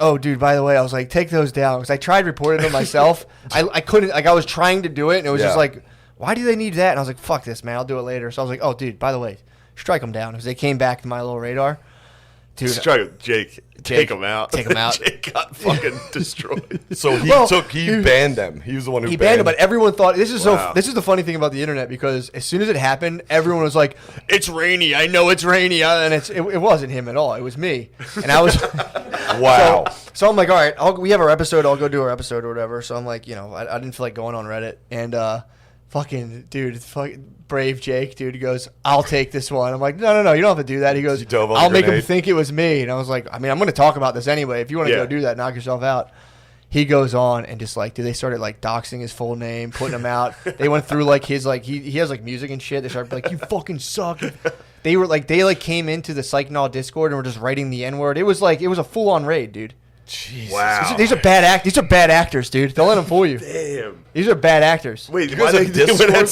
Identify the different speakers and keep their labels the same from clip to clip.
Speaker 1: Oh, dude, by the way, I was like, take those down. Because I tried reporting them myself. I couldn't, like, I was trying to do it, and it was just like, why do they need that? And I was like, fuck this, man. I'll do it later. So I was like, oh, dude, by the way, strike them down. Because they came back to my little radar. Dude,
Speaker 2: strike Jake. Take them out.
Speaker 1: Take them out.
Speaker 2: Jake got fucking destroyed.
Speaker 3: So he banned them. He was the one who
Speaker 1: banned them. But everyone thought this is This is the funny thing about the internet, because as soon as it happened, everyone was like, "It's rainy. I know it's rainy," and it wasn't him at all. It was me, and I was
Speaker 3: wow.
Speaker 1: So I'm like, all right, we have our episode. I'll go do our episode or whatever. So I'm like, I didn't feel like going on Reddit, and fucking dude, brave Jake, dude, he goes, I'll take this one. I'm like, no, you don't have to do that. He goes, I'll make him think it was me. And I was like, I mean, I'm going to talk about this anyway. If you want to go do that, knock yourself out. He goes on and just like, dude, they started like doxing his full name, putting him out. They went through like his, like, he has like music and shit. They started like, you fucking suck. They came into the Psych Null Discord and were just writing the N-word. It was a full on raid, dude.
Speaker 3: Jesus.
Speaker 2: Wow.
Speaker 1: These are bad actors, dude. Don't let them fool you.
Speaker 2: Damn.
Speaker 1: These are bad actors.
Speaker 2: Wait, why they doing that?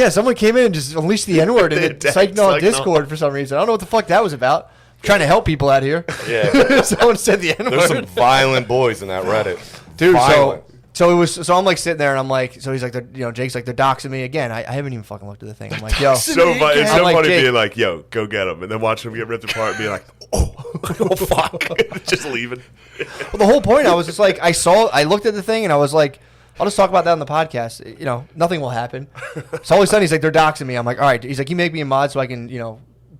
Speaker 1: Someone came in and just unleashed the N-word in the Psych Null Discord for some reason. I don't know what the fuck that was about. I'm trying to help people out here.
Speaker 3: Yeah.
Speaker 1: Someone said the N-word.
Speaker 3: There's some violent boys in that Reddit.
Speaker 1: Dude,
Speaker 3: violent.
Speaker 1: So I'm like sitting there and I'm like, so he's like, Jake's like, they're doxing me again. I haven't even fucking looked at the thing. I'm like, yo.
Speaker 2: It's so funny
Speaker 1: Jake,
Speaker 2: being like, yo, go get him. And then watching him get ripped apart and being like, oh fuck. Just leaving.
Speaker 1: Well, the whole point, I was just like, I looked at the thing and I was like, I'll just talk about that on the podcast. Nothing will happen. So all of a sudden he's like, they're doxing me. I'm like, all right. He's like, you make me a mod so I can,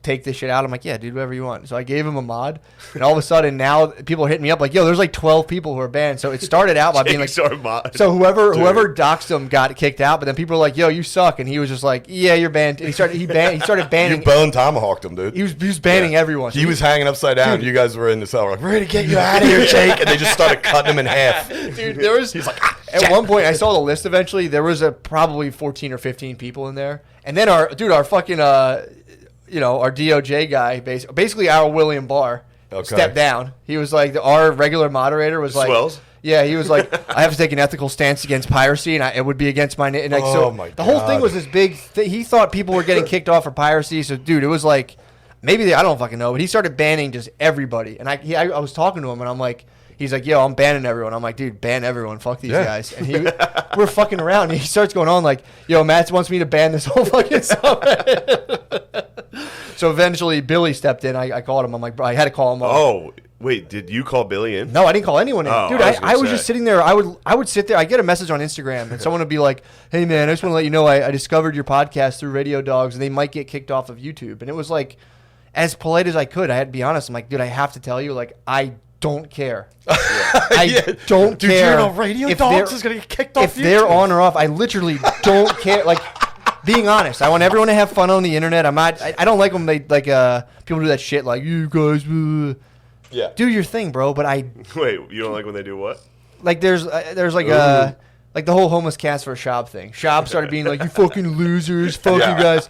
Speaker 1: take this shit out. I'm like, yeah, dude, whatever you want. So I gave him a mod, and all of a sudden now people are hitting me up like, yo, there's like 12 people who are banned. So it started out by being like, so whoever doxed him got kicked out, but then people were like, yo, you suck, and he was just like, yeah, you're banned. And he started banning.
Speaker 3: You bone tomahawked him, dude.
Speaker 1: He was banning everyone.
Speaker 3: He was hanging upside down. Dude. You guys were in the cell. We're like, we're ready to get you out of here, Jake. And they just started cutting him in half.
Speaker 1: Dude, he's like, at one point I saw the list. Eventually, there was probably 14 or 15 people in there, and then our fucking our DOJ guy, basically our William Barr, stepped down. He was like, our regular moderator was like,
Speaker 2: Swells?
Speaker 1: Yeah, he was like, I have to take an ethical stance against piracy, and it would be against my name. The whole thing was this big he thought people were getting kicked off for piracy. So, dude, it was like, maybe I don't fucking know, but he started banning just everybody. And I was talking to him, and I'm like, he's like, yo, I'm banning everyone. I'm like, dude, ban everyone. Fuck these guys. And we're fucking around. And he starts going on like, yo, Matt wants me to ban this whole fucking subreddit. So eventually Billy stepped in. I called him. I'm like, bro, I had to call him up.
Speaker 2: Oh, wait, did you call Billy in?
Speaker 1: No, I didn't call anyone in.
Speaker 2: Oh,
Speaker 1: dude, I was just sitting there. I would sit there. I get a message on Instagram, and someone would be like, hey, man, I just want to let you know I discovered your podcast through Radio Dogs, and they might get kicked off of YouTube. And it was like, as polite as I could. I had to be honest. I'm like, dude, I have to tell you, like, I don't care. I don't care.
Speaker 3: Dude, Radio Dogs is going to get kicked off
Speaker 1: if YouTube. They're on or off, I literally don't care. Like, being honest, I want everyone to have fun on the internet. I don't like when they people do that shit like, you guys do your thing, bro. But
Speaker 2: wait, you don't like when they do what?
Speaker 1: Like there's like like the whole homeless cats for a shop thing. Shop started being like, you fucking losers, fuck you guys.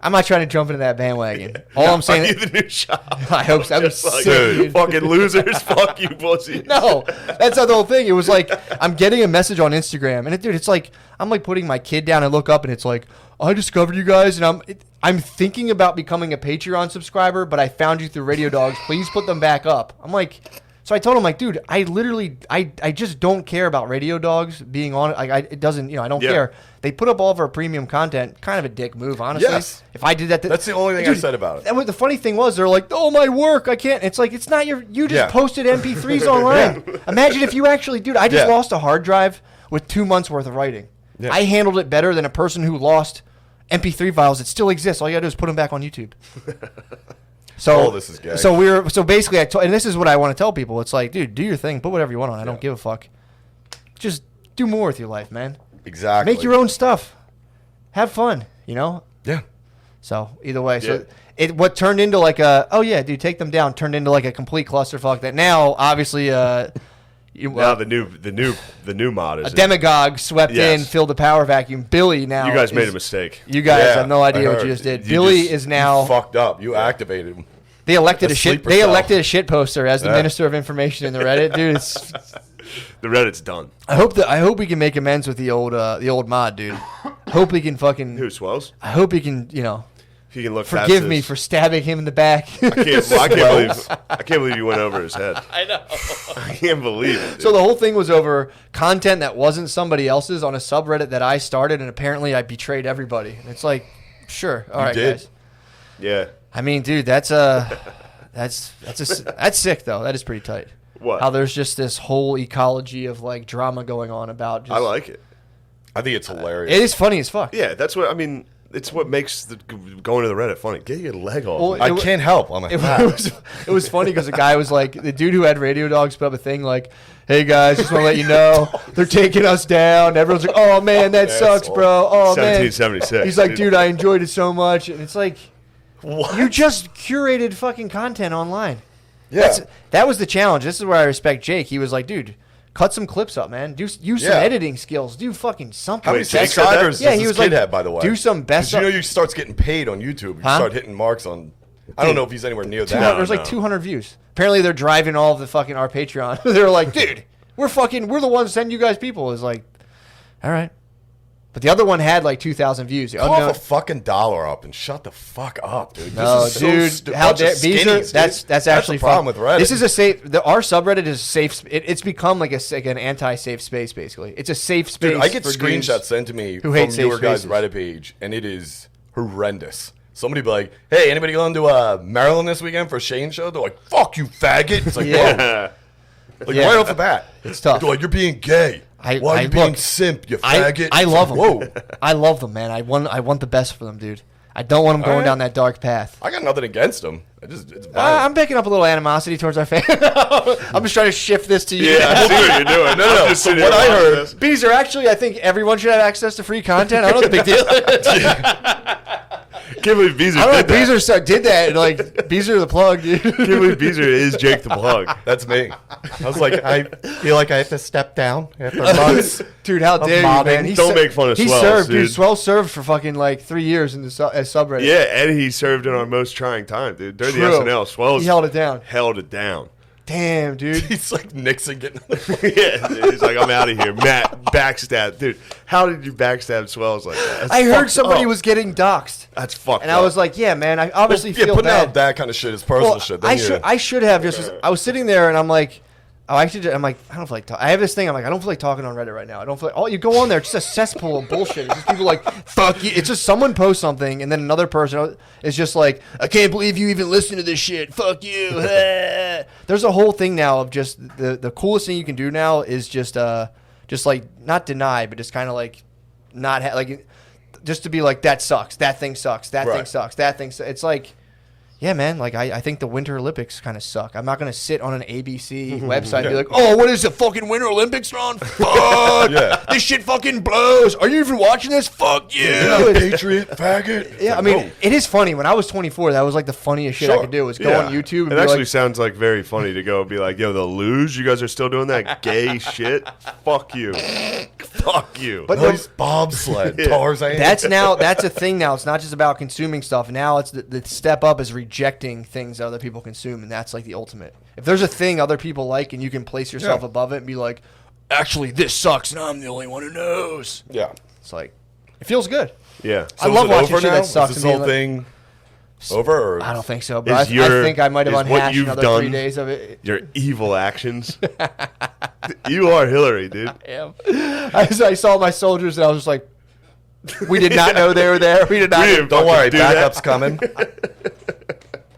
Speaker 1: I'm not trying to jump into that bandwagon. All I'm saying
Speaker 2: is the new shop.
Speaker 1: I hope so.
Speaker 2: Dude, fucking losers, fuck you, pussy.
Speaker 1: No, that's not the whole thing. It was like, I'm getting a message on Instagram, and it's like, I'm like putting my kid down and look up, and it's like, I discovered you guys, and I'm thinking about becoming a Patreon subscriber, but I found you through Radio Dogs. Please put them back up. I'm like, so I told him, like, dude, I literally, I just don't care about Radio Dogs being on it. Like, it doesn't, I don't care. They put up all of our premium content. Kind of a dick move, honestly.
Speaker 3: Yes.
Speaker 1: If I did that,
Speaker 3: that's the only thing I said about it.
Speaker 1: The funny thing was, they're like, oh, my work, I can't. It's like, it's not you just posted MP3s online. Imagine if you actually, dude, I just lost a hard drive with 2 months worth of writing. Yeah. I handled it better than a person who lost MP3 files that still exist. All you gotta do is put them back on YouTube. So
Speaker 3: this is gay.
Speaker 1: So basically, and this is what I want to tell people. It's like, dude, do your thing, put whatever you want on. I don't give a fuck. Just do more with your life, man.
Speaker 3: Exactly.
Speaker 1: Make your own stuff. Have fun. Yeah. So either way, so what turned into like dude, take them down, turned into like a complete clusterfuck. That now, obviously,
Speaker 2: the new mod is
Speaker 1: a demagogue swept in, filled the power vacuum. Billy now.
Speaker 2: You guys made a mistake.
Speaker 1: You guys have no idea what you just did. Billy is now
Speaker 3: you fucked up. You activated him.
Speaker 1: They elected a shit poster as the Minister of Information in the Reddit, dude.
Speaker 2: The Reddit's done.
Speaker 1: I hope we can make amends with the old mod, dude. I hope we can fucking
Speaker 2: who Swells.
Speaker 1: I hope he can
Speaker 2: He can look
Speaker 1: Forgive me for stabbing him in the back.
Speaker 2: I can't believe you went over his head.
Speaker 1: I know.
Speaker 2: I can't believe it. Dude.
Speaker 1: So the whole thing was over content that wasn't somebody else's on a subreddit that I started, and apparently I betrayed everybody. And it's like, sure, all right, guys.
Speaker 2: Yeah.
Speaker 1: I mean, dude, that's sick though. That is pretty tight.
Speaker 2: What?
Speaker 1: How there's just this whole ecology of like drama going on about.
Speaker 2: I like it.
Speaker 3: I think it's hilarious.
Speaker 1: It is funny as fuck.
Speaker 2: Yeah, that's what I mean. It's what makes going to the Reddit funny. Get your leg off.
Speaker 1: Well,
Speaker 3: I can't help. I'm like,
Speaker 1: it was funny because the guy was like, the dude who had Radio Dogs put up a thing like, "Hey guys, just want to let you know they're taking us down." Everyone's like, "Oh man, that sucks, bro. Oh man."
Speaker 2: 1776.
Speaker 1: He's like, "Dude, I enjoyed it so much," and it's like, what? You just curated fucking content online.
Speaker 3: Yeah,
Speaker 1: that was the challenge. This is where I respect Jake. He was like, "Dude, cut some clips up, man. Use some editing skills. Do fucking something."
Speaker 3: How many subscribers does this kid have, by the way?
Speaker 1: Do some best.
Speaker 3: You know, you starts getting paid on YouTube. You start hitting marks on. I don't know if he's anywhere near that.
Speaker 1: There's like 200 views. Apparently, they're driving all of the fucking our Patreon. They're like, "Dude, we're the ones sending you guys people." It's like, all right. But the other one had like 2,000 views.
Speaker 3: Cough a fucking dollar up and shut the fuck up, dude.
Speaker 1: No,
Speaker 3: this
Speaker 1: dude. How dare that's actually
Speaker 3: the problem with Reddit.
Speaker 1: This is a safe. Our subreddit is safe. It's become like an anti-safe space. Basically, it's a safe space.
Speaker 3: Dude, I get
Speaker 1: for
Speaker 3: screenshots sent to me from your guys' Reddit page, and it is horrendous. Somebody be like, "Hey, anybody going to Maryland this weekend for Shane show?" They're like, "Fuck you, faggot!" It's like, whoa. Right off the bat,
Speaker 1: it's tough.
Speaker 3: They're like, "You're being gay. Why are you being simp, you faggot?"
Speaker 1: I love them.
Speaker 3: Whoa.
Speaker 1: I love them, man. I want the best for them, dude. I don't want them going down that dark path.
Speaker 3: I got nothing against them. It's
Speaker 1: I'm picking up a little animosity towards our fan. I'm just trying to shift this to you.
Speaker 2: Yeah, I see what you're doing.
Speaker 3: No. So what I heard,
Speaker 1: Beezer, actually, I think everyone should have access to free content. I don't know the big deal.
Speaker 2: Can't believe Beezer
Speaker 1: I don't know.
Speaker 2: did that.
Speaker 1: Beezer did that. And like Beezer the plug, dude.
Speaker 2: Can't believe Beezer is Jake the plug.
Speaker 3: That's me. I was like, I feel like I have to step down after months.
Speaker 1: Dude, how dare you, man?
Speaker 2: Don't make fun of Swell.
Speaker 1: He served, dude. Swell served for fucking like 3 years in the as subreddit.
Speaker 2: Yeah, and he served in our most trying time, dude. During the SNL, Swell
Speaker 1: he held it down.
Speaker 2: Held it down.
Speaker 1: Damn, dude.
Speaker 3: He's like Nixon getting.
Speaker 2: Yeah, dude, he's like, I'm out of here. Matt backstab, dude. How did you backstab Swells like that?
Speaker 1: I heard somebody was getting doxxed.
Speaker 2: That's fucked.
Speaker 1: And
Speaker 2: up.
Speaker 1: I was like, yeah, man. I obviously feel
Speaker 3: putting
Speaker 1: bad.
Speaker 3: out that kind of shit is personal shit.
Speaker 1: I should have just. I was sitting there and I'm like, I'm like, I don't feel like. I have this thing. I'm like, I don't feel like talking on Reddit right now. I don't feel like. Oh, you go on there, it's just a cesspool of bullshit. It's just people like, fuck you. It's just someone posts something and then another person is just like, I can't believe you even listen to this shit. Fuck you. There's a whole thing now of just the coolest thing you can do now is just like not deny, but just kind of like not like just to be like, that sucks. That thing sucks. That thing sucks. That thing sucks. It's like. Yeah, man. Like I think the Winter Olympics kind of suck. I'm not gonna sit on an ABC website and be like, "Oh, what is the fucking Winter Olympics on? Fuck! This shit fucking blows. Are you even watching this? Fuck you,
Speaker 3: Patriot faggot."
Speaker 1: Yeah, I mean, it is funny. When I was 24, that was like the funniest shit I could do was go on YouTube. And
Speaker 2: it
Speaker 1: be
Speaker 2: actually
Speaker 1: like,
Speaker 2: sounds like very funny to go and be like, "Yo, they'll lose. You guys are still doing that gay shit. Fuck you, fuck you."
Speaker 1: But
Speaker 3: nice bobsled, Tarzan.
Speaker 1: That's a thing now. It's not just about consuming stuff. Now it's the step up is rejecting things other people consume, and that's like the ultimate. If there's a thing other people like and you can place yourself above it and be like, actually this sucks and I'm the only one who knows.
Speaker 3: Yeah.
Speaker 1: It's like, it feels good.
Speaker 2: Yeah.
Speaker 1: I love watching shit that sucks.
Speaker 3: Is this whole thing over? Or
Speaker 1: I don't think so, but I think I might have unhashed another 3 days of it.
Speaker 2: Your evil actions. You are Hillary, dude.
Speaker 1: I am. I saw my soldiers and I was just like, we did not know they were there. We did not.
Speaker 3: Don't worry, backup's coming.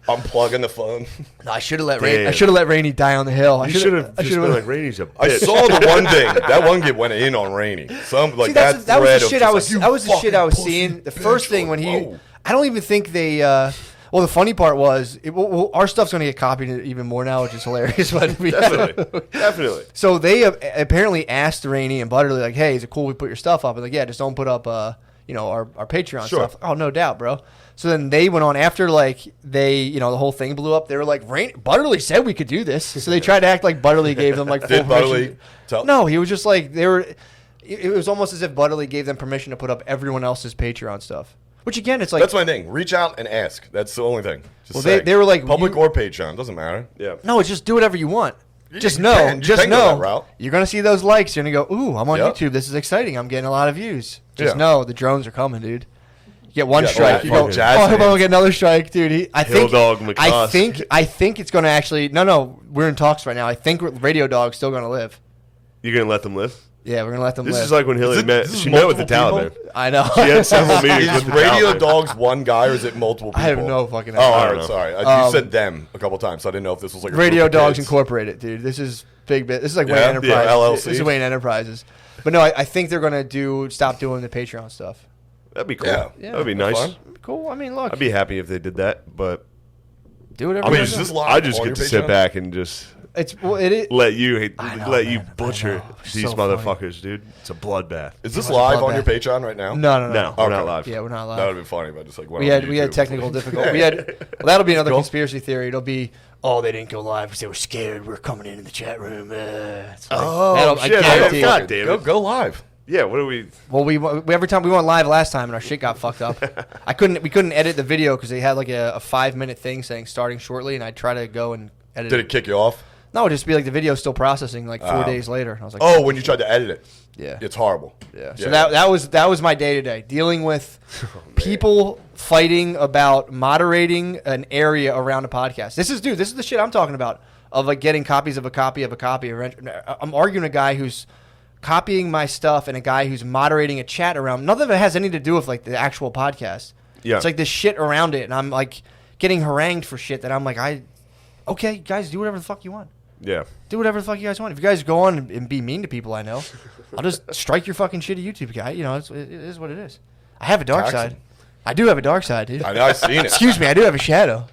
Speaker 3: Unplugging the phone.
Speaker 1: No, I should have let Rainey. I should have let Rainey die on the hill. I
Speaker 2: should have been like, Rainey's a bitch.
Speaker 3: I saw the one thing. That one kid went in on Rainey. Some like
Speaker 1: that was the shit I was.
Speaker 3: Like,
Speaker 1: that was the shit I was seeing. The first thing when he, I don't even think they. Well, the funny part was, our stuff's going to get copied even more now, which is hilarious. But
Speaker 2: Definitely.
Speaker 1: So they apparently asked Rainey and Butterly, like, "Hey, is it cool we put your stuff up?" And like, "Yeah, just don't put up, our Patreon stuff." Oh, no doubt, bro. So then they went on after like the whole thing blew up. They were like, Butterly said we could do this, so they tried to act like Butterly gave them like full permission. No, he was just like they were. It was almost as if Butterly gave them permission to put up everyone else's Patreon stuff. Which again, it's like
Speaker 3: that's my thing. Reach out and ask. That's the only thing. Just
Speaker 1: they were like
Speaker 3: public or Patreon, doesn't matter.
Speaker 2: Yeah.
Speaker 1: No, it's just do whatever you want. Just know you're gonna see those likes. You're gonna go, ooh, I'm on YouTube. This is exciting. I'm getting a lot of views. Just know the drones are coming, dude. get one strike. You go, we'll get another strike, dude. I think it's going to actually. No, we're in talks right now. I think Radio Dog's still going to live.
Speaker 2: You're going to let them live?
Speaker 1: Yeah, we're going to let them live.
Speaker 2: This is like when Hillary met. She met with the Taliban.
Speaker 1: I know.
Speaker 2: She had several meetings with the
Speaker 3: Radio
Speaker 2: Taliban.
Speaker 3: Dog's one guy, or is it multiple people?
Speaker 1: I have no fucking idea.
Speaker 3: Oh, all right, sorry. You said them a couple times, so I didn't know if this was like a
Speaker 1: Radio Dogs
Speaker 3: kids.
Speaker 1: Incorporated, dude. This is big bit. This is like Wayne Enterprises.
Speaker 3: Yeah, LLC.
Speaker 1: This is Wayne Enterprises. But no, I think they're going to stop doing the Patreon stuff.
Speaker 2: That'd be cool.
Speaker 3: Yeah.
Speaker 2: That would be nice.
Speaker 3: Fun.
Speaker 1: Cool. I mean, look.
Speaker 2: I'd be happy if they did that, but
Speaker 1: do whatever.
Speaker 2: I mean,
Speaker 3: is this live
Speaker 2: I just
Speaker 3: on
Speaker 2: get
Speaker 3: your
Speaker 2: to sit
Speaker 3: Patreon?
Speaker 2: back and just let you butcher these motherfuckers, dude. It's a bloodbath.
Speaker 3: Is this live on your Patreon right now?
Speaker 1: No.
Speaker 2: We're not live.
Speaker 1: Yeah, we're not live.
Speaker 3: That would have been funny, but just like
Speaker 1: we had technical difficulty. That'll be another conspiracy theory. It'll be they didn't go live because they were scared. We're coming in the chat room.
Speaker 2: Shit!
Speaker 1: God
Speaker 2: damn it!
Speaker 3: Go live.
Speaker 2: Yeah, what do we?
Speaker 1: Well, we every time we went live last time and our shit got fucked up. We couldn't edit the video because they had like a 5-minute thing saying starting shortly, and I try to go and edit.
Speaker 3: Did it kick you off?
Speaker 1: No, it'd just be like the video's still processing like 4 days later. And I was like,
Speaker 3: when you tried to edit it.
Speaker 1: Yeah,
Speaker 3: it's horrible.
Speaker 1: Yeah. So that was my day to day, dealing with people fighting about moderating an area around a podcast. This is the shit I'm talking about, of like getting copies of a copy of a copy. I'm arguing a guy who's copying my stuff and a guy who's moderating a chat around. None of it has anything to do with like the actual podcast.
Speaker 2: Yeah.
Speaker 1: It's like this shit around it, and I'm like getting harangued for shit that I'm like, okay, guys, do whatever the fuck you want.
Speaker 2: Yeah.
Speaker 1: Do whatever the fuck you guys want. If you guys go on and be mean to people I know, I'll just strike your fucking shitty YouTube guy. You know, it is what it is. I have a dark side. I do have a dark side, dude.
Speaker 3: I know, I've seen it.
Speaker 1: Excuse me, I do have a shadow.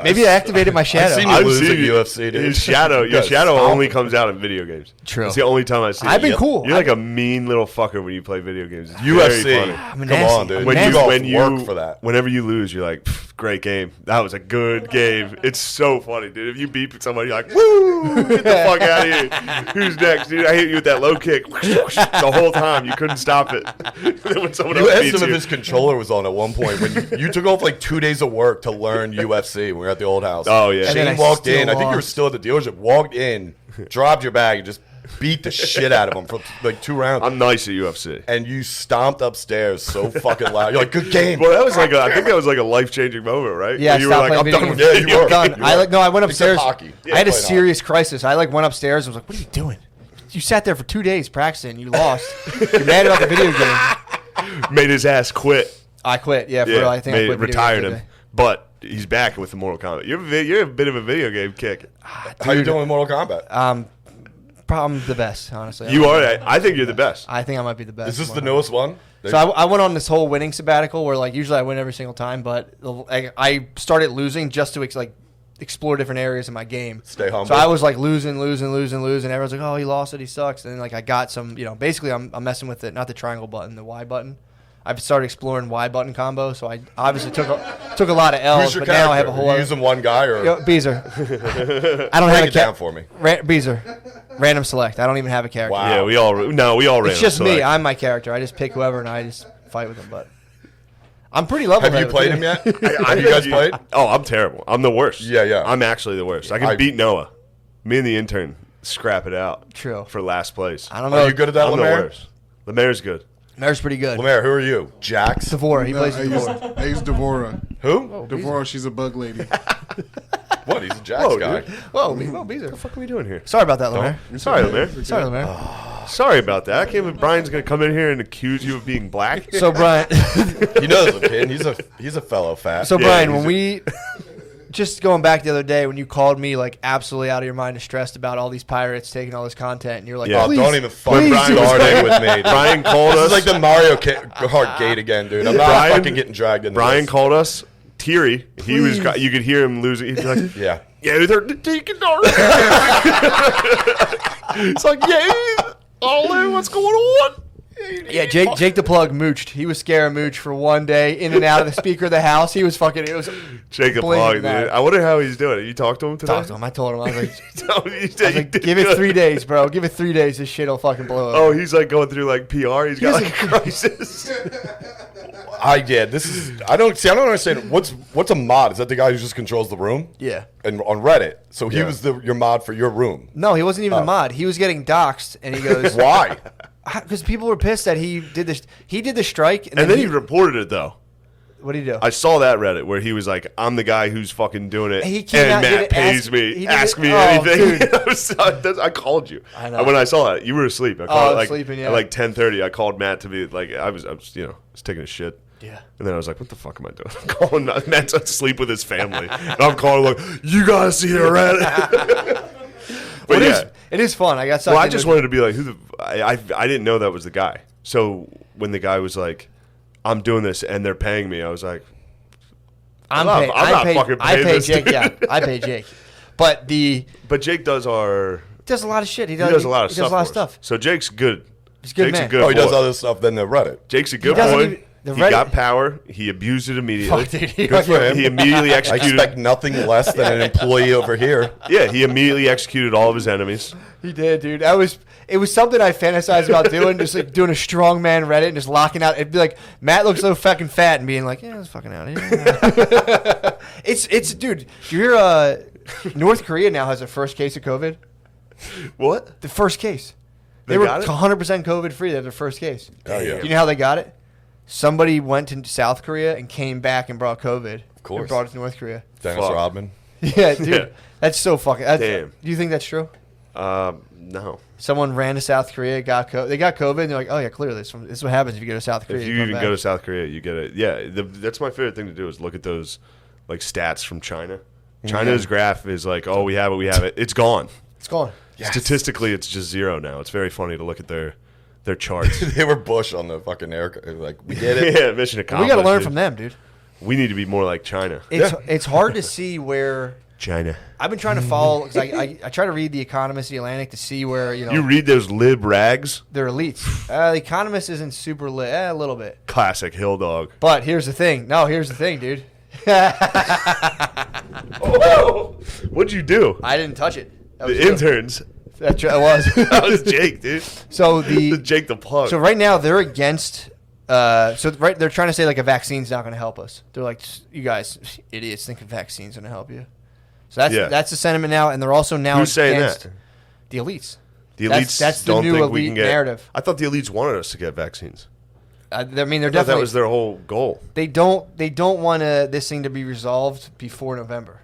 Speaker 1: Maybe I activated my shadow.
Speaker 3: I've seen you lose at UFC, dude.
Speaker 2: Your shadow only comes out in video games.
Speaker 1: True.
Speaker 2: It's the only time I see it.
Speaker 1: I've been cool.
Speaker 2: You're like a mean little fucker when you play video games. It's
Speaker 3: UFC.
Speaker 2: very funny.
Speaker 1: I'm
Speaker 3: Come on, dude.
Speaker 2: When you
Speaker 3: work for that.
Speaker 2: Whenever you lose, you're like, great game. That was a good game. It's so funny, dude. If you beat somebody, you're like, woo, get the fuck out of here. Who's next, dude? I hit you with that low kick the whole time. You couldn't stop it. Then when someone else
Speaker 3: You asked
Speaker 2: beats
Speaker 3: him if his controller was on at one point when you took off like 2 days of work to learn UFC when we were at the old house.
Speaker 2: Oh, yeah.
Speaker 1: And then
Speaker 3: Shane
Speaker 1: I
Speaker 3: walked
Speaker 1: still
Speaker 3: in. I think you were
Speaker 1: lost.
Speaker 3: still at the dealership. Walked in, dropped your bag, and just beat the shit out of him for like 2 rounds.
Speaker 2: I'm nice at UFC.
Speaker 3: And you stomped upstairs so fucking loud. You're like, good game.
Speaker 2: Well, that was like I think that was like a life-changing moment, right?
Speaker 1: Yeah,
Speaker 2: Where you were like, I'm done with
Speaker 3: games.
Speaker 2: it.
Speaker 3: Yeah, you were.
Speaker 1: Done. I went upstairs.
Speaker 3: hockey. Yeah,
Speaker 1: I had a
Speaker 3: played
Speaker 1: serious crisis. I went upstairs and was like, what are you doing? You sat there for 2 days practicing. You lost. You're mad about the video game.
Speaker 2: Made his ass quit.
Speaker 1: I quit. Yeah, I think I quit.
Speaker 2: Retired him. But he's back with the Mortal Kombat. You're a bit of a video game kick.
Speaker 3: How you doing with Mortal Kombat?
Speaker 1: I'm the best, honestly.
Speaker 2: You are. I think you're the best.
Speaker 1: I think I might be the best.
Speaker 3: Is this the newest one?
Speaker 1: So I went on this whole winning sabbatical where like usually I win every single time, but I started losing just to explore different areas in my game.
Speaker 3: Stay humble.
Speaker 1: So I was like losing. Everyone's like, oh, he lost it, he sucks. And then like I got some, basically I'm messing with it, not the triangle button, the Y button. I've started exploring Y button combo, so I obviously took a lot of L's, but now I have a whole other.
Speaker 3: Using one guy or
Speaker 1: Beezer. I don't have a
Speaker 3: it down for me.
Speaker 1: Beezer. Random select. I don't even have a character.
Speaker 3: Wow.
Speaker 2: Yeah, we all ran.
Speaker 1: It's just me. I'm my character. I just pick whoever and I just fight with them. But I'm pretty level.
Speaker 3: Have you played him yet? Have you guys played?
Speaker 2: Oh, I'm terrible. I'm the worst.
Speaker 3: Yeah.
Speaker 2: I'm actually the worst. I can beat Noah. Me and the intern scrap it out.
Speaker 1: True.
Speaker 2: For last place.
Speaker 1: I don't know.
Speaker 3: Are you good at that,
Speaker 2: I'm the
Speaker 3: Lemaire?
Speaker 2: worst. Lemaire's good.
Speaker 1: Lemaire's pretty good.
Speaker 3: Lemaire, who are you? Jax?
Speaker 1: Devora. He plays Devora.
Speaker 4: I use Devora.
Speaker 3: Who?
Speaker 4: Devora, she's a bug lady.
Speaker 3: What? He's a Jax guy.
Speaker 2: Dude.
Speaker 1: Whoa, Beezer.
Speaker 2: What the fuck are we doing here?
Speaker 1: Sorry about that, Lemaire.
Speaker 2: Sorry, Lemaire.
Speaker 1: Sorry, Lemaire.
Speaker 2: Sorry about that. I can't believe Brian's going to come in here and accuse you of being black.
Speaker 1: So, Brian.
Speaker 3: He knows the kid. He's a fellow fat.
Speaker 1: So, Brian, when we... Just going back the other day when you called me like absolutely out of your mind and stressed about all these pirates taking all this content, and you're like,
Speaker 3: oh, don't even fucking
Speaker 2: Brian
Speaker 3: start with me. Dude.
Speaker 2: Brian called us.
Speaker 3: This is like the Mario Kart gate again, dude. I'm not fucking getting dragged into
Speaker 2: Brian
Speaker 3: this.
Speaker 2: called us teary. He was. You could hear him losing. He'd be like,
Speaker 3: Yeah.
Speaker 2: Yeah, they're taking dark. It's like, yeah, Ollie, what's going on?
Speaker 1: Yeah, Jake the Plug mooched. He was scaring Mooch for one day in and out of the speaker of the house. He was fucking. It was
Speaker 2: Jake the Plug, dude. I wonder how he's doing. You talked to him today?
Speaker 1: Talked to him. I told him. I was like,
Speaker 2: I
Speaker 1: give it 3 days, bro. Give it 3 days. This shit'll fucking blow up.
Speaker 2: Oh, he's like going through like PR. He's got like a crisis.
Speaker 3: I don't understand. What's a mod? Is that the guy who just controls the room?
Speaker 1: Yeah.
Speaker 3: And on Reddit, so he was your mod for your room.
Speaker 1: No, he wasn't even the mod. He was getting doxxed, and he goes,
Speaker 3: Why?
Speaker 1: Because people were pissed that he did this. He did the strike,
Speaker 2: and then he reported it though.
Speaker 1: What did he do?
Speaker 2: I saw that Reddit where he was like, "I'm the guy who's fucking doing it,
Speaker 1: he came
Speaker 2: and
Speaker 1: out,
Speaker 2: Matt pays me. Ask me anything." I called you.
Speaker 1: I know.
Speaker 2: When I saw it, you were asleep. I called
Speaker 1: sleeping. Yeah.
Speaker 2: At like 10:30. I called Matt to be like, I was taking a shit.
Speaker 1: Yeah.
Speaker 2: And then I was like, "What the fuck am I doing?" I'm calling Matt's asleep with his family, and I'm calling like, "You gotta see the Reddit." But
Speaker 1: it is fun. I got something.
Speaker 2: Well, I just wanted to be like, I didn't know that was the guy. So when the guy was like, "I'm doing this and they're paying me," I was like, I'm not fucking paying this,
Speaker 1: Jake.
Speaker 2: dude.
Speaker 1: Yeah, I pay Jake. But
Speaker 2: Jake does
Speaker 1: a lot of shit.
Speaker 2: He does a lot of
Speaker 1: stuff.
Speaker 2: So Jake's good.
Speaker 1: He's a good
Speaker 2: Jake's
Speaker 1: man.
Speaker 2: a good boy.
Speaker 3: He does other stuff than the Reddit.
Speaker 2: Jake's a good boy. He got power. He abused it immediately.
Speaker 1: Fuck, dude,
Speaker 3: Good for him.
Speaker 2: He immediately
Speaker 3: I
Speaker 2: executed.
Speaker 3: expect nothing less than an employee over here.
Speaker 2: Yeah, he immediately executed all of his enemies.
Speaker 1: He did, dude. It was something I fantasized about doing, just like doing a strongman Reddit and just locking out. It'd be like Matt looks so fucking fat and being like, "Yeah, it's fucking out here." It's dude. You're North Korea now has their first case of COVID.
Speaker 2: What?
Speaker 1: The first case. They were 100% COVID free. They had their first case.
Speaker 3: Oh yeah.
Speaker 1: Do you know how they got it? Somebody went to South Korea and came back and brought COVID.
Speaker 3: Of course.
Speaker 1: And brought it to North Korea.
Speaker 3: Dennis Rodman.
Speaker 1: Yeah, dude.
Speaker 2: Yeah.
Speaker 1: That's so fucking.
Speaker 2: Damn.
Speaker 1: Do you think that's true?
Speaker 2: No.
Speaker 1: Someone ran to South Korea, they got COVID, and they're like, "Oh yeah, clearly this is what happens if you go to South Korea."
Speaker 2: If you even go to South Korea, you get it. Yeah, that's my favorite thing to do is look at those like stats from China. China's graph is like, "Oh, we have it. It's gone.
Speaker 1: It's gone."
Speaker 3: Yes.
Speaker 2: Statistically, it's just zero now. It's very funny to look at their charts.
Speaker 3: They were Bush on the fucking air. Like, we did it.
Speaker 2: Yeah, mission accomplished.
Speaker 1: We got to learn
Speaker 2: dude.
Speaker 1: from them, dude.
Speaker 2: We need to be more like China.
Speaker 1: It's hard to see where.
Speaker 2: China.
Speaker 1: I've been trying to follow because I try to read The Economist, The Atlantic to see where
Speaker 2: You read those lib rags?
Speaker 1: they're elites. The Economist isn't super lit, a little bit.
Speaker 2: Classic hill dog.
Speaker 1: But here's the thing. No, here's the thing, dude.
Speaker 2: Oh, what'd you do?
Speaker 1: I didn't touch it. That was
Speaker 2: The
Speaker 1: you.
Speaker 2: interns.
Speaker 1: That's it was.
Speaker 2: That was Jake, dude.
Speaker 1: So
Speaker 2: Jake the plug.
Speaker 1: So right now they're against. They're trying to say like a vaccine's not going to help us. They're like, you guys idiots think a vaccine's going to help you. So that's the sentiment now, and they're also now
Speaker 2: Who's saying
Speaker 1: against
Speaker 2: that?
Speaker 1: the elites.
Speaker 2: The elites
Speaker 1: That's the
Speaker 2: don't
Speaker 1: new
Speaker 2: think we
Speaker 1: elite
Speaker 2: can get
Speaker 1: narrative.
Speaker 2: I thought the elites wanted us to get vaccines.
Speaker 1: I mean, they're
Speaker 2: I thought
Speaker 1: definitely
Speaker 2: that was their whole goal.
Speaker 1: They don't want this thing to be resolved before November.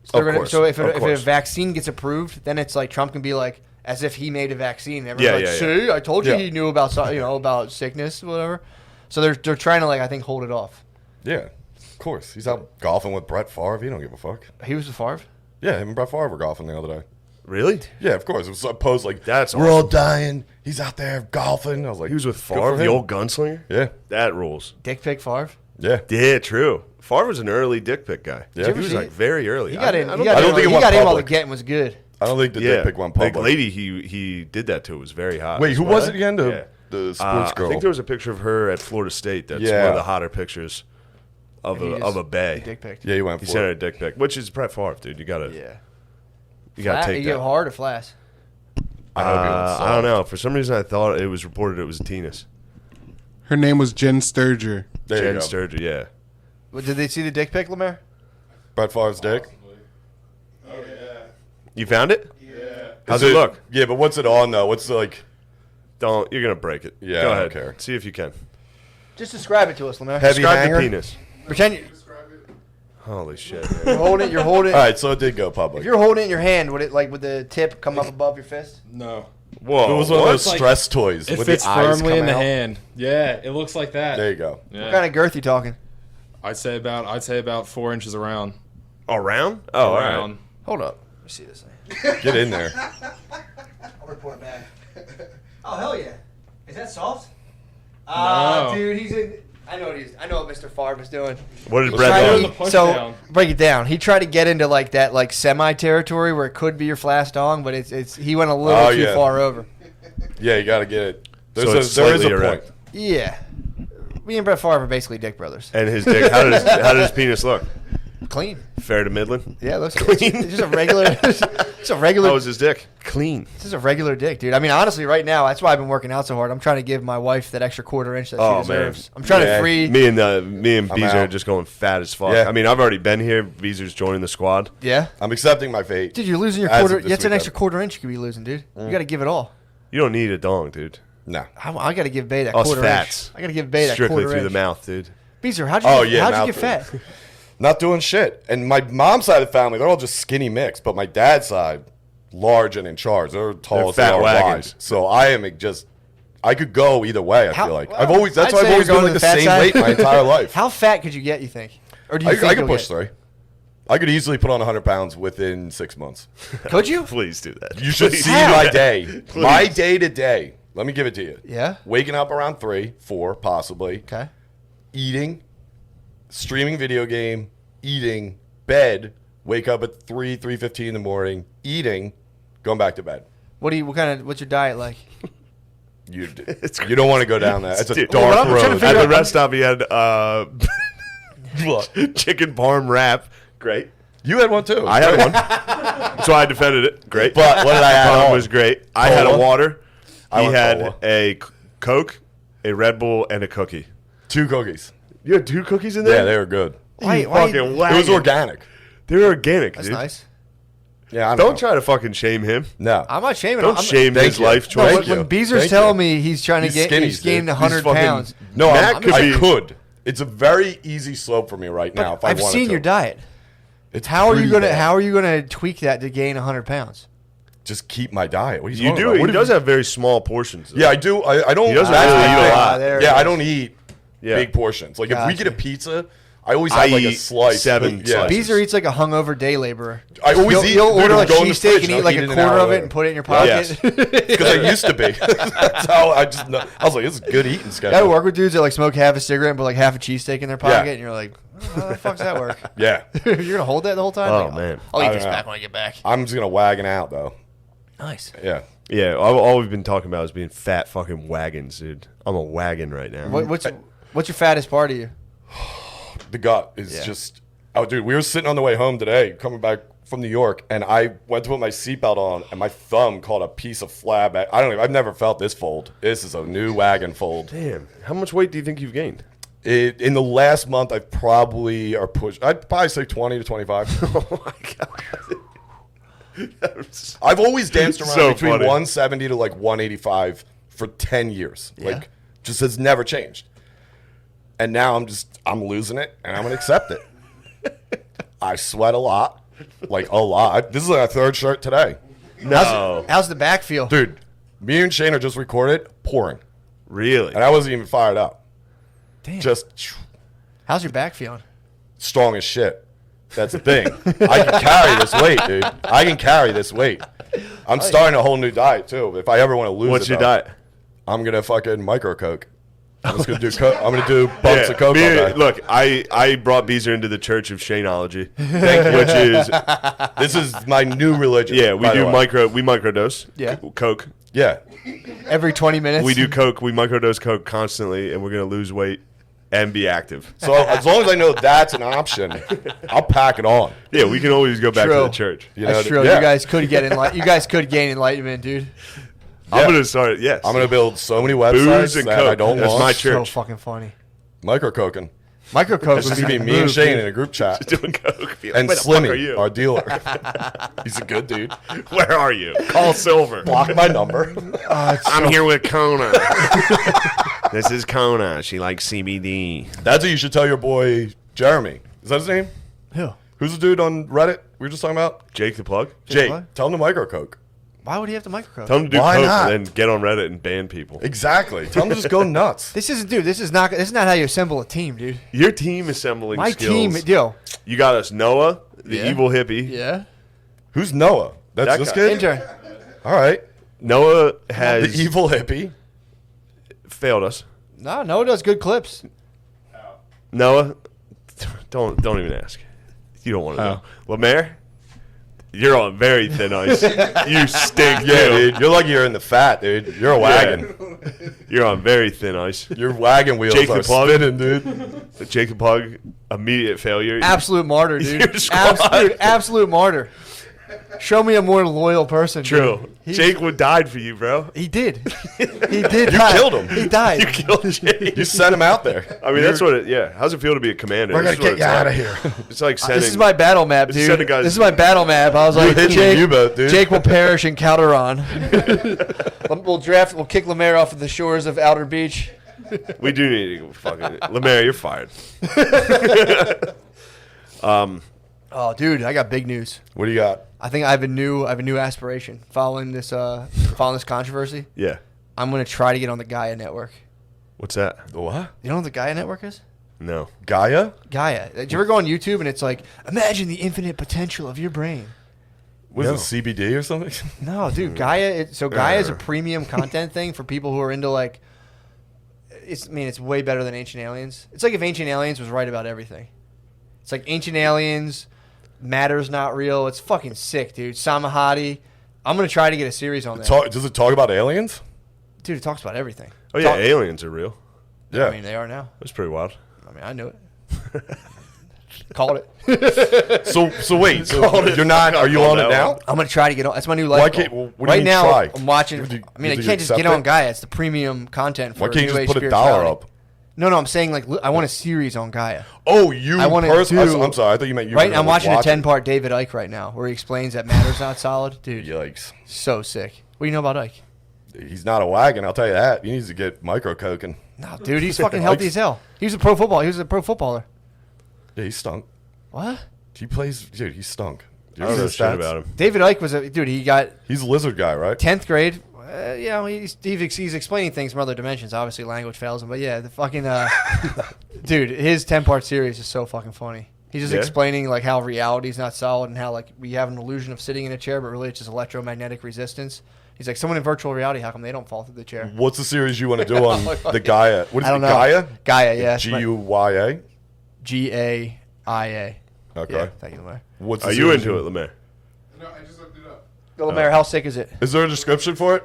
Speaker 1: So, if a vaccine gets approved, then it's like Trump can be like, as if he made a vaccine. Everyone's see, I told you he knew about about sickness, whatever. So they're trying to I think hold it off.
Speaker 3: Yeah, of course. He's out golfing with Brett Favre. He don't give a fuck.
Speaker 1: He was with Favre?
Speaker 3: Yeah, him and Brett Favre were golfing the other day.
Speaker 2: Really?
Speaker 3: Yeah, of course. It was a post like,
Speaker 2: that's
Speaker 3: we're all dying. He's out there golfing. I was like,
Speaker 2: he was with
Speaker 3: good for
Speaker 2: Favre, the
Speaker 3: him.
Speaker 2: old gunslinger?
Speaker 3: Yeah.
Speaker 2: That rules.
Speaker 1: Dick pic Favre?
Speaker 3: Yeah.
Speaker 2: Yeah, true. Favre was an early dick pic guy.
Speaker 3: Yeah.
Speaker 2: He was very early.
Speaker 1: He got in.
Speaker 3: I don't think
Speaker 1: he got in while the
Speaker 3: public.
Speaker 1: getting was good.
Speaker 3: I don't think the dick pic went public.
Speaker 2: The lady he did that to was very hot.
Speaker 3: Wait, who was it again?
Speaker 2: Yeah.
Speaker 3: The sports girl.
Speaker 2: I think there was a picture of her at Florida State. That's one of the hotter pictures of a bay.
Speaker 1: Dick pic.
Speaker 3: Yeah, he went
Speaker 2: He
Speaker 3: for
Speaker 2: sent her a
Speaker 3: it.
Speaker 2: dick pic, which is Brett Favre, dude. You gotta take
Speaker 1: You
Speaker 2: that.
Speaker 1: get hard or flash?
Speaker 2: I don't know. For some reason, I thought it was reported it was a penis.
Speaker 4: Her name was Jen Sturger.
Speaker 3: There you
Speaker 2: Jen
Speaker 3: go.
Speaker 2: Sturger, yeah.
Speaker 1: Well, did they see the dick pic, Lemaire?
Speaker 3: Brett Favre's dick.
Speaker 2: You found it?
Speaker 3: Yeah.
Speaker 2: How's it look?
Speaker 3: Yeah, but what's it on though? What's like?
Speaker 2: You're gonna break it.
Speaker 3: Yeah,
Speaker 2: Go
Speaker 3: I
Speaker 2: ahead.
Speaker 3: don't care.
Speaker 2: See if you can.
Speaker 1: Just describe it to us, Lemaire.
Speaker 3: Heavy
Speaker 2: Describe
Speaker 3: hanger?
Speaker 2: the penis.
Speaker 1: Pretend
Speaker 2: Holy shit.
Speaker 1: you're holding it. You're holding it.
Speaker 3: All right, so it did go public.
Speaker 1: If you're holding it in your hand, would it would the tip come up above your fist?
Speaker 5: No.
Speaker 2: Whoa.
Speaker 3: It was one of those
Speaker 5: Like,
Speaker 3: stress toys
Speaker 5: It
Speaker 3: with
Speaker 5: fits
Speaker 3: the eyes
Speaker 5: firmly in
Speaker 3: come
Speaker 5: the
Speaker 3: out.
Speaker 5: hand. Yeah, it looks like that.
Speaker 3: There you go.
Speaker 5: Yeah.
Speaker 1: What kind of girth you talking?
Speaker 5: I'd say about 4 inches around.
Speaker 2: Around? Oh, all right.
Speaker 5: Around.
Speaker 1: Hold up. Let me see this thing.
Speaker 3: Get in there.
Speaker 1: I'll report back. Oh hell yeah! Is that soft?
Speaker 5: No.
Speaker 1: Dude, he's in. I know what I know what Mr. Favre is doing.
Speaker 2: What did
Speaker 5: Let's
Speaker 2: Brett
Speaker 5: try
Speaker 2: do?
Speaker 5: it. The push
Speaker 1: So
Speaker 5: down.
Speaker 1: break it down. He tried to get into that semi territory where it could be your flash dong, but it's he went a little too far over.
Speaker 3: Yeah, you got to get it.
Speaker 2: So
Speaker 3: There
Speaker 2: it's
Speaker 3: is a
Speaker 2: slightly
Speaker 3: point.
Speaker 2: erect.
Speaker 1: Yeah, me and Brett Favre are basically dick brothers.
Speaker 2: And his dick, how does his penis look?
Speaker 1: Clean.
Speaker 2: Fair to middling?
Speaker 1: Yeah, looks clean. It's just a regular. It's a regular.
Speaker 2: How was his dick? Clean.
Speaker 1: This is a regular dick, dude. I mean, honestly, right now, that's why I've been working out so hard. I'm trying to give my wife that extra quarter inch that she deserves. I'm trying to free.
Speaker 2: Me and Beezer are
Speaker 3: out.
Speaker 2: just going fat as fuck.
Speaker 3: Yeah.
Speaker 2: I mean, I've already been here. Beezer's joining the squad.
Speaker 1: Yeah,
Speaker 3: I'm accepting my fate.
Speaker 1: dude, you're losing your
Speaker 3: As of
Speaker 1: quarter.
Speaker 3: this
Speaker 1: That's an
Speaker 3: weekend.
Speaker 1: extra quarter inch you could be losing, dude. You got to give it all.
Speaker 2: You don't need a dong, dude.
Speaker 3: No.
Speaker 1: I got to give Bay that
Speaker 2: Us
Speaker 1: quarter
Speaker 2: fats.
Speaker 1: inch. I got to give Bay that
Speaker 2: Strictly
Speaker 1: quarter
Speaker 2: through
Speaker 1: inch.
Speaker 2: the mouth, dude.
Speaker 1: Beezer, how'd you get fat?
Speaker 3: Not doing shit. And my mom's side of the family, they're all just skinny mix. But my dad's side, large and in charge. They're tall as they
Speaker 2: fat
Speaker 3: are
Speaker 2: wagons.
Speaker 3: wide. So I am just, I could go either way, I feel like.
Speaker 1: I'd
Speaker 3: That's why
Speaker 1: say
Speaker 3: I've
Speaker 1: you're
Speaker 3: always
Speaker 1: going
Speaker 3: been
Speaker 1: to
Speaker 3: like the
Speaker 1: the fat
Speaker 3: same
Speaker 1: side.
Speaker 3: weight my entire life.
Speaker 1: How fat could you get, you think? Or do you think
Speaker 3: I could
Speaker 1: you'll
Speaker 3: push
Speaker 1: get?
Speaker 3: 3. I could easily put on 100 pounds within 6 months.
Speaker 1: Could you?
Speaker 2: Please do that.
Speaker 3: You should
Speaker 2: Please
Speaker 3: see
Speaker 2: do
Speaker 3: my
Speaker 2: that.
Speaker 3: day.
Speaker 2: Please.
Speaker 3: My day to day. Let me give it to you.
Speaker 1: Yeah?
Speaker 3: Waking up around 3, 4, possibly.
Speaker 1: Okay.
Speaker 3: Eating, streaming video game, eating, bed, wake up at 3:15 in the morning, eating, going back to bed.
Speaker 1: What's your diet like?
Speaker 3: You don't want to go down that. It's a
Speaker 2: Dude,
Speaker 3: dark
Speaker 1: well, I'm trying to
Speaker 3: road.
Speaker 1: figure
Speaker 2: At
Speaker 1: out-
Speaker 2: the rest stop, he had
Speaker 3: What?
Speaker 2: chicken parm wrap. Great.
Speaker 3: You had one too.
Speaker 2: I had one. So I defended it. Great.
Speaker 3: But what did I add
Speaker 2: Parm
Speaker 3: on?
Speaker 2: was great. I had a
Speaker 3: Cola?
Speaker 2: water.
Speaker 3: I
Speaker 2: He
Speaker 3: went
Speaker 2: had
Speaker 3: cola.
Speaker 2: a Coke, a Red Bull, and a cookie.
Speaker 3: 2 cookies.
Speaker 2: You had 2 cookies in there?
Speaker 3: Yeah, they were good.
Speaker 1: Why-
Speaker 2: Fucking
Speaker 3: It was
Speaker 2: wagon.
Speaker 3: organic.
Speaker 2: They're organic,
Speaker 1: That's
Speaker 2: dude.
Speaker 1: nice.
Speaker 3: Yeah, I
Speaker 2: Don't try to fucking shame him.
Speaker 3: No.
Speaker 1: I'm not shaming.
Speaker 2: Don't shame
Speaker 3: Thank
Speaker 2: his
Speaker 3: you.
Speaker 2: life
Speaker 1: No,
Speaker 2: choice.
Speaker 3: Thank
Speaker 1: when
Speaker 3: you.
Speaker 1: Beezer's
Speaker 3: Thank
Speaker 1: telling
Speaker 3: you.
Speaker 1: me he's trying to
Speaker 3: He's
Speaker 1: get,
Speaker 3: skinny,
Speaker 1: he's gained
Speaker 3: dude.
Speaker 1: 100
Speaker 2: fucking-
Speaker 1: pounds.
Speaker 3: No,
Speaker 2: Matt could
Speaker 3: I
Speaker 2: be-
Speaker 3: could. It's a very easy slope for me right now. If I
Speaker 1: I've
Speaker 3: wanted
Speaker 1: seen
Speaker 3: to.
Speaker 1: your diet.
Speaker 3: It's
Speaker 1: How are you
Speaker 3: pretty
Speaker 1: gonna
Speaker 3: bad.
Speaker 1: How are you gonna tweak that to gain 100 pounds?
Speaker 3: Just keep my diet. What are you
Speaker 2: You
Speaker 3: talking
Speaker 2: do.
Speaker 3: about?
Speaker 2: He
Speaker 3: What
Speaker 2: does
Speaker 3: if-
Speaker 2: have very small portions. though.
Speaker 3: Yeah, I do. I don't.
Speaker 2: He doesn't
Speaker 3: that's
Speaker 2: really
Speaker 3: the
Speaker 2: eat a
Speaker 3: thing.
Speaker 2: lot.
Speaker 1: There it
Speaker 3: Yeah, I
Speaker 1: is.
Speaker 3: don't eat
Speaker 2: Yeah.
Speaker 3: big portions. Like if we
Speaker 1: Gotcha.
Speaker 3: get a pizza, I always
Speaker 2: I
Speaker 3: have like a
Speaker 2: eat
Speaker 3: slice.
Speaker 2: 7
Speaker 3: but, yeah.
Speaker 2: slices.
Speaker 1: Beezer eats like a hungover day laborer.
Speaker 3: I always eat.
Speaker 1: You'll
Speaker 3: dude,
Speaker 1: order
Speaker 3: I'll
Speaker 1: like
Speaker 3: go in the
Speaker 1: cheesesteak
Speaker 3: fridge
Speaker 1: and
Speaker 3: I'll
Speaker 1: eat like a
Speaker 3: it an
Speaker 1: quarter
Speaker 3: hour
Speaker 1: of it
Speaker 3: later.
Speaker 1: and put it in your
Speaker 2: Yes.
Speaker 1: pocket.
Speaker 3: Because I used to be. That's how I just. I was like, this is good eating schedule.
Speaker 1: I work with dudes that like smoke half a cigarette and put like half a cheesesteak in their pocket,
Speaker 3: Yeah.
Speaker 1: and you're like, oh, how the fuck does that work?
Speaker 3: Yeah,
Speaker 1: You're gonna hold that the whole time?
Speaker 2: Oh,
Speaker 1: Like,
Speaker 2: man.
Speaker 1: I'll
Speaker 3: I
Speaker 1: eat
Speaker 3: don't
Speaker 1: this
Speaker 3: know.
Speaker 1: back when I get back.
Speaker 3: I'm just gonna wagon out though.
Speaker 1: Nice.
Speaker 3: Yeah.
Speaker 2: Yeah, all we've been talking about is being fat fucking wagons, dude. I'm a wagon right now.
Speaker 1: What's your fattest part of you?
Speaker 3: The gut is
Speaker 1: Yeah.
Speaker 3: just. Oh, dude, we were sitting on the way home today, coming back from New York, and I went to put my seatbelt on, and my thumb caught a piece of flab. I've never felt this fold. This is a new wagon fold.
Speaker 2: Damn. How much weight do you think you've gained?
Speaker 3: In the last month, I'd probably say 20 to 25.
Speaker 2: Oh my god.
Speaker 3: I've always danced around
Speaker 2: So
Speaker 3: between
Speaker 2: funny.
Speaker 3: 170 to like 185 for 10 years.
Speaker 1: Yeah.
Speaker 3: Like, just has never changed. And now I'm losing it, and I'm gonna accept it. I sweat a lot, like a lot. This is like a 3rd shirt today,
Speaker 2: No.
Speaker 1: How's the back feel?
Speaker 3: dude. Me and Shane are just recorded pouring,
Speaker 2: Really?
Speaker 3: and I wasn't even fired up.
Speaker 1: Damn.
Speaker 3: Just
Speaker 1: How's your back feeling?
Speaker 3: strong as shit. That's the thing. I can carry this weight, dude. I can carry this weight. I'm starting a whole new diet too. If I ever want to lose,
Speaker 2: What's
Speaker 3: it,
Speaker 2: your
Speaker 3: though,
Speaker 2: diet?
Speaker 3: I'm gonna fucking micro coke. I'm just gonna do coke. I'm gonna do bumps of coke all day.
Speaker 2: Look, I brought Beezer into the Church of Shaneology,
Speaker 3: Thank you.
Speaker 2: which is
Speaker 3: This is my new religion.
Speaker 2: yeah, we
Speaker 3: by the
Speaker 2: do
Speaker 3: way.
Speaker 2: microdose.
Speaker 1: Yeah.
Speaker 2: Coke.
Speaker 3: Yeah,
Speaker 1: Every 20 minutes?
Speaker 2: We do Coke. We microdose Coke constantly, and we're gonna lose weight and be active.
Speaker 3: so as long as I know that's an option, I'll pack it on.
Speaker 2: Yeah, we can always go back
Speaker 1: True.
Speaker 2: to the church.
Speaker 3: You know,
Speaker 1: That's true.
Speaker 3: yeah.
Speaker 1: You guys could get you guys could gain enlightenment, dude.
Speaker 2: I'm gonna start. Yes,
Speaker 3: I'm gonna build so many
Speaker 2: booze
Speaker 3: websites
Speaker 2: and
Speaker 3: that
Speaker 2: Coke.
Speaker 3: I don't
Speaker 2: That's
Speaker 3: want.
Speaker 2: my
Speaker 1: So
Speaker 2: church.
Speaker 1: fucking funny.
Speaker 3: Micro coking.
Speaker 1: Micro Coke
Speaker 3: It's
Speaker 1: would
Speaker 3: just gonna be
Speaker 1: the
Speaker 3: me and
Speaker 1: move,
Speaker 3: Shane
Speaker 1: dude.
Speaker 3: in a group chat.
Speaker 2: Doing Coke. Be like,
Speaker 3: And
Speaker 2: where the fuck are
Speaker 3: Slimmy,
Speaker 2: you?
Speaker 3: our dealer. He's a good dude.
Speaker 2: Where are you? Call Silver.
Speaker 3: Block my number.
Speaker 2: I'm here with Kona. This is Kona. She likes CBD.
Speaker 3: That's what you should tell your boy Jeremy. Is that his name?
Speaker 1: Who?
Speaker 3: Who's the dude on Reddit we were just talking about?
Speaker 2: Jake the plug.
Speaker 3: Jake.
Speaker 1: what?
Speaker 3: Tell him to micro coke.
Speaker 1: Why would he have to micro Coke?
Speaker 2: Tell him to do
Speaker 3: Why
Speaker 2: Coke
Speaker 3: not?
Speaker 2: and then get on Reddit and ban people.
Speaker 3: Exactly. Tell him to just go nuts.
Speaker 1: This is not how you assemble a team, dude.
Speaker 2: Your team assembling
Speaker 1: My
Speaker 2: skills.
Speaker 1: team, yo.
Speaker 2: You got us Noah, the
Speaker 1: Yeah.
Speaker 2: evil hippie.
Speaker 1: Yeah.
Speaker 3: Who's Noah? That's
Speaker 2: That
Speaker 3: this
Speaker 2: guy.
Speaker 3: kid?
Speaker 1: Intern.
Speaker 3: All right.
Speaker 2: Noah
Speaker 3: The
Speaker 2: has
Speaker 3: evil hippie.
Speaker 2: failed us.
Speaker 1: No, Noah does good clips.
Speaker 2: Noah, don't even ask. You don't want to
Speaker 5: Oh.
Speaker 2: know. Lemaire, you're on very thin ice. You stink,
Speaker 3: Yeah,
Speaker 2: too.
Speaker 3: dude. You're lucky you're in the fat, dude. You're a wagon.
Speaker 2: You're on very thin ice.
Speaker 3: Your wagon wheels
Speaker 2: Jake the
Speaker 3: are
Speaker 2: Plug.
Speaker 3: spinning, dude.
Speaker 2: Jacob Pug, immediate failure.
Speaker 1: Absolute martyr, dude.
Speaker 2: Your squad.
Speaker 1: Absolute martyr. Show me a more loyal person.
Speaker 2: True.
Speaker 1: Dude.
Speaker 2: Jake would died for you, bro.
Speaker 1: He did. He did.
Speaker 3: You killed him.
Speaker 1: He died.
Speaker 2: You killed Jake.
Speaker 3: You sent him out there.
Speaker 2: I mean, that's what it. Yeah. How's it feel to be a commander?
Speaker 3: We're
Speaker 2: This
Speaker 3: gonna
Speaker 2: is what
Speaker 3: get you
Speaker 2: it's
Speaker 3: out
Speaker 2: like.
Speaker 3: of here.
Speaker 2: It's like sending.
Speaker 1: This is my battle map,
Speaker 2: It's
Speaker 1: dude.
Speaker 2: sending guys-
Speaker 1: This is my battle map. I was like,
Speaker 3: hitting
Speaker 1: Jake,
Speaker 3: the U-boat, dude.
Speaker 1: Jake will perish in Calderon. We'll kick Lemaire off of the shores of Outer Beach.
Speaker 2: We do need to fucking Lemaire. You're fired.
Speaker 1: Oh, dude, I got big news.
Speaker 3: What do you got?
Speaker 1: I think I have a new aspiration following this controversy.
Speaker 2: Yeah.
Speaker 1: I'm gonna try to get on the Gaia network.
Speaker 2: What's that?
Speaker 3: The what?
Speaker 1: You know what the Gaia network is?
Speaker 2: No.
Speaker 3: Gaia?
Speaker 1: Gaia. Did you ever go on YouTube and it's like, imagine the infinite potential of your brain?
Speaker 3: What is it, CBD or something?
Speaker 1: No, dude, Gaia. Gaia is a premium content thing for people who are into like. It's way better than Ancient Aliens. It's like if Ancient Aliens was right about everything. It's like Ancient Aliens, matter's not real. It's fucking sick, dude. Samahati. I'm gonna try to get a series on that.
Speaker 3: Does it talk about aliens?
Speaker 1: Dude, it talks about everything.
Speaker 2: Oh yeah, aliens are real.
Speaker 3: Yeah.
Speaker 1: I mean, they are now.
Speaker 2: That's pretty wild.
Speaker 1: I mean, I knew it. Called it.
Speaker 3: So wait. So you're not? Are you on it now?
Speaker 1: I'm gonna try to get on. That's my new life.
Speaker 3: Why
Speaker 1: goal.
Speaker 3: can't? What do
Speaker 1: right
Speaker 3: you mean
Speaker 1: now,
Speaker 3: try?
Speaker 1: I'm watching.
Speaker 3: Would you-
Speaker 1: I mean, I
Speaker 3: would you
Speaker 1: can't just
Speaker 3: accept
Speaker 1: get on
Speaker 3: it?
Speaker 1: Gaia. It's the premium content for
Speaker 3: Why can't you
Speaker 1: New
Speaker 3: just
Speaker 1: Age
Speaker 3: put $1
Speaker 1: spirituality.
Speaker 3: up?
Speaker 1: No, I'm saying like I want a series on Gaia.
Speaker 3: Oh, you
Speaker 1: I wanna
Speaker 3: personally?
Speaker 1: do-
Speaker 3: I'm sorry. I thought you meant you.
Speaker 1: Right,
Speaker 3: were
Speaker 1: I'm watching a
Speaker 3: watch it.
Speaker 1: 10-part David Icke right now, where he explains that matter's not solid. Dude,
Speaker 3: Yikes.
Speaker 1: so sick. What do you know about Icke?
Speaker 3: He's not a wagon. I'll tell you that. He needs to get micro coking.
Speaker 1: No, dude, he's fucking healthy as hell. He was a pro footballer. He was a pro footballer.
Speaker 3: Yeah, he stunk.
Speaker 1: What?
Speaker 3: He plays. Dude, he stunk.
Speaker 2: I don't know shit about him.
Speaker 1: David Icke was a dude. He got
Speaker 3: He's a lizard guy, right?
Speaker 1: 10th grade. He's explaining things from other dimensions. Obviously, language fails him. But yeah, the fucking dude, his 10-part series is so fucking funny. He's just explaining like how reality is not solid and how like we have an illusion of sitting in a chair, but really it's just electromagnetic resistance. He's like, someone in virtual reality, how come they don't fall through the chair?
Speaker 3: What's the series you want to do on the Gaia? What is
Speaker 1: I don't
Speaker 3: it?
Speaker 1: know.
Speaker 3: Gaia?
Speaker 1: Gaia, yeah.
Speaker 3: G-U-Y-A?
Speaker 1: G-A-I-A.
Speaker 3: Okay.
Speaker 1: Yeah, thank you, Lemaire.
Speaker 3: What's the
Speaker 2: Are you
Speaker 3: series
Speaker 2: into it, Lemaire?
Speaker 4: No, I just looked it up.
Speaker 1: Lemaire, how sick is it?
Speaker 3: Is there a description for it?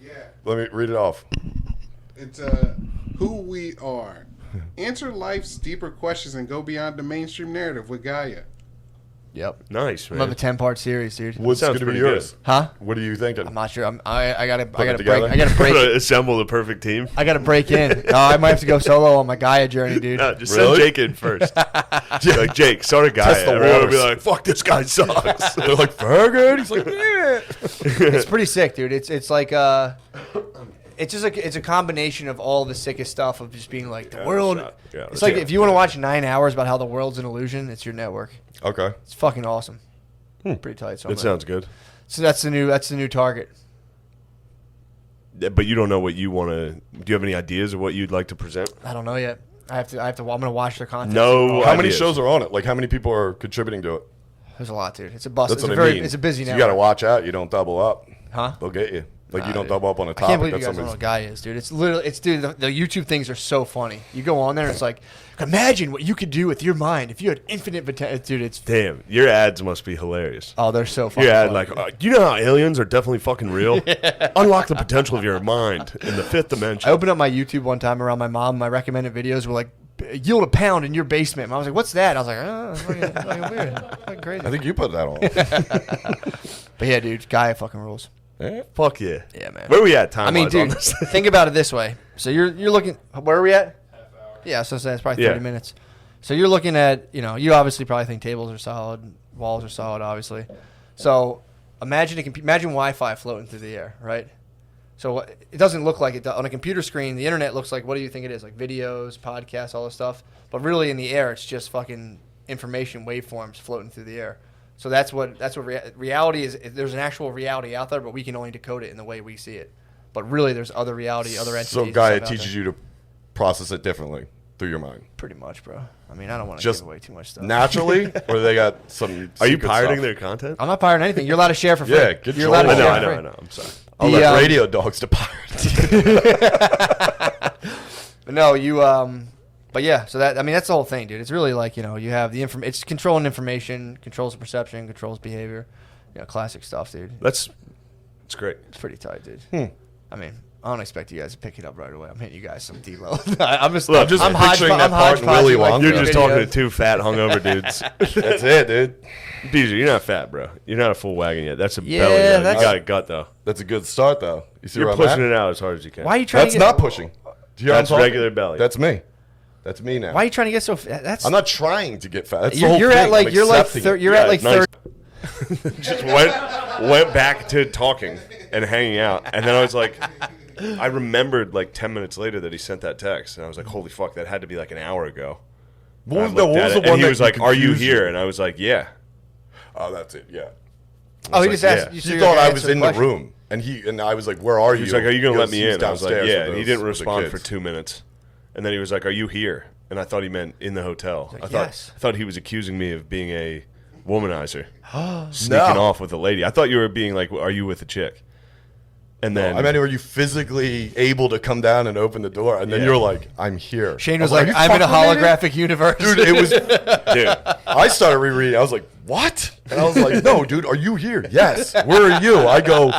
Speaker 4: Yeah.
Speaker 3: Let me read it off.
Speaker 4: It's who we are. Answer life's deeper questions and go beyond the mainstream narrative with Gaia.
Speaker 1: Yep.
Speaker 2: Nice,
Speaker 1: I
Speaker 2: man.
Speaker 1: love a 10-part series, dude.
Speaker 3: What's
Speaker 2: sounds
Speaker 3: going to be
Speaker 2: pretty
Speaker 3: yours?
Speaker 2: good.
Speaker 1: Huh?
Speaker 3: What are you thinking?
Speaker 1: I'm not sure. I gotta
Speaker 3: it
Speaker 1: break.
Speaker 3: together?
Speaker 1: I gotta break.
Speaker 2: Assemble the perfect team.
Speaker 1: I gotta break in. I might have to go solo on my Gaia journey, dude.
Speaker 2: No, just
Speaker 3: Really?
Speaker 2: send Jake in first. Like, Jake, start a guy.
Speaker 3: Test the
Speaker 2: Everyone will be
Speaker 3: waters.
Speaker 2: like, fuck, this guy sucks.
Speaker 3: They're like, very good. He's like, yeah.
Speaker 1: It's pretty sick, dude. It's like it's just like it's a combination of all the sickest stuff of just being like the world.
Speaker 2: Yeah,
Speaker 1: It's like if you want to watch 9 hours about how the world's an illusion, it's your network.
Speaker 3: Okay.
Speaker 1: It's fucking awesome. Pretty tight. So,
Speaker 2: It sounds good.
Speaker 1: so that's the new target.
Speaker 2: Yeah, but you don't know what you want to. Do you have any ideas of what you'd like to present?
Speaker 1: I don't know yet. I have to. I'm gonna watch their content.
Speaker 2: No.
Speaker 3: How many
Speaker 2: ideas.
Speaker 3: shows are on it? Like, how many people are contributing to it?
Speaker 1: There's a lot, dude. It's a bust.
Speaker 3: That's
Speaker 1: It's
Speaker 3: what
Speaker 1: a
Speaker 3: I
Speaker 1: very.
Speaker 3: mean.
Speaker 1: It's a busy
Speaker 3: So
Speaker 1: now.
Speaker 3: you got to watch out. You don't double up.
Speaker 1: Huh?
Speaker 3: They'll get you. Like, you
Speaker 1: Nah,
Speaker 3: don't
Speaker 1: dude.
Speaker 3: double up on a
Speaker 1: I
Speaker 3: topic.
Speaker 1: can't believe you
Speaker 3: That's
Speaker 1: guys don't know
Speaker 3: somebody's.
Speaker 1: what Gaia is, dude. It's literally, dude. The YouTube things are so funny. You go on there, and it's like, imagine what you could do with your mind if you had infinite potential, dude. It's
Speaker 2: Damn, your ads must be hilarious.
Speaker 1: they're so funny.
Speaker 2: Your ad, like, you know how aliens are definitely fucking real? Unlock the potential of your mind in the fifth dimension.
Speaker 1: I opened up my YouTube one time around my mom. My recommended videos were like, yield a pound in your basement. And I was like, what's that? I was like, oh, that's fucking weird. Fucking crazy.
Speaker 3: I think you put that on.
Speaker 1: But yeah, dude, Gaia fucking rules.
Speaker 3: Yeah.
Speaker 2: Fuck yeah.
Speaker 1: Yeah, man.
Speaker 2: Where we at time
Speaker 1: I mean,
Speaker 2: on
Speaker 1: dude,
Speaker 2: this?
Speaker 1: think about it this way. So you're looking. Where are we at? Half hour. Yeah, so that's probably 30
Speaker 2: Yeah.
Speaker 1: minutes. So you're looking at, you obviously probably think tables are solid, walls are solid, obviously. So imagine Wi-Fi floating through the air, right? So it doesn't look like it on a computer screen. The internet looks like, what do you think it is? Like videos, podcasts, all this stuff. But really in the air, it's just fucking information waveforms floating through the air. So that's what reality is. There's an actual reality out there, but we can only decode it in the way we see it. But really, there's other reality, other entities.
Speaker 3: So Gaia teaches you to process it differently through your mind.
Speaker 1: Pretty much, bro. I mean, I don't want to
Speaker 3: Just
Speaker 1: give away too much stuff.
Speaker 3: Naturally, or they got some.
Speaker 2: Are you
Speaker 3: secret
Speaker 2: pirating
Speaker 3: stuff?
Speaker 2: their content?
Speaker 1: I'm not pirating anything. You're allowed to share for free.
Speaker 3: Yeah, good
Speaker 1: You're allowed to
Speaker 3: job.
Speaker 1: share
Speaker 2: I
Speaker 1: for free.
Speaker 2: know. I'm sorry.
Speaker 3: I'll
Speaker 1: The,
Speaker 3: let radio dogs to pirate.
Speaker 1: But no, but yeah, so that's the whole thing, dude. It's really like, you have the it's controlling information, controls the perception, controls behavior. Classic stuff, dude.
Speaker 2: It's great.
Speaker 1: It's pretty tight, dude. I mean, I don't expect you guys to pick it up right away. I'm hitting you guys some D-Lo. I'm just
Speaker 3: picturing that part in Willy Wonka.
Speaker 2: You're just talking to two fat hungover dudes.
Speaker 3: That's it, dude.
Speaker 2: Beezer, you're not fat, bro. You're not a full wagon yet. That's a belly. Though. You got a gut though.
Speaker 3: That's a good start though. You see
Speaker 2: You're pushing it out as hard as you can.
Speaker 1: Why are you trying?
Speaker 3: That's not pushing. Do you
Speaker 2: That's regular belly.
Speaker 3: That's me. That's me now.
Speaker 1: Why are you trying to get so fat?
Speaker 3: I'm not trying to get fat. That's the
Speaker 1: You're,
Speaker 3: whole
Speaker 1: you're
Speaker 3: thing.
Speaker 1: at like
Speaker 3: I'm
Speaker 1: you're like
Speaker 3: accepting it.
Speaker 1: you're at like
Speaker 2: nice.
Speaker 1: 30.
Speaker 2: Just went back to talking and hanging out, and then I was like, I remembered like 10 minutes later that he sent that text, and I was like, holy fuck, that had to be like an hour ago.
Speaker 3: What was the one
Speaker 2: and he
Speaker 3: that
Speaker 2: was like, "Are you
Speaker 3: confused
Speaker 2: here?" And I was like, "Yeah."
Speaker 3: Oh, that's it. Yeah.
Speaker 1: Oh, he
Speaker 2: like,
Speaker 1: just asked.
Speaker 2: yeah.
Speaker 1: You, so
Speaker 3: He
Speaker 1: you're
Speaker 3: thought
Speaker 1: gonna
Speaker 3: I
Speaker 1: answer
Speaker 3: was
Speaker 1: the
Speaker 3: in the
Speaker 1: question.
Speaker 3: room, and I was like, "Where are you?"
Speaker 2: He was like, "Are you gonna let me
Speaker 3: He
Speaker 2: in?" I was like,
Speaker 3: downstairs
Speaker 2: "Yeah."
Speaker 3: with
Speaker 2: And he
Speaker 3: those-
Speaker 2: didn't
Speaker 3: with the
Speaker 2: respond for
Speaker 3: kids.
Speaker 2: 2 minutes, and then he was like, "Are you here?" And I thought he meant in the hotel.
Speaker 1: Like,
Speaker 2: I thought
Speaker 1: yes.
Speaker 2: I thought he was accusing me of being a womanizer, sneaking off with a lady. I thought you were being like, "Are you with a chick?" And then
Speaker 3: I mean, were you physically able to come down and open the door? And then
Speaker 2: Yeah.
Speaker 3: you're like, "I'm here."
Speaker 1: Shane
Speaker 3: I
Speaker 1: was like,
Speaker 3: "Are you
Speaker 1: "I'm in a
Speaker 3: fucking with me,
Speaker 1: holographic universe."
Speaker 3: dude?" It was.
Speaker 2: dude,
Speaker 3: I started rereading. I was like, "What?" And I was like, "No, dude, are you here?" "Yes." "Where are you?" I go,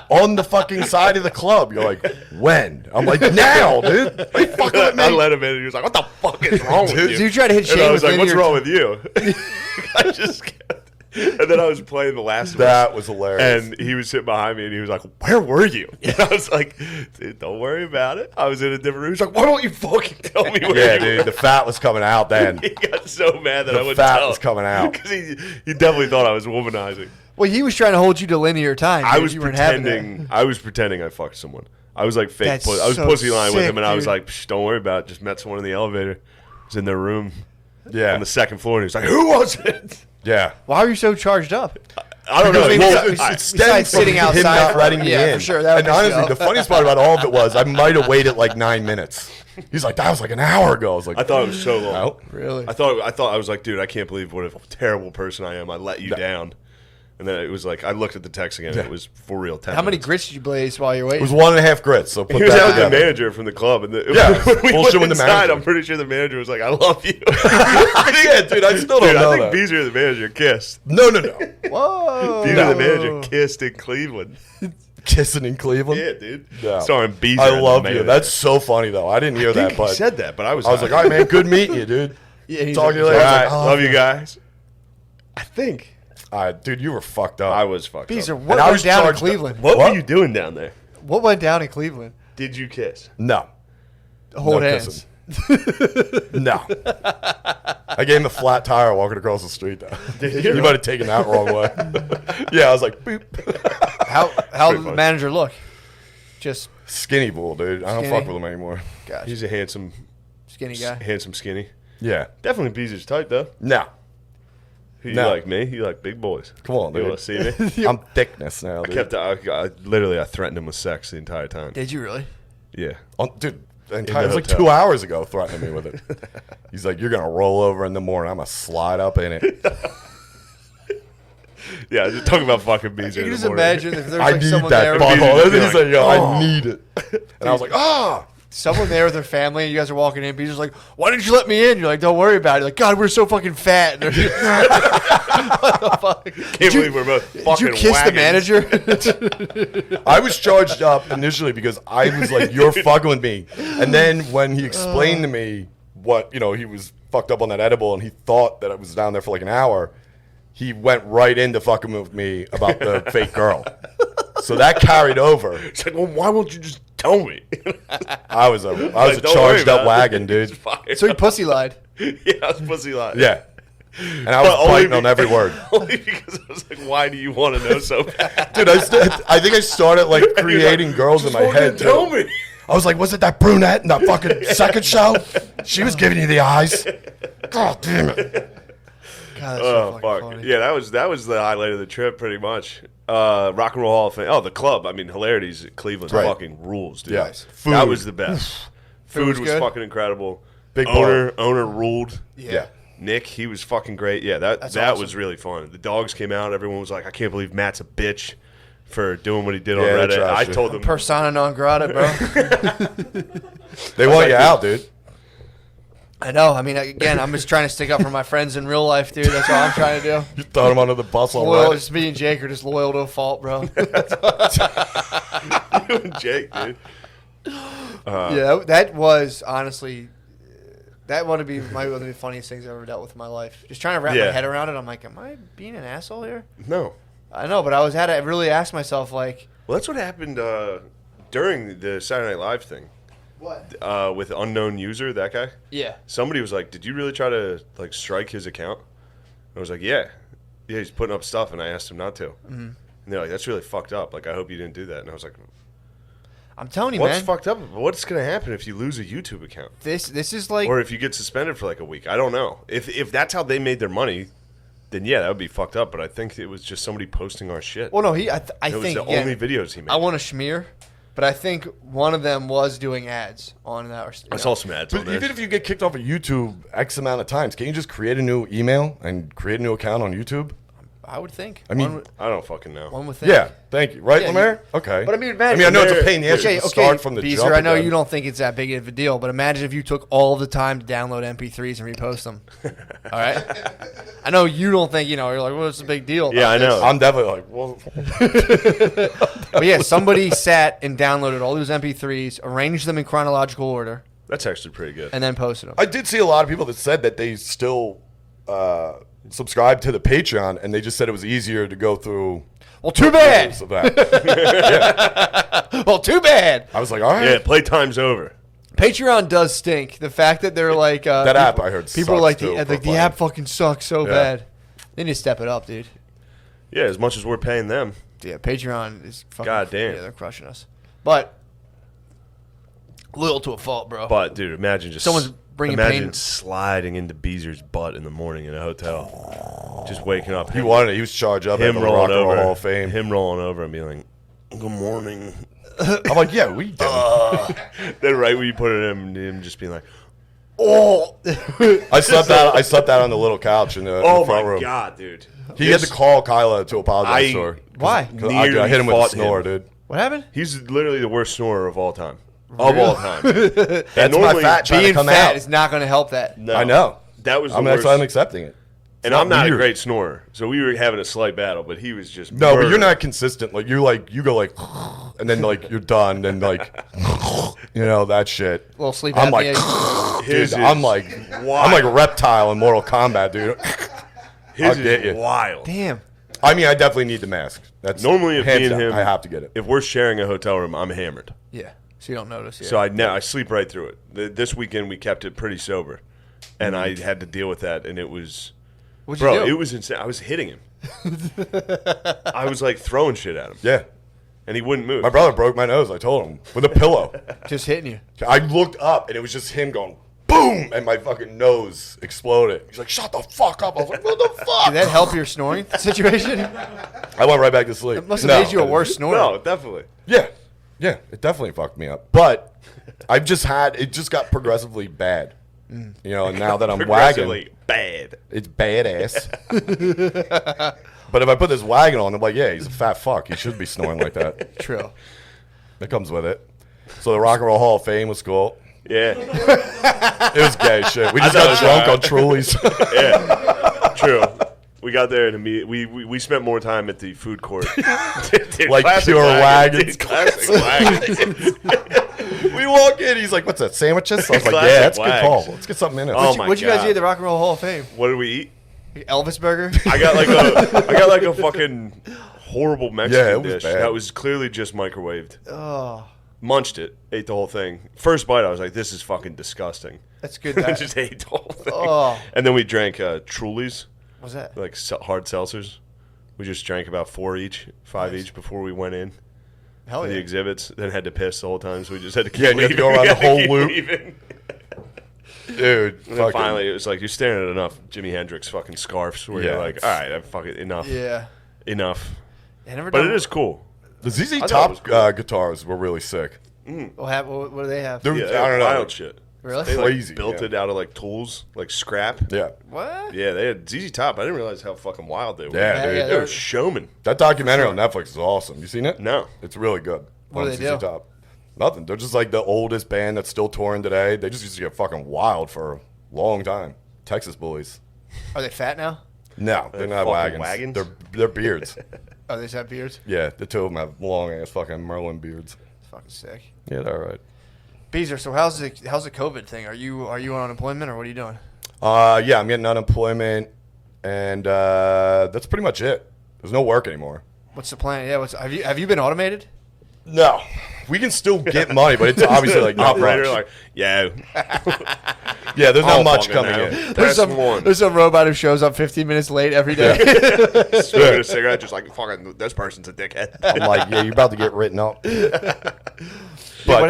Speaker 3: "On the fucking side of the club." You're like, "When?" I'm like, "Now, dude." Are you fucking with me?
Speaker 2: I let him in, and he was like, "What the fuck is wrong with you?"
Speaker 1: So you tried to hit Shane
Speaker 2: And I was
Speaker 1: with
Speaker 2: like, "What's
Speaker 1: linear-
Speaker 2: wrong with you?" I just kept, and then I was playing The Last of Us.
Speaker 3: That was hilarious.
Speaker 2: And he was sitting behind me, and he was like, "Where were you?" And I was like, "Dude, don't worry about it. I was in a different room." He's like, "Why don't you fucking tell me where
Speaker 3: Yeah,
Speaker 2: you
Speaker 3: dude,
Speaker 2: were?"
Speaker 3: the fat was coming out then.
Speaker 2: He got so mad that I
Speaker 3: The
Speaker 2: wouldn't
Speaker 3: fat
Speaker 2: tell
Speaker 3: was coming out.
Speaker 2: because he definitely thought I was womanizing.
Speaker 1: Well, he was trying to hold you to linear time.
Speaker 2: I
Speaker 1: dude.
Speaker 2: was
Speaker 1: You weren't having
Speaker 2: pretending. I was pretending I fucked someone. I was like fake.
Speaker 1: That's
Speaker 2: I was
Speaker 1: so
Speaker 2: pussy lying with
Speaker 1: sick,
Speaker 2: him, and I was
Speaker 1: dude.
Speaker 2: like, "Psh, don't worry about it. Just met someone in the elevator. Was in their room
Speaker 3: Yeah,
Speaker 2: on the second floor." And he was like, "Who was it?"
Speaker 3: yeah.
Speaker 1: Why are you so charged up?
Speaker 2: I don't know.
Speaker 1: Because
Speaker 3: Well,
Speaker 1: besides
Speaker 3: it stemmed from
Speaker 1: sitting
Speaker 3: him
Speaker 1: outside
Speaker 3: not
Speaker 1: for-
Speaker 3: letting me
Speaker 1: yeah,
Speaker 3: in.
Speaker 1: for sure, that would
Speaker 3: And
Speaker 1: be
Speaker 3: honestly,
Speaker 1: so.
Speaker 3: the funniest part about all of it was I might have waited like 9 minutes. He's like, "That was like an hour ago." I was like,
Speaker 2: I thought it was so long.
Speaker 3: "No."
Speaker 1: Really?
Speaker 2: I thought I was like, dude, I can't believe what a terrible person I am. I let you down. And then it was like, I looked at the text again, and it was for real. 10
Speaker 1: How many
Speaker 2: minutes.
Speaker 1: grits did you blaze while you're
Speaker 3: It
Speaker 1: waiting?
Speaker 3: was 1.5 grits. So put
Speaker 2: He was
Speaker 3: that
Speaker 2: out with the
Speaker 3: together.
Speaker 2: manager from the club, and
Speaker 3: Yeah,
Speaker 2: when we
Speaker 3: bullshit
Speaker 2: went
Speaker 3: with the
Speaker 2: inside,
Speaker 3: manager.
Speaker 2: I'm pretty sure the manager was like, "I love you."
Speaker 3: Yeah, dude, I still don't
Speaker 2: Dude,
Speaker 3: know
Speaker 2: I think
Speaker 3: that.
Speaker 2: Beezer and the manager kissed.
Speaker 3: No.
Speaker 1: Whoa!
Speaker 2: Beezer and the manager kissed in Cleveland.
Speaker 3: Kissing in Cleveland.
Speaker 2: Yeah, dude.
Speaker 3: Yeah.
Speaker 2: Starring Beezer.
Speaker 3: I
Speaker 2: and the
Speaker 3: love you.
Speaker 2: manager.
Speaker 3: That's so funny though. I didn't hear
Speaker 2: I think
Speaker 3: that, but
Speaker 2: he said that, but I was
Speaker 3: like, "All right, man, good meeting you, dude."
Speaker 1: Yeah, he's
Speaker 3: Talk
Speaker 1: like,
Speaker 3: to you
Speaker 2: All
Speaker 3: later. I was
Speaker 2: right,
Speaker 3: like, "Oh,
Speaker 2: love you guys. I think
Speaker 3: All right, dude, you were fucked up.
Speaker 2: I was fucked
Speaker 1: Beezer,
Speaker 2: up.
Speaker 1: what
Speaker 3: And I
Speaker 1: went
Speaker 3: was
Speaker 1: down in
Speaker 3: charged up.
Speaker 1: Cleveland?
Speaker 2: What
Speaker 3: What?
Speaker 2: were you doing down there?
Speaker 1: What went down in Cleveland?
Speaker 2: Did you kiss?
Speaker 3: No.
Speaker 1: Hold
Speaker 3: No
Speaker 1: hands.
Speaker 3: kissing. No. I gave him a flat tire walking across the street, though.
Speaker 2: Did you?
Speaker 3: You might have taken that wrong way. Yeah, I was like, boop.
Speaker 1: How did the
Speaker 2: funny.
Speaker 1: manager look? Just
Speaker 3: Skinny bull, dude. I don't
Speaker 1: Skinny?
Speaker 3: fuck with him anymore.
Speaker 1: gosh,
Speaker 2: He's a handsome,
Speaker 1: skinny guy.
Speaker 2: skinny.
Speaker 3: Yeah.
Speaker 2: Definitely Beezer's type, though.
Speaker 3: No.
Speaker 2: Who you
Speaker 3: No.
Speaker 2: like, me? You like big boys.
Speaker 3: Come on,
Speaker 2: You
Speaker 3: dude.
Speaker 2: want to see me?
Speaker 3: I'm thickness now, dude.
Speaker 2: I literally threatened him with sex the entire time.
Speaker 1: Did you really?
Speaker 2: Yeah.
Speaker 3: Dude,
Speaker 2: the
Speaker 3: it was like
Speaker 2: hotel.
Speaker 3: 2 hours ago threatening me with it. He's like, "You're going to roll over in the morning. I'm going to slide up in it."
Speaker 2: Yeah, just talking about fucking Beezer.
Speaker 1: You
Speaker 2: in
Speaker 1: just
Speaker 2: the morning.
Speaker 1: imagine if there was
Speaker 3: I
Speaker 1: like
Speaker 3: need
Speaker 1: someone
Speaker 3: that
Speaker 1: there,
Speaker 2: Beezer
Speaker 3: butthole.
Speaker 2: would be
Speaker 3: He's like, "Yo,
Speaker 1: "Oh."
Speaker 3: I need it." And I was like, "Ah."
Speaker 1: someone there with their family, and you guys are walking in. Beezer's like, "Why didn't you let me in?" You're like, "Don't worry about it." Like, "God, we're so fucking fat." And they're just, what the fuck?
Speaker 2: Can't believe we're both fucking
Speaker 1: Did you kiss
Speaker 2: wagons.
Speaker 1: the manager?
Speaker 3: I was charged up initially because I was like, "You're fucking with me." And then when he explained to me what, he was fucked up on that edible and he thought that I was down there for like an hour, he went right into fucking with me about the fake girl. So that carried over.
Speaker 2: It's like, well, why won't you just tell me?
Speaker 3: I was a
Speaker 2: Like, don't worry
Speaker 3: charged up
Speaker 2: about it.
Speaker 3: wagon, dude.
Speaker 2: It's fine.
Speaker 1: So he pussy lied.
Speaker 2: Yeah, I was pussy lying.
Speaker 3: Yeah. And I was
Speaker 2: But only
Speaker 3: biting on every word.
Speaker 2: Only because I was like, why do you want to know so bad?
Speaker 3: Dude, I think I started like creating girls in my head.
Speaker 2: Tell
Speaker 3: too.
Speaker 2: me.
Speaker 3: I was like, was it that brunette in that fucking second show? She was giving you the eyes. God damn it.
Speaker 1: God, that's so
Speaker 2: Oh,
Speaker 1: fucking
Speaker 2: fuck.
Speaker 1: funny.
Speaker 2: Yeah, that was the highlight of the trip, pretty much. Rock and Roll Hall of Fame. Oh, the club. I mean, Hilarities at Cleveland
Speaker 3: Right.
Speaker 2: fucking rules, dude.
Speaker 3: Yeah.
Speaker 2: Food. That was the best. Food
Speaker 1: was
Speaker 2: was
Speaker 1: good?
Speaker 2: fucking incredible.
Speaker 3: Big
Speaker 2: owner ruled.
Speaker 3: Yeah.
Speaker 2: Nick, he was fucking great. Yeah, that
Speaker 1: awesome.
Speaker 2: was really fun. The dogs came out. Everyone was like, I can't believe Matt's a bitch for doing what he did on
Speaker 3: Yeah, they
Speaker 2: Reddit. I
Speaker 3: trashed you.
Speaker 2: told them.
Speaker 1: Persona non grata, bro.
Speaker 3: They want you out, dude.
Speaker 1: I know. I mean, again, I'm just trying to stick up for my friends in real life, dude. That's all I'm trying to do.
Speaker 3: You throw them under the bus
Speaker 1: Loyal,
Speaker 3: already.
Speaker 1: just me and Jake are just loyal to a fault, bro.
Speaker 2: You and Jake, dude.
Speaker 1: Yeah, that was honestly, that might be one of the funniest things I've ever dealt with in my life. Just trying to wrap my head around it. I'm like, am I being an asshole here?
Speaker 2: No.
Speaker 1: I know, but I had to really ask myself, like.
Speaker 2: Well, that's what happened during the Saturday Night Live thing.
Speaker 1: What?
Speaker 2: With unknown user, that guy.
Speaker 1: Yeah.
Speaker 2: Somebody was like, "Did you really try to like strike his account?" I was like, "Yeah, he's putting up stuff," and I asked him not to. Mm-hmm. And they're like, "That's really fucked up. Like, I hope you didn't do that." And I was like,
Speaker 1: "I'm telling you,
Speaker 2: what's
Speaker 1: man.
Speaker 2: fucked up? What's gonna happen if you lose a YouTube account?
Speaker 1: This is like,
Speaker 2: or if you get suspended for like a week? I don't know. If that's how they made their money, then yeah, that would be fucked up. But I think it was just somebody posting our shit.
Speaker 1: Well, no, I
Speaker 2: it
Speaker 1: think
Speaker 2: was the only videos he made.
Speaker 1: I want to schmear. But I think one of them was doing ads on that.
Speaker 2: I saw some ads on
Speaker 3: But
Speaker 2: there.
Speaker 3: even if you get kicked off of YouTube X amount of times, can't you just create a new email and create a new account on YouTube?
Speaker 1: I would think.
Speaker 3: I mean,
Speaker 2: I don't fucking know.
Speaker 1: One would think.
Speaker 3: Yeah, thank you. Right,
Speaker 1: Yeah,
Speaker 3: Lemaire? Okay.
Speaker 1: But I mean, imagine.
Speaker 3: I know it's a pain in the ass to start from the
Speaker 1: Beezer,
Speaker 3: jump.
Speaker 1: I know
Speaker 3: again.
Speaker 1: you don't think it's that big of a deal, but imagine if you took all the time to download MP3s and repost them. All right? I know you don't think, you're like, well, it's a big deal.
Speaker 2: Yeah, I know.
Speaker 3: I'm definitely like, well.
Speaker 1: But yeah, somebody sat and downloaded all those MP3s, arranged them in chronological order,
Speaker 2: That's actually pretty good.
Speaker 1: and then posted them.
Speaker 3: I did see a lot of people that said that they still subscribe to the Patreon, and they just said it was easier to go through.
Speaker 1: Well, too bad.
Speaker 3: Of that.
Speaker 1: Well, too bad.
Speaker 3: I was like, all right.
Speaker 2: Yeah, playtime's over.
Speaker 1: Patreon does stink. The fact that they're like
Speaker 3: That app I heard
Speaker 1: people are
Speaker 3: sucks,
Speaker 1: like
Speaker 3: too, for
Speaker 1: the
Speaker 3: playing.
Speaker 1: app fucking sucks so
Speaker 3: Yeah.
Speaker 1: bad. They need to step it up, dude.
Speaker 2: Yeah, as much as we're paying them.
Speaker 1: Yeah, Patreon is fucking.
Speaker 2: God damn.
Speaker 1: Yeah, they're crushing us. But little to a fault, bro.
Speaker 2: But dude, imagine just
Speaker 1: Someone's bringing
Speaker 2: imagine
Speaker 1: pain.
Speaker 2: sliding into Beezer's butt in the morning in a hotel, just waking up.
Speaker 3: He wanted it. He was charged up at
Speaker 2: him
Speaker 3: the Rock
Speaker 2: rolling
Speaker 3: and Roll
Speaker 2: over,
Speaker 3: Hall of Fame.
Speaker 2: him rolling over and being like, "Good morning."
Speaker 3: I'm like, yeah, we did.
Speaker 2: Then right when you put it in, him just being like,
Speaker 1: Oh,
Speaker 3: I slept out on the little couch in the
Speaker 2: "Oh
Speaker 3: front
Speaker 2: my
Speaker 3: room.
Speaker 2: god, dude!"
Speaker 3: He had to call Kyla to apologize to her.
Speaker 1: why?
Speaker 3: 'Cause I hit him with a
Speaker 2: fought
Speaker 3: snore,
Speaker 2: him.
Speaker 3: dude.
Speaker 1: What happened?
Speaker 2: He's literally the worst snorer of all time. Of all time.
Speaker 3: That's my
Speaker 2: normally-
Speaker 3: fat trying to
Speaker 1: Being
Speaker 3: come
Speaker 1: fat
Speaker 3: out.
Speaker 1: is not going to help that.
Speaker 2: No,
Speaker 3: I know.
Speaker 2: that was the
Speaker 3: That's
Speaker 2: worst.
Speaker 3: why I'm accepting it.
Speaker 2: And I'm not a
Speaker 3: weird.
Speaker 2: great snorer, so we were having a slight battle. But he was just
Speaker 3: No, but you're
Speaker 2: murdering.
Speaker 3: not consistent. Like you go like, and then like you're done, then like, that shit.
Speaker 1: Little sleep
Speaker 2: Oh
Speaker 3: I'm like,
Speaker 1: apnea.
Speaker 2: His
Speaker 3: dude,
Speaker 2: is
Speaker 3: I'm like
Speaker 2: wild.
Speaker 3: reptile in Mortal Kombat, dude.
Speaker 2: His
Speaker 3: I'll get
Speaker 2: is
Speaker 3: you.
Speaker 2: wild.
Speaker 1: Damn.
Speaker 3: I mean, I definitely need the mask. That's
Speaker 2: Normally, if
Speaker 3: hands
Speaker 2: me and
Speaker 3: down,
Speaker 2: him,
Speaker 3: I have to get it.
Speaker 2: If we're sharing a hotel room, I'm hammered.
Speaker 1: Yeah. So you don't notice. Yeah.
Speaker 2: So I sleep right through it. This weekend we kept it pretty sober, and I had to deal with that, and it was,
Speaker 1: What'd you do?
Speaker 2: it was insane. I was hitting him. I was like throwing shit at him,
Speaker 3: Yeah,
Speaker 2: and he wouldn't move.
Speaker 3: my brother broke my nose. I told him with a pillow.
Speaker 1: Just hitting you.
Speaker 3: I looked up and it was just him going boom, and my fucking nose exploded. He's like, "Shut the fuck up!" I was like, "What the fuck?"
Speaker 1: Did that help your snoring situation?
Speaker 3: I went right back to sleep.
Speaker 1: It must have made you a worse snorer.
Speaker 2: No, definitely.
Speaker 3: Yeah, it definitely fucked me up. But it just got progressively bad. And now that I'm wagging,
Speaker 2: Progressively bad.
Speaker 3: it's badass. But if I put this wagon on, I'm like, yeah, he's a fat fuck. He should be snoring like that.
Speaker 1: True.
Speaker 3: It comes with it. So the Rock and Roll Hall of Fame was cool.
Speaker 2: Yeah,
Speaker 3: It was gay shit. We just
Speaker 2: thought it
Speaker 3: got
Speaker 2: was
Speaker 3: drunk
Speaker 2: alright.
Speaker 3: on Trulies.
Speaker 2: yeah, true. We got there and we spent more time at the food court. Dude,
Speaker 3: Like
Speaker 2: classic
Speaker 3: pure wagons.
Speaker 2: Dude, classic wagons.
Speaker 3: We walk in, he's like, "What's that, sandwiches?" I was like,
Speaker 2: Classic
Speaker 3: "Yeah, that's a good
Speaker 2: wags.
Speaker 3: call. Let's get something in it."
Speaker 2: Oh my
Speaker 1: What'd you guys
Speaker 2: God.
Speaker 1: eat at the Rock and Roll Hall of Fame?
Speaker 2: What did we eat?
Speaker 1: Elvis burger.
Speaker 2: I got like a fucking horrible Mexican
Speaker 3: Yeah, it was
Speaker 2: dish
Speaker 3: bad.
Speaker 2: that was clearly just microwaved.
Speaker 1: Oh,
Speaker 2: Munched it, ate the whole thing. First bite, I was like, "This is fucking disgusting."
Speaker 1: that's good.
Speaker 2: I just ate the whole thing.
Speaker 1: Oh.
Speaker 2: And then we drank Trulies,
Speaker 1: What's that?
Speaker 2: like hard seltzers. We just drank about 5 each before we went in
Speaker 1: Hell
Speaker 2: to the
Speaker 1: yeah.
Speaker 2: exhibits. Then had to piss the whole time, so we just had to keep
Speaker 3: Yeah, and you had to go
Speaker 2: leaving.
Speaker 3: around the whole
Speaker 2: Keep
Speaker 3: loop.
Speaker 2: leaving.
Speaker 3: Dude,
Speaker 2: And then
Speaker 3: fucking-
Speaker 2: finally, it was like you're staring at enough Jimi Hendrix fucking scarves where
Speaker 3: Yeah,
Speaker 2: you're like, all right, I'm fucking enough,
Speaker 1: Yeah.
Speaker 2: enough.
Speaker 1: I never
Speaker 2: But
Speaker 1: done,
Speaker 2: it is cool.
Speaker 3: the ZZ
Speaker 2: thought it
Speaker 3: Top
Speaker 2: was cool.
Speaker 3: guitars were really sick.
Speaker 1: What do they have?
Speaker 3: They're,
Speaker 2: Yeah,
Speaker 3: I don't know.
Speaker 2: wild shit.
Speaker 1: Really?
Speaker 2: They like,
Speaker 3: Crazy,
Speaker 2: built
Speaker 3: yeah.
Speaker 2: it out of like tools, like scrap.
Speaker 3: Yeah,
Speaker 1: What?
Speaker 2: Yeah, they had ZZ Top. I didn't realize how fucking wild they were.
Speaker 3: yeah, dude.
Speaker 1: yeah,
Speaker 2: They were showmen.
Speaker 3: That documentary on Netflix is awesome. You seen it?
Speaker 2: No.
Speaker 3: It's really good.
Speaker 1: What
Speaker 3: on
Speaker 1: do they
Speaker 3: ZZ
Speaker 1: do?
Speaker 3: Top. Nothing. They're just like the oldest band that's still touring today. They just used to get fucking wild for a long time. Texas Bullies.
Speaker 1: Are they fat now?
Speaker 3: No, they're not
Speaker 2: fucking
Speaker 3: wagons.
Speaker 2: wagons?
Speaker 3: They're beards.
Speaker 1: Oh, they just have beards.
Speaker 3: Yeah, the two of them have long ass fucking Merlin beards.
Speaker 1: It's fucking sick.
Speaker 3: Yeah, they're all right.
Speaker 1: Beezer, so how's the COVID thing? Are you on unemployment or what are you doing?
Speaker 3: Yeah, I'm getting unemployment, and that's pretty much it. There's no work anymore.
Speaker 1: What's the plan? Yeah, have you been automated?
Speaker 3: No, we can still get money, but it's obviously like not
Speaker 2: Operator,
Speaker 3: much.
Speaker 2: like, yeah.
Speaker 3: Yeah, there's not much
Speaker 2: fucking
Speaker 3: coming
Speaker 2: now.
Speaker 3: in.
Speaker 1: There's some robot who shows up 15 minutes late every day.
Speaker 2: Smoking a cigarette, just like, fucking, this person's a dickhead.
Speaker 3: I'm like, yeah, you're about to get written up. But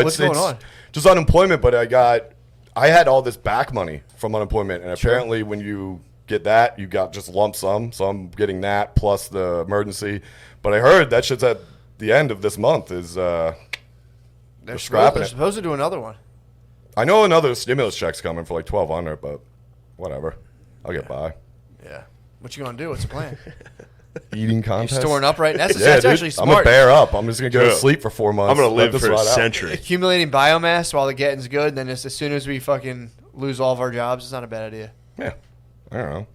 Speaker 1: what's going on?
Speaker 3: it's just unemployment. But I had all this back money from unemployment, and apparently when you get that, you got just lump sum. So I'm getting that plus the emergency. But I heard that shit's at the end of this month is they're scrapping
Speaker 1: They're
Speaker 3: it.
Speaker 1: supposed to do another one.
Speaker 3: I know another stimulus check's coming for like $1,200, but whatever, I'll get by.
Speaker 1: Yeah. What you gonna do? What's the plan?
Speaker 3: Eating contest.
Speaker 1: Storing up right now. That's
Speaker 3: Yeah,
Speaker 1: actually
Speaker 3: dude,
Speaker 1: smart.
Speaker 3: I'm gonna bear up. I'm just gonna go to
Speaker 2: Yeah.
Speaker 3: sleep for 4 months.
Speaker 2: I'm going to
Speaker 3: let
Speaker 2: live
Speaker 3: this
Speaker 2: for a
Speaker 3: ride out.
Speaker 2: century.
Speaker 1: Accumulating biomass while the getting's good, then as soon as we fucking lose all of our jobs, it's not a bad idea.
Speaker 3: Yeah, I don't know.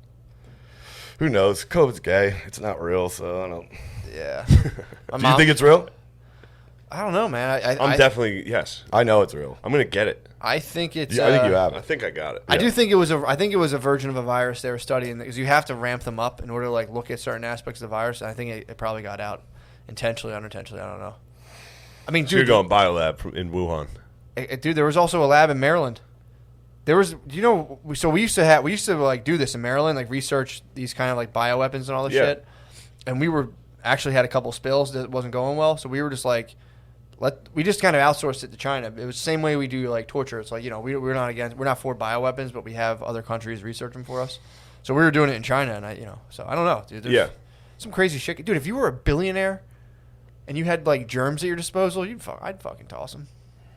Speaker 3: Who knows? COVID's gay. It's not real, so I don't.
Speaker 1: Yeah.
Speaker 3: Do you think it's real?
Speaker 1: I don't know, man.
Speaker 2: I'm definitely, yes.
Speaker 3: I know it's real.
Speaker 2: I'm going to get it.
Speaker 1: I think it's.
Speaker 3: I think you have
Speaker 2: I
Speaker 3: it.
Speaker 2: think I got it.
Speaker 1: I do think it was I think it was a version of a virus they were studying because you have to ramp them up in order to like look at certain aspects of the virus. And I think it probably got out intentionally, unintentionally. I don't know. I mean,
Speaker 2: So you're
Speaker 1: dude,
Speaker 2: going biolab in Wuhan.
Speaker 1: dude, there was also a lab in Maryland. There was, so we used to like do this in Maryland, like research these kind of like bioweapons and all this
Speaker 2: Yeah.
Speaker 1: shit. And we actually had a couple spills that wasn't going well, so we were just like, we just kind of outsourced it to China. It was the same way we do like torture. It's like, we're not for bioweapons, but we have other countries research them for us. So we were doing it in China, and so I don't know, dude. There's some crazy shit, dude. If you were a billionaire and you had like germs at your disposal, I'd fucking toss them.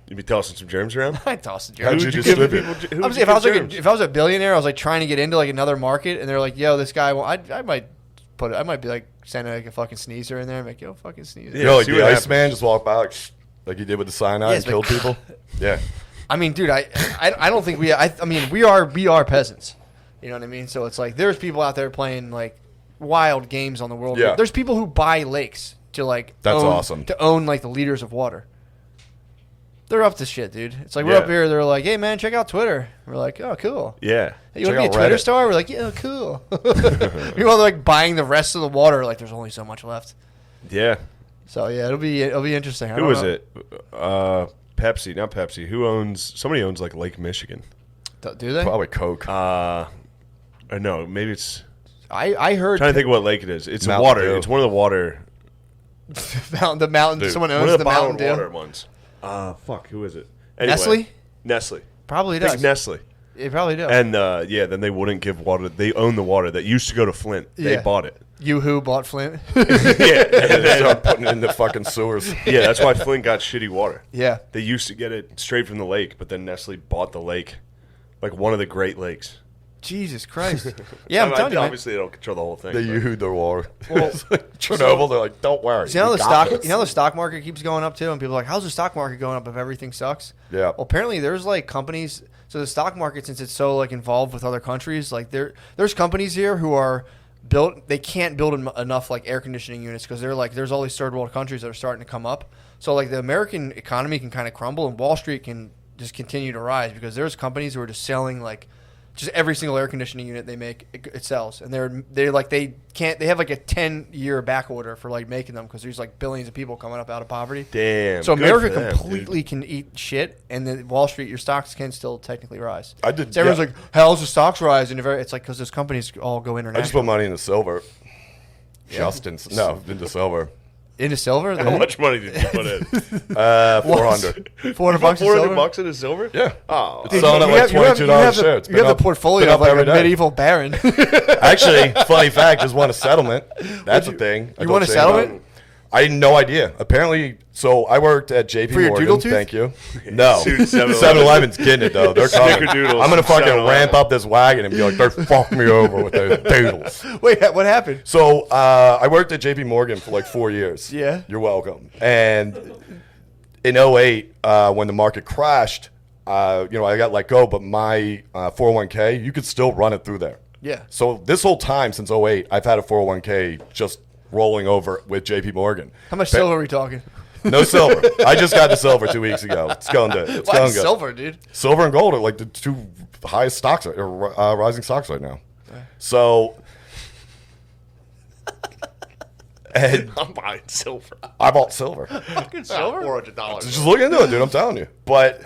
Speaker 2: You'd be tossing some germs around?
Speaker 1: I'd toss the
Speaker 3: How'd
Speaker 1: germs.
Speaker 3: you distribute?
Speaker 1: If I was a billionaire, I was like trying to get into like another market, and they're like, "Yo, this guy." Well, I might be like sending like a fucking sneezer in there, and like, "Yo, fucking sneezer."
Speaker 3: You know, like
Speaker 2: see
Speaker 3: the
Speaker 2: what
Speaker 3: Iceman just walked by like he did with the cyanide and
Speaker 1: it's
Speaker 3: killed
Speaker 1: like-
Speaker 3: people. Yeah.
Speaker 1: I mean, dude, I don't think we are peasants. You know what I mean? So it's like there's people out there playing like wild games on the world.
Speaker 3: Yeah.
Speaker 1: There's people who buy lakes to like
Speaker 3: That's awesome.
Speaker 1: to own like the liters of water. They're up to shit, dude. It's like we're
Speaker 2: Yeah.
Speaker 1: up here. They're like, "Hey, man, check out Twitter." We're like, "Oh, cool."
Speaker 2: Yeah.
Speaker 1: Hey, you want to
Speaker 3: Check
Speaker 1: be a
Speaker 3: out
Speaker 1: Twitter
Speaker 3: Reddit.
Speaker 1: star? We're like, yeah, cool. Meanwhile, they're like buying the rest of the water. Like, there's only so much left.
Speaker 2: Yeah.
Speaker 1: So yeah, it'll be interesting.
Speaker 2: Who is it? Pepsi, not Pepsi. Somebody owns like Lake Michigan.
Speaker 1: Do they?
Speaker 3: Probably Coke.
Speaker 2: No, maybe it's.
Speaker 1: I heard
Speaker 2: Trying to think of what lake it is. It's
Speaker 3: Mountain
Speaker 2: water.
Speaker 3: Dew.
Speaker 2: It's one of the water.
Speaker 1: the mountain.
Speaker 2: Dude,
Speaker 1: Someone
Speaker 2: one
Speaker 1: owns
Speaker 2: of
Speaker 1: the
Speaker 2: bottled
Speaker 1: Mountain Dew.
Speaker 2: water ones. Fuck. Who is it? Anyway,
Speaker 1: Nestle?
Speaker 2: Nestle.
Speaker 1: Probably
Speaker 2: I think
Speaker 1: does.
Speaker 2: Nestle.
Speaker 1: It probably does.
Speaker 2: And then they wouldn't give water. They own the water that used to go to Flint. They
Speaker 1: Yeah.
Speaker 2: bought it.
Speaker 1: You who bought Flint?
Speaker 2: Yeah.
Speaker 3: and they start putting it in the fucking sewers.
Speaker 2: Yeah, that's why Flint got shitty water.
Speaker 1: Yeah.
Speaker 2: They used to get it straight from the lake, but then Nestle bought the lake, like one of the Great Lakes.
Speaker 1: Jesus Christ. Yeah, I'm telling you. Man.
Speaker 2: Obviously, they don't control the whole thing.
Speaker 3: They
Speaker 2: but-
Speaker 3: used their water.
Speaker 1: Well,
Speaker 3: It's like Chernobyl, they're like, don't worry.
Speaker 1: So you know
Speaker 3: we
Speaker 1: the
Speaker 3: got
Speaker 1: stock.
Speaker 3: this.
Speaker 1: The stock market keeps going up too, and people are like, "How's the stock market going up if everything sucks?"
Speaker 3: Yeah.
Speaker 1: Well, apparently there's like companies. So the stock market, since it's so like involved with other countries, like there's companies here who are built. They can't build enough like air conditioning units because they're like there's all these third world countries that are starting to come up. So like the American economy can kind of crumble, and Wall Street can just continue to rise because there's companies who are just selling like. Just every single air conditioning unit they make, it sells, and they have like a 10-year back order for like making them because there's like billions of people coming up out of poverty.
Speaker 2: Damn.
Speaker 1: So
Speaker 2: good
Speaker 1: America
Speaker 2: for them,
Speaker 1: completely can eat shit, and then Wall Street, your stocks can still technically rise.
Speaker 3: I did-
Speaker 1: So everyone's
Speaker 3: yeah.
Speaker 1: like, "How's the stocks rise?" And it's like because those companies all go
Speaker 3: I just put
Speaker 1: international
Speaker 3: money into silver. Into silver.
Speaker 1: into silver.
Speaker 2: dude. How much money did you put in?
Speaker 3: 400.
Speaker 1: $400 in
Speaker 2: $400
Speaker 1: silver.
Speaker 2: bucks into silver?
Speaker 3: Yeah.
Speaker 2: Oh.
Speaker 3: It's selling at like $22 a share. It's
Speaker 1: You have
Speaker 3: been
Speaker 1: the
Speaker 3: up-
Speaker 1: portfolio
Speaker 3: been
Speaker 1: of
Speaker 3: up
Speaker 1: like a
Speaker 3: every day.
Speaker 1: medieval baron.
Speaker 3: Actually, funny fact, just won a settlement. That's a thing.
Speaker 1: you won a settlement?
Speaker 3: I had no idea. Apparently, so I worked at JP
Speaker 1: For your
Speaker 3: Morgan.
Speaker 1: doodle tooth?
Speaker 3: Thank you. No.
Speaker 2: Suit 7-Eleven.
Speaker 3: 7-Eleven's getting it, though. They're coming.
Speaker 2: Snickerdoodles
Speaker 3: I'm going to
Speaker 2: from
Speaker 3: fucking
Speaker 2: 7-Eleven.
Speaker 3: ramp up this wagon and be like, they're fucking me over with those doodles.
Speaker 1: Wait, what happened?
Speaker 3: So I worked at JP Morgan for like 4 years.
Speaker 1: Yeah.
Speaker 3: You're welcome. And in 2008, when the market crashed, I got let go, but my 401k, you could still run it through there.
Speaker 1: Yeah.
Speaker 3: So this whole time since 2008, I've had a 401k just rolling over with JP Morgan.
Speaker 1: How much silver are we talking?
Speaker 3: No silver. I just got the silver 2 weeks ago. It's going good. It's
Speaker 1: Why
Speaker 3: going good.
Speaker 1: silver, dude?
Speaker 3: Silver and gold are like the two highest stocks, rising stocks right now. So, and
Speaker 2: I'm buying silver.
Speaker 3: I bought silver.
Speaker 1: Fucking silver?
Speaker 2: $400.
Speaker 3: Just look into it, dude. I'm telling you. But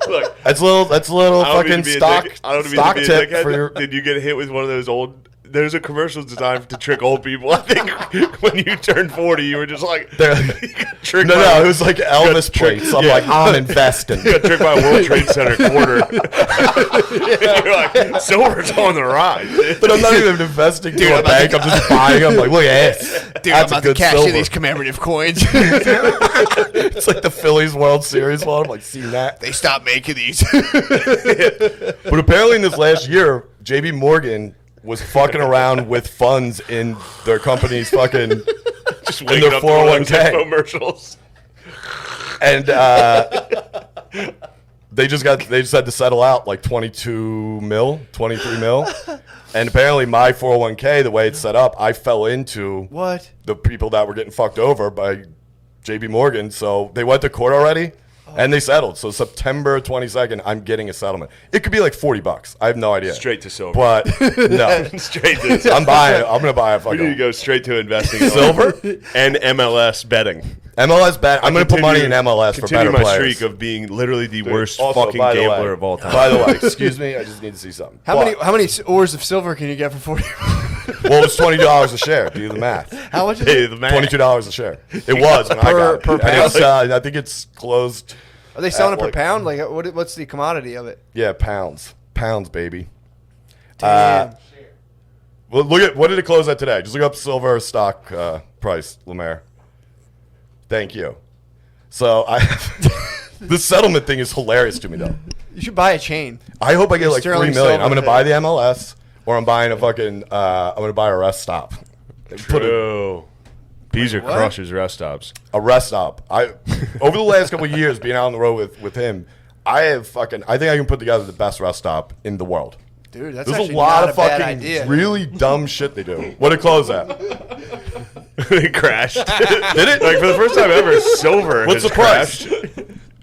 Speaker 2: Look,
Speaker 3: that's a little
Speaker 2: I don't mean
Speaker 3: fucking
Speaker 2: to be a
Speaker 3: stock
Speaker 2: dick- I don't mean
Speaker 3: stock
Speaker 2: to be a
Speaker 3: tip
Speaker 2: dickhead.
Speaker 3: for your.
Speaker 2: Did you get hit with one of those old? There's a commercial designed to trick old people. I think when you turned 40, you were just like,
Speaker 3: They're-
Speaker 2: you got tricked
Speaker 3: No,
Speaker 2: by
Speaker 3: it was like Elvis
Speaker 2: tricked-
Speaker 3: plates. I'm
Speaker 2: yeah.
Speaker 3: like, I'm investing.
Speaker 2: You got tricked by a World Trade Center quarter. And you're like, silver's on the rise.
Speaker 3: But I'm not even investing to a bank. I'm just buying them. Like, look at this.
Speaker 1: Dude,
Speaker 3: That's
Speaker 1: I'm
Speaker 3: a
Speaker 1: about to
Speaker 3: good
Speaker 1: cash
Speaker 3: silver.
Speaker 1: in these commemorative coins.
Speaker 3: It's like the Phillies World Series one. I'm like, seen that.
Speaker 1: They stopped making these.
Speaker 3: But apparently in this last year, JB Morgan was fucking around with funds in their company's fucking
Speaker 2: Just
Speaker 3: in
Speaker 2: waking
Speaker 3: their
Speaker 2: up to one of those
Speaker 3: 401k.
Speaker 2: infomercials.
Speaker 3: And they just had to settle out like 23 mil. And apparently my 401k, the way it's set up, I fell into
Speaker 1: What?
Speaker 3: the people that were getting fucked over by JB Morgan. So they went to court already. And they settled. So September 22nd, I'm getting a settlement. It could be like $40. I have no idea.
Speaker 2: Straight to silver.
Speaker 3: But no.
Speaker 2: Straight to silver.
Speaker 3: I'm buying it. I'm going to buy a
Speaker 2: We need to
Speaker 3: fucking
Speaker 2: go straight to investing in
Speaker 3: silver.
Speaker 2: and MLS betting.
Speaker 3: MLS bet. I'm going to put money in MLS for
Speaker 2: Continue
Speaker 3: better
Speaker 2: my
Speaker 3: players.
Speaker 2: streak of being literally the worst
Speaker 3: Also,
Speaker 2: fucking
Speaker 3: by the
Speaker 2: gambler
Speaker 3: way-
Speaker 2: of all time.
Speaker 3: By the way, excuse me, I just need to see something.
Speaker 1: How many ores of silver can you get for 40?
Speaker 3: Well, it's $20 a share. Do the math.
Speaker 1: How much is
Speaker 2: Hey,
Speaker 1: it?
Speaker 2: the man.
Speaker 3: $22 a share. It was when I got it.
Speaker 1: Per
Speaker 3: And it's,
Speaker 1: pound?
Speaker 3: I think it's closed.
Speaker 1: Are they selling it per
Speaker 3: like-
Speaker 1: pound? Like, what's the commodity of it?
Speaker 3: Yeah, pounds, baby.
Speaker 1: Damn.
Speaker 3: Well, look at what did it close at today? Just look up silver stock price, Lemaire. Thank you. So the settlement thing is hilarious to me though.
Speaker 1: You should buy a chain.
Speaker 3: I hope I get like
Speaker 1: Sterling
Speaker 3: $3 million.
Speaker 1: silver.
Speaker 3: I'm gonna buy the MLS, or I'm buying a fucking. I'm gonna buy a rest stop. Put a,
Speaker 2: True. Beezer
Speaker 1: what?
Speaker 2: crushes rest stops.
Speaker 3: a rest stop. Over the last couple of years being out on the road with him, I think I can put together the best rest stop in the world.
Speaker 1: Dude, that's
Speaker 3: There's
Speaker 1: actually
Speaker 3: a lot
Speaker 1: not
Speaker 3: of
Speaker 1: a bad
Speaker 3: fucking
Speaker 1: idea.
Speaker 3: really dumb shit they do. What did it close at?
Speaker 2: It crashed.
Speaker 3: Did it?
Speaker 2: Like for the first time ever, silver.
Speaker 3: What's
Speaker 2: has
Speaker 3: the price?
Speaker 2: crashed.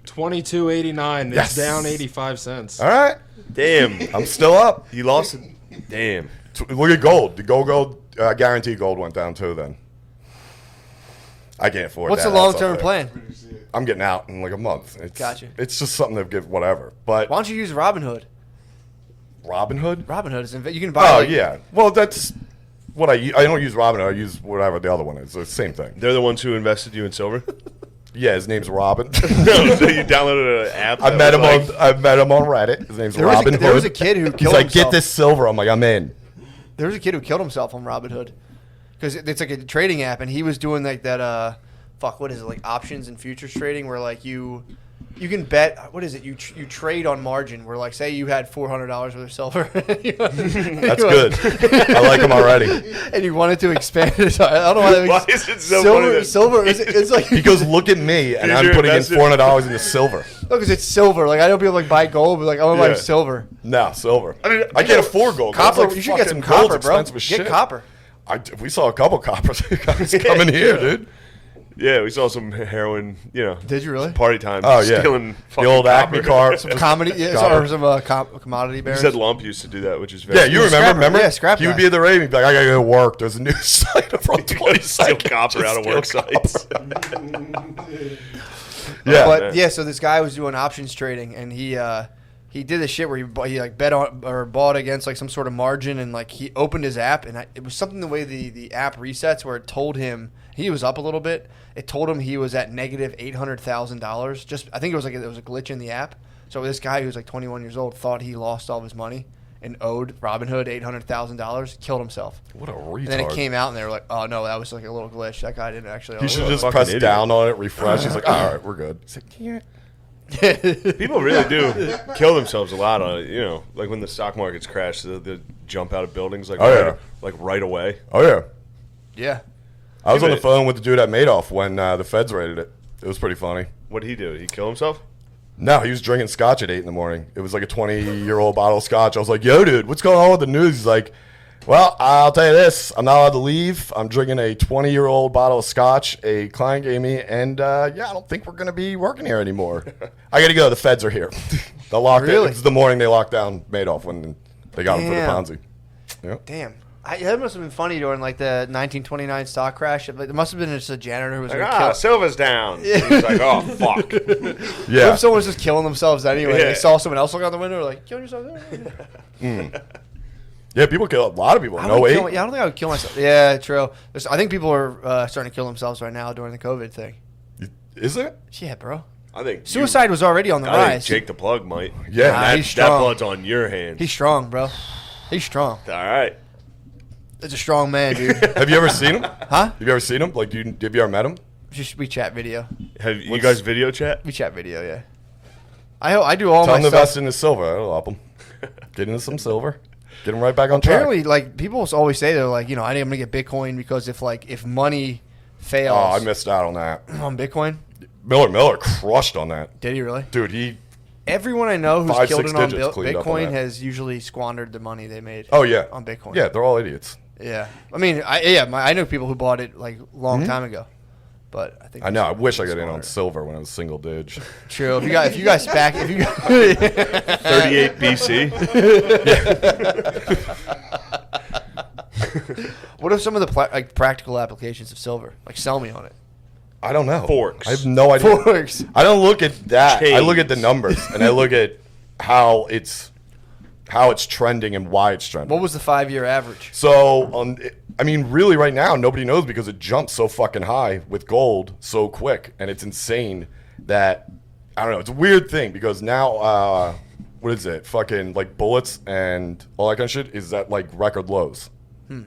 Speaker 5: $22.89.
Speaker 3: Yes.
Speaker 5: It's down 85 cents.
Speaker 3: All right,
Speaker 2: Damn.
Speaker 3: I'm still up.
Speaker 2: He lost it. Damn.
Speaker 3: Look at gold. The gold guaranteed gold went down too. Then I can't afford.
Speaker 1: What's
Speaker 3: that.
Speaker 1: the
Speaker 3: That's
Speaker 1: long-term
Speaker 3: up there.
Speaker 1: plan?
Speaker 3: I'm getting out in like a month.
Speaker 1: Gotcha.
Speaker 3: It's just something to give whatever. But
Speaker 1: Why don't you use Robinhood?
Speaker 3: Robinhood?
Speaker 1: Robinhood is you can buy.
Speaker 3: Oh
Speaker 1: like,
Speaker 3: yeah. Well, that's what I don't use Robinhood. I use whatever the other one is. It's the same thing.
Speaker 2: They're the ones who invested you in silver.
Speaker 3: Yeah, his name's Robin.
Speaker 2: No, so you downloaded an app.
Speaker 3: I
Speaker 2: that
Speaker 3: met
Speaker 2: was
Speaker 3: him on Reddit. His name's
Speaker 1: There was,
Speaker 3: Robin
Speaker 1: there was a
Speaker 3: Hood.
Speaker 1: kid who
Speaker 3: He's
Speaker 1: killed
Speaker 3: like,
Speaker 1: himself.
Speaker 3: get this silver. I'm like, I'm in.
Speaker 1: There was a kid who killed himself on Robinhood because it's like a trading app, and he was doing like that. What is it, like options and futures trading, where like you can bet. What is it? You trade on margin. Where like say you had $400 worth of silver.
Speaker 3: That's good. I like him already.
Speaker 1: And you wanted to expand it. I don't know why.
Speaker 2: Why is it so
Speaker 1: silver?
Speaker 2: funny that-
Speaker 1: Silver. It's like
Speaker 3: Because look at me, and
Speaker 2: Dude,
Speaker 3: I'm
Speaker 2: you're
Speaker 3: putting in
Speaker 2: invested-
Speaker 3: $400 into silver.
Speaker 1: because it's silver. Like I know people like buy gold, but like I want to
Speaker 2: Yeah.
Speaker 1: buy silver.
Speaker 3: No, silver.
Speaker 2: I mean,
Speaker 3: I can't afford gold.
Speaker 1: Copper.
Speaker 3: That's like
Speaker 1: You should get some
Speaker 3: fucking gold's
Speaker 1: copper, bro.
Speaker 3: expensive as
Speaker 1: Get
Speaker 3: shit.
Speaker 1: copper.
Speaker 3: We saw a couple coppers guys coming here, dude.
Speaker 2: Yeah, we saw some heroin.
Speaker 1: Did you really?
Speaker 2: Party time.
Speaker 3: Oh yeah,
Speaker 2: Stealing
Speaker 3: the
Speaker 2: fucking
Speaker 3: old Acme
Speaker 2: copper.
Speaker 3: car.
Speaker 1: Some comedy. Yeah,
Speaker 3: Copper.
Speaker 1: or some commodity
Speaker 2: He
Speaker 1: bears.
Speaker 2: said Lump used to do that, which is very
Speaker 3: Yeah, you remember?
Speaker 1: Scrapper.
Speaker 3: Remember?
Speaker 1: Yeah, scrap
Speaker 3: He would
Speaker 1: guy.
Speaker 3: be at the rave. He'd be like, "I gotta go to work. There's a new site over on
Speaker 2: steal
Speaker 3: 22nd.
Speaker 2: copper
Speaker 3: Just
Speaker 2: out of work
Speaker 3: steal
Speaker 2: sites.
Speaker 3: Yeah,
Speaker 1: But
Speaker 2: man.
Speaker 1: yeah, so this guy was doing options trading, and he did this shit where he like bet on or bought against like some sort of margin, and like he opened his app, and it was something the way the app resets where it told him he was up a little bit. It told him he was at negative $800,000. Just I think it was a glitch in the app. So this guy who's like 21 years old thought he lost all of his money and owed Robinhood $800,000. Killed himself.
Speaker 3: what a retard.
Speaker 1: And then it came out, and they were like, "Oh no, that was like a little glitch. That guy didn't actually." owe
Speaker 3: He
Speaker 1: it."
Speaker 3: should just
Speaker 2: fucking
Speaker 3: press
Speaker 2: idiot.
Speaker 3: down on it, refresh. He's like, "All right, we're good." He's like, "Yeah."
Speaker 2: People really do kill themselves a lot on it. Like when the stock markets crash, they jump out of buildings like right away.
Speaker 3: Oh yeah.
Speaker 1: Yeah.
Speaker 3: I was on the
Speaker 2: it-
Speaker 3: phone with the dude at Madoff when the feds raided it. It was pretty funny.
Speaker 2: What did he do? Did he kill himself?
Speaker 3: No, he was drinking scotch at 8 in the morning. It was like a 20-year-old bottle of scotch. I was like, "Yo, dude, what's going on with the news?" He's like, Well, I'll tell you this. I'm not allowed to leave. I'm drinking a 20-year-old bottle of scotch a client gave me, and I don't think we're going to be working here anymore. I got to go. The feds are here. The lockdown.
Speaker 1: Really?
Speaker 3: It's the morning they locked down Madoff when they got him for the Ponzi. Yep.
Speaker 1: Damn. That must have been funny during like the 1929 stock crash. Like, there must have been just a janitor who was
Speaker 2: Like,
Speaker 1: going to kill.
Speaker 2: Silver's down. He's like, oh, fuck.
Speaker 3: Yeah.
Speaker 1: What if someone was just killing themselves anyway?
Speaker 2: Yeah.
Speaker 1: They saw someone else look out the window, like, killing yourself.
Speaker 3: Yeah, people kill a lot of people.
Speaker 1: I
Speaker 3: No
Speaker 1: don't
Speaker 3: way.
Speaker 1: think I would kill myself. Yeah, true. I think people are starting to kill themselves right now during the COVID thing.
Speaker 3: Is it?
Speaker 1: Yeah, bro.
Speaker 2: I think
Speaker 1: Suicide was already on the
Speaker 2: I think
Speaker 1: rise.
Speaker 2: Jake the Plug might.
Speaker 3: Yeah.
Speaker 1: Nah,
Speaker 2: that,
Speaker 1: he's
Speaker 2: that
Speaker 1: strong.
Speaker 2: blood's on your hands.
Speaker 1: He's strong, bro. He's strong.
Speaker 2: All right.
Speaker 1: It's a strong man, dude.
Speaker 3: Have you ever seen him?
Speaker 1: Huh?
Speaker 3: Have you ever seen him? Like, have you ever met him?
Speaker 1: We chat video.
Speaker 2: Have you guys video chat?
Speaker 1: We chat video, yeah. I do all
Speaker 3: Tell
Speaker 1: my
Speaker 3: him to
Speaker 1: stuff.
Speaker 3: invest in his silver. That'll help him. Get into some silver. Get him right back on track.
Speaker 1: Apparently, like people always say they're like, I think I'm gonna get Bitcoin because if money fails,
Speaker 3: Oh, I missed out on that.
Speaker 1: on Bitcoin.
Speaker 3: Miller crushed on that.
Speaker 1: Did he really?
Speaker 3: Dude,
Speaker 1: Everyone I know who's
Speaker 3: 5,
Speaker 1: killed
Speaker 3: 6
Speaker 1: it on
Speaker 3: digits cleaned up on
Speaker 1: Bitcoin
Speaker 3: that.
Speaker 1: has usually squandered the money they made.
Speaker 3: oh yeah.
Speaker 1: on Bitcoin.
Speaker 3: Yeah, they're all idiots.
Speaker 1: Yeah. I mean, I know people who bought it like a long time ago, but I think
Speaker 3: I know. I wish I got in
Speaker 1: squandered
Speaker 3: on
Speaker 1: it.
Speaker 3: silver when I was single dig.
Speaker 1: True. If you guys back,
Speaker 2: 38 BC.
Speaker 1: What are some of the practical applications of silver? Like, sell me on it.
Speaker 3: I don't know.
Speaker 2: Forks.
Speaker 3: I have no idea.
Speaker 1: Forks.
Speaker 3: I don't look at that. I look at the
Speaker 2: Chains.
Speaker 3: numbers and I look at how it's trending and why it's trending.
Speaker 1: What was the 5-year average?
Speaker 3: So, I mean, really, right now, nobody knows because it jumped so fucking high with gold so quick, and it's insane that I don't know. It's a weird thing because now, what is it? Fucking like bullets and all that kind of shit is at like record lows.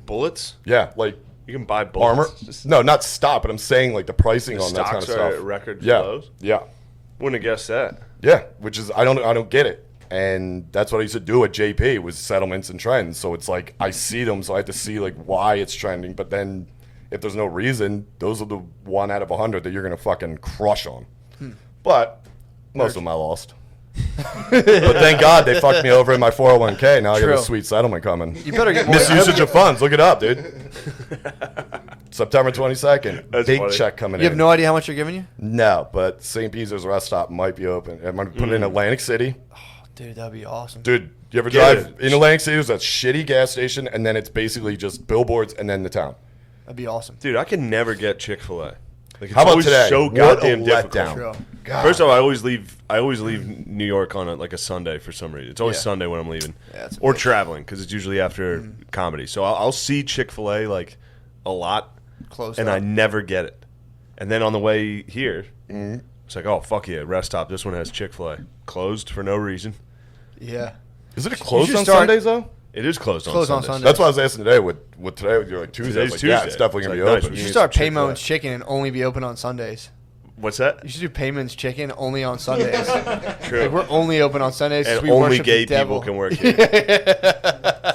Speaker 2: Bullets?
Speaker 3: Yeah, like
Speaker 2: You can buy
Speaker 3: armor.
Speaker 2: bullets.
Speaker 3: No, not stop, but I'm saying like the pricing
Speaker 2: The
Speaker 3: on that kind of
Speaker 2: stocks are
Speaker 3: stuff.
Speaker 2: at record
Speaker 3: yeah,
Speaker 2: lows?
Speaker 3: yeah,
Speaker 2: Wouldn't have guessed that.
Speaker 3: yeah. Which is I don't get it. And that's what I used to do at JP was settlements and trends. So it's like I see them, so I have to see like why it's trending. But then if there's no reason, those are the 1 out of 100 that you're gonna fucking crush on. But most of them I lost. But thank God they fucked me over in my 401k. Now I got
Speaker 1: True.
Speaker 3: a sweet settlement coming.
Speaker 1: You better get more.
Speaker 3: Misusage of funds. Look it up, dude. September 22nd.
Speaker 2: That's
Speaker 3: Big
Speaker 2: funny.
Speaker 3: check coming
Speaker 1: You
Speaker 3: in.
Speaker 1: have no idea how much they're giving you?
Speaker 3: No, but St. Peter's rest stop might be open. I'm going to put it in Atlantic City.
Speaker 1: Dude, that'd be awesome.
Speaker 3: Dude, you ever
Speaker 2: Yeah.
Speaker 3: drive in Atlantic City? There's that shitty gas station, and then it's basically just billboards and then the town.
Speaker 1: That'd be awesome.
Speaker 2: Dude, I can never get Chick-fil-A. Like, it's
Speaker 3: How about
Speaker 2: always
Speaker 3: today?
Speaker 2: so
Speaker 3: What
Speaker 2: goddamn
Speaker 3: a
Speaker 2: difficult.
Speaker 3: letdown.
Speaker 1: True.
Speaker 3: God.
Speaker 2: First off, I always leave New York on a Sunday for some reason. It's always
Speaker 1: Yeah.
Speaker 2: Sunday when I'm leaving,
Speaker 1: Yeah, that's a
Speaker 2: or
Speaker 1: bitch.
Speaker 2: traveling because it's usually after comedy. So I'll see Chick-fil-A like a lot,
Speaker 1: Close
Speaker 2: and
Speaker 1: up.
Speaker 2: I never get it. And then on the way here, it's like, oh fuck yeah, rest stop. This one has Chick-fil-A closed for no reason.
Speaker 1: Yeah.
Speaker 3: Is it closed
Speaker 1: should
Speaker 3: on
Speaker 1: start-
Speaker 3: Sundays, though?
Speaker 2: It is closed on
Speaker 1: Closed on
Speaker 2: Sundays.
Speaker 1: Sundays.
Speaker 3: That's why I was asking today. With today, you're like Tuesday. I was
Speaker 2: Today's
Speaker 3: like, yeah,
Speaker 2: Tuesday.
Speaker 3: it's definitely
Speaker 2: It's
Speaker 3: going to
Speaker 2: like,
Speaker 3: be
Speaker 2: nice,
Speaker 3: open.
Speaker 2: we
Speaker 1: You should
Speaker 2: need
Speaker 1: start
Speaker 2: some Chick-fil-A.
Speaker 1: Paymon's Chicken and only be open on Sundays.
Speaker 2: What's that?
Speaker 1: You should do Paymon's Chicken only on Sundays.
Speaker 2: True.
Speaker 1: Like, we're only open on Sundays. 'cause
Speaker 2: And
Speaker 1: we
Speaker 2: only
Speaker 1: worship
Speaker 2: gay
Speaker 1: the devil.
Speaker 2: people can work here.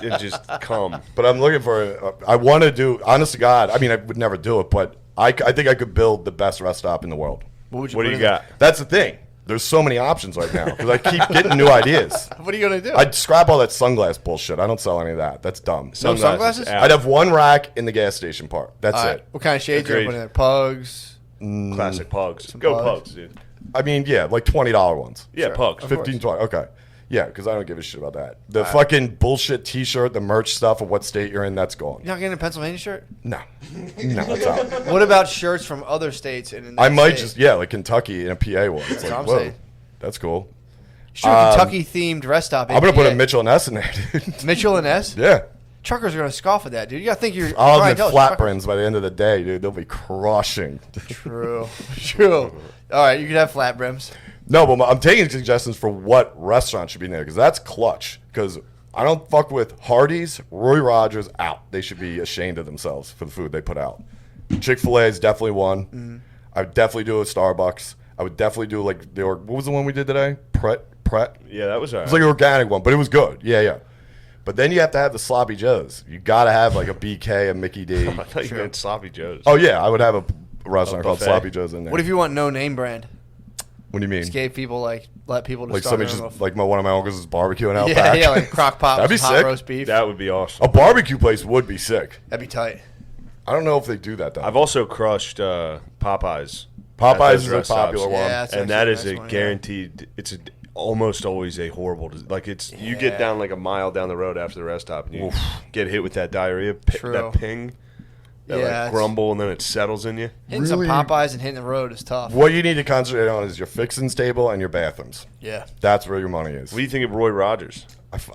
Speaker 2: And just come.
Speaker 3: But I'm looking for. I want to do. Honest to God, I mean, I would never do it, but I think I could build the best rest stop in the world.
Speaker 1: What
Speaker 2: What do
Speaker 1: put
Speaker 2: you
Speaker 1: in
Speaker 2: got?
Speaker 3: That's the thing. There's so many options right now because I keep getting new ideas.
Speaker 1: there? What are you gonna do?
Speaker 3: I'd scrap all that sunglass bullshit. I don't sell any of that. That's dumb.
Speaker 1: No sunglasses?
Speaker 2: out.
Speaker 3: I'd have one rack in the gas station part. That's
Speaker 1: All right.
Speaker 3: it.
Speaker 1: What kind of shades are you
Speaker 2: Agreed.
Speaker 1: putting in there? Pugs.
Speaker 2: Classic pugs.
Speaker 1: Some
Speaker 2: Go
Speaker 1: pugs.
Speaker 2: pugs, dude.
Speaker 3: I mean, yeah, like $20 ones.
Speaker 2: Yeah,
Speaker 1: Sure.
Speaker 2: pugs.
Speaker 1: Of
Speaker 3: 15,
Speaker 1: course.
Speaker 3: 20. Okay. Yeah, because I don't give a shit about that. The fucking bullshit T-shirt, the merch stuff of what state you're in, that's gone.
Speaker 1: You're not getting a Pennsylvania shirt?
Speaker 3: No, that's out.
Speaker 1: What about shirts from other states? And in that
Speaker 3: I might
Speaker 1: state?
Speaker 3: just like Kentucky in a PA one. It's
Speaker 1: That's
Speaker 3: like,
Speaker 1: what I'm
Speaker 3: whoa,
Speaker 1: saying.
Speaker 3: that's cool.
Speaker 1: Shoot a Kentucky themed rest stop.
Speaker 3: I'm gonna put a
Speaker 1: APA.
Speaker 3: Mitchell and S in there, dude.
Speaker 1: Mitchell and S.
Speaker 3: Yeah,
Speaker 1: Truckers are gonna scoff at that, dude. You gotta think you're.
Speaker 3: I'll have
Speaker 1: clientele
Speaker 3: them
Speaker 1: is
Speaker 3: flat
Speaker 1: truckers.
Speaker 3: brands by the end of the day, dude. They'll be crushing.
Speaker 1: True. True. All right, you could have flat brims.
Speaker 3: No, but I'm taking suggestions for what restaurant should be in there because that's clutch. Because I don't fuck with Hardee's, Roy Rogers out. They should be ashamed of themselves for the food they put out. Chick-fil-A is definitely one. I would definitely do a Starbucks. I would definitely do like what was the one we did today? Pret.
Speaker 2: Yeah, that was all
Speaker 3: It
Speaker 2: right.
Speaker 3: was like an organic one, but it was good. Yeah. But then you have to have the sloppy joes. You got to have like a BK, a Mickey D.
Speaker 2: I thought you meant sloppy joes.
Speaker 3: Oh yeah, I would have a restaurant called
Speaker 2: buffet.
Speaker 3: Sloppy Joe's in there.
Speaker 1: What if you want no name brand?
Speaker 3: What do you mean?
Speaker 1: Just gave people let people just
Speaker 3: Like
Speaker 1: start
Speaker 3: somebody
Speaker 1: their
Speaker 3: just
Speaker 1: own-
Speaker 3: like one of my uncles is barbecuing out
Speaker 1: yeah,
Speaker 3: back.
Speaker 1: yeah, like crock pot
Speaker 3: That'd
Speaker 1: with
Speaker 3: be
Speaker 1: hot
Speaker 3: sick.
Speaker 1: roast beef.
Speaker 2: That would be awesome.
Speaker 3: A barbecue place would be sick.
Speaker 1: That'd be tight.
Speaker 3: I don't know if they do that though.
Speaker 2: I've also crushed Popeyes.
Speaker 3: Popeyes
Speaker 2: at
Speaker 3: is
Speaker 2: those
Speaker 3: a
Speaker 2: rest stops.
Speaker 3: popular one.
Speaker 1: Yeah, that's
Speaker 2: And
Speaker 1: actually
Speaker 2: that
Speaker 1: a
Speaker 2: is
Speaker 1: nice
Speaker 2: a
Speaker 1: one, yeah.
Speaker 2: guaranteed. It's almost always a horrible. Like it's you get
Speaker 1: Yeah.
Speaker 2: down like a mile down the road after the rest stop and you get hit with that diarrhea,
Speaker 1: True.
Speaker 2: that ping, that
Speaker 1: Yeah,
Speaker 2: like
Speaker 1: it's-
Speaker 2: grumble, and then it settles in you.
Speaker 1: Hitting some
Speaker 3: Really?
Speaker 1: Popeyes and hitting the road is tough.
Speaker 3: What you need to concentrate on is your fixings table and your bathrooms.
Speaker 1: Yeah.
Speaker 3: That's where your money is.
Speaker 2: What do you think of Roy Rogers?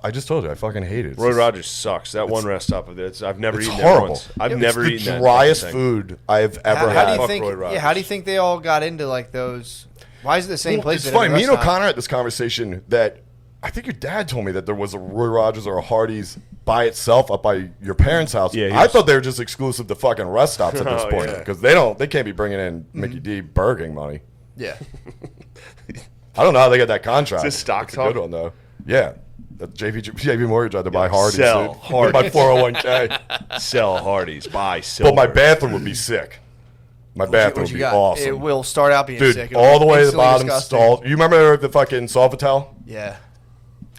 Speaker 3: I just told you, I fucking hate it. It's
Speaker 2: Roy
Speaker 3: just-
Speaker 2: Rogers sucks. That one rest stop of it. I've never
Speaker 3: It's
Speaker 2: eaten
Speaker 3: horrible.
Speaker 2: that once. I've
Speaker 1: Yeah,
Speaker 2: never
Speaker 3: It's
Speaker 2: eaten
Speaker 3: the
Speaker 2: that
Speaker 3: driest
Speaker 2: fucking thing.
Speaker 3: food I've ever
Speaker 1: How
Speaker 3: had.
Speaker 1: do you
Speaker 2: Fuck
Speaker 1: think?
Speaker 2: Roy Rogers.
Speaker 1: Yeah, how do you think they all got into like those? Why is it the same
Speaker 3: Well,
Speaker 1: place?
Speaker 3: it's
Speaker 1: at
Speaker 3: funny.
Speaker 1: every
Speaker 3: Me and
Speaker 1: restaurant?
Speaker 3: O'Connor had this conversation that I think your dad told me that there was a Roy Rogers or a Hardee's by itself up by your parents' house.
Speaker 2: Yeah, he
Speaker 3: I
Speaker 2: was-
Speaker 3: thought they were just exclusive to fucking rest stops at this
Speaker 2: Oh,
Speaker 3: point
Speaker 2: yeah.
Speaker 3: because they can't be bringing in Mickey D burgering money.
Speaker 1: Yeah.
Speaker 3: I don't know how they get that contract.
Speaker 2: Is this stock
Speaker 3: It's a good
Speaker 2: talk?
Speaker 3: one though. Yeah, that JP Mortgage had to buy Hardee's.
Speaker 2: sell
Speaker 3: dude.
Speaker 2: Hardee's.
Speaker 3: My 401k.
Speaker 2: Sell Hardee's, buy silver.
Speaker 3: But my bathroom would be sick. My bathroom
Speaker 1: What
Speaker 3: would
Speaker 1: you
Speaker 3: be
Speaker 1: got?
Speaker 3: awesome.
Speaker 1: It will start out being
Speaker 3: Dude,
Speaker 1: sick. It'll
Speaker 3: all
Speaker 1: be
Speaker 3: the way to the
Speaker 1: instantly
Speaker 3: bottom
Speaker 1: disgusting.
Speaker 3: stall. You remember the fucking Sofitel?
Speaker 1: Yeah.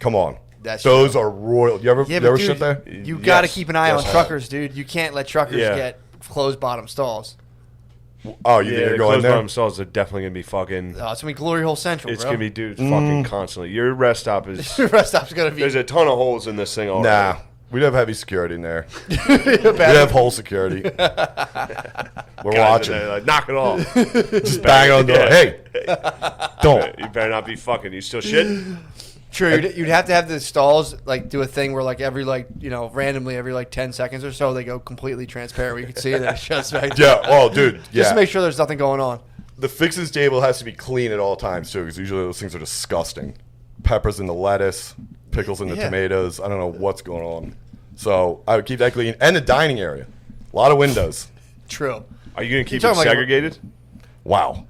Speaker 3: Come on.
Speaker 1: That's
Speaker 3: Those
Speaker 1: true.
Speaker 3: are royal. You ever
Speaker 1: Yeah,
Speaker 3: you ever
Speaker 1: but
Speaker 3: shit
Speaker 1: dude,
Speaker 3: there?
Speaker 1: you got to
Speaker 2: Yes.
Speaker 1: keep an eye
Speaker 2: Yes,
Speaker 1: on
Speaker 2: I
Speaker 1: truckers, dude. You can't let truckers
Speaker 2: Yeah.
Speaker 1: get closed bottom stalls.
Speaker 3: Oh, you
Speaker 2: Yeah,
Speaker 3: think
Speaker 2: the
Speaker 3: you're going
Speaker 2: closed
Speaker 3: there?
Speaker 2: bottom stalls are definitely gonna be fucking.
Speaker 1: Oh, it's gonna be glory hole central,
Speaker 2: It's
Speaker 1: bro.
Speaker 2: gonna be dude fucking constantly. Your rest stop is.
Speaker 1: The rest stop's gonna be.
Speaker 2: There's a ton of holes in this thing already.
Speaker 3: Nah. We'd have heavy security in there. We'd have whole security. We're
Speaker 2: Guys
Speaker 3: watching.
Speaker 2: in there, like, knock it off.
Speaker 3: Just bang on the door.
Speaker 2: Yeah.
Speaker 3: Hey, don't.
Speaker 2: You better not be fucking. You still shit?
Speaker 1: True, you'd have to have the stalls like do a thing where like every randomly every like 10 seconds or so they go completely transparent where you can see it and it shuts back.
Speaker 3: Yeah. Oh, dude. Yeah.
Speaker 1: Just to make sure there's nothing going on.
Speaker 3: The fixes table has to be clean at all times too, because usually those things are disgusting. Peppers in the lettuce, pickles in the
Speaker 1: Yeah.
Speaker 3: tomatoes. I don't know what's going on. So I would keep that clean, and the dining area, a lot of windows.
Speaker 1: True.
Speaker 2: Are you gonna keep
Speaker 1: You're
Speaker 2: it
Speaker 1: talking like a-
Speaker 2: segregated?
Speaker 3: Wow.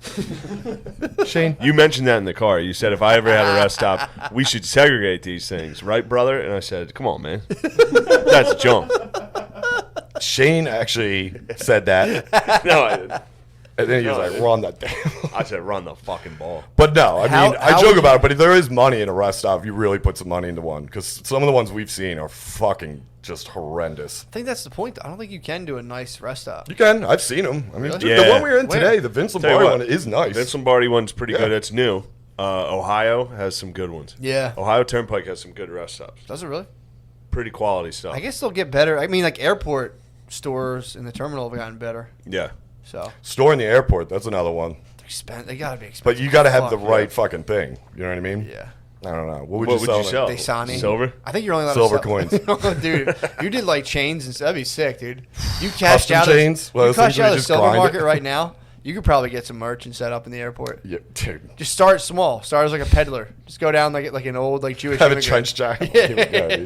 Speaker 3: Shane,
Speaker 2: You mentioned that in the car. You said if I ever had a rest stop, we should segregate these things, right, brother? And I said, come on, man. That's junk.
Speaker 3: Shane actually said that,
Speaker 2: No, I didn't.
Speaker 3: and then he was
Speaker 2: No,
Speaker 3: like, "Run that damn."
Speaker 2: I said, run the fucking ball.
Speaker 3: But no, I
Speaker 1: How-
Speaker 3: mean, I
Speaker 1: how
Speaker 3: joke
Speaker 1: would
Speaker 3: about it, but if there is money in a rest stop, you really put some money into one, because some of the ones we've seen are fucking just horrendous.
Speaker 1: I think that's the point. I don't think you can do a nice rest stop.
Speaker 3: You can. I've seen them. I mean,
Speaker 1: Really?
Speaker 3: dude,
Speaker 2: Yeah.
Speaker 3: the one we were in
Speaker 1: Where?
Speaker 3: today, the Vince
Speaker 2: Tell you
Speaker 3: Lombardi
Speaker 2: what,
Speaker 3: one, is nice.
Speaker 2: Vince Lombardi one's pretty
Speaker 3: Yeah.
Speaker 2: good. It's new. Ohio has some good ones.
Speaker 1: Yeah.
Speaker 2: Ohio Turnpike has some good rest stops.
Speaker 1: Does it really?
Speaker 2: Pretty quality stuff.
Speaker 1: I guess they'll get better. I mean, like airport stores in the terminal have gotten better.
Speaker 2: Yeah.
Speaker 1: So
Speaker 3: Store in the airport, that's another one.
Speaker 1: they gotta be expensive.
Speaker 3: But you got to have the
Speaker 1: Fuck,
Speaker 3: right fucking thing. You know what I mean?
Speaker 1: Yeah.
Speaker 3: I don't know. What would
Speaker 2: What
Speaker 3: you
Speaker 2: would
Speaker 3: sell?
Speaker 2: you sell?
Speaker 1: Dasani.
Speaker 2: Silver?
Speaker 1: I think you're only allowed
Speaker 3: Silver
Speaker 1: to sell
Speaker 3: coins.
Speaker 1: Dude, you did like chains and stuff. That'd be sick, dude. You cashed
Speaker 3: Custom
Speaker 1: out
Speaker 3: chains? Well,
Speaker 1: you
Speaker 3: those things
Speaker 1: cashed
Speaker 3: where
Speaker 1: out
Speaker 3: you
Speaker 1: a
Speaker 3: just
Speaker 1: silver
Speaker 3: grind it.
Speaker 1: market right now. You could probably get some merch and set up in the airport.
Speaker 3: Yeah, dude.
Speaker 1: Just start small. Start as like a peddler. Just go down like an old like Jewish.
Speaker 3: Have a
Speaker 1: immigrant.
Speaker 3: trench jacket. Here we go, dude.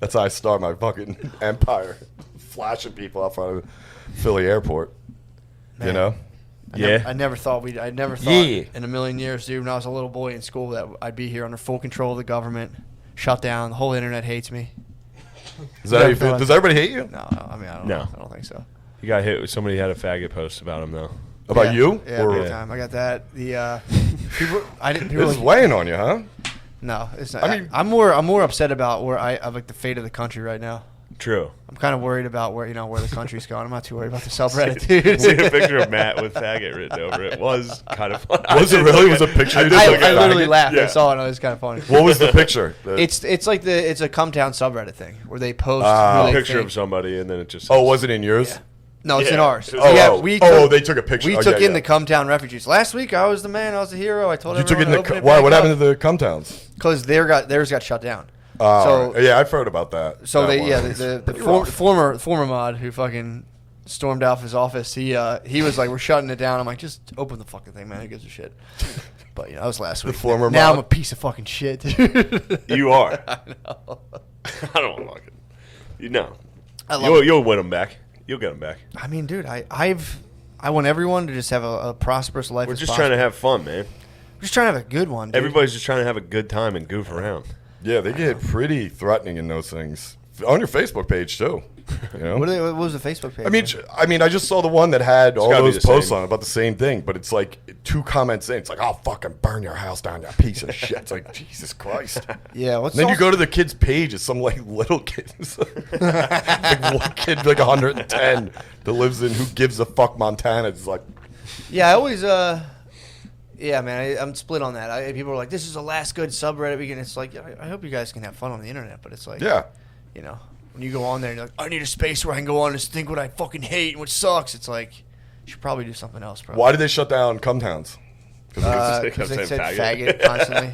Speaker 3: That's how I start my fucking empire. Flashing people out front of Philly airport. You know?
Speaker 2: Yeah.
Speaker 1: I never thought I never thought
Speaker 3: Yeah.
Speaker 1: in a million years, dude, when I was a little boy in school that I'd be here under full control of the government, shut down. The whole internet hates me.
Speaker 3: Is that how you feel? Does everybody hate you?
Speaker 1: No, I mean I don't
Speaker 2: No.
Speaker 1: know. I don't think so.
Speaker 2: You got hit with somebody had a faggot post about him, though.
Speaker 3: About
Speaker 1: Yeah.
Speaker 3: you?
Speaker 1: Yeah,
Speaker 3: Or
Speaker 1: big time. I got that. The people, I didn't. People
Speaker 3: this is weighing on you, huh?
Speaker 1: no, it's not.
Speaker 3: I mean-
Speaker 1: I'm more upset about of like the fate of the country right now.
Speaker 2: True.
Speaker 1: I'm kind of worried about where the country's going. I'm not too worried about the subreddit, dude.
Speaker 2: See a picture of Matt with faggot written over it. Was kind of fun.
Speaker 3: Was it really? Was a picture? you
Speaker 1: I
Speaker 3: did look at
Speaker 1: literally
Speaker 3: it?
Speaker 1: laughed. I
Speaker 2: Yeah.
Speaker 1: saw it. And it was kind of funny.
Speaker 3: What was the picture?
Speaker 1: It's like it's a come down subreddit thing where they post
Speaker 3: Ah.
Speaker 1: who
Speaker 2: A
Speaker 1: they
Speaker 2: picture
Speaker 1: think-
Speaker 2: of somebody, and then it just.
Speaker 3: Oh, was it in yours?
Speaker 1: Yeah. No, it's in
Speaker 2: Yeah.
Speaker 1: ours.
Speaker 2: Oh,
Speaker 1: yeah,
Speaker 3: oh, they took a picture.
Speaker 1: We
Speaker 3: Oh,
Speaker 1: took
Speaker 3: yeah,
Speaker 1: in
Speaker 3: yeah.
Speaker 1: the come down refugees. Last week I was the man. I was the hero. I told
Speaker 3: You took
Speaker 1: everyone
Speaker 3: in
Speaker 1: to open it
Speaker 3: why?
Speaker 1: back
Speaker 3: What
Speaker 1: up.
Speaker 3: happened to the come towns?
Speaker 1: Because theirs got shut down.
Speaker 3: So yeah, I've heard about that.
Speaker 1: So
Speaker 3: That
Speaker 1: they
Speaker 3: one.
Speaker 1: the former mod who fucking stormed out of his office. He was like, we're shutting it down. I'm like, just open the fucking thing, man. Who gives a shit? But that was last week.
Speaker 3: former
Speaker 1: now
Speaker 3: mod?
Speaker 1: I'm a piece of fucking shit. Dude.
Speaker 2: You are.
Speaker 1: I know.
Speaker 2: I don't like it. You know.
Speaker 1: I love it.
Speaker 2: You'll win them back. You'll get them back.
Speaker 1: I mean, dude, I want everyone to just have a prosperous life.
Speaker 2: We're
Speaker 1: as
Speaker 2: just trying to
Speaker 1: possible.
Speaker 2: have fun, man.
Speaker 1: We're just trying to have a good one. Dude.
Speaker 2: Everybody's just trying to have a good time and goof around.
Speaker 3: Yeah, they get pretty threatening in those things on your Facebook page too. You know?
Speaker 1: What was the Facebook page?
Speaker 3: I mean, I just saw the one that had all
Speaker 2: gotta be
Speaker 3: those
Speaker 2: the
Speaker 3: posts
Speaker 2: same.
Speaker 3: on it about the same thing, but it's like 2 comments in. It's like, I'll fucking burn your house down, you piece of shit. It's like, Jesus Christ.
Speaker 1: Yeah.
Speaker 3: And then you go to the kid's page, it's some like little kids. Like one kid, like 110, that lives in Who Gives a Fuck, Montana. It's like,
Speaker 1: Yeah, I always, yeah, man, I'm split on that. People are like, this is the last good subreddit weekend. It's like, I hope you guys can have fun on the internet, but it's like,
Speaker 3: yeah.
Speaker 1: you know, when you go on there and you're like, I need a space where I can go on and just think what I fucking hate and what sucks. It's like, you should probably do something else, bro.
Speaker 3: Why did they shut down Cum Towns?
Speaker 1: Because they said faggot constantly.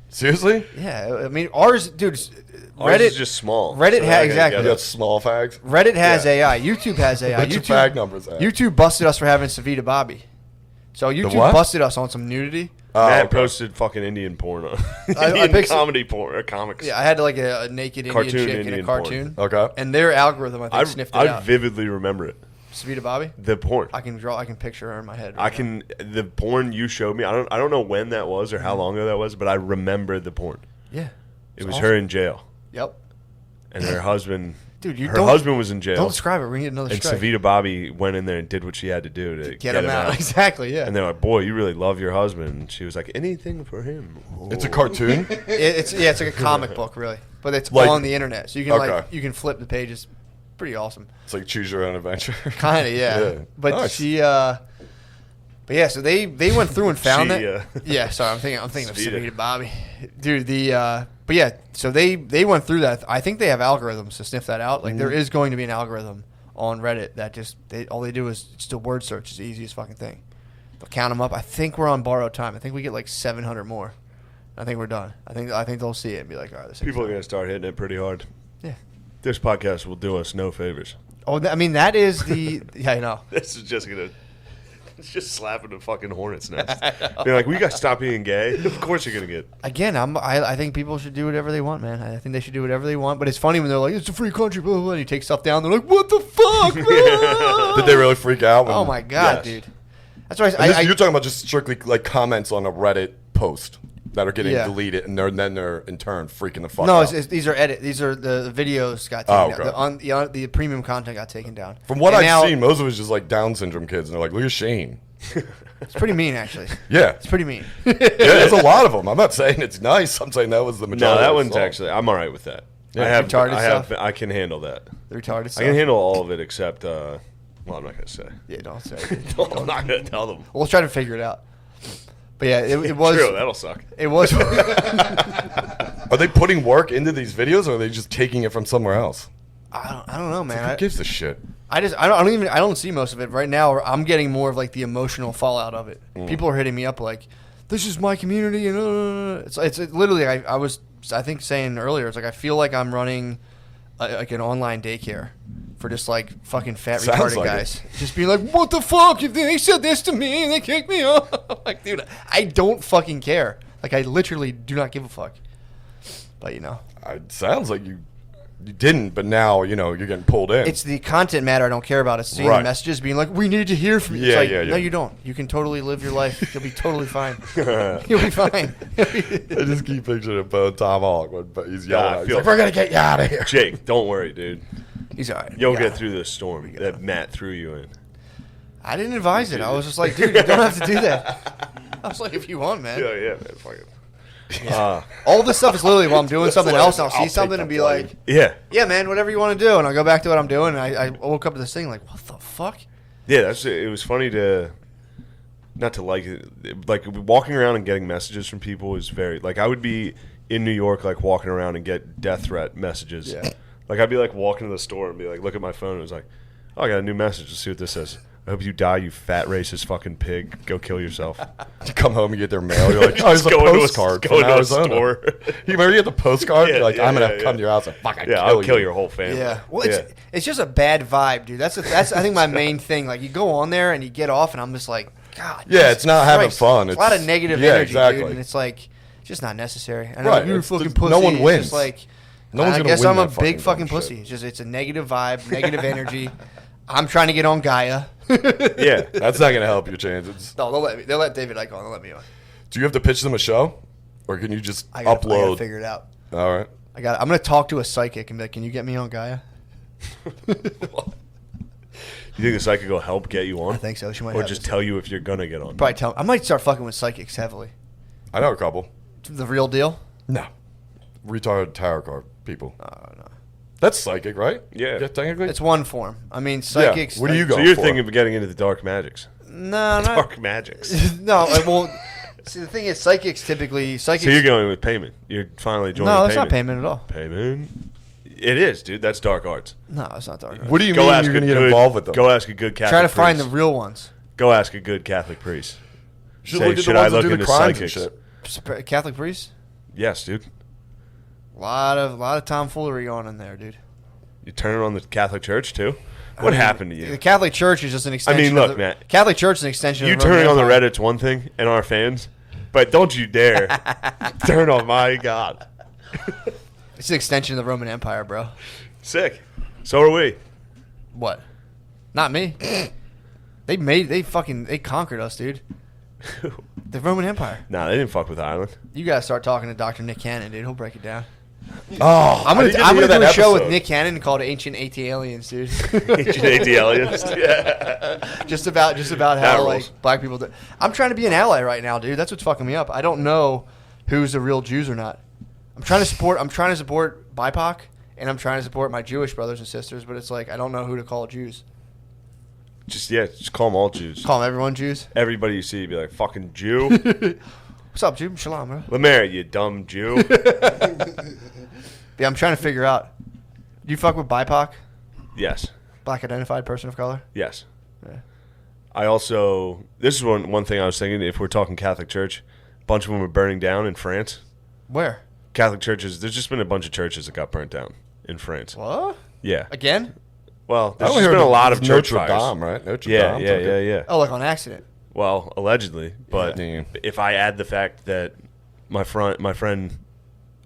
Speaker 3: Seriously?
Speaker 1: Yeah, I mean, ours, dude,
Speaker 2: Ours
Speaker 1: Reddit
Speaker 2: is just small.
Speaker 1: Reddit
Speaker 2: So
Speaker 1: has
Speaker 2: they're gonna
Speaker 1: exactly.
Speaker 2: get
Speaker 3: You
Speaker 2: it.
Speaker 3: got small fags?
Speaker 1: Reddit has
Speaker 3: Yeah.
Speaker 1: AI. YouTube has AI.
Speaker 3: What's your fag numbers at?
Speaker 1: YouTube busted us for having Savita Bobby. So YouTube
Speaker 3: what?
Speaker 1: busted us on some nudity.
Speaker 2: Matt
Speaker 3: okay.
Speaker 2: posted fucking Indian porn on
Speaker 1: I
Speaker 2: Indian
Speaker 1: picked-
Speaker 2: comedy porn or comics.
Speaker 1: Yeah, I had like a naked Indian
Speaker 2: Cartoon
Speaker 1: chick in a
Speaker 2: Indian
Speaker 1: cartoon.
Speaker 2: porn.
Speaker 3: Okay.
Speaker 1: And their algorithm, I think, sniffed it
Speaker 2: I
Speaker 1: out.
Speaker 2: vividly remember it.
Speaker 1: Savita Bobby.
Speaker 2: The porn.
Speaker 1: I can picture her in my head.
Speaker 2: I can the porn you showed me. I don't know when that was or how long ago that was, but I remember the porn.
Speaker 1: Yeah.
Speaker 2: It was her in jail,
Speaker 1: Yep.
Speaker 2: and her husband.
Speaker 1: Dude, you
Speaker 2: her
Speaker 1: don't-
Speaker 2: husband was in jail.
Speaker 1: Don't describe it. We need another
Speaker 2: and
Speaker 1: strike.
Speaker 2: Savita Bobby went in there and did what she had to do to
Speaker 1: Get him out. Exactly. Yeah.
Speaker 2: And they're like, "Boy, you really love your husband." And she was like, "Anything for him."
Speaker 3: It's a cartoon?
Speaker 1: It's like a comic book, really, but it's
Speaker 3: Like-
Speaker 1: on the internet, so you can
Speaker 3: Okay.
Speaker 1: you can flip the pages. Pretty awesome.
Speaker 3: It's like Choose Your Own Adventure.
Speaker 1: Kind of, yeah.
Speaker 3: Yeah.
Speaker 1: But
Speaker 3: Nice.
Speaker 1: she, but yeah, so they went through and found
Speaker 2: She,
Speaker 1: that. Yeah, sorry, I'm thinking of
Speaker 2: Savita.
Speaker 1: Savita Bobby, dude. But yeah, so they went through that. I think they have algorithms to sniff that out. Like there is going to be an algorithm on Reddit that just all they do is just a word search. It's the easiest fucking thing. They'll count them up. I think we're on borrowed time. I think we get like 700 more. I think we're done. I think they'll see it and be like, all right, this thing's
Speaker 2: People are
Speaker 1: done.
Speaker 2: gonna start hitting it pretty hard.
Speaker 1: Yeah.
Speaker 2: This podcast will do us no favors.
Speaker 1: Oh, I mean that is the yeah, I know.
Speaker 2: This is just gonna. It's just slapping a fucking hornet's nest. They're like, we got to stop being gay. Of course you're gonna get.
Speaker 1: Again, I think people should do whatever they want, man. I think they should do whatever they want. But it's funny when they're like, "It's a free country," blah, blah, blah, and you take stuff down. They're like, "What the fuck?" man?"
Speaker 3: Did they really freak out?
Speaker 1: Oh my god,
Speaker 3: Yes.
Speaker 1: dude. That's why
Speaker 3: And this, you're talking about just strictly like comments on a Reddit post that are getting
Speaker 1: Yeah.
Speaker 3: deleted, and then they're in turn freaking the fuck
Speaker 1: no,
Speaker 3: out.
Speaker 1: these are edit. These are the videos got
Speaker 3: Oh,
Speaker 1: taken
Speaker 3: okay.
Speaker 1: down. The premium content got taken down.
Speaker 3: From what
Speaker 1: And
Speaker 3: I've
Speaker 1: now-
Speaker 3: seen, most of it's just like Down syndrome kids, and they're like, "Look at Shane."
Speaker 1: it's pretty mean, actually.
Speaker 3: Yeah,
Speaker 1: It's pretty mean.
Speaker 3: yeah. There's a lot of them. I'm not saying it's nice. I'm saying that was the majority.
Speaker 2: No, that
Speaker 3: I
Speaker 2: one's
Speaker 3: saw.
Speaker 2: actually. I'm all right with that.
Speaker 3: Yeah,
Speaker 1: retarded
Speaker 2: I can handle that.
Speaker 1: The retarded
Speaker 2: I
Speaker 1: stuff.
Speaker 2: can handle all of it except. Well, I'm not gonna say.
Speaker 1: Yeah, don't say.
Speaker 2: I'm not gonna tell them.
Speaker 1: We'll try to figure it out. But yeah, it was.
Speaker 2: True, that'll suck.
Speaker 1: It was.
Speaker 3: Are they putting work into these videos, or are they just taking it from somewhere else?
Speaker 1: I don't know, man.
Speaker 3: Who gives a shit?
Speaker 1: I don't see most of it right now. I'm getting more of like the emotional fallout of it. People are hitting me up like, "This is my community," and it's literally. I think saying earlier, it's like I feel like I'm running like an online daycare for just like fucking fat
Speaker 3: Sounds
Speaker 1: retarded
Speaker 3: like
Speaker 1: guys. Just being like, "What the fuck? If they said this to me and they kicked me off," I'm like, dude, I don't fucking care. Like I literally do not give a fuck. But you know.
Speaker 3: It sounds like you didn't, but now you're getting pulled in.
Speaker 1: It's the content matter I don't care about. It's seeing
Speaker 3: Right.
Speaker 1: the messages being like, "We need to hear from you."
Speaker 3: Yeah,
Speaker 1: It's like,
Speaker 3: yeah.
Speaker 1: No, you don't. You can totally live your life. You'll be totally fine. You'll be fine.
Speaker 3: I just keep picturing it, but Tom Hawk, but he's yelling.
Speaker 2: I
Speaker 3: He's
Speaker 2: feel-
Speaker 3: like, "We're gonna get you out of here."
Speaker 2: Jake, don't worry, dude.
Speaker 1: He's all right.
Speaker 2: You'll
Speaker 1: Yeah.
Speaker 2: get through this storm that Matt threw you in.
Speaker 1: I didn't advise it. I was just like, dude, you don't have to do that. I was like, if you want, man.
Speaker 2: Yeah, man. Fuck it.
Speaker 1: All this stuff is literally while I'm doing something else, I'll see
Speaker 3: take
Speaker 1: something
Speaker 3: the
Speaker 1: and be
Speaker 3: blame.
Speaker 1: like,
Speaker 2: Yeah.
Speaker 1: "Yeah, man, whatever you want to do," and I'll go back to what I'm doing. And I woke up to this thing like, "What the fuck?"
Speaker 2: Yeah, it was funny to not to like walking around and getting messages from people is very like I would be in New York like walking around and get death threat messages.
Speaker 1: Yeah.
Speaker 2: Like I'd be like walking to the store and be like look at my phone and it was like, "Oh, I got a new message. Let's see what this says. I hope you die, you fat racist fucking pig. Go kill yourself."
Speaker 3: You come home and get their mail. You're like, "Oh,
Speaker 2: Just
Speaker 3: there's a
Speaker 2: go into a-
Speaker 3: postcard
Speaker 2: go
Speaker 3: from
Speaker 2: into a
Speaker 3: Arizona."
Speaker 2: store.
Speaker 3: You remember you get the postcard?
Speaker 2: Yeah,
Speaker 3: You're like,
Speaker 2: yeah,
Speaker 3: "I'm gonna
Speaker 2: yeah,
Speaker 3: come
Speaker 2: yeah.
Speaker 3: to your house and fucking
Speaker 2: Yeah, I'll kill your whole family.
Speaker 1: Yeah. Well, it's just a bad vibe, dude. That's I think my main thing. Like you go on there and you get off, and I'm just like, God.
Speaker 3: Yeah,
Speaker 1: Jesus
Speaker 3: it's not having
Speaker 1: Christ.
Speaker 3: fun.
Speaker 1: It's a lot of
Speaker 3: It's-
Speaker 1: negative
Speaker 3: yeah,
Speaker 1: energy,
Speaker 3: exactly.
Speaker 1: dude, and it's like it's just not necessary. I know
Speaker 3: Right,
Speaker 1: you're a
Speaker 3: it's
Speaker 1: fucking
Speaker 3: just-
Speaker 1: pussy.
Speaker 3: no one
Speaker 1: It's
Speaker 3: wins.
Speaker 1: just like
Speaker 3: No one's
Speaker 1: I
Speaker 3: gonna
Speaker 1: guess
Speaker 3: win
Speaker 1: I'm a
Speaker 3: that
Speaker 1: big
Speaker 3: fucking
Speaker 1: fucking
Speaker 3: dumb
Speaker 1: pussy.
Speaker 3: shit.
Speaker 1: It's just it's a negative vibe, negative energy. I'm trying to get on Gaia.
Speaker 2: Yeah.
Speaker 3: That's not gonna help your chances.
Speaker 1: No, they'll let David Icke on. They'll let me on.
Speaker 3: Do you have to pitch them a show, or can you just
Speaker 1: I gotta
Speaker 3: upload?
Speaker 1: figure it out.
Speaker 3: All right.
Speaker 1: I'm gonna talk to a psychic and be like, "Can you get me on Gaia?"
Speaker 2: You think the psychic will help get you on?
Speaker 1: I think so. She might
Speaker 2: or
Speaker 1: have
Speaker 2: just
Speaker 1: this.
Speaker 2: tell you if you're gonna get on.
Speaker 1: Probably tell. I might start fucking with psychics heavily.
Speaker 3: I know a couple.
Speaker 1: The real deal?
Speaker 3: No. Retarded tarot card people.
Speaker 1: No.
Speaker 3: That's psychic, right?
Speaker 2: Yeah.
Speaker 3: Technically?
Speaker 1: It's one form. I mean, psychics.
Speaker 3: Yeah. What do you go
Speaker 2: So you're
Speaker 3: for?
Speaker 2: thinking of getting into the dark magics?
Speaker 1: No, not.
Speaker 2: Dark magics.
Speaker 1: No, well, see, the thing is, psychics typically.
Speaker 2: So you're going with payment. You're finally joining
Speaker 1: No,
Speaker 2: payment.
Speaker 1: that's not payment at all.
Speaker 2: Payment? It is, dude. That's dark arts.
Speaker 1: No, it's not dark.
Speaker 3: What do you
Speaker 2: Go
Speaker 3: mean
Speaker 2: ask
Speaker 3: you're going
Speaker 2: a
Speaker 3: to get
Speaker 2: good-
Speaker 3: involved with them?
Speaker 2: Go ask a good Catholic
Speaker 1: Try to find the
Speaker 2: priest.
Speaker 1: real ones.
Speaker 2: Go ask a good Catholic priest.
Speaker 3: Should
Speaker 2: Say,
Speaker 3: look at
Speaker 2: should
Speaker 3: the
Speaker 2: I
Speaker 3: ones that
Speaker 2: look
Speaker 3: do the
Speaker 2: into
Speaker 3: crimes and
Speaker 2: psychics?
Speaker 3: shit.
Speaker 1: Catholic priests?
Speaker 2: Yes, dude.
Speaker 1: A lot of tomfoolery going in there, dude.
Speaker 2: You turn on the Catholic Church too. What happened to
Speaker 1: The
Speaker 2: you?
Speaker 1: Catholic Church is just an extension.
Speaker 2: look,
Speaker 1: of the,
Speaker 2: Matt.
Speaker 1: Catholic Church is an extension.
Speaker 2: You
Speaker 1: of the Roman
Speaker 2: turning on the
Speaker 1: Empire.
Speaker 2: Reddit's one thing and our fans, but don't you dare turn on my God.
Speaker 1: It's an extension of the Roman Empire, bro.
Speaker 2: Sick. So are we.
Speaker 1: What? Not me. They conquered us, dude. The Roman Empire.
Speaker 2: Nah, they didn't fuck with Ireland.
Speaker 1: You gotta start talking to Dr. Nick Cannon, dude. He'll break it down.
Speaker 3: Oh,
Speaker 1: I'm
Speaker 3: I didn't
Speaker 1: gonna
Speaker 3: hear
Speaker 1: do a
Speaker 3: that
Speaker 1: show with
Speaker 3: episode.
Speaker 1: Nick Cannon called Ancient AT Aliens, dude.
Speaker 2: Ancient AT aliens. Yeah.
Speaker 1: just about
Speaker 2: That
Speaker 1: how
Speaker 2: rules.
Speaker 1: like black people do. I'm trying to be an ally right now, dude. That's what's fucking me up. I don't know who's the real Jews or not. I'm trying to support BIPOC, and I'm trying to support my Jewish brothers and sisters, but it's like I don't know who to call Jews.
Speaker 2: Just call them all Jews.
Speaker 1: Call them everyone Jews.
Speaker 2: Everybody you see, be like, fucking Jew.
Speaker 1: What's up, Jew? Shalom, bro.
Speaker 2: Lemaire, you dumb Jew.
Speaker 1: Yeah, I'm trying to figure out. Do you fuck with BIPOC?
Speaker 2: Yes.
Speaker 1: Black identified person of color?
Speaker 2: Yes.
Speaker 1: Yeah.
Speaker 2: I also, this is one thing I was thinking, if we're talking Catholic Church, a bunch of them are burning down in France.
Speaker 1: Where?
Speaker 2: Catholic churches, there's just been a bunch of churches that got burnt down in France.
Speaker 1: What?
Speaker 2: Yeah.
Speaker 1: Again?
Speaker 2: Well,
Speaker 3: I
Speaker 2: there's
Speaker 3: only
Speaker 2: just
Speaker 3: heard
Speaker 2: been a lot of church
Speaker 3: Notre
Speaker 2: fires.
Speaker 3: Dame, right? Notre
Speaker 2: Yeah,
Speaker 3: Dame.
Speaker 2: yeah.
Speaker 1: Oh, like on accident.
Speaker 2: Well, allegedly, but
Speaker 3: Yeah.
Speaker 2: if I add the fact that my friend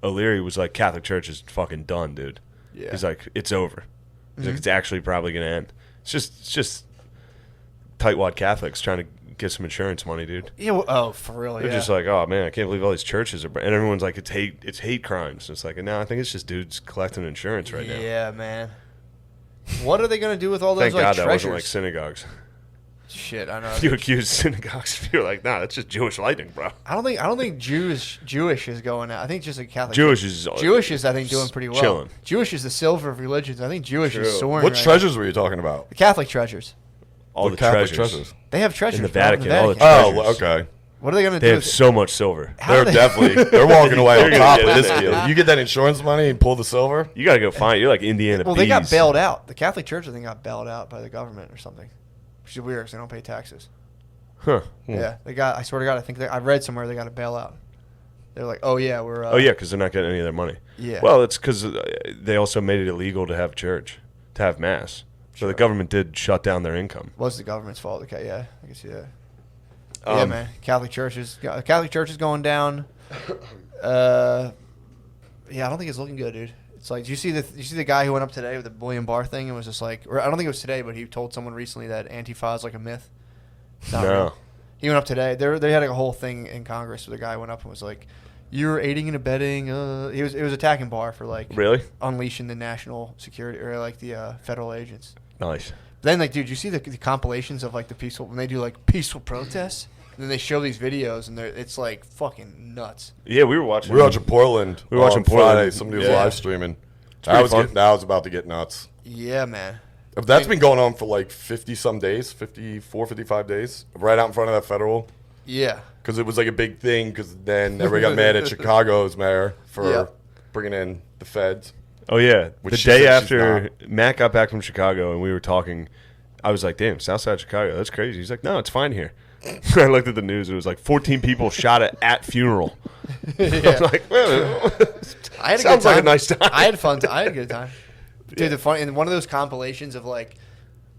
Speaker 2: O'Leary was like, Catholic Church is fucking done, dude.
Speaker 1: Yeah.
Speaker 2: He's like, it's over. He's like, it's actually probably gonna end. It's just tightwad Catholics trying to get some insurance money, dude.
Speaker 1: Yeah. Oh, for real.
Speaker 2: They're
Speaker 1: Yeah.
Speaker 2: just like, oh man, I can't believe all these churches are, and everyone's like, it's hate crimes. It's like, no, I think it's just dudes collecting insurance right now.
Speaker 1: Yeah, man. What are they gonna do with all those
Speaker 2: Thank
Speaker 1: like
Speaker 2: God that
Speaker 1: treasures?
Speaker 2: wasn't like synagogues.
Speaker 1: Shit, I know.
Speaker 2: If you accuse synagogues, if you're like, nah, that's just Jewish lightning, bro.
Speaker 1: I don't think Jewish is going out. I think just a Catholic.
Speaker 2: Jewish is
Speaker 1: I think doing pretty well.
Speaker 2: chilling.
Speaker 1: Jewish is the silver of religions. I think Jewish
Speaker 2: True.
Speaker 1: is soaring.
Speaker 3: What
Speaker 1: right
Speaker 3: treasures were you talking about?
Speaker 1: now. The Catholic treasures.
Speaker 2: All
Speaker 3: What
Speaker 2: the
Speaker 3: Catholic
Speaker 2: treasures.
Speaker 1: They have treasures
Speaker 2: In the
Speaker 1: bro,
Speaker 2: Vatican, all the
Speaker 1: Vatican.
Speaker 2: treasures.
Speaker 3: Oh, okay.
Speaker 1: What are they gonna
Speaker 2: They
Speaker 1: do?
Speaker 2: have so much silver.
Speaker 1: How
Speaker 3: They're
Speaker 1: do they-
Speaker 3: definitely they're walking away on
Speaker 2: They're gonna
Speaker 3: top
Speaker 2: get
Speaker 3: of
Speaker 2: in
Speaker 3: this
Speaker 2: there.
Speaker 3: deal. You get that insurance money and pull the silver.
Speaker 2: You gotta go find. You're like Indiana.
Speaker 1: Well, they got
Speaker 2: bees.
Speaker 1: bailed out. The Catholic Church, I think, got bailed out by the government or something, which is weird because they don't pay taxes.
Speaker 2: Huh.
Speaker 1: Yeah, they got. I swear to God, I think I read somewhere they got a bailout. They're like, oh yeah, we're.
Speaker 2: Oh yeah, because they're not getting any of their money.
Speaker 1: Yeah.
Speaker 2: Well, it's because they also made it illegal to have church, to have mass. So the government did shut down their income.
Speaker 1: Was the government's fault? Okay, yeah, I can see that. yeah,
Speaker 2: Um,
Speaker 1: man. Catholic Church is going down. Yeah, I don't think it's looking good, dude. It's like, you see the guy who went up today with the William Barr thing and was just like, or I don't think it was today, but he told someone recently that Antifa is like a myth. It's not
Speaker 2: No.
Speaker 1: real. He went up today. They had like a whole thing in Congress where the guy went up and was like, "You're aiding and abetting." It was attacking Barr for like
Speaker 2: Really?
Speaker 1: unleashing the national security or like the federal agents.
Speaker 2: Nice.
Speaker 1: Then, like, dude, you see the compilations of, like, the peaceful, when they do, like, peaceful protests, and then they show these videos, and it's, like, fucking nuts.
Speaker 2: Yeah, we were watching.
Speaker 3: We were watching Portland.
Speaker 2: We were watching
Speaker 3: on
Speaker 2: Portland.
Speaker 3: Friday. Somebody was
Speaker 2: Yeah.
Speaker 3: live streaming.
Speaker 2: pretty fun.
Speaker 3: That was about to get nuts.
Speaker 1: Yeah, man.
Speaker 3: If that's been going on for like 50-some days, 54, 55 days, right out in front of that federal,
Speaker 1: Yeah.
Speaker 3: because it was like a big thing, because then everybody got mad at Chicago's mayor for
Speaker 1: Yeah.
Speaker 3: bringing in the feds.
Speaker 2: Oh yeah,
Speaker 3: Which
Speaker 2: the
Speaker 3: she
Speaker 2: day
Speaker 3: said she's
Speaker 2: after Matt got back from Chicago and we were talking, I was like, "Damn, Southside Chicago, that's crazy." He's like, "No, it's fine here." I looked at the news and it was like 14 people shot at funeral. I was like, well,
Speaker 1: I had a
Speaker 2: sounds
Speaker 1: good time.
Speaker 2: like a nice time.
Speaker 1: I had fun. I had a good time. Dude, the fun in one of those compilations of like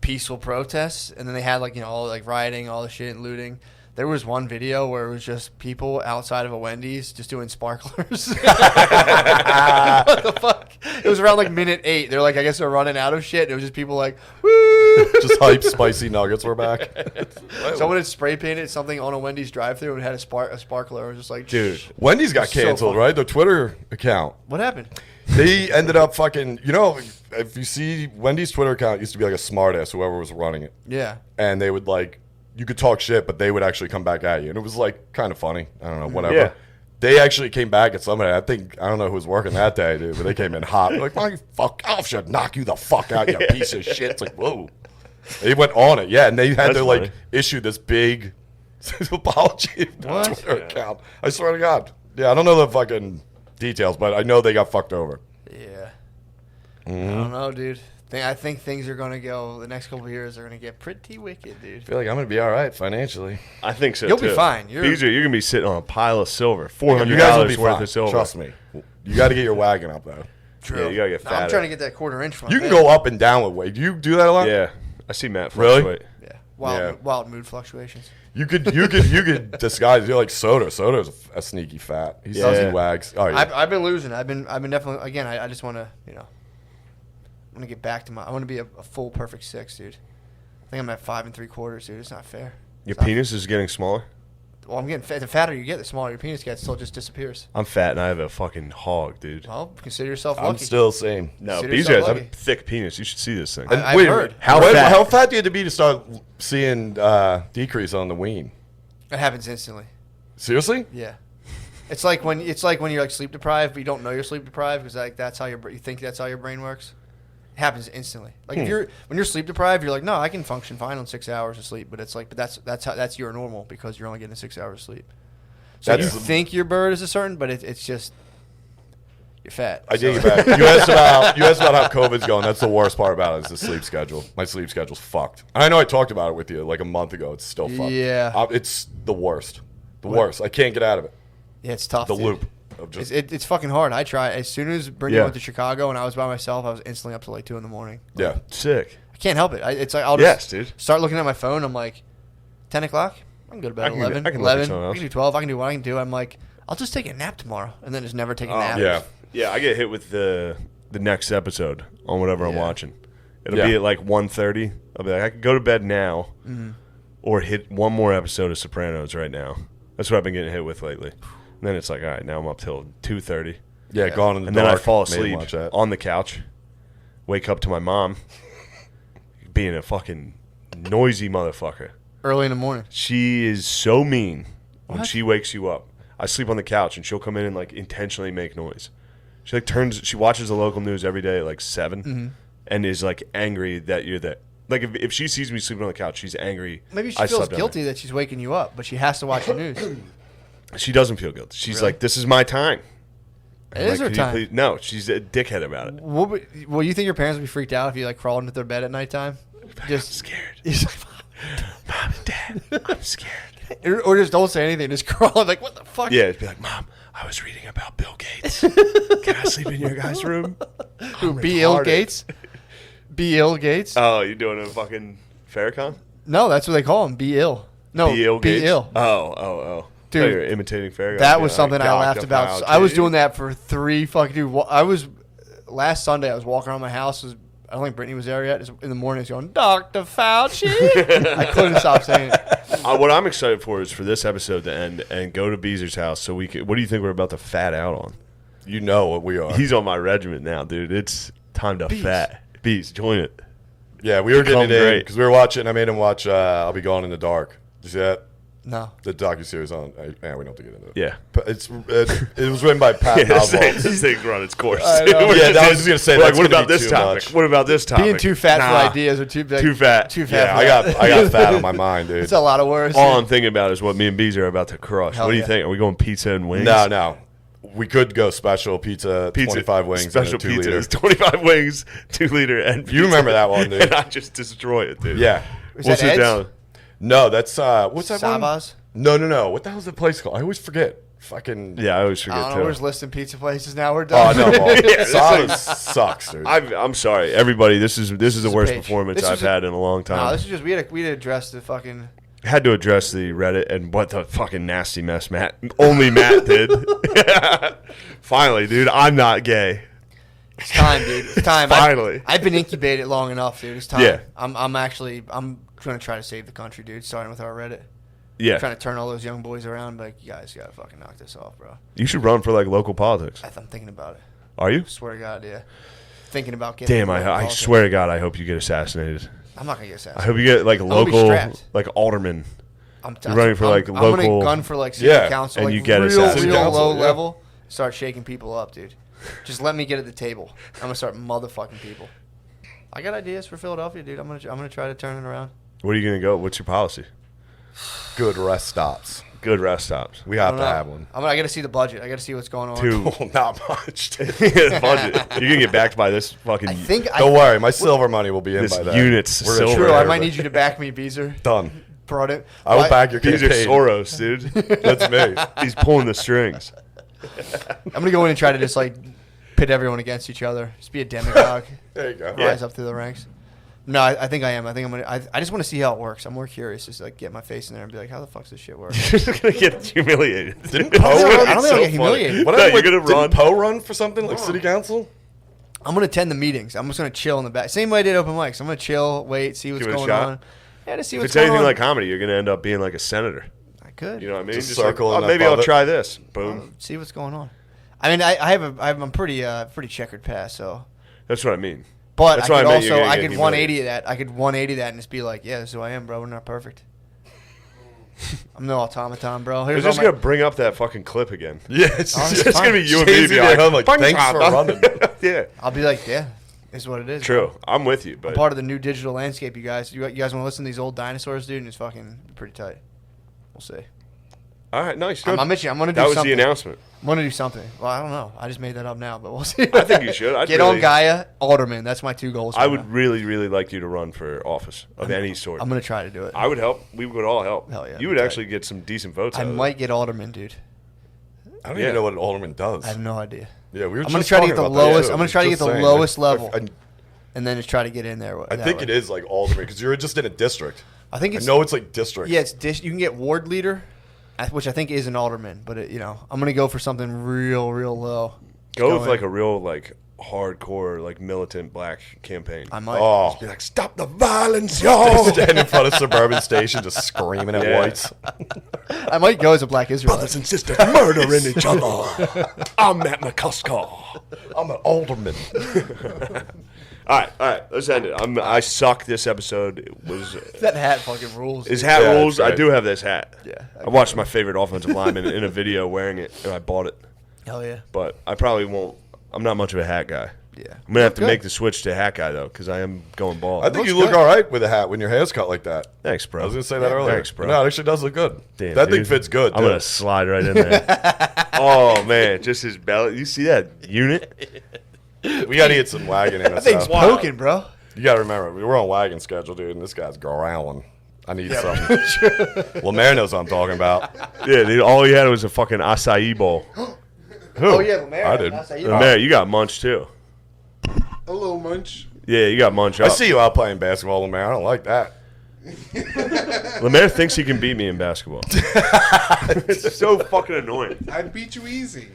Speaker 1: peaceful protests, and then they had like all like rioting, all the shit, and looting. There was one video where it was just people outside of a Wendy's just doing sparklers. What the fuck? It was around like minute 8. They're like, I guess they're running out of shit. And it was just people like, woo!
Speaker 3: Just hype, spicy nuggets were back.
Speaker 1: Someone had spray painted something on a Wendy's drive-thru and had a sparkler. It was just like,
Speaker 2: Dude.
Speaker 3: Wendy's got
Speaker 1: So
Speaker 3: canceled,
Speaker 1: funny.
Speaker 3: right? Their Twitter account.
Speaker 1: What happened?
Speaker 3: They ended up fucking, if you see Wendy's Twitter account, it used to be like a smartass, whoever was running it.
Speaker 1: Yeah.
Speaker 3: And they would you could talk shit, but they would actually come back at you. And it was kind of funny. I don't know, whatever.
Speaker 2: Yeah.
Speaker 3: They actually came back at somebody. I don't know who was working that day, dude, but they came in hot. Like, why you fuck off? Should knock you the fuck out, you piece of shit. It's like, whoa. They went on it, yeah, and they had to issue this big apology Twitter account. I swear to God. Yeah, I don't know the fucking details, but I know they got fucked over.
Speaker 1: Yeah. I don't know, dude. I think things are going to go, the next couple of years are going to get pretty wicked, dude.
Speaker 3: I feel like I'm going to be all right financially.
Speaker 2: I think so,
Speaker 1: You'll
Speaker 2: too.
Speaker 1: be fine.
Speaker 2: You're going to be sitting on a pile of silver.
Speaker 3: You guys will be
Speaker 2: $400 worth
Speaker 3: fine.
Speaker 2: of silver.
Speaker 3: Trust me. You got to get your wagon up, though.
Speaker 1: True.
Speaker 2: Yeah, you got to get fatter.
Speaker 1: I'm trying to get that quarter-inch from
Speaker 3: You can go up and down with weight. Do you do that a lot?
Speaker 2: Yeah. I see Matt
Speaker 3: Really?
Speaker 2: fluctuate.
Speaker 1: Yeah. Wild mood fluctuations.
Speaker 3: You could disguise. You're like Soda. Soda's a sneaky fat. He says he wags. Oh, yeah.
Speaker 1: I've been losing. I've been definitely, again, I just want to, I want to get back to I want to be a full perfect 6, dude. I think I'm at 5 3/4, dude. It's not fair.
Speaker 2: Your penis is getting smaller?
Speaker 1: Well, I'm getting fat. The fatter you get, the smaller your penis gets. Still just disappears.
Speaker 2: I'm fat and I have a fucking hog, dude.
Speaker 1: Well, consider yourself lucky.
Speaker 3: I'm still same.
Speaker 2: No,
Speaker 1: Consider
Speaker 2: BJ
Speaker 1: yourself
Speaker 2: has a
Speaker 1: lucky.
Speaker 2: thick penis. You should see this thing.
Speaker 1: I've
Speaker 3: Wait,
Speaker 1: heard.
Speaker 3: How fat do you have to be to start seeing decrease on the ween?
Speaker 1: It happens instantly.
Speaker 3: Seriously?
Speaker 1: Yeah. It's like when you're sleep deprived, but you don't know you're sleep deprived because that's how you think that's how your brain works. It happens instantly. Like when you're sleep deprived, you're like, no, I can function fine on 6 hours of sleep. But it's like, that's your normal because you're only getting 6 hours of sleep. So you think your bird is a certain, but it's just you're fat.
Speaker 3: I take it back. You asked about how COVID's going. That's the worst part about it is the sleep schedule. My sleep schedule's fucked. And I know I talked about it with you like a month ago. It's still fucked.
Speaker 1: Yeah.
Speaker 3: It's the worst. The worst. I can't get out of it.
Speaker 1: Yeah, it's tough.
Speaker 3: The
Speaker 1: dude.
Speaker 3: loop of just
Speaker 1: It's fucking hard. I try. As soon as Brittany went to Chicago and I was by myself, I was instantly up till like 2 in the morning.
Speaker 3: yeah.
Speaker 2: Sick.
Speaker 1: I can't help it. It's like I'll just
Speaker 2: dude.
Speaker 1: start looking at my phone. I'm like, 10 o'clock. I can go to bed at 11.
Speaker 2: I can look at
Speaker 1: 11.
Speaker 2: something
Speaker 1: I
Speaker 2: else.
Speaker 1: can do 12. I can do what I can do. I'm like, I'll just take a nap tomorrow, and then just never take a nap.
Speaker 3: Yeah.
Speaker 2: Yeah, I get hit with the next episode on whatever I'm watching. It'll
Speaker 3: Yeah.
Speaker 2: be at like 1:30. I'll be like, I can go to bed now or hit one more episode of Sopranos right now. That's what I've been getting hit with lately. And then it's like, all right, now I'm up till 2:30.
Speaker 3: Yeah, gone in the
Speaker 2: And
Speaker 3: dark.
Speaker 2: then I fall
Speaker 3: Made him
Speaker 2: asleep
Speaker 3: watch that.
Speaker 2: on the couch, wake up to my mom being a fucking noisy motherfucker.
Speaker 1: Early in the morning.
Speaker 2: She is so mean when
Speaker 1: What?
Speaker 2: she wakes you up. I sleep on the couch and she'll come in and like intentionally make noise. She she watches the local news every day at like 7 and is like angry that you're there. Like if she sees me sleeping on the couch, she's angry.
Speaker 1: Maybe she
Speaker 2: I
Speaker 1: feels
Speaker 2: slept down
Speaker 1: guilty that she's waking you up, but she has to watch the news.
Speaker 2: there. She doesn't feel guilty. She's
Speaker 1: Really?
Speaker 2: like, this is my time.
Speaker 1: It is her
Speaker 2: "Could you
Speaker 1: time.
Speaker 2: please-" No, she's a dickhead about it.
Speaker 1: Well, you think your parents would be freaked out if you like crawled into their bed at nighttime?
Speaker 2: I'm scared.
Speaker 1: He's like,
Speaker 2: Mom and Dad, I'm scared.
Speaker 1: or just don't say anything. Just crawl like, what the fuck?
Speaker 2: Yeah, it'd be like, Mom, I was reading about Bill Gates. Can I sleep in your guys' room?
Speaker 1: Who, B. Ill
Speaker 2: retarded.
Speaker 1: Gates? B. Ill Gates?
Speaker 2: Oh, you doing a fucking Farrakhan?
Speaker 1: No, that's what they call him. Be ill. No,
Speaker 2: Be ill.
Speaker 1: be
Speaker 2: Gates?
Speaker 1: ill.
Speaker 2: Oh.
Speaker 1: Dude,
Speaker 2: Dude, you're imitating Farrakhan.
Speaker 1: That was
Speaker 2: Yeah,
Speaker 1: something I
Speaker 2: Dr.
Speaker 1: laughed about.
Speaker 2: Fauci.
Speaker 1: I was doing that for 3 fucking dude. Last Sunday. I was walking around my house. I don't think Brittany was there yet. In the morning, it's going, Dr. Fauci. I couldn't stop saying it.
Speaker 2: What I'm excited for is for this episode to end and go to Beezer's house so we can. What do you think we're about to fat out on?
Speaker 3: You know what we are.
Speaker 2: He's on my regiment now, dude. It's time to fat. Beez, join it.
Speaker 3: Yeah, we were getting
Speaker 2: Become
Speaker 3: it in
Speaker 2: great.
Speaker 3: because we were watching. I made him watch I'll Be Gone in the Dark. Did you see that?
Speaker 1: No.
Speaker 3: The docuseries on. We don't have to get into it.
Speaker 2: Yeah.
Speaker 3: But it was written by Pat
Speaker 2: This
Speaker 3: Oswalt.
Speaker 2: thing's run its course.
Speaker 1: I know.
Speaker 2: We're
Speaker 3: Yeah,
Speaker 2: just-
Speaker 3: I was just gonna say,
Speaker 2: we're
Speaker 3: that's
Speaker 2: like, what
Speaker 3: gonna
Speaker 2: about
Speaker 3: be
Speaker 2: this
Speaker 3: too
Speaker 2: topic?
Speaker 3: much.
Speaker 2: What about this topic?
Speaker 1: Being too fat
Speaker 2: Nah.
Speaker 1: for ideas or too big.
Speaker 2: Too fat.
Speaker 1: Too fat.
Speaker 3: Yeah,
Speaker 1: for
Speaker 3: I got fat on my mind, dude.
Speaker 1: It's a lot of words.
Speaker 2: All I'm thinking about is what me and Beez are about to crush.
Speaker 1: Hell
Speaker 2: What do you
Speaker 1: yeah.
Speaker 2: think? Are we going pizza and wings?
Speaker 3: No. We could go special pizza 25 wings,
Speaker 2: special
Speaker 3: and a 2
Speaker 2: pizza
Speaker 3: liter.
Speaker 2: is 25 wings, 2 liter, and
Speaker 3: You remember that one, dude?
Speaker 2: And I just destroy it, dude.
Speaker 3: Yeah.
Speaker 1: Is
Speaker 2: We'll
Speaker 1: that
Speaker 2: sit
Speaker 1: Ed's?
Speaker 2: down.
Speaker 3: No, that's what's that one?
Speaker 1: Sabas?
Speaker 3: No. What the hell's the place called? I always forget. Fucking.
Speaker 2: Yeah, I always
Speaker 1: I
Speaker 2: forget
Speaker 1: don't
Speaker 2: too.
Speaker 1: know. We're just listing pizza places now. We're
Speaker 3: Oh
Speaker 1: done.
Speaker 3: no, well,
Speaker 2: Yeah,
Speaker 3: Sabas sucks, dude.
Speaker 2: I'm sorry, everybody. This is the worst
Speaker 1: page.
Speaker 2: performance
Speaker 1: This
Speaker 2: I've
Speaker 1: was a-
Speaker 2: had in a long time.
Speaker 1: No, this is just we had to address the fucking.
Speaker 2: Had to address the Reddit and what the fucking nasty mess only Matt did. Finally, dude, I'm not gay.
Speaker 1: It's time, dude. It's time.
Speaker 2: Finally.
Speaker 1: I've been incubated long enough, dude. It's time.
Speaker 2: Yeah.
Speaker 1: I'm going to try to save the country, dude. Starting with our Reddit.
Speaker 2: Yeah,
Speaker 1: Trying to turn all those young boys around. Like, you guys got to fucking knock this off, bro.
Speaker 2: you should run for like local politics.
Speaker 1: I'm thinking about it.
Speaker 2: Are you?
Speaker 1: Swear to God, yeah. Thinking about getting.
Speaker 2: Damn, I swear to God, I hope you get assassinated.
Speaker 1: I'm not gonna get assassinated.
Speaker 2: I hope you get like local, like alderman. You're running for like local.
Speaker 1: I'm gonna gun for like city council,
Speaker 2: and
Speaker 1: like
Speaker 2: you get
Speaker 1: real low level. Start shaking people up, dude. Just let me get at the table. I'm gonna start motherfucking people. I got ideas for Philadelphia, dude. I'm gonna try to turn it around.
Speaker 2: Where are you gonna go? What's your policy?
Speaker 3: Good rest stops.
Speaker 2: Good rest stops.
Speaker 3: We have to have one.
Speaker 1: I got to see the budget. I got to see what's going on.
Speaker 3: Not much.
Speaker 2: The budget. You're gonna get backed by this fucking.
Speaker 3: Don't worry, my silver money will be in by then.
Speaker 2: Units. Silver.
Speaker 1: True. I might need you to back me, Beezer.
Speaker 3: Done.
Speaker 1: Brought it.
Speaker 3: I will back your
Speaker 2: Beezer
Speaker 3: campaign.
Speaker 2: Soros, dude.
Speaker 3: That's me.
Speaker 2: He's pulling the strings.
Speaker 1: I'm gonna go in and try to just like pit everyone against each other. Just be a demagogue.
Speaker 3: There you go.
Speaker 1: Rise up through the ranks. No, I think I am. I think I'm gonna. I just want to see how it works. I'm more curious, just like get my face in there and be like, how the fuck's this shit work?
Speaker 2: You're just gonna get humiliated.
Speaker 3: Didn't Poe
Speaker 1: I don't think I'll get humiliated.
Speaker 2: No, you're gonna run.
Speaker 3: Didn't Poe run for something like city council?
Speaker 1: I'm gonna attend the meetings. I'm just gonna chill in the back. Same way I did open mics. I'm gonna chill, wait, see what's
Speaker 2: Give it a
Speaker 1: going
Speaker 2: shot.
Speaker 1: on. Yeah, to see
Speaker 2: If
Speaker 1: what's
Speaker 2: it's
Speaker 1: going
Speaker 2: anything
Speaker 1: on.
Speaker 2: like comedy, you're gonna end up being like a senator.
Speaker 1: I could.
Speaker 2: You know what I mean?
Speaker 3: Just
Speaker 2: like,
Speaker 3: circle and
Speaker 2: maybe
Speaker 3: above
Speaker 2: I'll
Speaker 3: it.
Speaker 2: try this. Boom.
Speaker 1: See what's going on. I mean, I'm pretty checkered past, so.
Speaker 2: That's what I mean.
Speaker 1: But
Speaker 2: That's
Speaker 1: I
Speaker 2: why
Speaker 1: could
Speaker 2: I meant you're
Speaker 1: also
Speaker 2: gonna
Speaker 1: I
Speaker 2: get
Speaker 1: could 180 that. I could 180 that and just be like, yeah, this is who I am, bro. We're not perfect. I'm no automaton, bro.
Speaker 2: They're just gonna bring up that fucking clip again.
Speaker 3: Yeah, it's
Speaker 2: It's gonna be you and
Speaker 3: Jay-Z
Speaker 2: me.
Speaker 3: at home like, thanks for running.
Speaker 2: Yeah.
Speaker 1: I'll be like, yeah, this is what it is.
Speaker 2: True.
Speaker 1: Bro.
Speaker 2: I'm with you, but
Speaker 1: I'm part of the new digital landscape, you guys. You guys want to listen to these old dinosaurs, dude? And it's fucking pretty tight. We'll see.
Speaker 2: all right, nice. Good.
Speaker 1: I'm itching. I'm gonna do
Speaker 2: That was
Speaker 1: something.
Speaker 2: the announcement.
Speaker 1: I'm gonna do something. Well, I don't know. I just made that up now, but we'll see.
Speaker 2: I think you should. I'd
Speaker 1: Get
Speaker 2: really-
Speaker 1: on Gaia, Alderman. That's my 2 goals.
Speaker 2: I
Speaker 1: right
Speaker 2: would
Speaker 1: now.
Speaker 2: really, really like you to run for office of any sort.
Speaker 1: I'm gonna try to do it.
Speaker 2: I would help. We would all help.
Speaker 1: Hell yeah.
Speaker 2: You would actually get some decent votes.
Speaker 1: I
Speaker 2: out of
Speaker 1: might get Alderman, dude.
Speaker 3: I don't
Speaker 2: Yeah.
Speaker 3: even know what an alderman does.
Speaker 1: I have no idea.
Speaker 3: Yeah, we were
Speaker 1: I'm gonna
Speaker 3: just
Speaker 1: try to
Speaker 3: talking
Speaker 1: get the
Speaker 3: about that,
Speaker 1: lowest.
Speaker 3: too.
Speaker 1: I'm gonna try to get
Speaker 3: Just
Speaker 1: the
Speaker 3: saying,
Speaker 1: lowest
Speaker 3: like,
Speaker 1: level,
Speaker 3: I
Speaker 1: and then just try to get in there.
Speaker 3: think it is like alderman because you're just in a district.
Speaker 1: I think it's.
Speaker 3: I know it's like district.
Speaker 1: Yeah, you can get ward leader, which I think is an alderman. But I'm gonna go for something real low.
Speaker 2: Go with like a real like hardcore like militant black campaign.
Speaker 1: I might.
Speaker 3: Oh,
Speaker 2: Be like, stop the violence, y'all.
Speaker 3: stand in front of suburban station just screaming at
Speaker 2: Yeah.
Speaker 3: whites.
Speaker 1: I might go as a black Israelite.
Speaker 2: Brothers and sisters murdering each other. I'm Matt McCusker.
Speaker 3: I'm an alderman.
Speaker 2: All right. Let's end it. I suck this episode. It was
Speaker 1: That hat fucking rules.
Speaker 2: his hat
Speaker 3: Yeah,
Speaker 2: rules.
Speaker 3: that's right.
Speaker 2: I do have this hat.
Speaker 1: Yeah.
Speaker 2: I watched my favorite offensive lineman in a video wearing it, and I bought it.
Speaker 1: Hell yeah.
Speaker 2: But I probably won't. I'm not much of a hat guy.
Speaker 1: Yeah.
Speaker 2: I'm gonna have to
Speaker 1: Good.
Speaker 2: make the switch to hat guy though, because I am going bald.
Speaker 3: I think you
Speaker 1: Looks
Speaker 3: look
Speaker 1: good.
Speaker 3: all right with a hat when your hair's cut like that.
Speaker 2: Thanks, bro.
Speaker 3: I was gonna say that earlier.
Speaker 2: Thanks, bro.
Speaker 3: No, it actually does look good.
Speaker 2: Damn,
Speaker 3: that thing
Speaker 2: dude.
Speaker 3: fits good.
Speaker 2: I'm
Speaker 3: too.
Speaker 2: gonna slide right in there. Oh man, just his belly. You see that unit?
Speaker 3: We gotta get some wagon in
Speaker 1: That
Speaker 3: us.
Speaker 1: thing's
Speaker 3: now.
Speaker 1: poking, bro.
Speaker 3: You gotta remember, we were on wagon schedule, dude, and this guy's growling. I need something. Lemaire knows what I'm talking about.
Speaker 2: Yeah, dude. All he had was a fucking acai bowl.
Speaker 3: Who?
Speaker 1: Oh yeah, Lemaire.
Speaker 3: I did.
Speaker 2: Lemaire, you got munch too.
Speaker 4: A little munch.
Speaker 2: Yeah, you got munch
Speaker 3: I
Speaker 2: up.
Speaker 3: see you out playing basketball, Lemaire. I don't like that.
Speaker 2: Lemaire thinks he can beat me in basketball. It's so fucking annoying.
Speaker 4: I'd beat you easy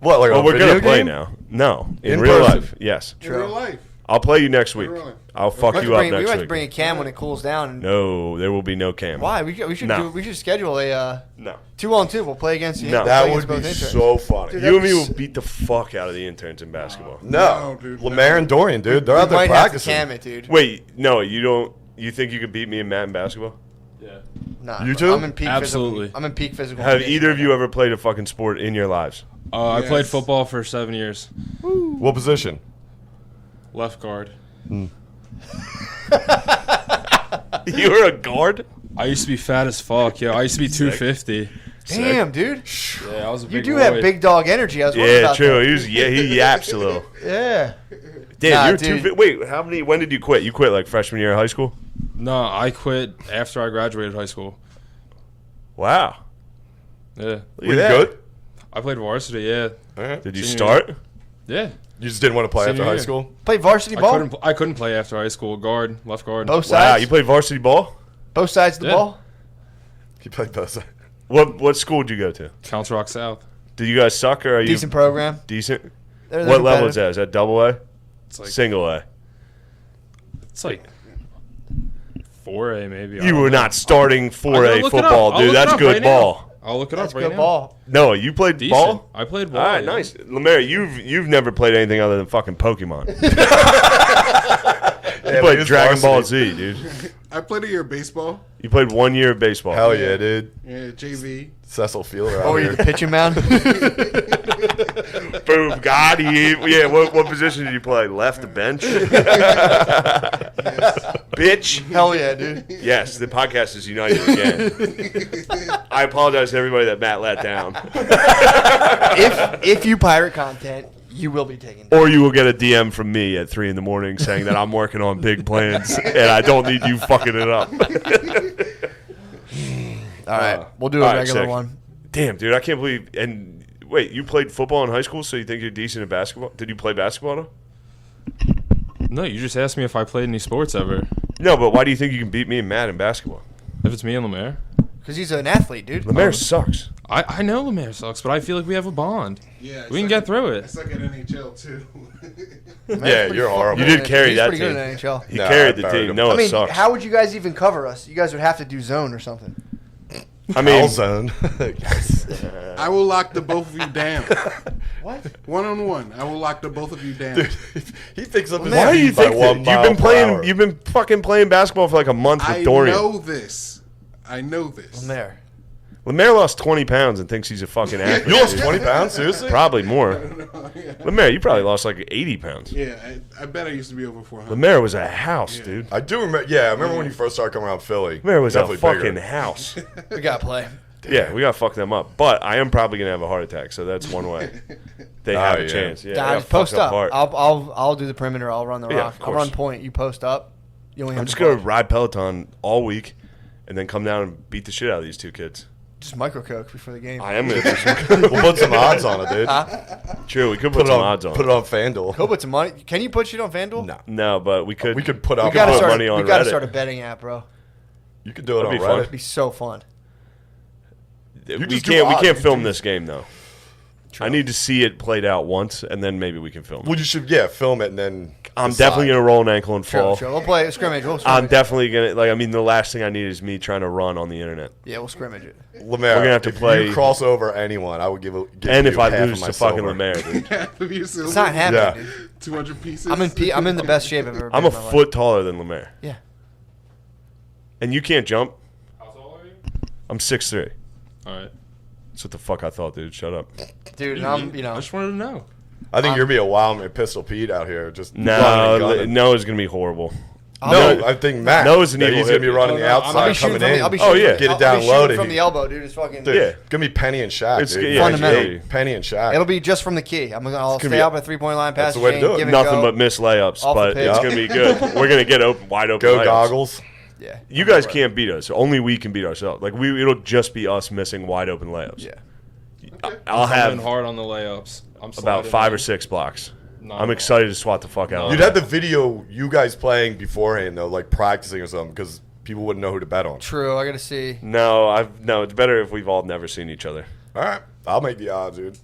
Speaker 3: What, like
Speaker 2: Well,
Speaker 3: a
Speaker 2: we're
Speaker 3: video
Speaker 2: gonna play
Speaker 3: game?
Speaker 2: now. No, in
Speaker 3: In
Speaker 2: real
Speaker 3: person.
Speaker 2: life, yes.
Speaker 4: in real life.
Speaker 2: I'll play you next week.
Speaker 4: Really?
Speaker 2: I'll fuck you up
Speaker 1: We
Speaker 2: next
Speaker 1: have to
Speaker 2: week.
Speaker 1: bring a cam when it cools down. And
Speaker 2: No, there will be no cam.
Speaker 1: Why? We should
Speaker 2: No.
Speaker 1: we should schedule a
Speaker 2: No.
Speaker 1: 2-on-2. We'll play against you.
Speaker 2: No.
Speaker 1: play
Speaker 3: That
Speaker 1: against
Speaker 3: would be
Speaker 1: both interns.
Speaker 3: so funny.
Speaker 1: Dude,
Speaker 2: You and me
Speaker 1: that'd
Speaker 2: will beat the fuck out of the interns in basketball.
Speaker 3: No,
Speaker 4: No, dude,
Speaker 3: Lemaire
Speaker 4: no.
Speaker 3: and Dorian, dude, they're out
Speaker 1: We
Speaker 3: there
Speaker 1: might have to
Speaker 3: practicing.
Speaker 1: cam it, dude.
Speaker 2: Wait, no, you don't. You think you could beat me and Matt in basketball?
Speaker 5: Yeah.
Speaker 1: Nah,
Speaker 3: You
Speaker 1: bro.
Speaker 3: two?
Speaker 1: I'm in peak
Speaker 5: Absolutely.
Speaker 1: Physical, I'm in peak physical.
Speaker 2: Have
Speaker 1: condition
Speaker 2: either of
Speaker 1: right
Speaker 2: you
Speaker 1: now.
Speaker 2: ever played a fucking sport in your lives?
Speaker 5: I
Speaker 4: Yes.
Speaker 5: played football for 7 years.
Speaker 3: What position?
Speaker 5: Left guard.
Speaker 2: You were a guard?
Speaker 5: I used to be fat as fuck, yo. I used to be 250.
Speaker 1: Damn, dude.
Speaker 5: Yeah, I was a
Speaker 1: You
Speaker 5: big
Speaker 1: do
Speaker 5: boy.
Speaker 1: have big dog energy. I was worried
Speaker 2: Yeah,
Speaker 1: about
Speaker 2: true.
Speaker 1: that.
Speaker 2: He yaps a little.
Speaker 1: Yeah.
Speaker 2: Damn,
Speaker 1: Nah,
Speaker 2: you're
Speaker 1: dude.
Speaker 2: Wait, how many? When did you quit? You quit like freshman year of high school?
Speaker 5: No, I quit after I graduated high school.
Speaker 2: Wow.
Speaker 5: Yeah.
Speaker 2: Look
Speaker 3: Were you
Speaker 2: at that.
Speaker 3: good?
Speaker 5: I played varsity, yeah.
Speaker 2: Did you
Speaker 5: Senior
Speaker 2: start?
Speaker 5: Yeah.
Speaker 3: You just didn't want to play
Speaker 5: Senior
Speaker 3: after high
Speaker 5: year.
Speaker 3: school?
Speaker 1: Play varsity ball.
Speaker 5: I couldn't play after high school. Guard, left guard.
Speaker 1: Both
Speaker 2: Wow,
Speaker 1: sides.
Speaker 2: you played varsity ball?
Speaker 1: Both sides of the
Speaker 5: Yeah.
Speaker 1: ball.
Speaker 3: You played both.
Speaker 2: What school did you go to?
Speaker 5: Council Rock South.
Speaker 2: Did you guys suck or are you
Speaker 1: Decent program.
Speaker 2: decent?
Speaker 1: They're
Speaker 2: What level is
Speaker 1: competitive.
Speaker 2: that? Is that double A?
Speaker 5: It's like
Speaker 2: Single A?
Speaker 5: it's like 4A maybe. I
Speaker 2: You
Speaker 5: don't
Speaker 2: were
Speaker 5: know.
Speaker 2: not starting
Speaker 5: I
Speaker 2: 4A
Speaker 5: gotta look it up.
Speaker 2: football,
Speaker 5: I'll
Speaker 2: dude.
Speaker 5: look it
Speaker 2: That's
Speaker 5: up
Speaker 2: good
Speaker 5: right now.
Speaker 2: ball.
Speaker 5: I'll look it
Speaker 1: That's
Speaker 5: up right
Speaker 1: good
Speaker 5: now.
Speaker 1: ball.
Speaker 2: No, you played
Speaker 5: Decent.
Speaker 2: ball?
Speaker 5: I played ball.
Speaker 2: All right,
Speaker 5: yeah.
Speaker 2: nice. Lemaire, you've never played anything other than fucking Pokemon. You played Dragon Ball Z, dude.
Speaker 4: I played a year of baseball.
Speaker 2: You played 1 year of baseball.
Speaker 3: Hell yeah, dude.
Speaker 4: Yeah, JV.
Speaker 3: Cecil Fielder out
Speaker 1: Oh, you're
Speaker 3: here.
Speaker 1: the pitching mound?
Speaker 2: Boom, got you. Yeah, what position did you play? Left the bench? Bitch.
Speaker 1: Hell yeah, dude.
Speaker 2: Yes, the podcast is united again. I apologize to everybody that Matt let down.
Speaker 1: If you pirate content, you will be taken.
Speaker 2: Or you will get a DM from me at 3 a.m. saying that I'm working on big plans and I don't need you fucking it up.
Speaker 1: All right, we'll do a
Speaker 2: all right,
Speaker 1: regular
Speaker 2: sick.
Speaker 1: one.
Speaker 2: Damn, dude, I can't believe. And wait, you played football in high school, so you think you're decent at basketball? Did you play basketball though?
Speaker 5: No, you just asked me if I played any sports ever.
Speaker 2: No, but why do you think you can beat me and Matt in basketball?
Speaker 5: If it's me and Lemaire.
Speaker 1: Because he's an athlete, dude.
Speaker 2: Lemaire sucks.
Speaker 5: I know Lemaire sucks, but I feel like we have a bond.
Speaker 4: Yeah,
Speaker 5: We can get through
Speaker 4: I
Speaker 5: it.
Speaker 4: suck at NHL too.
Speaker 3: Yeah, you're horrible.
Speaker 2: You did carry
Speaker 1: He's
Speaker 2: that
Speaker 1: pretty good
Speaker 2: team.
Speaker 1: in the NHL.
Speaker 2: He
Speaker 3: Nah,
Speaker 2: carried
Speaker 3: I
Speaker 2: the
Speaker 3: buried
Speaker 2: team.
Speaker 3: him.
Speaker 2: No,
Speaker 1: I
Speaker 2: it
Speaker 1: mean,
Speaker 2: sucks.
Speaker 1: how would you guys even cover us? You guys would have to do zone or something.
Speaker 2: I mean,
Speaker 3: Foul zone. Yes.
Speaker 4: I will lock the both of you down.
Speaker 1: What?
Speaker 4: 1-on-1. I will lock the both of you down.
Speaker 3: Dude, he picks up his
Speaker 2: why do you
Speaker 3: speed by
Speaker 2: think
Speaker 3: 1
Speaker 2: that?
Speaker 3: mile
Speaker 2: You've been
Speaker 3: per
Speaker 2: playing.
Speaker 3: hour.
Speaker 2: You've been fucking playing basketball for like a month with
Speaker 4: I
Speaker 2: Dorian.
Speaker 4: know this. I know this.
Speaker 1: Lemaire.
Speaker 2: Lemaire lost 20 pounds and thinks he's a fucking athlete.
Speaker 3: You lost 20 pounds? Seriously?
Speaker 2: Probably more. Lemaire, you probably lost like 80 pounds.
Speaker 4: Yeah, I bet I used to be over 400.
Speaker 2: Lemaire was a house, dude.
Speaker 3: I do remember. Yeah, I remember when you first started coming around Philly.
Speaker 2: Lemaire was a
Speaker 3: Definitely
Speaker 2: fucking
Speaker 3: bigger.
Speaker 2: house.
Speaker 1: We got to play.
Speaker 2: Yeah, we got to fuck them up. But I am probably going to have a heart attack, so that's one way. They have a
Speaker 3: yeah.
Speaker 2: chance. Yeah, I
Speaker 1: Guys,
Speaker 2: got
Speaker 1: post
Speaker 2: fucked
Speaker 1: up.
Speaker 2: hard.
Speaker 1: I'll do the perimeter. I'll run the
Speaker 2: Yeah,
Speaker 1: rock.
Speaker 2: of
Speaker 1: I'll
Speaker 2: course.
Speaker 1: run point. You post up. You only have
Speaker 2: I'm just
Speaker 1: to
Speaker 2: going to
Speaker 1: ball.
Speaker 2: ride Peloton all week and then come down and beat the shit out of these two kids.
Speaker 1: Just micro coke before the game.
Speaker 2: I am going to.
Speaker 3: We'll put some odds on it, dude.
Speaker 2: True, we could put some odds on
Speaker 3: Put it on FanDuel.
Speaker 1: Go put some money. Can you put shit on FanDuel?
Speaker 3: No.
Speaker 2: No, but we could.
Speaker 3: We could put
Speaker 1: We
Speaker 3: out.
Speaker 1: gotta
Speaker 2: put
Speaker 1: start.
Speaker 2: money on
Speaker 1: We gotta
Speaker 2: Reddit.
Speaker 1: start a betting app, bro.
Speaker 3: You could do it
Speaker 2: That'd
Speaker 3: on
Speaker 2: be fun.
Speaker 3: Reddit.
Speaker 1: It'd be so fun.
Speaker 2: We
Speaker 3: just do
Speaker 2: can't. We
Speaker 3: odds.
Speaker 2: can't
Speaker 3: You
Speaker 2: film
Speaker 3: do-
Speaker 2: this game though. I need to see it played out once, and then maybe we can film it.
Speaker 3: Well, you should, yeah, film it and then.
Speaker 2: I'm
Speaker 3: decide.
Speaker 2: definitely gonna roll an ankle and fall.
Speaker 1: Sure. We'll play a scrimmage. We'll
Speaker 2: I'm
Speaker 1: scrimmage.
Speaker 2: definitely gonna I mean, the last thing I need is me trying to run on the internet.
Speaker 1: Yeah, we'll scrimmage it.
Speaker 3: Lemaire,
Speaker 2: We're gonna have to
Speaker 3: if
Speaker 2: play-
Speaker 3: you cross over anyone, I would give
Speaker 2: And
Speaker 3: you
Speaker 2: if I
Speaker 3: half of
Speaker 2: lose
Speaker 3: my
Speaker 2: to fucking
Speaker 3: silver.
Speaker 2: Lemaire, dude.
Speaker 1: It's not happening,
Speaker 3: Yeah.
Speaker 1: dude.
Speaker 4: 200 pieces.
Speaker 1: I'm in the best shape I've ever been
Speaker 2: I'm a
Speaker 1: in my life.
Speaker 2: foot taller than Lemaire,
Speaker 1: Yeah.
Speaker 2: and you can't jump.
Speaker 5: How tall are you?
Speaker 2: I'm 6'3".
Speaker 5: All right.
Speaker 2: That's what the fuck I thought, dude. Shut up.
Speaker 1: Dude, and
Speaker 5: I just wanted to know.
Speaker 3: I think you're be a wild man, Pistol Pete out here. Just running
Speaker 2: No,
Speaker 3: and gunning.
Speaker 2: Noah's gonna be horrible.
Speaker 3: No, I think Matt.
Speaker 2: Noah's an
Speaker 3: that
Speaker 2: evil
Speaker 3: he's gonna be
Speaker 2: hippie.
Speaker 3: running
Speaker 1: Oh,
Speaker 3: the
Speaker 1: no,
Speaker 3: outside,
Speaker 1: I'll be shooting
Speaker 3: coming in.
Speaker 1: I'll be
Speaker 2: Oh,
Speaker 1: shooting-
Speaker 2: yeah.
Speaker 3: Get it
Speaker 1: I'll
Speaker 3: down
Speaker 1: be
Speaker 3: low
Speaker 1: shooting
Speaker 3: to
Speaker 1: from
Speaker 3: he-
Speaker 1: the elbow, dude. It's fucking.
Speaker 3: Dude,
Speaker 2: Yeah.
Speaker 3: it's gonna be Penny and Shaq.
Speaker 2: It's-
Speaker 3: dude.
Speaker 2: yeah,
Speaker 1: Fundamental.
Speaker 3: Penny and Shaq.
Speaker 1: It'll be just from the key. I'll
Speaker 2: gonna
Speaker 1: stay
Speaker 2: be-
Speaker 1: up at 3-point line, pass
Speaker 3: That's the way to do it.
Speaker 1: give and
Speaker 2: Nothing
Speaker 1: go.
Speaker 2: but missed layups,
Speaker 1: Off the
Speaker 2: but
Speaker 1: pitch.
Speaker 2: it's gonna be good. We're gonna get wide open.
Speaker 3: Go
Speaker 2: layups.
Speaker 3: goggles.
Speaker 1: Yeah.
Speaker 2: You guys can't beat us. Only we can beat ourselves. Like it'll just be us missing wide open layups.
Speaker 1: Yeah.
Speaker 2: I'll
Speaker 5: Coming
Speaker 2: have
Speaker 5: hard on the layups. I'm
Speaker 2: about
Speaker 5: sliding
Speaker 2: 5
Speaker 5: in.
Speaker 2: or 6 blocks.
Speaker 5: No,
Speaker 2: I'm
Speaker 5: no.
Speaker 2: excited to swat the fuck out.
Speaker 3: You'd have the video you guys playing beforehand though, like practicing or something, because people wouldn't know who to bet on.
Speaker 1: True. I gotta see.
Speaker 2: No, it's better if we've all never seen each other.
Speaker 3: All right, I'll make the odds, dude.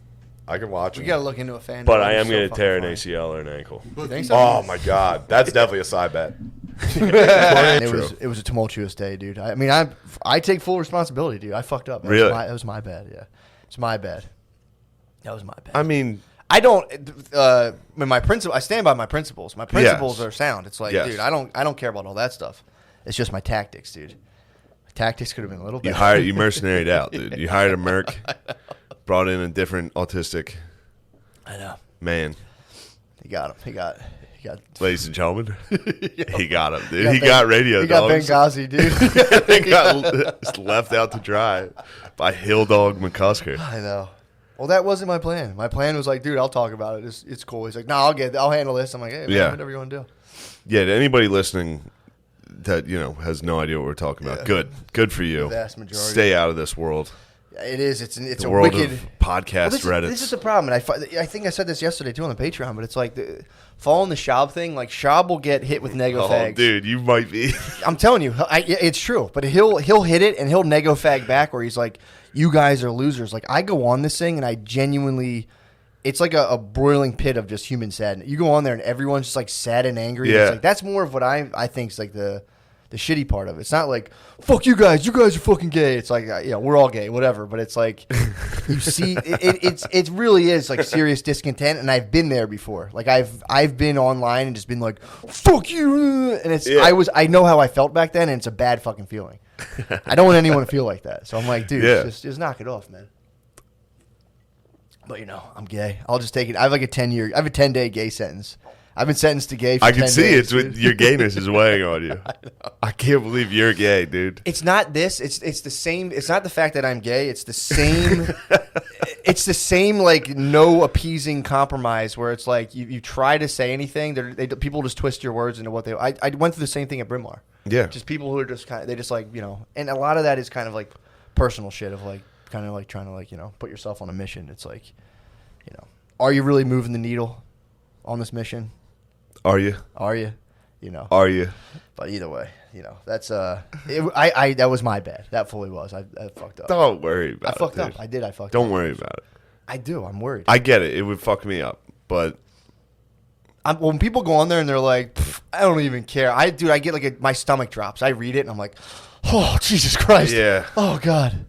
Speaker 3: I can watch
Speaker 1: We
Speaker 3: it.
Speaker 1: gotta look into a fan.
Speaker 2: But
Speaker 1: It'll
Speaker 2: I
Speaker 1: be
Speaker 2: am
Speaker 1: so
Speaker 2: going to
Speaker 1: fucking
Speaker 2: tear an
Speaker 1: fun.
Speaker 2: ACL or an ankle.
Speaker 1: You think so?
Speaker 3: Oh my god, that's definitely a side bet.
Speaker 1: It was a tumultuous day, dude. I mean, I take full responsibility, dude. I fucked up.
Speaker 2: Really?
Speaker 1: That was my bad. Yeah, it's my bad. That was my bad.
Speaker 2: I mean,
Speaker 1: I don't. When my principle, I stand by my principles. My principles
Speaker 2: Yes.
Speaker 1: are sound. It's like,
Speaker 2: Yes.
Speaker 1: dude, I don't care about all that stuff. It's just my tactics, dude. My tactics could have been a little
Speaker 2: you
Speaker 1: better.
Speaker 2: you mercenaried out, dude. You hired a merc, brought in a different autistic
Speaker 1: I know.
Speaker 2: man.
Speaker 1: He got him. He got.
Speaker 2: Ladies and gentlemen, he got him, dude.
Speaker 1: got
Speaker 2: He
Speaker 1: Ben-
Speaker 2: got radio
Speaker 1: He got
Speaker 2: dogs.
Speaker 1: Benghazi, dude.
Speaker 2: He got left out to dry by Hill Dog McCusker.
Speaker 1: I know. Well, that wasn't my plan. My plan was like, dude, I'll talk about it. It's cool. He's like, no, I'll handle this. I'm like, hey, man,
Speaker 2: Yeah.
Speaker 1: whatever you want to do.
Speaker 2: Yeah, to anybody listening that has no idea what we're talking about, good for you.
Speaker 1: The vast majority.
Speaker 2: Stay out of this world.
Speaker 1: It is. It's
Speaker 2: The
Speaker 1: a
Speaker 2: world
Speaker 1: wicked
Speaker 2: of podcast
Speaker 1: Well,
Speaker 2: Reddit.
Speaker 1: this is the problem, and I think I said this yesterday too on the Patreon, but it's like following the Schaub thing. Like Schaub will get hit with nego fags.
Speaker 2: dude, you might be.
Speaker 1: I'm telling you, it's true. But he'll hit it and he'll nego fag back, where he's like, "You guys are losers." Like I go on this thing and I genuinely, it's like a broiling pit of just human sadness. You go on there and everyone's just like sad and angry.
Speaker 2: Yeah.
Speaker 1: It's like that's more of what I think is like the the shitty part of it. It's not like, fuck you guys are fucking gay. It's like, we're all gay, whatever. But it's like, you see, it really is like serious discontent. And I've been there before. Like I've been online and just been like, fuck you. And I know how I felt back then, and it's a bad fucking feeling. I don't want anyone to feel like that. So I'm like, dude, just knock it off, man. But I'm gay. I'll just take it. I have like a 10-day gay sentence. I've been sentenced to gay for 10 days. I can see
Speaker 2: it's with your gayness is weighing on you. I can't believe you're gay, dude.
Speaker 1: It's not this. It's the same. It's not the fact that I'm gay. It's the same. It's the same, like, no appeasing compromise where it's like you try to say anything. People just twist your words into what they. I went through the same thing at Bryn Mawr.
Speaker 2: Yeah.
Speaker 1: Just people who are just kind of, they just like, and a lot of that is kind of like personal shit of like, kind of like trying to like, put yourself on a mission. It's like, are you really moving the needle on this mission?
Speaker 2: Are you?
Speaker 1: Are you?
Speaker 2: Are you?
Speaker 1: But either way, that's that was my bad. That fully was. I fucked up.
Speaker 2: Don't worry about it.
Speaker 1: I fucked up.
Speaker 2: Dude.
Speaker 1: I did. I fucked up.
Speaker 2: Don't worry about it.
Speaker 1: I do. I'm worried.
Speaker 2: I get it. It would fuck me up, but
Speaker 1: when people go on there and they're like, I don't even care. I get like my stomach drops. I read it and I'm like, oh Jesus Christ.
Speaker 2: Yeah.
Speaker 1: Oh God.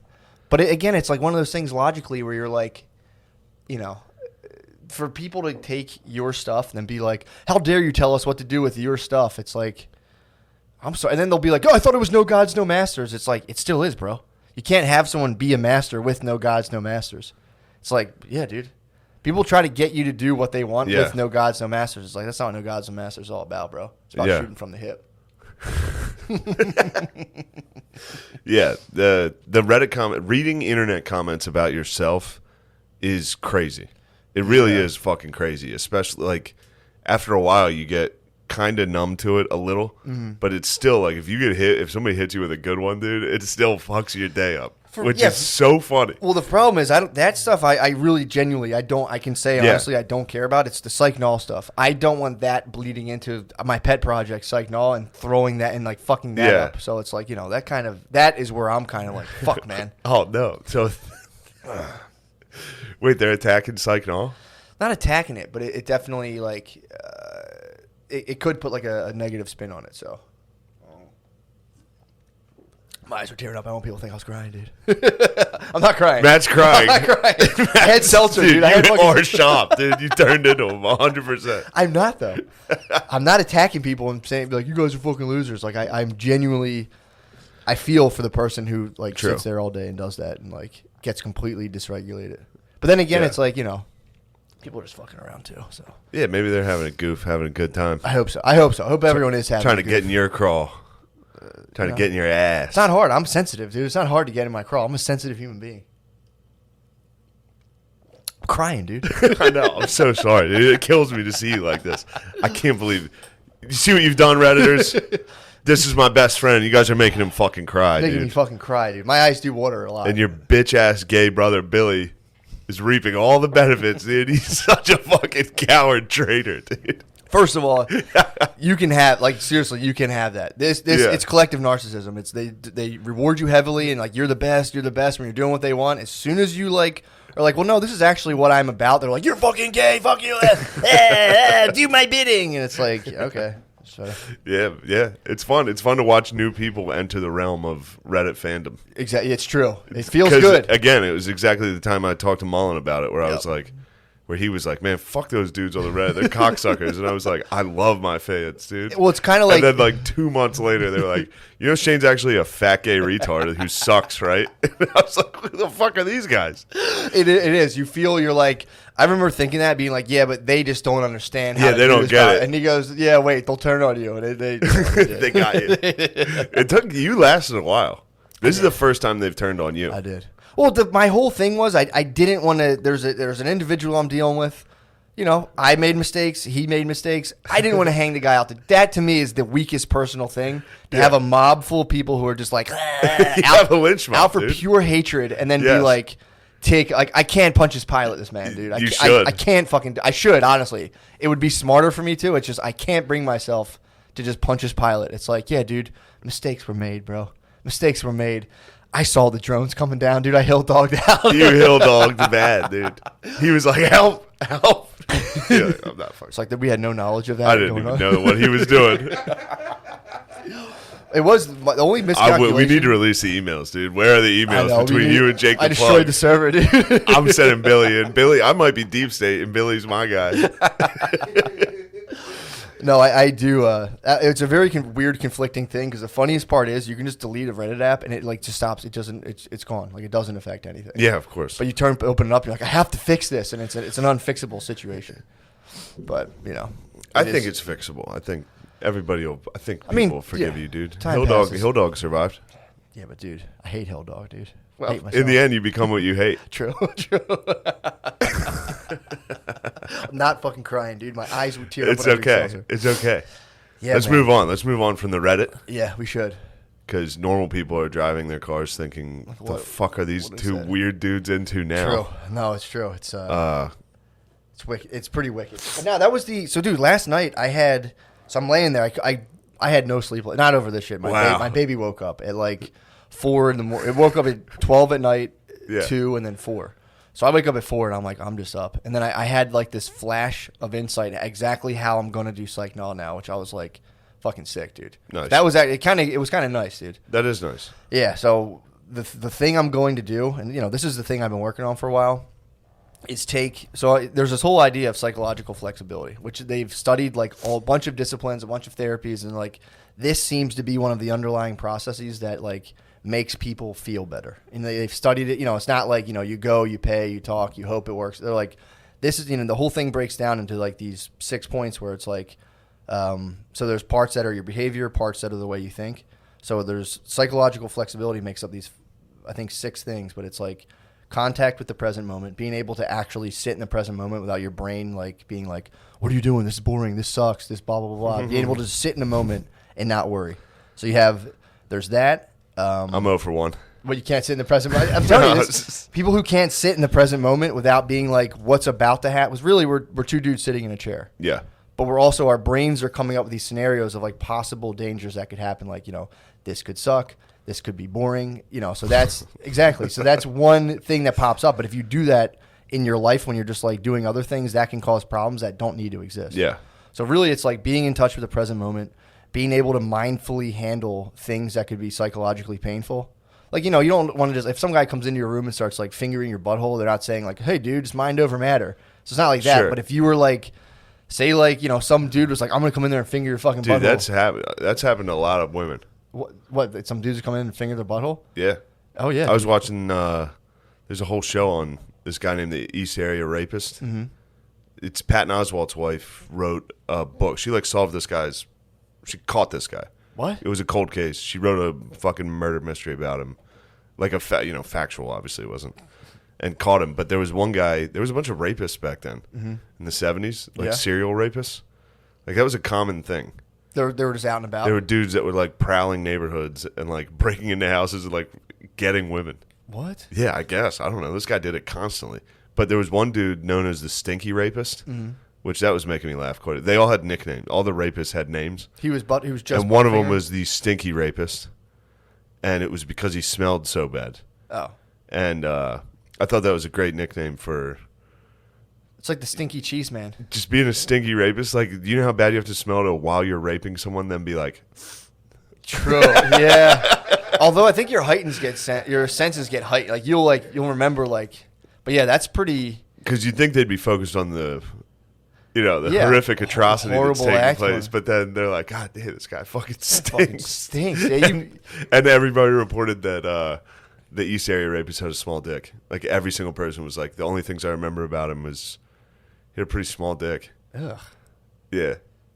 Speaker 1: But again, it's like one of those things logically where you're like, for people to take your stuff and then be like, how dare you tell us what to do with your stuff? It's like, I'm sorry. And then they'll be like, oh, I thought it was no gods, no masters. It's like, it still is, bro. You can't have someone be a master with no gods, no masters. It's like, yeah, dude. People try to get you to do what they want with no gods, no masters. It's like, that's not what no gods, no masters is all about, bro. It's about shooting from the hip.
Speaker 2: Yeah. The Reddit comment, reading internet comments about yourself is crazy. It really is fucking crazy, especially like after a while you get kind of numb to it a little, but it's still like if somebody hits you with a good one, dude, it still fucks your day up, which is so funny.
Speaker 1: Well, the problem is that stuff I really genuinely I can say honestly I don't care about. It's the Psych Null stuff. I don't want that bleeding into my pet project Psych Null and throwing that and like fucking that up. So it's like that is where I'm kind of like fuck man.
Speaker 2: Oh no, so. Wait, they're attacking Psych Null?
Speaker 1: Not attacking it, but it definitely like it could put like a negative spin on it. So my eyes were tearing up. I want people to think I was crying, dude. I'm not crying.
Speaker 2: Matt's crying.
Speaker 1: I'm not crying. I had seltzer, dude.
Speaker 2: You are shocked, dude. You turned into him 100%.
Speaker 1: I'm not though. I'm not attacking people and saying like you guys are fucking losers. Like I'm genuinely, I feel for the person who like sits there all day and does that and like gets completely dysregulated. But then again, it's like, people are just fucking around too. So
Speaker 2: yeah, maybe they're having a goof, having a good time.
Speaker 1: I hope so. I hope everyone is having
Speaker 2: trying to get in your crawl. Trying to get in your ass.
Speaker 1: It's not hard. I'm sensitive, dude. It's not hard to get in my crawl. I'm a sensitive human being. I'm crying, dude.
Speaker 2: I know. I'm so sorry, dude. It kills me to see you like this. I can't believe it. You see what you've done, Redditors? This is my best friend. You guys are making him fucking cry,
Speaker 1: making me fucking cry, dude. My eyes do water a lot.
Speaker 2: And your bitch-ass gay brother, Billy, is reaping all the benefits, dude. He's such a fucking coward traitor, dude.
Speaker 1: First of all, you can have seriously, you can have that. It's collective narcissism. It's they reward you heavily and like you're the best when you're doing what they want. As soon as you are like, well, no, this is actually what I'm about. They're like, you're fucking gay, fuck you, do my bidding, and it's like, okay.
Speaker 2: Yeah, it's fun. It's fun to watch new people enter the realm of Reddit fandom.
Speaker 1: Exactly, it's true. It feels good.
Speaker 2: Again, it was exactly the time I talked to Mullen about it, where I was like, where he was like, man, fuck those dudes on the Reddit. They're cocksuckers. And I was like, I love my fans, dude.
Speaker 1: Well, it's kind of like...
Speaker 2: And then like 2 months later, they were like, Shane's actually a fat gay retard who sucks, right? And I was like, who the fuck are these guys?
Speaker 1: It is. You feel you're like... I remember thinking that, being like, yeah, but they just don't understand how to
Speaker 2: they don't get it.
Speaker 1: And he goes, yeah, wait, they'll turn on you. And they
Speaker 2: got you. You lasted a while. This is the first time they've turned on you.
Speaker 1: I did. Well, my whole thing was I didn't want to. There's an individual I'm dealing with. I made mistakes. He made mistakes. I didn't want to hang the guy out. That to me is the weakest personal thing. To have a mob full of people who are just like
Speaker 2: out
Speaker 1: for pure hatred, and then be like, I can't punch his pilot, this man, dude.
Speaker 2: You should.
Speaker 1: I can't fucking. I should, honestly. It would be smarter for me too. It's just I can't bring myself to just punch his pilot. It's like, yeah, dude, mistakes were made, bro. Mistakes were made. I saw the drones coming down, dude. I hill dogged out.
Speaker 2: You hill dogged bad, dude. He was like, help. Yeah, I'm not fucking.
Speaker 1: It's like that we had no knowledge of that.
Speaker 2: I didn't even know what he was doing.
Speaker 1: It was the only miscalculation.
Speaker 2: We need to release the emails, dude. Where are the emails between you and Jake the
Speaker 1: I destroyed the server, dude.
Speaker 2: I'm sending Billy in. Billy, I might be deep state, and Billy's my guy.
Speaker 1: No, I do. It's a very weird, conflicting thing because the funniest part is you can just delete a Reddit app and it like just stops. It doesn't. It's gone. Like it doesn't affect anything.
Speaker 2: Yeah, of course.
Speaker 1: But you open it up. You're like, I have to fix this, and it's an unfixable situation. But
Speaker 2: I think it's fixable. I think everybody will. People will forgive you, dude. Hill Dog survived.
Speaker 1: Yeah, but dude, I hate Hill Dog, dude.
Speaker 2: Well, in the end, you become what you hate.
Speaker 1: True. I'm not fucking crying, dude. My eyes would tear up.
Speaker 2: It's okay. It's okay.
Speaker 1: Yeah,
Speaker 2: Let's move on. Let's move on from the Reddit.
Speaker 1: Yeah, we should.
Speaker 2: Because normal people are driving their cars thinking, what the fuck are these two weird dudes into now?
Speaker 1: True. No, it's true. It's wicked. It's pretty wicked. But now that was dude, last night I'm laying there. I had no sleep. Not over this shit. My baby woke up at like 4 in the morning. It woke up at 12 at night, 2, and then 4. So I wake up at 4 and I'm like, I'm just up. And then I had like this flash of insight exactly how I'm gonna do psych now, which I was like, fucking sick, dude. Nice. That was it was kind of nice, dude.
Speaker 2: That is nice.
Speaker 1: Yeah. So the thing I'm going to do, and this is the thing I've been working on for a while, is there's this whole idea of psychological flexibility, which they've studied like a bunch of disciplines, a bunch of therapies, and like this seems to be one of the underlying processes that like makes people feel better. And they've studied it. It's not like, you go, you pay, you talk, you hope it works. They're like, this is, the whole thing breaks down into like these 6 points where it's like, so there's parts that are your behavior, parts that are the way you think. So there's psychological flexibility makes up these, I think, 6 things, but it's like contact with the present moment, being able to actually sit in the present moment without your brain like being like, what are you doing? This is boring. This sucks. This blah, blah, blah, blah. Being able to sit in a moment and not worry. So there's that.
Speaker 2: I'm 0 for 1.
Speaker 1: But you can't sit in the present moment. I'm telling you, people who can't sit in the present moment without being like, what's about to happen, was really we're 2 dudes sitting in a chair.
Speaker 2: Yeah.
Speaker 1: But we're also, our brains are coming up with these scenarios of like possible dangers that could happen. Like, this could suck. This could be boring. So that's exactly. So that's one thing that pops up. But if you do that in your life when you're just like doing other things, that can cause problems that don't need to exist.
Speaker 2: Yeah.
Speaker 1: So really it's like being in touch with the present moment, being able to mindfully handle things that could be psychologically painful. Like, you don't want to just, if some guy comes into your room and starts like fingering your butthole, they're not saying like, hey dude, it's mind over matter. So it's not like that. Sure. But if you were like, say like, some dude was like, I'm going to come in there and finger your fucking butthole.
Speaker 2: Dude, that's happened to a lot of women.
Speaker 1: What? Some dudes come in and finger their butthole?
Speaker 2: Yeah.
Speaker 1: Oh yeah.
Speaker 2: I was watching, there's a whole show on this guy named the East Area Rapist. Mm-hmm. It's Patton Oswalt's wife wrote a book. She like solved she caught this guy.
Speaker 1: What?
Speaker 2: It was a cold case. She wrote a fucking murder mystery about him. Like factual, obviously it wasn't. And caught him. But there was one guy, there was a bunch of rapists back then in the 70s, like serial rapists. Like that was a common thing.
Speaker 1: They were just out and about?
Speaker 2: There were dudes that were like prowling neighborhoods and like breaking into houses and like getting women.
Speaker 1: What?
Speaker 2: Yeah, I guess. I don't know. This guy did it constantly. But there was one dude known as the Stinky Rapist. Mm-hmm. Which that was making me laugh quite a bit. They all had nicknames. All the rapists had names.
Speaker 1: He was just.
Speaker 2: And one of them was the Stinky Rapist, and it was because he smelled so bad.
Speaker 1: Oh.
Speaker 2: And I thought that was a great nickname for.
Speaker 1: It's like the Stinky Cheese Man.
Speaker 2: Just being a stinky rapist, like you know how bad you have to smell while you're raping someone, then be like.
Speaker 1: True. Yeah. Although I think your senses get heightened. Like you'll remember like, but yeah, that's pretty.
Speaker 2: Because you'd think they'd be focused on the. Horrific atrocity that's taking place. But then they're like, God damn, this guy fucking stinks.
Speaker 1: Yeah,
Speaker 2: and everybody reported that the East Area Rapist had a small dick. Like, every single person was like, the only things I remember about him was he had a pretty small dick.
Speaker 1: Ugh.
Speaker 2: Yeah.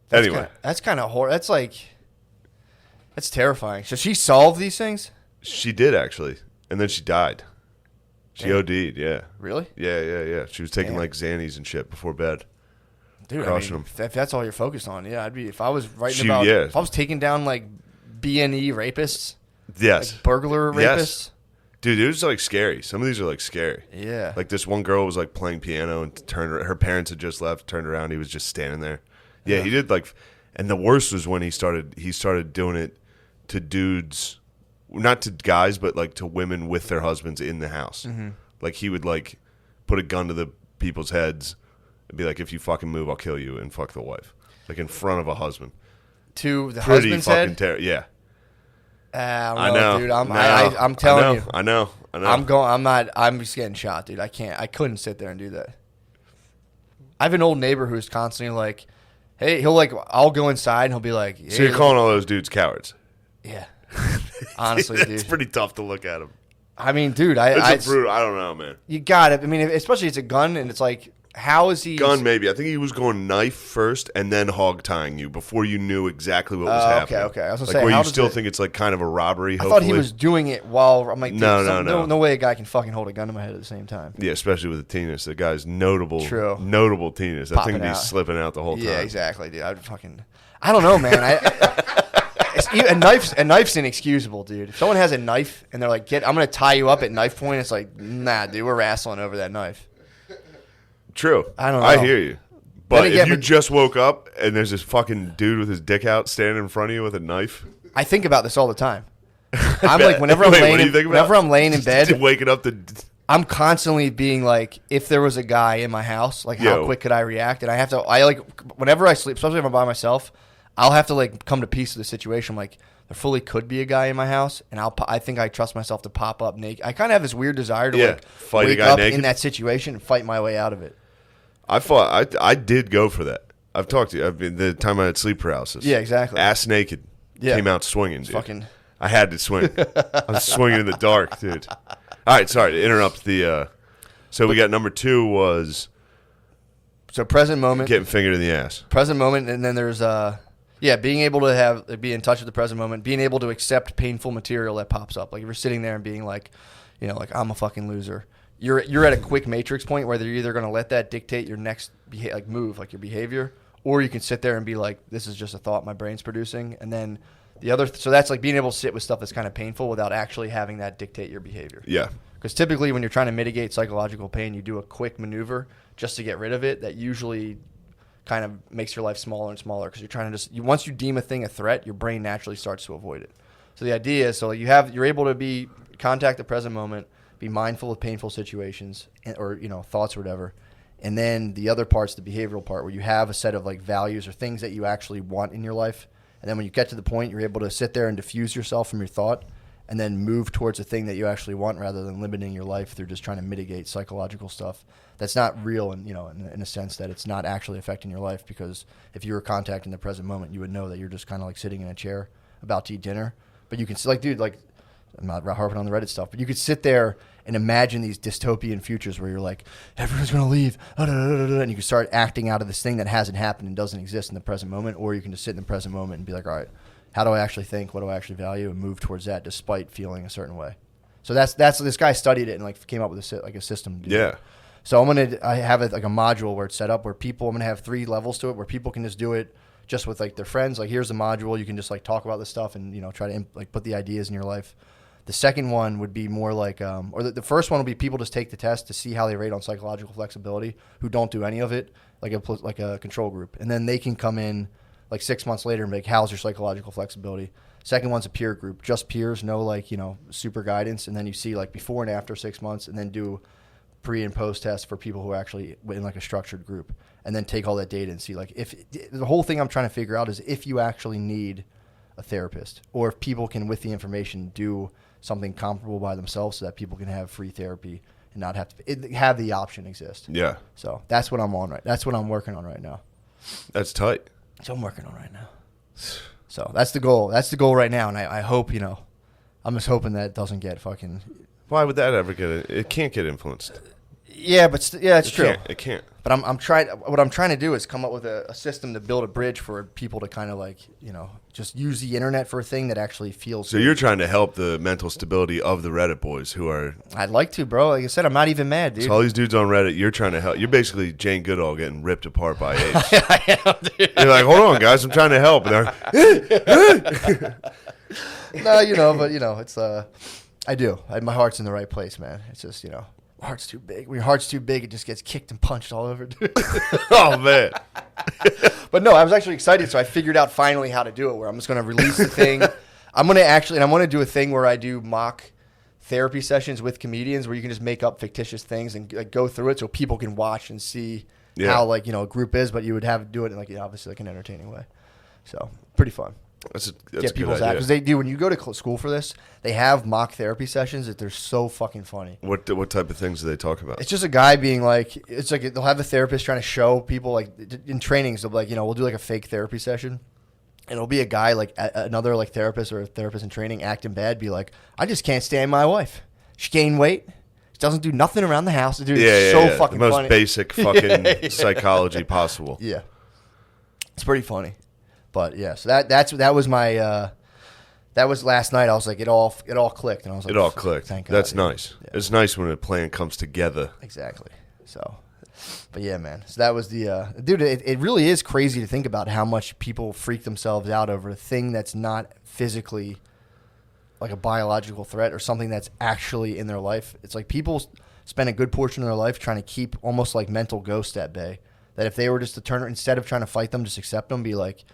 Speaker 1: That's kind of horrible. That's terrifying. So she solved these things?
Speaker 2: She did, actually. And then she died. She OD'd, yeah.
Speaker 1: Really?
Speaker 2: Yeah. She was taking, like, Xannies and shit before bed.
Speaker 1: Dude, if that's all you're focused on, yeah, I'd be. If I was writing if I was taking down like B&E rapists,
Speaker 2: yes,
Speaker 1: like burglar rapists,
Speaker 2: yes. Dude, it was like scary. Some of these are like scary.
Speaker 1: Yeah,
Speaker 2: like this one girl was like playing piano and her parents had just left, turned around, he was just standing there. Yeah, he did like, and the worst was when he started doing it to dudes, not to guys, but like to women with their husbands in the house. Mm-hmm. Like he would like put a gun to the people's heads. It'd be like, if you fucking move, I'll kill you, and fuck the wife. Like in front of a husband.
Speaker 1: To the husband's head?
Speaker 2: Yeah.
Speaker 1: I know, dude. I'm telling you.
Speaker 2: I know.
Speaker 1: I'm just getting shot, dude. I couldn't sit there and do that. I have an old neighbor who's constantly like, hey, I'll go inside and he'll be like, hey,
Speaker 2: so you're calling all those dudes cowards?
Speaker 1: Yeah. Honestly, dude.
Speaker 2: It's pretty tough to look at them.
Speaker 1: I mean, dude,
Speaker 2: it's brutal. I don't know, man.
Speaker 1: You got it. I mean, especially it's a gun, and it's like, how is he?
Speaker 2: Gun, maybe. I think he was going knife first and then hog tying you before you knew exactly what was happening.
Speaker 1: Okay. I was gonna
Speaker 2: like
Speaker 1: say,
Speaker 2: where you still think it's like kind of a robbery.
Speaker 1: I thought he was doing it while I'm like,
Speaker 2: no.
Speaker 1: No way a guy can fucking hold a gun in my head at the same time.
Speaker 2: Yeah, especially with the tennis. The guy's notable tennis. I think he's slipping out the whole time.
Speaker 1: Yeah, exactly, dude. I don't know, man. A knife's inexcusable, dude. If someone has a knife and they're like, I'm going to tie you up at knife point, it's like, nah, dude, we're wrestling over that knife.
Speaker 2: True.
Speaker 1: I don't know.
Speaker 2: I hear you. But if you just woke up and there's this fucking dude with his dick out standing in front of you with a knife.
Speaker 1: I think about this all the time. I'm like, whenever I'm laying in bed,
Speaker 2: waking up
Speaker 1: I'm constantly being like, if there was a guy in my house, like how quick could I react? And whenever I sleep, especially if I'm by myself, I'll have to like come to peace with the situation. I'm like, there fully could be a guy in my house, and I think I trust myself to pop up naked. I kind of have this weird desire to
Speaker 2: fight
Speaker 1: wake
Speaker 2: a guy
Speaker 1: up
Speaker 2: naked
Speaker 1: in that situation and fight my way out of it.
Speaker 2: I did go for that. I've talked to you. The time I had sleep paralysis.
Speaker 1: Yeah, exactly.
Speaker 2: Ass naked.
Speaker 1: Yeah.
Speaker 2: Came out swinging, dude. I had to swing. I was swinging in the dark, dude. All right, sorry to interrupt the. So we got number 2 was.
Speaker 1: So present moment.
Speaker 2: Getting fingered in the ass.
Speaker 1: Present moment, and then there's being able to be in touch with the present moment, being able to accept painful material that pops up. Like if you're sitting there and being like, like I'm a fucking loser. You're at a quick matrix point where you're either going to let that dictate your next move, like your behavior, or you can sit there and be like, this is just a thought my brain's producing, and then so that's like being able to sit with stuff that's kind of painful without actually having that dictate your behavior.
Speaker 2: Yeah.
Speaker 1: Because typically when you're trying to mitigate psychological pain, you do a quick maneuver just to get rid of it that usually kind of makes your life smaller and smaller because you're trying to once you deem a thing a threat, your brain naturally starts to avoid it. So the idea is you're able to contact the present moment, be mindful of painful situations or thoughts or whatever. And then the other part's the behavioral part where you have a set of like values or things that you actually want in your life. And then when you get to the point, you're able to sit there and diffuse yourself from your thought and then move towards the thing that you actually want rather than limiting your life through just trying to mitigate psychological stuff that's not real and in a sense that it's not actually affecting your life, because if you were contacting the present moment, you would know that you're just kind of like sitting in a chair about to eat dinner. But you can I'm not harping on the Reddit stuff, but you could sit there and imagine these dystopian futures where you're like, everyone's going to leave, and you can start acting out of this thing that hasn't happened and doesn't exist in the present moment, or you can just sit in the present moment and be like, all right, how do I actually think? What do I actually value? And move towards that despite feeling a certain way. So that's this guy studied it and like came up with a system.
Speaker 2: Yeah.
Speaker 1: So I have a module where it's set up where I'm going to have 3 levels to it where people can just do it just with like their friends. Like here's the module. You can just like talk about this stuff and, try to like put the ideas in your life. The second one would be more like, or the first one would be people just take the test to see how they rate on psychological flexibility who don't do any of it, like a control group. And then they can come in like 6 months later and be like, how's your psychological flexibility? Second one's a peer group, just peers, no super guidance. And then you see like before and after 6 months and then do pre and post tests for people who are actually in like a structured group and then take all that data and see like if the whole thing I'm trying to figure out is if you actually need a therapist or if people can, with the information, do something comparable by themselves so that people can have free therapy and not have the option exist.
Speaker 2: Yeah.
Speaker 1: So that's what I'm on that's what I'm working on right now.
Speaker 2: That's tight.
Speaker 1: That's what I'm working on right now. So that's the goal. That's the goal right now. And I hope, I'm just hoping that it doesn't get fucking.
Speaker 2: Why would that ever get it? It can't get influenced.
Speaker 1: Yeah, but it's true.
Speaker 2: It can't.
Speaker 1: But I'm trying. What I'm trying to do is come up with a system to build a bridge for people to kind of like just use the internet for a thing that actually feels.
Speaker 2: So you're trying to help the mental stability of the Reddit boys who are.
Speaker 1: I'd like to, bro. Like I said, I'm not even mad, dude.
Speaker 2: So all these dudes on Reddit, you're trying to help. You're basically Jane Goodall getting ripped apart by apes.
Speaker 1: I am, dude.
Speaker 2: You're like, hold on, guys, I'm trying to help. And they're
Speaker 1: no, but it's I do. My heart's in the right place, man. It's just my heart's too big. When your heart's too big, it just gets kicked and punched all over, dude.
Speaker 2: Oh man.
Speaker 1: But no, I was actually excited, so I figured out finally how to do it. Where I'm just going to release the thing. I'm going to do a thing where I do mock therapy sessions with comedians, where you can just make up fictitious things and like, go through it, so people can watch and see how a group is. But you would have to do it in obviously like an entertaining way. So pretty fun.
Speaker 2: That's
Speaker 1: get people's out because they do. When you go to school for this, they have mock therapy sessions that they're so fucking funny.
Speaker 2: What type of things do they talk about?
Speaker 1: It's just a guy being like, it's like they'll have a therapist trying to show people like in trainings. They'll be like, we'll do like a fake therapy session, and it'll be a guy like another like therapist or a therapist in training acting bad, be like, I just can't stand my wife. She gained weight. She doesn't do nothing around the house. Dude, it's so fucking
Speaker 2: the most
Speaker 1: funny.
Speaker 2: basic fucking psychology possible.
Speaker 1: Yeah, it's pretty funny. But yeah, so that was my that was last night. I was like, it all clicked, and I was like,
Speaker 2: it all clicked.
Speaker 1: Thank God.
Speaker 2: That's nice. Yeah. It's nice when a plan comes together.
Speaker 1: Exactly. So, but yeah, man. So that was the dude. It really is crazy to think about how much people freak themselves out over a thing that's not physically like a biological threat or something that's actually in their life. It's like people spend a good portion of their life trying to keep almost like mental ghosts at bay. That if they were just to turn, instead of trying to fight them, just accept them, be like,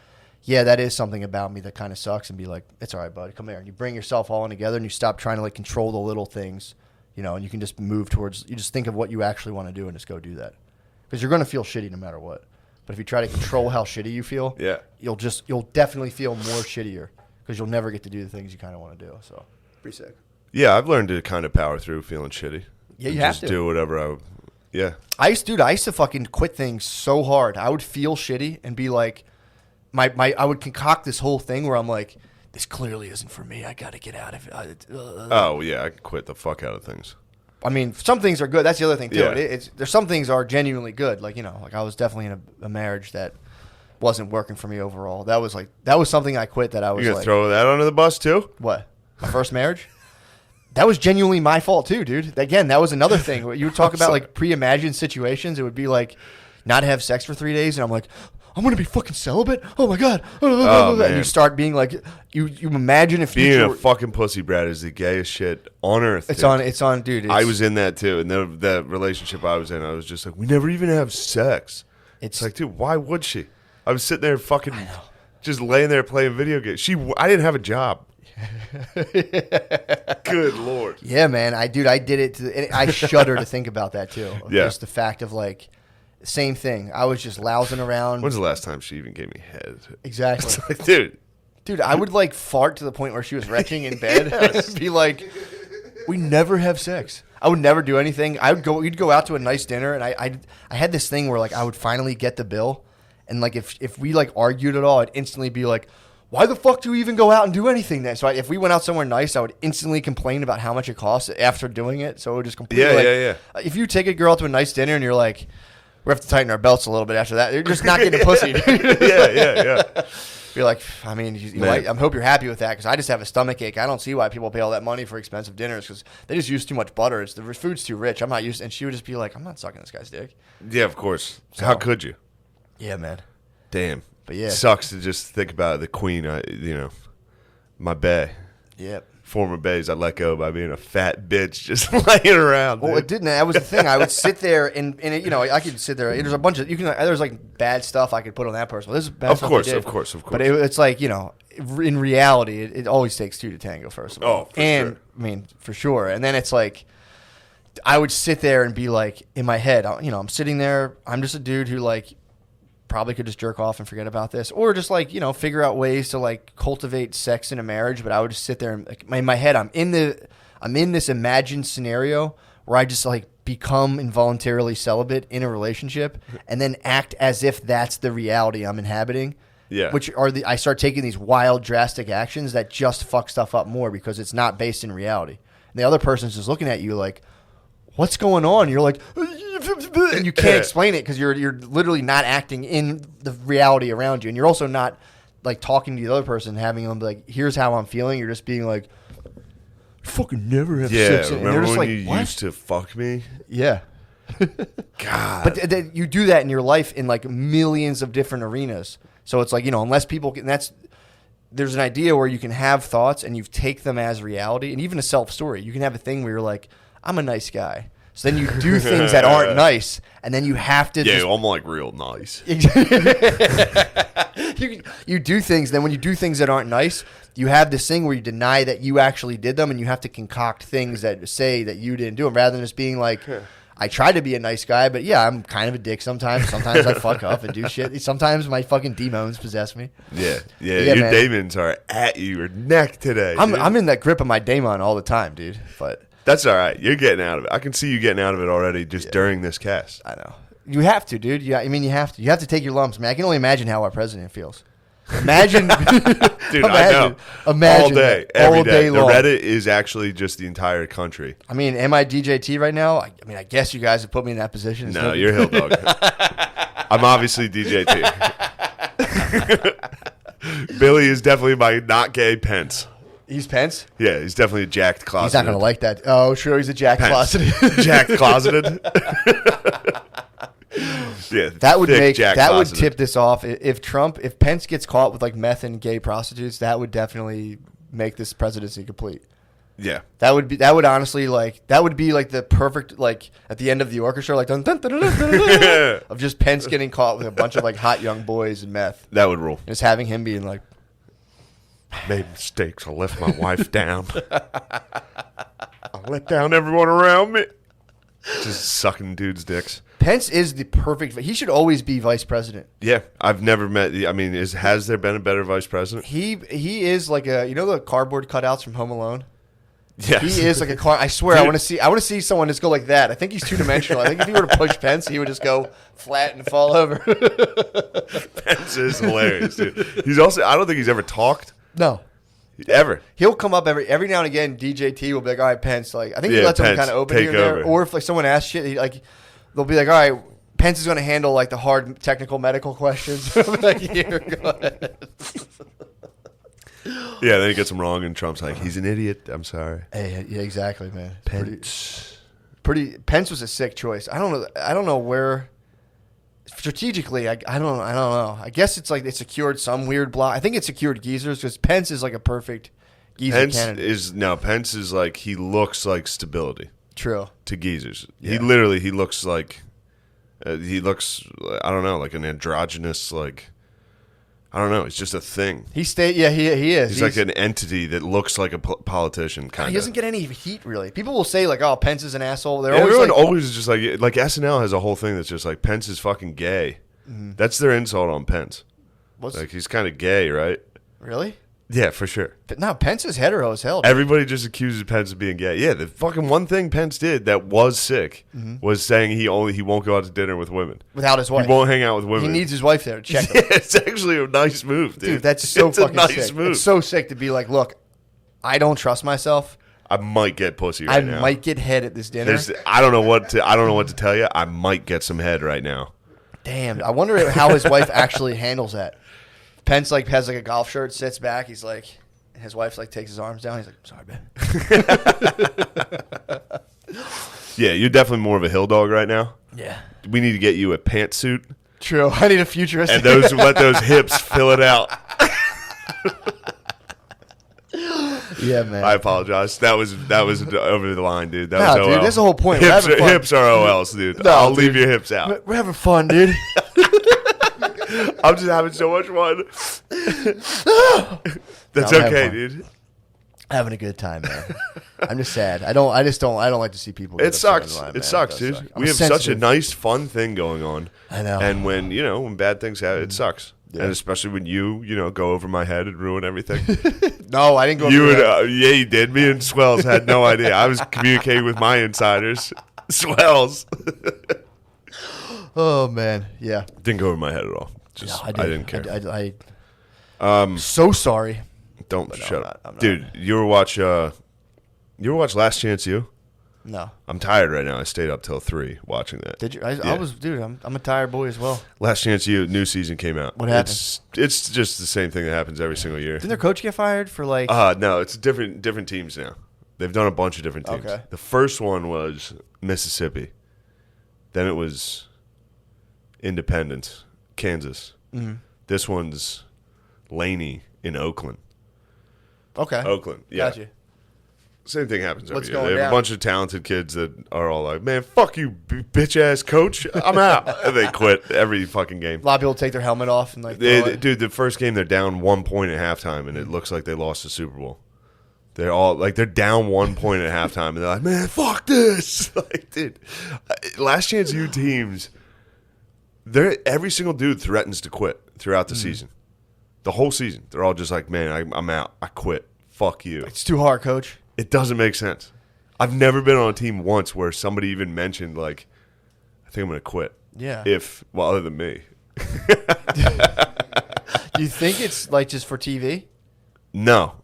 Speaker 1: yeah, that is something about me that kind of sucks, and be like, it's all right, buddy, come here. And you bring yourself all in together, and you stop trying to like control the little things, and you can just move towards, you just think of what you actually want to do and just go do that. Because you're going to feel shitty no matter what. But if you try to control how shitty you feel, you'll definitely feel more shittier because you'll never get to do the things you kind of want to do. So, pretty sick.
Speaker 2: Yeah, I've learned to kind of power through feeling shitty.
Speaker 1: Yeah, you have
Speaker 2: to.
Speaker 1: to.
Speaker 2: Just do whatever yeah.
Speaker 1: I used to fucking quit things so hard. I would feel shitty and be like, I would concoct this whole thing where I'm like, this clearly isn't for me. I got to get out of it.
Speaker 2: Oh, yeah, I can quit the fuck out of things.
Speaker 1: I mean, some things are good. That's the other thing, too.
Speaker 2: Yeah.
Speaker 1: There's some things are genuinely good. Like, like I was definitely in a marriage that wasn't working for me overall. That was something I quit that I was
Speaker 2: You're
Speaker 1: like.
Speaker 2: going to throw that under the bus, too?
Speaker 1: What? My first marriage? That was genuinely my fault, too, dude. Again, that was another thing. You would talk about, like, pre-imagined situations. It would be like, not have sex for 3 days, and I'm like, I'm going to be fucking celibate? Oh, my God. And you start being like, you imagine if
Speaker 2: being a fucking pussy brat is the gayest shit on earth.
Speaker 1: It's on, dude.
Speaker 2: I was in that, too. And the relationship I was in, I was just like, we never even have sex. It's like, dude, why would she? I was sitting there fucking just laying there playing video games. I didn't have a job. Good Lord.
Speaker 1: Yeah, man. I did it. I shudder to think about that, too.
Speaker 2: Yeah.
Speaker 1: Just the fact of, like, same thing. I was just lousing around.
Speaker 2: When's the last time she even gave me head?
Speaker 1: Exactly.
Speaker 2: It's like, dude,
Speaker 1: I would, like, fart to the point where she was retching in bed. I'd be like, we never have sex. I would never do anything. We'd go out to a nice dinner, and I had this thing where, like, I would finally get the bill. And, like, if we, like, argued at all, I'd instantly be like, why the fuck do we even go out and do anything then? So if we went out somewhere nice, I would instantly complain about how much it costs after doing it. So it would just completely If you take a girl to a nice dinner and you're like, we have to tighten our belts a little bit after that, you're just not getting pussy.
Speaker 2: Yeah.
Speaker 1: You're like, I mean, I hope you're happy with that because I just have a stomach ache. I don't see why people pay all that money for expensive dinners because they just use too much butter. The food's too rich. I'm not used. And she would just be like, I'm not sucking this guy's dick.
Speaker 2: Yeah, of course. So, how could you?
Speaker 1: Yeah, man.
Speaker 2: Damn.
Speaker 1: But yeah,
Speaker 2: it sucks to just think about the queen. My bae.
Speaker 1: Yep.
Speaker 2: Former baes I let go by being a fat bitch just laying around.
Speaker 1: Well,
Speaker 2: dude.
Speaker 1: it didn't. That was the thing. I would sit there and I could sit there. There's a bunch of there's like bad stuff I could put on that person. Well, this is bad stuff
Speaker 2: of course.
Speaker 1: But it's like in reality, it always takes two to tango. First of all,
Speaker 2: sure.
Speaker 1: I mean, for sure. And then it's like I would sit there and be like in my head, I'm sitting there. I'm just a dude who like probably could just jerk off and forget about this, or just like figure out ways to like cultivate sex in a marriage. But I would just sit there and like, in my head, I'm in this imagined scenario where I just like become involuntarily celibate in a relationship, and then act as if that's the reality I'm inhabiting.
Speaker 2: Yeah,
Speaker 1: which are I start taking these wild, drastic actions that just fuck stuff up more because it's not based in reality, and the other person's just looking at you like, what's going on? You're like, and you can't explain it because you're literally not acting in the reality around you, and you're also not like talking to the other person, having them be like, here's how I'm feeling. You're just being like, fucking never have sex.
Speaker 2: Yeah, remember when you used to fuck me?
Speaker 1: Yeah.
Speaker 2: God.
Speaker 1: But you do that in your life in like millions of different arenas. So it's like, unless people can, there's an idea where you can have thoughts and you take them as reality, and even a self-story. You can have a thing where you're like, I'm a nice guy. So then you do things that aren't nice, and then you have to.
Speaker 2: Yeah, I'm like real nice.
Speaker 1: You do things. Then when you do things that aren't nice, you have this thing where you deny that you actually did them, and you have to concoct things that say that you didn't do them, rather than just being like, I try to be a nice guy, but yeah, I'm kind of a dick sometimes. Sometimes I fuck up and do shit. Sometimes my fucking demons possess me.
Speaker 2: Yeah. Your
Speaker 1: man.
Speaker 2: demons are at your neck today.
Speaker 1: I'm in that grip of my daemon all the time, dude. But
Speaker 2: that's all right. You're getting out of it. I can see you getting out of it already just during this cast.
Speaker 1: I know. You have to, dude. Yeah, I mean, you have to. You have to take your lumps, man. I can only imagine how our president feels. Imagine,
Speaker 2: dude. I know.
Speaker 1: Imagine
Speaker 2: all day,
Speaker 1: every day
Speaker 2: long.
Speaker 1: long.
Speaker 2: The Reddit is actually just the entire country.
Speaker 1: I mean, am I DJT right now? I mean, I guess you guys have put me in that position.
Speaker 2: No, you're Hill Dog. I'm obviously DJT. Billy is definitely my not gay Pence.
Speaker 1: He's Pence?
Speaker 2: Yeah, he's definitely a jacked closeted.
Speaker 1: He's not going to like that. Oh, sure, he's a jacked closeted.
Speaker 2: Jacked closeted. Yeah,
Speaker 1: that would tip this off. If Pence gets caught with like meth and gay prostitutes, that would definitely make this presidency complete.
Speaker 2: Yeah,
Speaker 1: that would honestly that would be like the perfect at the end of the orchestra dun, dun, dun, dun, dun, dun, dun, of just Pence getting caught with a bunch of hot young boys and meth.
Speaker 2: That would rule.
Speaker 1: Just having him being like,
Speaker 2: made mistakes. I left my wife down. I let down everyone around me. Just sucking dudes' dicks.
Speaker 1: Pence is the perfect. He should always be vice president.
Speaker 2: Yeah, I've never met. I mean, has there been a better vice president?
Speaker 1: He is like the cardboard cutouts from Home Alone.
Speaker 2: Yes.
Speaker 1: He is like a car. I swear, I want to see someone just go like that. I think he's 2-dimensional. I think if he were to push Pence, he would just go flat and fall over.
Speaker 2: Pence is hilarious, dude. He's also. I don't think he's ever talked.
Speaker 1: No.
Speaker 2: Ever.
Speaker 1: He'll come up every now and again. DJT will be like, all right, Pence. I think he lets him kind of open here and there. Or if someone asks shit, they'll be like, all right, Pence is going to handle the hard technical medical questions. Here, go ahead.
Speaker 2: Yeah, then he gets them wrong, and Trump's like, he's an idiot. I'm sorry.
Speaker 1: Hey, yeah, exactly, man.
Speaker 2: Pence.
Speaker 1: Pence was a sick choice. I don't know where. Strategically, I don't know. I guess it's it secured some weird block. I think it secured geezers because Pence is a perfect geezer candidate.
Speaker 2: Pence is he looks like stability.
Speaker 1: True.
Speaker 2: To geezers.
Speaker 1: Yeah.
Speaker 2: He looks like I don't know, like an androgynous I don't know. He's just a thing.
Speaker 1: He is.
Speaker 2: He's like an entity that looks like a politician. Kind of.
Speaker 1: He doesn't get any heat really. People will say oh, Pence is an asshole.
Speaker 2: Everyone always just like SNL has a whole thing that's just Pence is fucking gay. Mm-hmm. That's their insult on Pence. He's kind of gay, right?
Speaker 1: Really?
Speaker 2: Yeah, for sure.
Speaker 1: But no, Pence is hetero as hell. Dude.
Speaker 2: Everybody just accuses Pence of being gay. Yeah, the fucking one thing Pence did that was sick was saying he won't go out to dinner with women
Speaker 1: without his wife.
Speaker 2: He won't hang out with women.
Speaker 1: He needs his wife there to check.
Speaker 2: Yeah, it's actually a nice move, dude.
Speaker 1: That's so
Speaker 2: it's
Speaker 1: fucking
Speaker 2: a nice
Speaker 1: sick.
Speaker 2: move.
Speaker 1: It's so sick to be look, I don't trust myself.
Speaker 2: I might get pussy right now.
Speaker 1: I might get head at this dinner.
Speaker 2: I don't know what to tell you. I might get some head right now.
Speaker 1: Damn, I wonder how his wife actually handles that. Pence has a golf shirt, sits back. He's his wife takes his arms down. He's like, "Sorry, man."
Speaker 2: Yeah, you're definitely more of a hill dog right now.
Speaker 1: Yeah,
Speaker 2: we need to get you a pantsuit.
Speaker 1: True, I need a futuristic.
Speaker 2: And let those hips fill it out.
Speaker 1: Yeah, man.
Speaker 2: I apologize. That was over the line, dude.
Speaker 1: That was OL. Dude, that's the whole point.
Speaker 2: Hips are OLs, dude.
Speaker 1: No,
Speaker 2: I'll leave your hips out.
Speaker 1: We're having fun, dude.
Speaker 2: I'm just having so much fun. That's okay, dude.
Speaker 1: Having a good time, man. I'm just sad. I don't like to see people.
Speaker 2: It sucks. It sucks, dude. We have such a nice, fun thing going on.
Speaker 1: I know.
Speaker 2: And when bad things happen, it sucks. Yeah. And especially when you go over my head and ruin everything.
Speaker 1: No, I didn't go over your head.
Speaker 2: Yeah, you did. Me and Swells had no idea. I was communicating with my insiders. Swells.
Speaker 1: Oh, man. Yeah.
Speaker 2: Didn't go over my head at all. I didn't care.
Speaker 1: I'm so sorry.
Speaker 2: Don't shut up. Dude, you ever watch Last Chance U?
Speaker 1: No.
Speaker 2: I'm tired right now. I stayed up till 3 watching that.
Speaker 1: Did you? I was, dude. I'm a tired boy as well.
Speaker 2: Last Chance U, new season came out.
Speaker 1: What happened?
Speaker 2: It's just the same thing that happens every single year.
Speaker 1: Didn't their coach get fired for
Speaker 2: No, it's different teams now. They've done a bunch of different teams.
Speaker 1: Okay.
Speaker 2: The first one was Mississippi. Then it was Independence, Kansas. Mm-hmm. This one's Laney in Oakland.
Speaker 1: Okay.
Speaker 2: Oakland, yeah.
Speaker 1: Gotcha.
Speaker 2: Same thing happens every
Speaker 1: What's
Speaker 2: year.
Speaker 1: going
Speaker 2: They have
Speaker 1: down?
Speaker 2: a bunch of talented kids that are all like, man, fuck you, bitch-ass coach. I'm out. And they quit every fucking game.
Speaker 1: A lot of people take their helmet off and
Speaker 2: Dude, the first game, they're down 1 point at halftime, and it looks like they lost the Super Bowl. They're all like they're down 1 point at halftime, and they're like, "Man, fuck this!" Like, dude, last chance U teams. Every single dude threatens to quit throughout the season, the whole season. They're all just like, "Man, I'm out. I quit. Fuck you."
Speaker 1: It's too hard, coach.
Speaker 2: It doesn't make sense. I've never been on a team once where somebody even mentioned like, "I think I'm going to quit."
Speaker 1: Yeah.
Speaker 2: Other than me.
Speaker 1: Do you think it's like just for TV?
Speaker 2: No.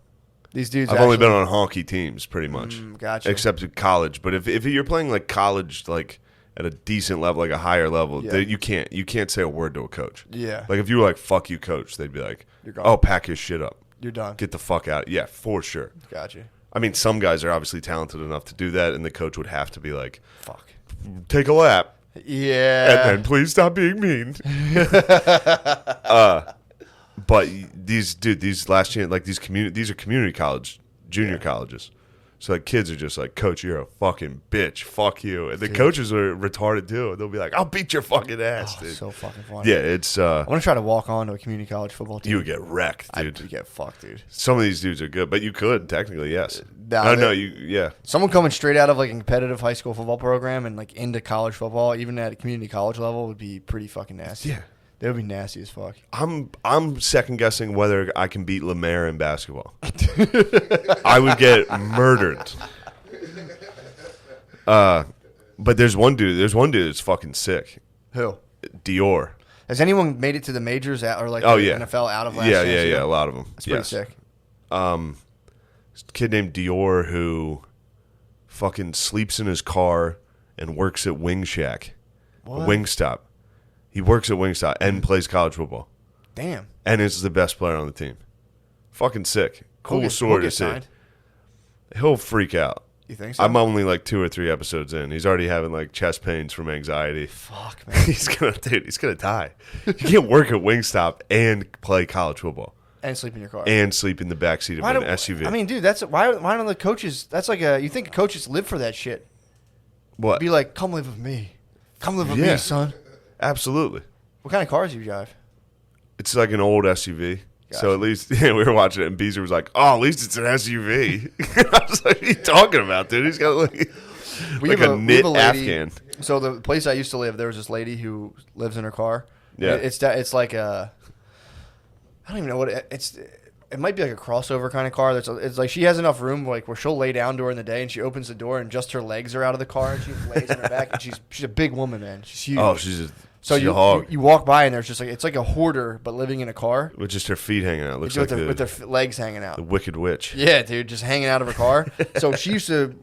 Speaker 1: These dudes.
Speaker 2: I've only been on honky teams, pretty much.
Speaker 1: Gotcha.
Speaker 2: Except in college, but if you're playing like college, like at a decent level, like a higher level, you can't say a word to a coach.
Speaker 1: Yeah.
Speaker 2: Like if you were like "fuck you, coach," they'd be like,
Speaker 1: You're gone.
Speaker 2: "Oh, pack your shit up.
Speaker 1: You're done.
Speaker 2: Get the fuck out." Yeah, for sure.
Speaker 1: Gotcha.
Speaker 2: I mean, some guys are obviously talented enough to do that, and the coach would have to be like,
Speaker 1: Fuck.
Speaker 2: "Take a lap,
Speaker 1: Yeah.
Speaker 2: and then please stop being mean." But these last chance, like these are community college, junior colleges. So like kids are just like, "Coach, you're a fucking bitch. Fuck you." And the coaches are retarded too. They'll be like, "I'll beat your fucking ass, dude."
Speaker 1: So fucking funny.
Speaker 2: Yeah, it's
Speaker 1: I want to try to walk on to a community college football team.
Speaker 2: you would get wrecked, dude.
Speaker 1: I'd get fucked, dude.
Speaker 2: Some of these dudes are good, but you could technically, yes.
Speaker 1: Nah,
Speaker 2: No, yeah.
Speaker 1: Someone coming straight out of like a competitive high school football program and like into college football, even at a community college level, would be pretty fucking nasty.
Speaker 2: Yeah.
Speaker 1: They would be nasty as fuck.
Speaker 2: I'm second guessing whether I can beat Lemaire in basketball. I would get murdered. But there's one dude that's fucking sick.
Speaker 1: Who?
Speaker 2: Dior.
Speaker 1: Has anyone made it to the majors or like
Speaker 2: Oh,
Speaker 1: the
Speaker 2: yeah.
Speaker 1: NFL out of last
Speaker 2: Yeah,
Speaker 1: chance?
Speaker 2: yeah. A lot of them.
Speaker 1: That's pretty sick.
Speaker 2: This kid named Dior who fucking sleeps in his car and works at Wing Shack.
Speaker 1: What?
Speaker 2: Wingstop. He works at Wingstop and plays college football.
Speaker 1: Damn.
Speaker 2: And is the best player on the team. Fucking sick. Cool story to see. He'll freak out.
Speaker 1: You think so?
Speaker 2: I'm only like 2 or 3 episodes in. He's already having like chest pains from anxiety.
Speaker 1: Fuck, man.
Speaker 2: He's gonna die. You can't work at Wingstop and play college football
Speaker 1: And sleep in your car.
Speaker 2: and sleep in the backseat of an SUV.
Speaker 1: I mean, dude, that's why don't the coaches? That's like you think coaches live for that shit?
Speaker 2: what?
Speaker 1: Be like, come live with me. Come live with
Speaker 2: Yeah.
Speaker 1: me, son.
Speaker 2: Absolutely.
Speaker 1: What kind of cars do you drive?
Speaker 2: It's like an old SUV.
Speaker 1: Gotcha.
Speaker 2: So at least we were watching it, and Beezer was like, "Oh, at least it's an SUV." I was like, "What are you talking about, dude? He's got like a knit Afghan."
Speaker 1: So the place I used to live, there was this lady who lives in her car.
Speaker 2: Yeah.
Speaker 1: It's like a, I don't even know what it's. It might be like a crossover kind of car. It's like she has enough room like where she'll lay down during the day and she opens the door and just her legs are out of the car and she lays on her back and she's a big woman, man. She's huge.
Speaker 2: Oh, she's
Speaker 1: so
Speaker 2: a hog.
Speaker 1: You walk by and there's just like it's like a hoarder but living in a car
Speaker 2: With just her feet hanging out. Looks
Speaker 1: with,
Speaker 2: like
Speaker 1: with their legs hanging out.
Speaker 2: the Wicked Witch.
Speaker 1: Yeah, dude, just hanging out of her car. So she used to,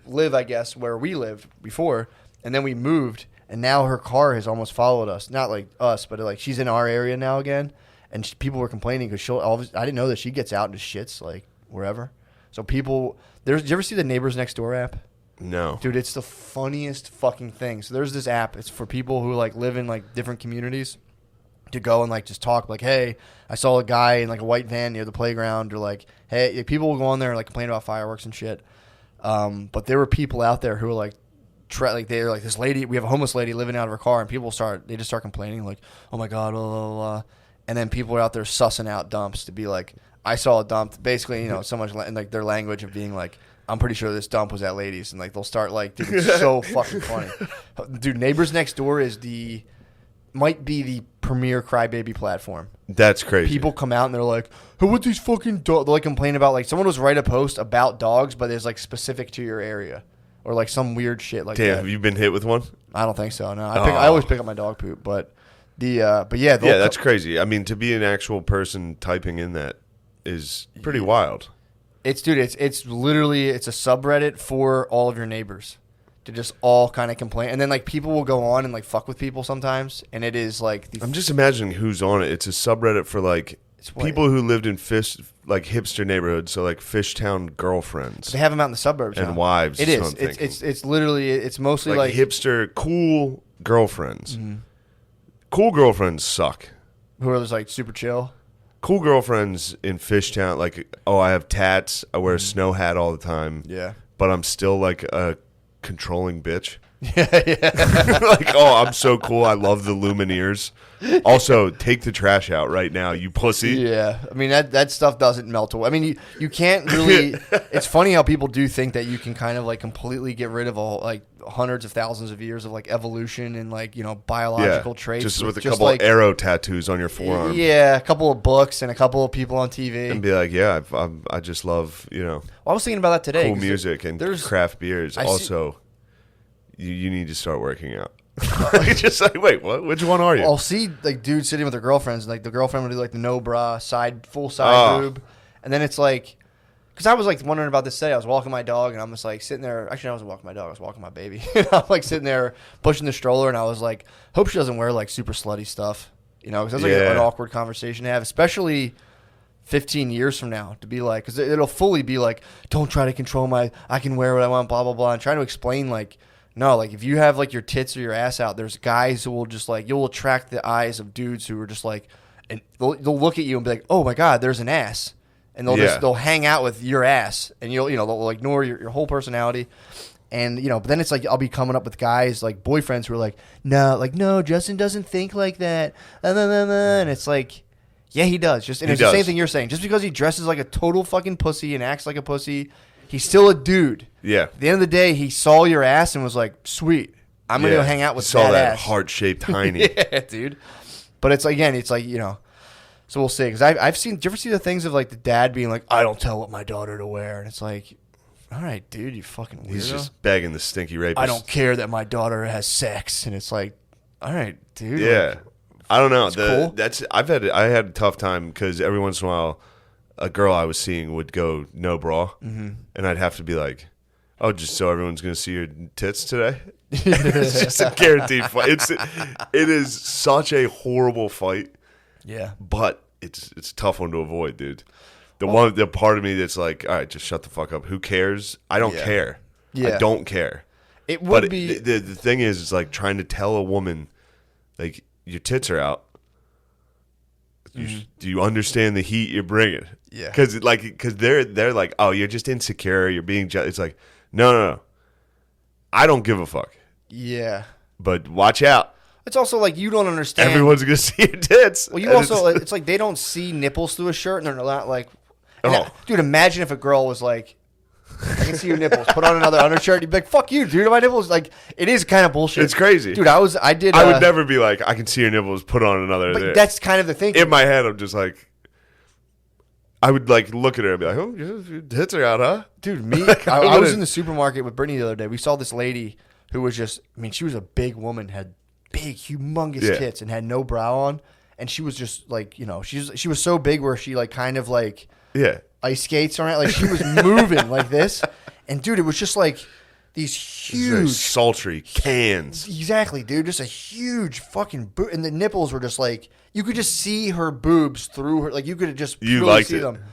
Speaker 1: live, I guess, where we lived before, and then we moved, and now her car has almost followed us. Not like us, but like she's in our area now again, and people were complaining because I didn't know that she gets out and just shits like wherever. So people, did you ever see the Neighbors Next Door app?
Speaker 2: No.
Speaker 1: Dude, it's the funniest fucking thing. So there's this app. It's for people who like live in like different communities to go and like just talk like, hey, I saw a guy in like a white van near the playground, or like, hey, people will go on there and like complain about fireworks and shit. But there were people out there who were like, they're like, this lady, we have a homeless lady living out of her car, and people they just start complaining like, oh my god, blah, blah, blah. And then people are out there sussing out dumps to be like, I saw a dump. Basically, so much in like their language of being like, I'm pretty sure this dump was at ladies, and like they'll start like, dude, it's so fucking funny. Dude, Neighbors Next Door might be the premier crybaby platform.
Speaker 2: That's crazy.
Speaker 1: People come out and they're like, hey, what these fucking dogs? They'll like complain about like someone was write a post about dogs, but it's like specific to your area or like some weird shit like
Speaker 2: Damn,
Speaker 1: that.
Speaker 2: have you been hit with one?
Speaker 1: I don't think so. No, I always pick up my dog poop, but yeah,
Speaker 2: that's crazy. I mean, to be an actual person typing in that is pretty wild.
Speaker 1: It's literally a subreddit for all of your neighbors to just all kind of complain, and then like people will go on and like fuck with people sometimes, and it is like
Speaker 2: I'm just imagining who's on it. It's a subreddit for like people who lived in hipster neighborhoods, so like Fishtown girlfriends.
Speaker 1: They have them out in the suburbs
Speaker 2: and
Speaker 1: now.
Speaker 2: wives.
Speaker 1: It is. It's literally it's mostly like
Speaker 2: hipster cool girlfriends.
Speaker 1: Mm-hmm.
Speaker 2: Cool girlfriends suck.
Speaker 1: Who are just like super chill.
Speaker 2: Cool girlfriends in Fishtown, like, oh, I have tats. I wear a snow hat all the time.
Speaker 1: Yeah.
Speaker 2: But I'm still like a controlling bitch. Like, oh, I'm so cool. I love the Lumineers. Also, take the trash out right now, you pussy.
Speaker 1: Yeah, I mean that stuff doesn't melt away. I mean, you can't really. It's funny how people do think that you can kind of like completely get rid of all like hundreds of thousands of years of like evolution and like biological traits.
Speaker 2: Just with a couple like, arrow tattoos on your forearm.
Speaker 1: Yeah, a couple of books and a couple of people on TV.
Speaker 2: And be like, yeah, I just love
Speaker 1: Well, I was thinking about that today.
Speaker 2: Cool music and craft beers. You need to start working out. Just like, wait, what? Which one are you?
Speaker 1: I'll see like dudes sitting with their girlfriends, and like the girlfriend would do like the no bra full side boob, and then it's like, because I was like wondering about this today. I was walking my dog, and I'm just like sitting there. Actually, I wasn't walking my dog. I was walking my baby. I'm like sitting there pushing the stroller, and I was like, hope she doesn't wear like super slutty stuff, because that's like an awkward conversation to have, especially 15 years from now, to be like, because it'll fully be like, don't try to control I can wear what I want, blah blah blah, and trying to explain like. No, like if you have like your tits or your ass out, there's guys who will just like, you'll attract the eyes of dudes who are just like, and they'll look at you and be like, oh my God, there's an ass. And they'll hang out with your ass, and they'll ignore your whole personality. And, but then it's like, I'll be coming up with guys like boyfriends who are like, no, Justin doesn't think like that. And it's like, yeah, he does. It's the same thing you're saying. Just because he dresses like a total fucking pussy and acts like a pussy, he's still a dude.
Speaker 2: Yeah.
Speaker 1: At the end of the day, he saw your ass and was like, sweet, I'm going to go hang out with
Speaker 2: saw that
Speaker 1: ass.
Speaker 2: heart-shaped hiney.
Speaker 1: Yeah, dude. But it's, again, it's like, so we'll see. Because I've seen, do you ever see the things of like the dad being like, I don't tell what my daughter to wear. And it's like, all right, dude, you fucking weirdo.
Speaker 2: He's just begging the stinky rapist.
Speaker 1: I don't care that my daughter has sex. And it's like, all right, dude.
Speaker 2: Yeah.
Speaker 1: Like,
Speaker 2: I don't know.
Speaker 1: Cool.
Speaker 2: I had a tough time because every once in a while, a girl I was seeing would go no bra, and I'd have to be like, "Oh, just so everyone's gonna see your tits today." It's just a guaranteed fight. It is such a horrible fight.
Speaker 1: Yeah,
Speaker 2: but it's a tough one to avoid, dude. The part of me that's like, all right, just shut the fuck up. Who cares? I don't care. Yeah. I don't care.
Speaker 1: It would be
Speaker 2: the thing is, it's like trying to tell a woman, like, your tits are out. Do you understand the heat you're bringing?
Speaker 1: Yeah.
Speaker 2: Because they're like, oh, you're just insecure. You're being jealous. It's like, no. I don't give a fuck.
Speaker 1: Yeah.
Speaker 2: But watch out.
Speaker 1: It's also like you don't understand.
Speaker 2: Everyone's going to see your tits.
Speaker 1: Well, you also, it's like they don't see nipples through a shirt, and they're not like, dude, imagine if a girl was like, I can see your nipples. Put on another undershirt. You'd be like, fuck you, dude. My nipples, like, it is kind of bullshit.
Speaker 2: It's crazy.
Speaker 1: Dude, I would
Speaker 2: never be like, I can see your nipples. Put on another.
Speaker 1: But that's kind of the thing.
Speaker 2: In my head, I'm just like, I would like look at her and be like, oh, your tits are out, huh?
Speaker 1: Dude, I was in the supermarket with Brittany the other day. We saw this lady who was just, she was a big woman, had big, humongous tits, and had no bra on. And she was just like, she was so big where she like kind of like, ice skates around, like she was moving like this, and dude, it was just like these huge
Speaker 2: sultry cans.
Speaker 1: Exactly, dude, just a huge fucking and the nipples were just like you could just see her boobs through her, like you could just really see them.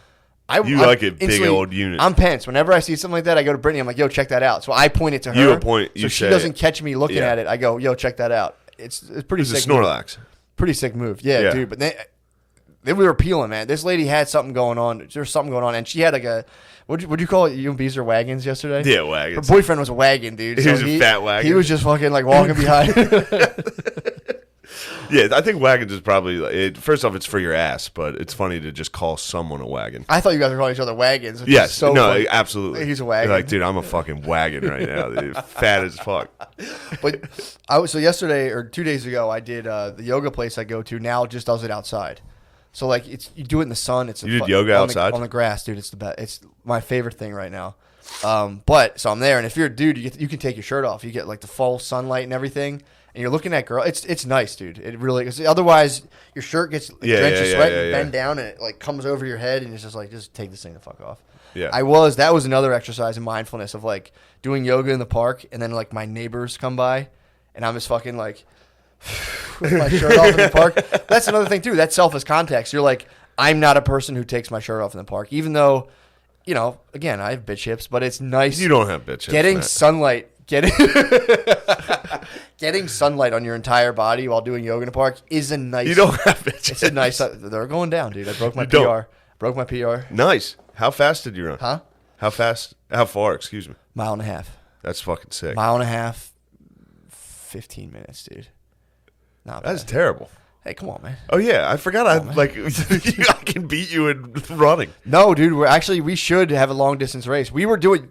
Speaker 2: You like it, big old unit.
Speaker 1: I'm Pence. Whenever I see something like that, I go to Brittany. I'm like, yo, check that out. So I point it to her. So she doesn't catch me looking at it. I go, yo, check that out. It's pretty sick.
Speaker 2: It's a Snorlax.
Speaker 1: Pretty sick move. Yeah, dude. But then we were peeling, man. This lady had something going on. There's something going on, and she had like a what'd you call it? You and Bees are wagons yesterday.
Speaker 2: Yeah, wagons.
Speaker 1: Her boyfriend was a wagon, dude.
Speaker 2: He was a fat wagon.
Speaker 1: He was just fucking like walking behind.
Speaker 2: Yeah, I think wagons is probably first off, it's for your ass, but it's funny to just call someone a wagon.
Speaker 1: I thought you guys were calling each other wagons.
Speaker 2: Yes,
Speaker 1: so funny.
Speaker 2: Absolutely.
Speaker 1: He's a wagon.
Speaker 2: You're like, dude, I'm a fucking wagon right now, dude. Fat as fuck.
Speaker 1: But so yesterday or 2 days ago, I did the yoga place I go to. Now just does it outside. So like you do it in the sun. You
Speaker 2: did yoga outside
Speaker 1: on the grass, dude. It's the best. It's my favorite thing right now. But so I'm there, and if you're a dude, you can take your shirt off. You get like the full sunlight and everything. And you're looking at girl. It's nice, dude. It really is. Otherwise, your shirt gets drenched in sweat. And you bend down, and it like comes over your head, and it's just like, just take this thing the fuck off.
Speaker 2: Yeah.
Speaker 1: That was another exercise in mindfulness of like doing yoga in the park, and then like my neighbors come by, and I'm just fucking like with my shirt off in the park. That's another thing too. That's self as context. You're like, I'm not a person who takes my shirt off in the park, even though, again, I have bitch hips, but it's nice.
Speaker 2: You don't have bitch hips.
Speaker 1: Getting sunlight. Getting sunlight on your entire body while doing yoga in the park is a nice.
Speaker 2: You don't have it.
Speaker 1: It's a nice. They're going down, dude. I broke my PR. Broke my PR.
Speaker 2: Nice. How fast did you run?
Speaker 1: Huh?
Speaker 2: How fast? How far? Excuse me.
Speaker 1: 1.5 miles.
Speaker 2: That's fucking sick.
Speaker 1: 1.5 miles. 15 minutes, dude. Not
Speaker 2: That's
Speaker 1: bad.
Speaker 2: terrible.
Speaker 1: Hey, come on, man.
Speaker 2: Oh yeah, I forgot. I can beat you in running.
Speaker 1: No, dude. We should have a long distance race. We were doing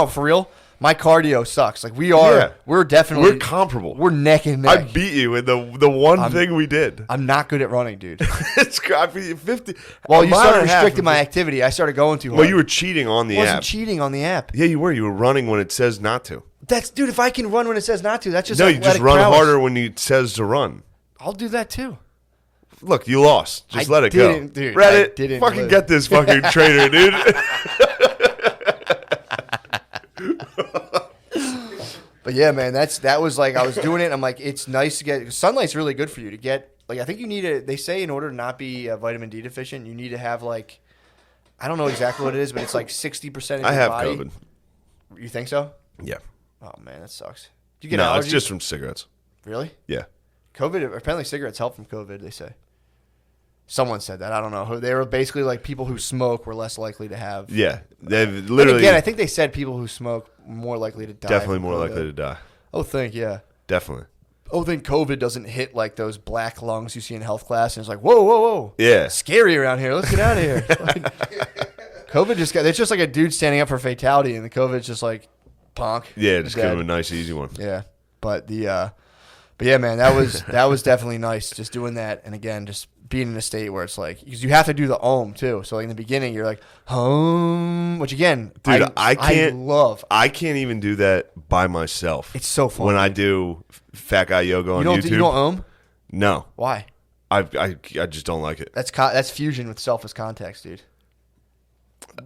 Speaker 1: for real. My cardio sucks. Like we're definitely
Speaker 2: we're comparable.
Speaker 1: We're neck and neck.
Speaker 2: I beat you in the one thing we did.
Speaker 1: I'm not good at running, dude.
Speaker 2: It's got 50.
Speaker 1: Well, you started restricting my activity. I started going too hard.
Speaker 2: Well, you were cheating on the app.
Speaker 1: I wasn't cheating on the app.
Speaker 2: Yeah, you were. You were running when it says not to.
Speaker 1: Dude. If I can run when it says not to, that's just
Speaker 2: no. You just run harder when it says to run.
Speaker 1: I'll do that too.
Speaker 2: Look, you lost. Just let it
Speaker 1: go.
Speaker 2: Dude, Reddit, fucking get this fucking trainer, dude.
Speaker 1: But yeah, man, that was like I was doing it. I'm like, it's nice to get sunlight's really good for you to get. Like I think you need they say in order to not be vitamin D deficient, you need to have like, I don't know exactly what it is, but it's like 60% of your
Speaker 2: I have
Speaker 1: body.
Speaker 2: COVID.
Speaker 1: You think so?
Speaker 2: Yeah.
Speaker 1: Oh man, that sucks. Do you get allergies?
Speaker 2: It's just from cigarettes.
Speaker 1: Really?
Speaker 2: Yeah.
Speaker 1: COVID. Apparently, cigarettes help from COVID. They say. Someone said that. I don't know. They were basically like people who smoke were less likely to have.
Speaker 2: Yeah, they've literally.
Speaker 1: But again, I think they said people who smoke more likely to die.
Speaker 2: Definitely more likely to die.
Speaker 1: Yeah.
Speaker 2: Definitely.
Speaker 1: COVID doesn't hit like those black lungs you see in health class, and it's like whoa, whoa, whoa.
Speaker 2: Yeah.
Speaker 1: Scary around here. Let's get out of here. COVID it's just like a dude standing up for fatality, and the COVID's just like, bonk.
Speaker 2: Yeah, just give him a nice, easy one.
Speaker 1: Yeah, but yeah, man, that was definitely nice. Just doing that, and again, just being in a state where it's like, because you have to do the too. So like in the beginning, you're like which again,
Speaker 2: dude,
Speaker 1: I love.
Speaker 2: I can't even do that by myself.
Speaker 1: It's so fun
Speaker 2: when I do fat guy yoga on YouTube.
Speaker 1: You don't
Speaker 2: No.
Speaker 1: Why?
Speaker 2: I just don't like it.
Speaker 1: That's fusion with self as context, dude.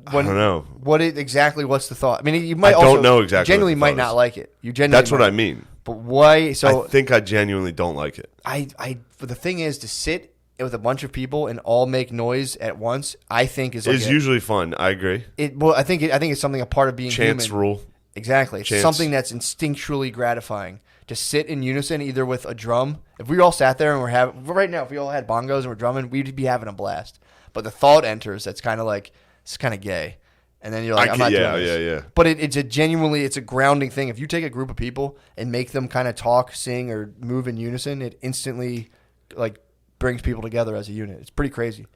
Speaker 2: I don't know.
Speaker 1: What's the thought? I mean, you might.
Speaker 2: I don't know exactly.
Speaker 1: Genuinely might not like it. You genuinely.
Speaker 2: That's what I mean.
Speaker 1: But why? So
Speaker 2: I think I genuinely don't like it.
Speaker 1: But the thing is, to sit with a bunch of people and all make noise at once, I think is
Speaker 2: usually fun. I agree.
Speaker 1: I think it's something a part of being
Speaker 2: Chance
Speaker 1: human.
Speaker 2: rule.
Speaker 1: Exactly. It's something that's instinctually gratifying. To sit in unison, either with a drum. If we all sat there and right now, if we all had bongos and we're drumming, we'd be having a blast. But the thought enters that's kind of like, it's kind of gay. And then you're like, I'm not doing this.
Speaker 2: Yeah.
Speaker 1: But it's a grounding thing. If you take a group of people and make them kind of talk, sing, or move in unison, it instantly like brings people together as a unit. It's pretty crazy.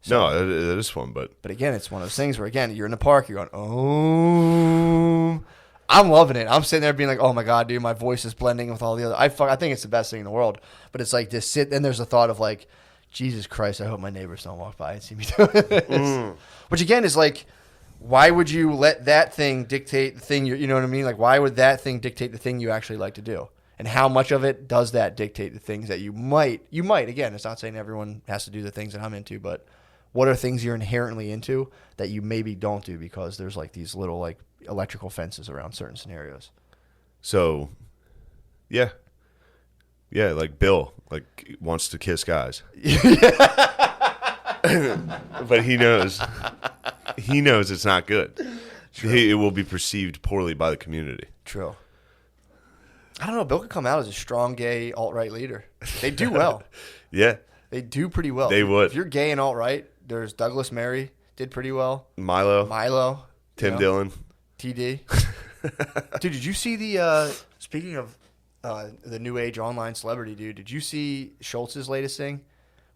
Speaker 2: So, no, it is fun, but
Speaker 1: again, it's one of those things where again, you're in the park, you're going, oh, I'm loving it. I'm sitting there being like, oh my god, dude, my voice is blending with all the other. I think it's the best thing in the world. But it's like to sit. Then there's a thought of like, Jesus Christ, I hope my neighbors don't walk by and see me doing this. Which again is like, why would you let that thing dictate the thing? You know what I mean? Like, why would that thing dictate the thing you actually like to do? And how much of it does that dictate the things that you might? Again, it's not saying everyone has to do the things that I'm into, but what are things you're inherently into that you maybe don't do because there's like these little like electrical fences around certain scenarios?
Speaker 2: So, yeah, like Bill, like wants to kiss guys, but he knows it's not good. It will be perceived poorly by the community.
Speaker 1: True. I don't know. Bill could come out as a strong gay alt-right leader. They do well.
Speaker 2: Yeah.
Speaker 1: They do pretty well.
Speaker 2: They would.
Speaker 1: If you're gay and alt-right, there's Douglas Murray, did pretty well.
Speaker 2: Milo. Tim Dillon.
Speaker 1: TD. Dude, did you see the, speaking of the new age online celebrity, dude, did you see Schultz's latest thing?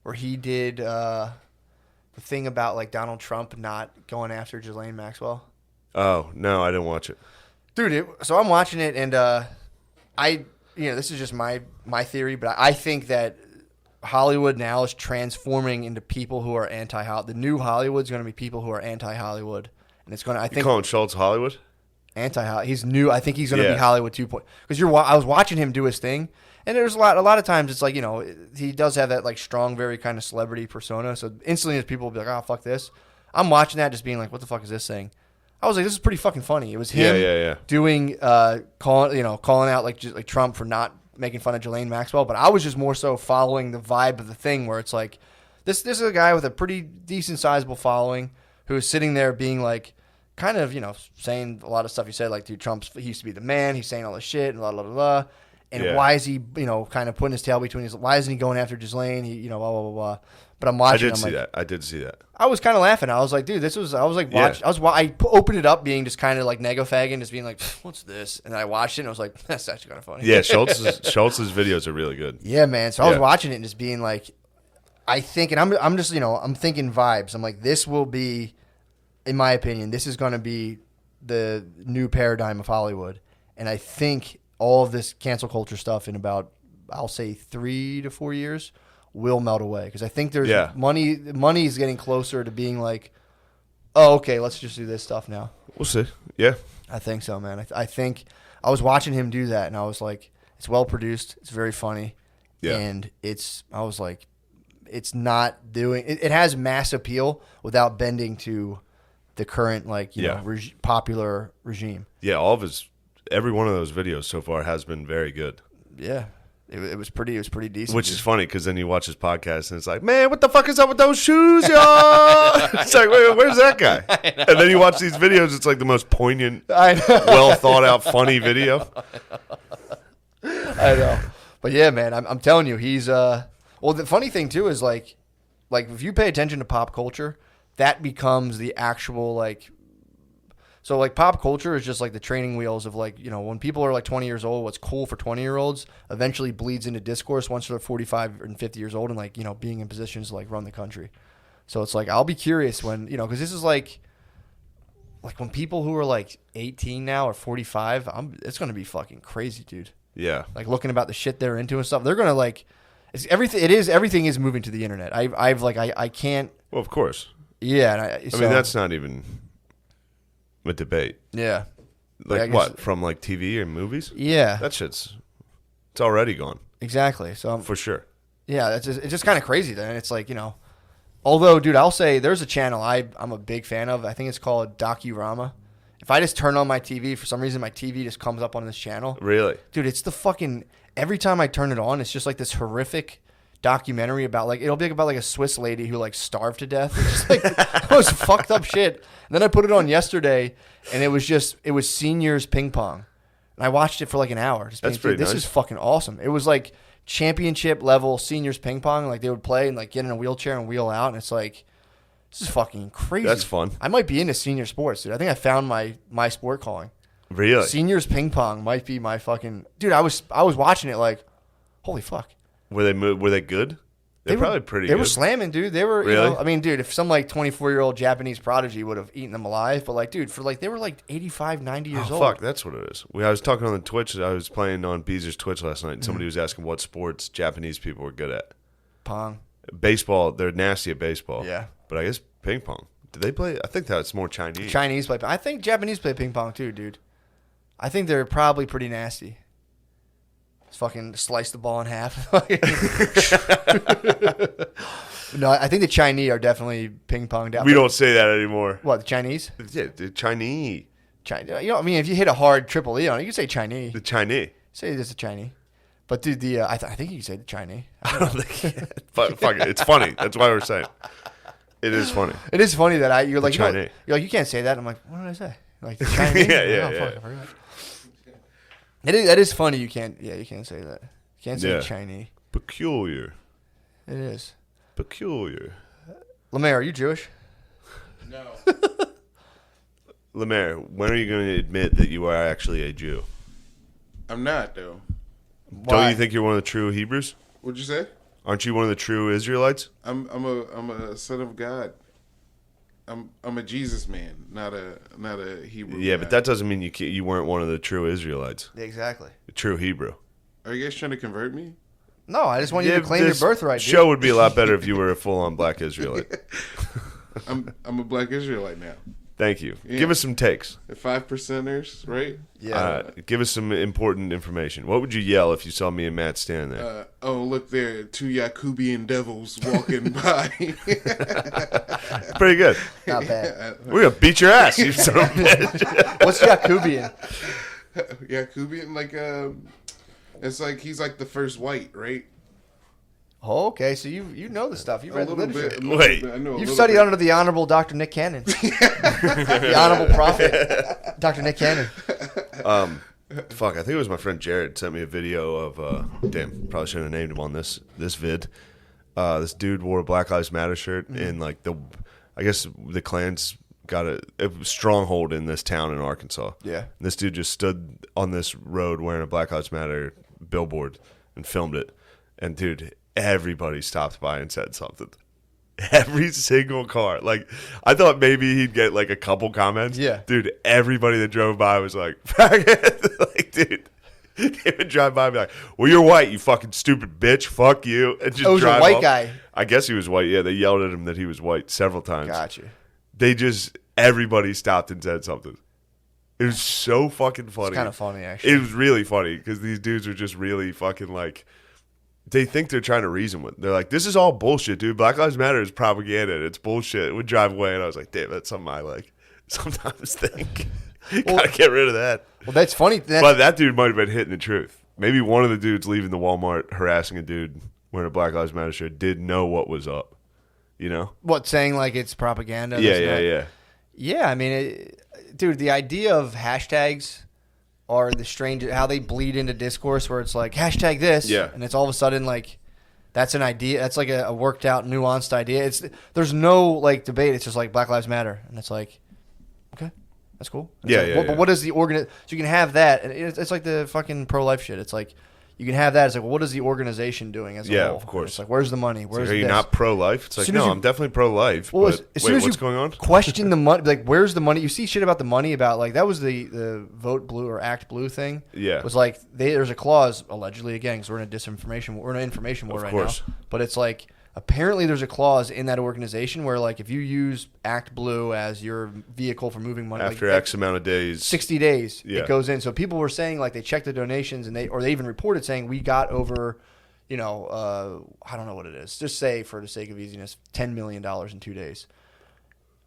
Speaker 1: Where he did the thing about like Donald Trump not going after Ghislaine Maxwell?
Speaker 2: Oh, no, I didn't watch it.
Speaker 1: Dude, so I'm watching it and this is just my theory, but I think that Hollywood now is transforming into people who are anti-Hollywood. The new Hollywood's going to be people who are anti-Hollywood, and it's going to. I think
Speaker 2: you calling Schultz Hollywood?
Speaker 1: Anti-Hollywood. He's new. I think he's going to be Hollywood 2.0. Because I was watching him do his thing, and there's a lot of times it's like he does have that like strong, very kind of celebrity persona. So instantly, as people will be like, "Oh, fuck this," I'm watching that, just being like, "What the fuck is this thing?" I was like, "This is pretty fucking funny." It was him doing calling out like Trump for not making fun of Ghislaine Maxwell, but I was just more so following the vibe of the thing where it's like this is a guy with a pretty decent sizable following who is sitting there being like kind of saying a lot of stuff he said, like, dude, he used to be the man, he's saying all this shit and blah blah blah blah, and why is he kind of putting his tail between his, why isn't he going after Ghislaine, blah blah blah blah. But I'm watching.
Speaker 2: I did see that.
Speaker 1: I was kind of laughing. I was like, dude, I opened it up being just kind of like nega-fagging, just being like, what's this? And then I watched it and I was like, that's actually kind of funny.
Speaker 2: Yeah, Schultz's videos are really good.
Speaker 1: Yeah, man. So I was watching it and just being like, I think, and I'm just, I'm thinking vibes. I'm like, this will be, in my opinion, this is going to be the new paradigm of Hollywood. And I think all of this cancel culture stuff in about, I'll say 3 to 4 years will melt away. Because I think there's money is getting closer to being like, oh, okay, let's just do this stuff now.
Speaker 2: We'll see. Yeah.
Speaker 1: I think so, man. I think I was watching him do that and I was like, it's well produced. It's very funny. Yeah. And I was like, it's not doing, it has mass appeal without bending to the current, popular regime.
Speaker 2: Yeah, every one of those videos so far has been very good.
Speaker 1: Yeah. It was pretty decent.
Speaker 2: Which is funny because then you watch his podcast and it's like, man, what the fuck is up with those shoes, y'all? It's like, wait, where's that guy? And then you watch these videos, it's like the most poignant, well thought out, funny video.
Speaker 1: I know. But yeah, man, I'm telling you, he's well, the funny thing too is like if you pay attention to pop culture, that becomes the actual so pop culture is just like the training wheels of when people are 20 years old, what's cool for 20-year-olds eventually bleeds into discourse once they're 45 and 50 years old and being in positions to run the country. So it's I'll be curious when, because this is like when people who are 18 now or 45, it's going to be fucking crazy, dude.
Speaker 2: Yeah.
Speaker 1: Looking about the shit they're into and stuff. They're going to everything is moving to the internet. I can't.
Speaker 2: Well, of course.
Speaker 1: Yeah.
Speaker 2: I mean, that's not even a debate.
Speaker 1: Yeah.
Speaker 2: What? From TV or movies?
Speaker 1: Yeah.
Speaker 2: That shit's, it's already gone.
Speaker 1: Exactly. So
Speaker 2: for sure.
Speaker 1: Yeah. It's just kind of crazy then. It's although, dude, I'll say there's a channel I'm a big fan of. I think it's called Docurama. If I just turn on my TV, for some reason my TV just comes up on this channel.
Speaker 2: Really?
Speaker 1: Dude, it's the fucking, every time I turn it on, it's just this horrific documentary about it'll be about a Swiss lady who starved to death. It's just most fucked up shit. And then I put it on yesterday and it was seniors ping pong. And I watched it for an hour.
Speaker 2: That's pretty nice.
Speaker 1: This is fucking awesome. It was championship level seniors ping pong. They would play and get in a wheelchair and wheel out. And it's this is fucking crazy.
Speaker 2: That's fun.
Speaker 1: I might be into senior sports, dude. I think I found my sport calling.
Speaker 2: Really?
Speaker 1: Seniors ping pong might be my fucking dude. I was watching it holy fuck.
Speaker 2: Were they good? They're probably pretty good.
Speaker 1: They were slamming, dude. They were,
Speaker 2: really?
Speaker 1: I mean, dude, if some 24-year-old Japanese prodigy would have eaten them alive, but dude, they were 85, 90 years old.
Speaker 2: Fuck, that's what it is. I was talking on the Twitch. I was playing on Beezer's Twitch last night, and somebody was asking what sports Japanese people were good at.
Speaker 1: Pong.
Speaker 2: Baseball. They're nasty at baseball.
Speaker 1: Yeah.
Speaker 2: But I guess ping pong. Do they play? I think that's more Chinese.
Speaker 1: Chinese play. I think Japanese play ping pong too, dude. I think they're probably pretty nasty. Just fucking slice the ball in half. No, I think the Chinese are definitely ping pong down.
Speaker 2: We don't say that anymore.
Speaker 1: What, the Chinese?
Speaker 2: Yeah, the Chinese.
Speaker 1: If you hit a hard triple E on it, you can say Chinese.
Speaker 2: The Chinese.
Speaker 1: Say it's a Chinese. But dude, I think you can say the Chinese.
Speaker 2: I don't think. Fuck it. It's funny. That's why we're saying. It is funny.
Speaker 1: It is funny that you're like,
Speaker 2: Chinese.
Speaker 1: you can't say that. I'm like, what did I say? The Chinese?
Speaker 2: yeah.
Speaker 1: Fuck, I forgot. That is funny. You can't say that. You can't say Chinese.
Speaker 2: Peculiar.
Speaker 1: It is.
Speaker 2: Peculiar.
Speaker 1: Lemaire, are you Jewish?
Speaker 4: No.
Speaker 2: Lemaire, when are you going to admit that you are actually a Jew?
Speaker 4: I'm not, though.
Speaker 1: Why?
Speaker 2: Don't you think you're one of the true Hebrews?
Speaker 4: What'd you say?
Speaker 2: Aren't you one of the true Israelites?
Speaker 4: I'm a son of God. I'm a Jesus man, not a Hebrew.
Speaker 2: Yeah,
Speaker 4: guy.
Speaker 2: but that doesn't mean you weren't one of the true Israelites.
Speaker 1: Exactly.
Speaker 2: The true Hebrew.
Speaker 4: Are you guys trying to convert me?
Speaker 1: No, I just want you to claim your birthright. Dude.
Speaker 2: Show would be a lot better if you were a full-on black Israelite.
Speaker 4: I'm a black Israelite now.
Speaker 2: Thank you.
Speaker 4: Yeah.
Speaker 2: Give us some takes.
Speaker 4: The 5%ers, right?
Speaker 1: Yeah.
Speaker 2: Give us some important information. What would you yell if you saw me and Matt standing there?
Speaker 4: Look there, 2 Yakubian devils walking by.
Speaker 2: Pretty good.
Speaker 1: Not bad.
Speaker 2: We're going to beat your ass, you son of a bitch.
Speaker 1: What's Yakubian?
Speaker 4: Yakubian, it's he's the first white, right?
Speaker 1: Oh, okay, so you know the stuff. You read the literature.
Speaker 2: Wait.
Speaker 4: I know
Speaker 1: You've studied under the Honorable Dr. Nick Cannon. The Honorable Prophet, Dr. Nick Cannon.
Speaker 2: Fuck, I think it was my friend Jared sent me a video of, damn, probably shouldn't have named him on this vid. this dude wore a Black Lives Matter shirt in like I guess the Klan's got a stronghold in this town in Arkansas.
Speaker 1: Yeah.
Speaker 2: And this dude just stood on this road wearing a Black Lives Matter billboard and filmed it. And dude, everybody stopped by and said something. Every single car. Like, I thought maybe he'd get like a couple comments.
Speaker 1: Yeah.
Speaker 2: Dude, everybody that drove by was like, like, dude. He would drive by and be like, well, you're white, you fucking stupid bitch. Fuck you. And just
Speaker 1: it was
Speaker 2: drive
Speaker 1: a white
Speaker 2: off.
Speaker 1: guy.
Speaker 2: I guess he was white. Yeah, they yelled at him that he was white several times.
Speaker 1: Gotcha.
Speaker 2: Everybody stopped and said something. It was so fucking funny.
Speaker 1: It's kind of funny, actually.
Speaker 2: It was really funny because these dudes are just really fucking like, they think they're trying to reason with. They're like, this is all bullshit, dude. Black Lives Matter is propaganda. It's bullshit. It would drive away. And I was like, damn, that's something I like sometimes think. Gotta get rid of that.
Speaker 1: Well, that's funny.
Speaker 2: But that dude might have been hitting the truth. Maybe one of the dudes leaving the Walmart harassing a dude wearing a Black Lives Matter shirt did know what was up. You know?
Speaker 1: What, saying like it's propaganda?
Speaker 2: Yeah.
Speaker 1: Yeah, I mean, dude, the idea of hashtags are the strange, how they bleed into discourse where it's like, hashtag this, and it's all of a sudden like, that's an idea. That's like a worked out, nuanced idea. There's no like debate. It's just like Black Lives Matter. And it's like, okay. That's cool. But what is the So you can have that, and it's like the fucking pro-life shit. It's like you can have that. It's like, well, what is the organization doing as a whole?
Speaker 2: Yeah, of course.
Speaker 1: It's like, where's the money? Where's
Speaker 2: are you not pro-life? It's like, no, I'm definitely pro-life.
Speaker 1: Well,
Speaker 2: but
Speaker 1: as soon as
Speaker 2: what's
Speaker 1: you
Speaker 2: going on?
Speaker 1: Question the money. Like, where's the money? You see shit about the money about like that was the Vote Blue or Act Blue thing.
Speaker 2: Yeah,
Speaker 1: it was like there's a clause allegedly again because we're in an information war right now. But it's like. Apparently, there's a clause in that organization where, like, if you use Act Blue as your vehicle for moving money,
Speaker 2: after
Speaker 1: like,
Speaker 2: X amount of days,
Speaker 1: 60 days, it goes in. So people were saying, like, they checked the donations and they even reported saying we got over, I don't know what it is. Just say, for the sake of easiness, $10 million in 2 days.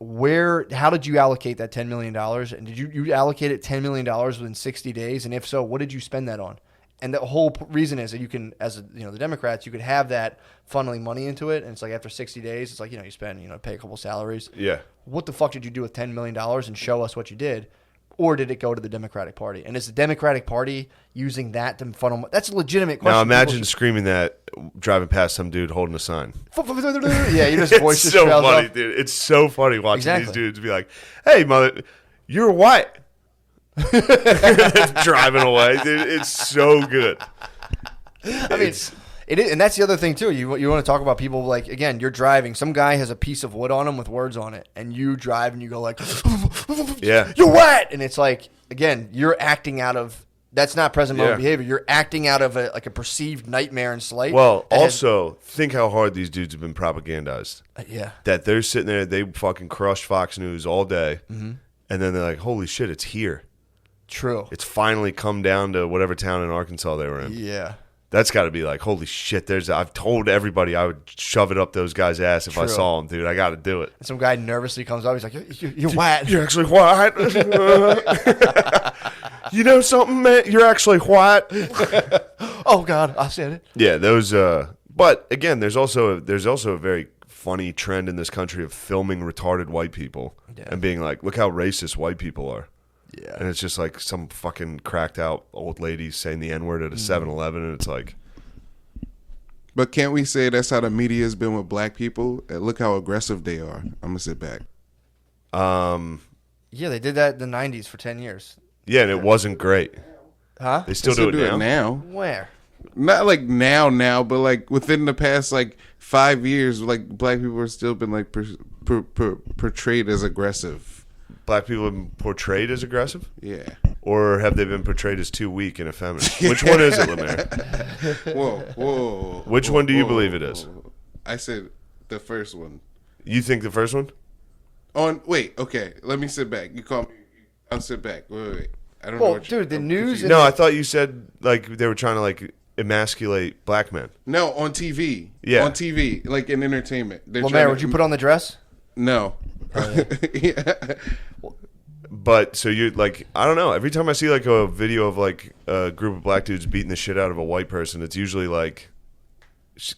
Speaker 1: How did you allocate that $10 million? And did you allocate it $10 million within 60 days? And if so, what did you spend that on? And the whole reason is that you can, as the Democrats, you could have that funneling money into it, and it's like after 60 days, it's like you spend, pay a couple salaries.
Speaker 2: Yeah.
Speaker 1: What the fuck did you do with $10 million and show us what you did, or did it go to the Democratic Party? And is the Democratic Party using that to funnel? That's a legitimate question.
Speaker 2: Now imagine screaming that driving past some dude holding a sign.
Speaker 1: Yeah, you just voice
Speaker 2: it's so funny, dude. It's so funny watching these dudes be like, "Hey, mother, you're white." Driving away, dude. It's so good.
Speaker 1: I mean, it is, and that's the other thing too. You want to talk about people like, again, you're driving. Some guy has a piece of wood on him with words on it, and you drive and you go like,
Speaker 2: yeah,
Speaker 1: you're wet, and it's like, again, you're acting out of. That's not present moment behavior. You're acting out of a perceived nightmare and slight.
Speaker 2: Well, also think how hard these dudes have been propagandized.
Speaker 1: Yeah,
Speaker 2: that they're sitting there, they fucking crush Fox News all day, and then they're like, holy shit, it's here.
Speaker 1: True.
Speaker 2: It's finally come down to whatever town in Arkansas they were in.
Speaker 1: Yeah.
Speaker 2: That's got to be like, holy shit, I've told everybody I would shove it up those guys' ass if I saw them, dude. I got to do it.
Speaker 1: And some guy nervously comes up. He's like, you're white.
Speaker 2: You're actually white. You know something, man? You're actually white.
Speaker 1: Oh, God, I said it.
Speaker 2: Yeah, those. But, again, there's also a very funny trend in this country of filming retarded white people and being like, look how racist white people are.
Speaker 1: Yeah.
Speaker 2: And it's just like some fucking cracked out old lady saying the N-word at a 7-Eleven, and it's like.
Speaker 4: But can't we say that's how the media has been with black people? Look how aggressive they are. I'm going to sit back.
Speaker 1: Yeah, they did that in the 90s for 10 years.
Speaker 2: Yeah, and it wasn't great.
Speaker 1: Huh?
Speaker 2: They still do it now?
Speaker 1: Where?
Speaker 4: Not like now, but like within the past like 5 years, like black people have still been like portrayed as aggressive.
Speaker 2: Black people have been portrayed as aggressive?
Speaker 4: Yeah.
Speaker 2: Or have they been portrayed as too weak and effeminate? Which one is it, Lemaire?
Speaker 4: Whoa.
Speaker 2: Which one do you believe it is?
Speaker 4: I said the first one.
Speaker 2: You think the first one?
Speaker 4: Wait, okay. Let me sit back. You call me. I'll sit back. Wait. I don't know what
Speaker 1: dude, the news...
Speaker 2: No, I thought you said like they were trying to like emasculate black men.
Speaker 4: No, on TV.
Speaker 2: Yeah.
Speaker 4: On TV, like in entertainment.
Speaker 1: Lemaire, would you put on the dress?
Speaker 4: No. Yeah.
Speaker 2: But so you like, I don't know. Every time I see like a video of like a group of black dudes beating the shit out of a white person, it's usually like,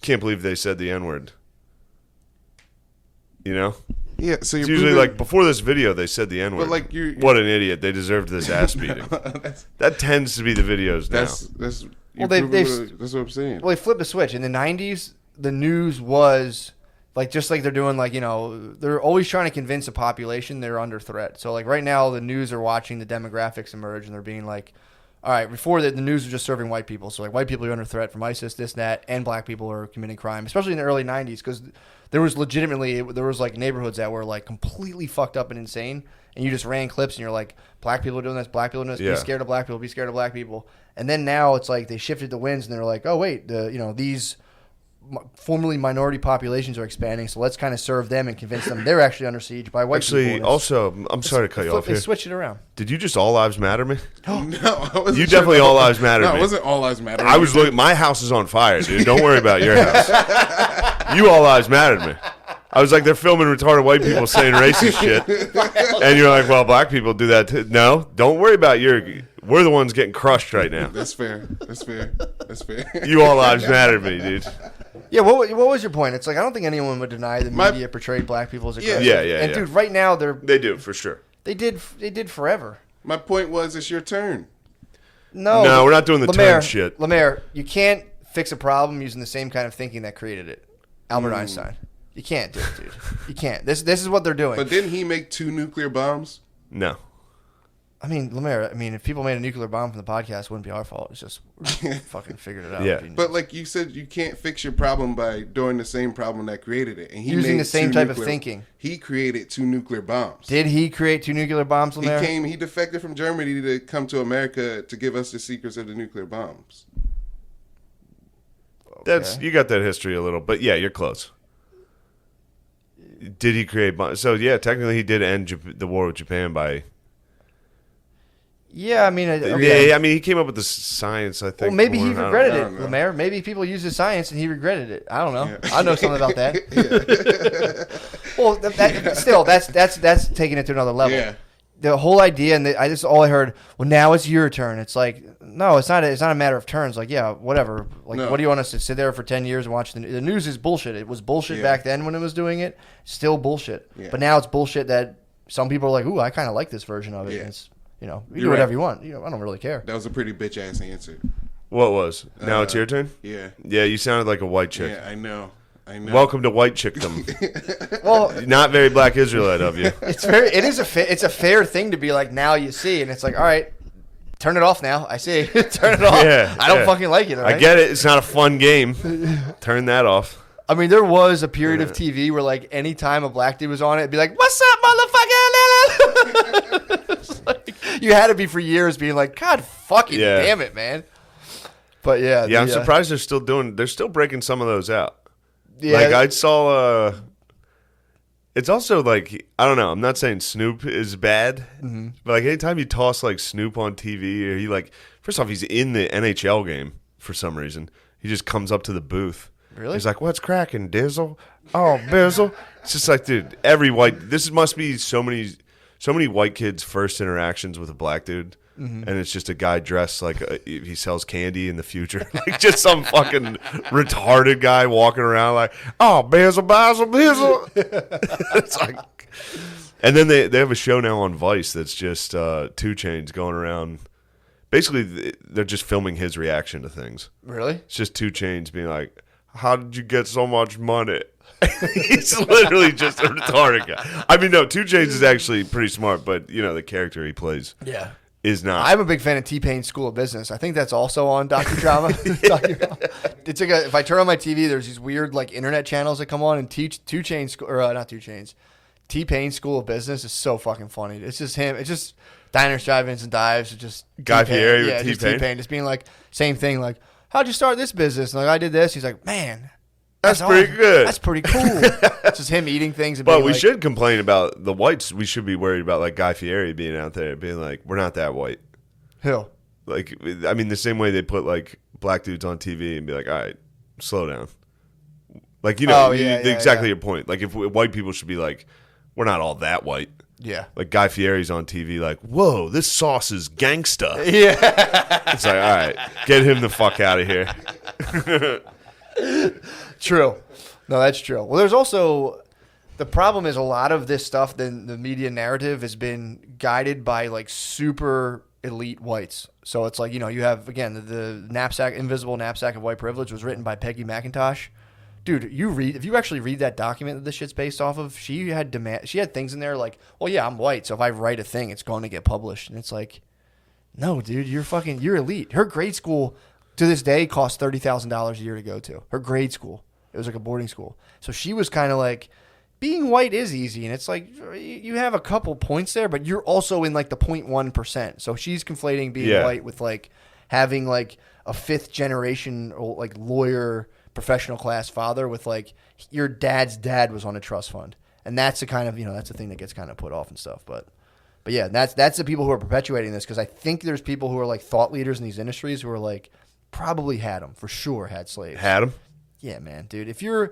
Speaker 2: can't believe they said the N-word. You know?
Speaker 4: Yeah. So
Speaker 2: it's usually like before this video they said the N-word.
Speaker 4: But like
Speaker 2: what an idiot! They deserved this ass beating. That tends to be the videos now.
Speaker 4: That's what I'm saying.
Speaker 1: Well, they flipped the switch in the 90s. the news was like, just like they're doing, like, you know, they're always trying to convince the population they're under threat. So like right now the news are watching the demographics emerge and they're being like, all right, before the news was just serving white people. So like white people are under threat from ISIS, this, that, and black people are committing crime, especially in the early 90s, because there was like neighborhoods that were like completely fucked up and insane. And you just ran clips and you're like, black people are doing this, black people are doing this,
Speaker 2: Yeah.
Speaker 1: be scared of black people, be scared of black people. And then now it's like they shifted the winds and they're like, oh, wait, these formerly minority populations are expanding, so let's kind of serve them and convince them they're actually under siege by white people.
Speaker 2: Actually, also, I'm sorry to cut you off
Speaker 1: They
Speaker 2: here.
Speaker 1: switch it around.
Speaker 2: Did you just all lives matter me?
Speaker 4: No, I wasn't
Speaker 2: You
Speaker 4: sure
Speaker 2: definitely
Speaker 4: about
Speaker 2: all
Speaker 4: that.
Speaker 2: lives matter
Speaker 4: No,
Speaker 2: to
Speaker 4: it
Speaker 2: me.
Speaker 4: wasn't all lives matter.
Speaker 2: I was looking. My house is on fire, dude. Don't worry about your house. You all lives matter to me. I was like, they're filming retarded white people saying racist shit, and you're like, well, black people do that too. No, don't worry about we're the ones getting crushed right now.
Speaker 4: That's fair. That's fair. That's fair.
Speaker 2: You all lives matter to me, dude.
Speaker 1: Yeah, what was your point? It's like, I don't think anyone would deny the media portrayed black people as aggressive.
Speaker 2: Yeah,
Speaker 1: And dude, right now
Speaker 2: They do for sure.
Speaker 1: they did forever.
Speaker 4: My point was, it's your turn.
Speaker 1: No,
Speaker 2: we're not doing the turn shit.
Speaker 1: Lemaire, you can't fix a problem using the same kind of thinking that created it. Albert Einstein. You can't do it, dude. You can't. This is what they're doing.
Speaker 4: But didn't he make 2 nuclear bombs?
Speaker 2: No.
Speaker 1: I mean, Lemaire, if people made a nuclear bomb from the podcast, it wouldn't be our fault. It's just we fucking figured it out.
Speaker 2: Yeah.
Speaker 4: But like you said, you can't fix your problem by doing the same problem that created it. And he
Speaker 1: Using
Speaker 4: made
Speaker 1: the same
Speaker 4: 2
Speaker 1: type of
Speaker 4: nuclear-
Speaker 1: thinking.
Speaker 4: He created 2 nuclear bombs.
Speaker 1: Did he create 2 nuclear bombs, Lemaire?
Speaker 4: He defected from Germany to come to America to give us the secrets of the nuclear bombs.
Speaker 2: You got that history a little, but yeah, you're close. Did he create bombs? So yeah, technically he did end the war with Japan by.
Speaker 1: Yeah, okay.
Speaker 2: Yeah, he came up with the science. I think.
Speaker 1: Well, maybe he regretted
Speaker 4: I
Speaker 1: it,
Speaker 4: don't know.
Speaker 1: Lemaire. Maybe people used his science and he regretted it. I don't know. Yeah. I know something about that. Well, that's taking it to another level.
Speaker 4: Yeah.
Speaker 1: The whole idea, and all I heard. Well, now it's your turn. It's like, no, it's not. It's not a matter of turns. Like, yeah, whatever. Like,
Speaker 4: No.
Speaker 1: what do you want us to sit there for 10 years and watch the news? Is bullshit. It was bullshit back then when it was doing it. Still bullshit. Yeah. But now it's bullshit that some people are like, ooh, I kind of like this version of it.
Speaker 4: Yeah.
Speaker 1: And it's, you do whatever you want. I don't really care.
Speaker 4: That was a pretty bitch ass answer.
Speaker 2: What was? Now it's your turn?
Speaker 4: Yeah.
Speaker 2: Yeah, you sounded like a white chick.
Speaker 4: Yeah, I know.
Speaker 2: Welcome to white chickdom.
Speaker 1: Well,
Speaker 2: not very black Israelite of you.
Speaker 1: It's a fair thing to be like, now you see, and it's like, all right, turn it off now. I see. Turn it off.
Speaker 2: Yeah,
Speaker 1: I don't fucking like it. Right?
Speaker 2: I get it. It's not a fun game. Turn that off.
Speaker 1: There was a period of TV where, like, any time a black dude was on it, it'd be like, "What's up, motherfucker?" It's like, you had to be for years being like, "God fucking damn it, man." But yeah,
Speaker 2: I'm surprised they're still breaking some of those out.
Speaker 1: Yeah,
Speaker 2: like I saw. It's also like, I don't know. I'm not saying Snoop is bad, but like anytime you toss like Snoop on TV, or he like, first off, he's in the NHL game for some reason. He just comes up to the booth.
Speaker 1: Really?
Speaker 2: He's like, "What's cracking, Dizzle? Oh, Bizzle." It's just like, dude, this must be so many white kids' first interactions with a black dude. And it's just a guy dressed like he sells candy in the future. Like just some fucking retarded guy walking around like, "Oh, Bizzle. It's like, and then they have a show now on Vice that's just 2 Chainz going around. Basically, they're just filming his reaction to things.
Speaker 1: Really?
Speaker 2: It's just 2 Chainz being like, "How did you get so much money?" He's literally just a retarded guy. No, 2 Chainz is actually pretty smart, but the character he plays.
Speaker 1: Yeah.
Speaker 2: Is not.
Speaker 1: I'm a big fan of T-Pain's School of Business. I think that's also on docudrama. It's like if I turn on my TV, there's these weird like internet channels that come on and teach T-Pain's School of Business is so fucking funny. It's just him. It's just diners, drive-ins, and dives. It's just
Speaker 2: Guy Fieri with
Speaker 1: just
Speaker 2: T-Pain.
Speaker 1: T-Pain, just being like same thing. Like, how'd you start this business? And like, I did this. He's like, man.
Speaker 2: That's pretty good.
Speaker 1: That's pretty cool. It's just him eating things. And
Speaker 2: but
Speaker 1: being
Speaker 2: we
Speaker 1: like,
Speaker 2: should complain about the whites. We should be worried about like Guy Fieri being out there being like, "We're not that white."
Speaker 1: Who?
Speaker 2: Like, the same way they put like black dudes on TV and be like, "All right, slow down." Like, exactly your point. Like, if white people should be like, "We're not all that white."
Speaker 1: Yeah.
Speaker 2: Like Guy Fieri's on TV like, "Whoa, this sauce is gangsta."
Speaker 1: Yeah.
Speaker 2: It's like, all right, get him the fuck out of here.
Speaker 1: True. No, that's true. Well, there's also the problem is a lot of this stuff. Then the media narrative has been guided by like super elite whites. So it's like you have again the invisible knapsack of white privilege was written by Peggy McIntosh. dude, if you actually read that document that this shit's based off of, she had things in there like, well, yeah, I'm white, so if I write a thing, it's going to get published. And it's like, no, dude, you're elite. Her grade school to this day costs $30,000 a year to go to. Her grade school. It was like a boarding school. So she was kind of like, being white is easy, and it's like you have a couple points there, but you're also in like the 0.1%. So she's conflating being white with like having like a fifth generation like lawyer professional class father with like your dad's dad was on a trust fund, and that's the kind of that's the thing that gets kind of put off and stuff. But yeah, that's the people who are perpetuating this, because I think there's people who are like thought leaders in these industries who are like probably had them for sure, had slaves.
Speaker 2: Had them.
Speaker 1: Yeah, man, dude. If you're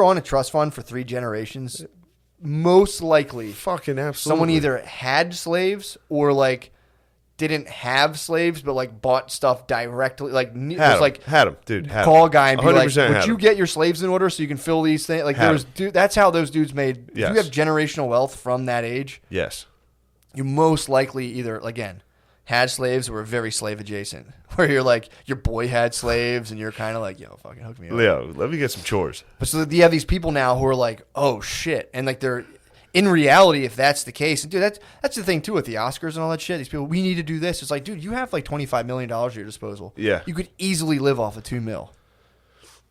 Speaker 1: on a trust fund for 3 generations, most likely
Speaker 2: fucking absolutely
Speaker 1: someone either had slaves or like didn't have slaves but like bought stuff directly. Like
Speaker 2: had them, dude.
Speaker 1: Call a guy and be like,
Speaker 2: "Would
Speaker 1: you get your slaves in order so you can fill these things?" Like that's how those dudes made. If you have generational wealth from that age,
Speaker 2: yes,
Speaker 1: you most likely either had slaves or were very slave adjacent, where you're like, your boy had slaves and you're kind of like, yo, fucking hook me up.
Speaker 2: Leo, let me get some chores.
Speaker 1: But so you have these people now who are like, oh shit. And like they're, in reality, if that's the case, and dude, that's the thing too with the Oscars and all that shit. These people, we need to do this. It's like, dude, you have like $25 million at your disposal.
Speaker 2: Yeah.
Speaker 1: You could easily live off of $2 million.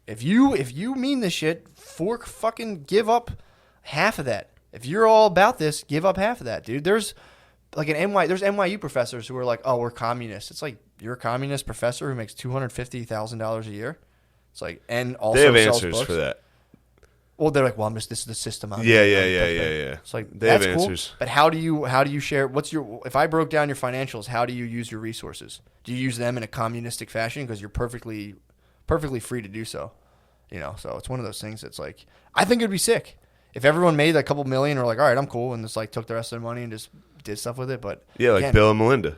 Speaker 1: If you mean this shit, fucking give up half of that. If you're all about this, give up half of that, dude. There's NYU professors who are like, oh, we're communists. It's like, you're a communist professor who makes $250,000 a year. It's like, and also
Speaker 2: they have
Speaker 1: sells
Speaker 2: answers
Speaker 1: books.
Speaker 2: for that.
Speaker 1: Well, they're like, well, this is the system.
Speaker 2: Yeah.
Speaker 1: It's like,
Speaker 2: they
Speaker 1: that's
Speaker 2: have
Speaker 1: cool.
Speaker 2: answers.
Speaker 1: But how do you share? If I broke down your financials, how do you use your resources? Do you use them in a communistic fashion because you're perfectly free to do so? So it's one of those things that's like, I think it'd be sick if everyone made a couple million or like, all right, I'm cool, and just like took the rest of their money and just did stuff with it. But
Speaker 2: yeah, like Bill and Melinda.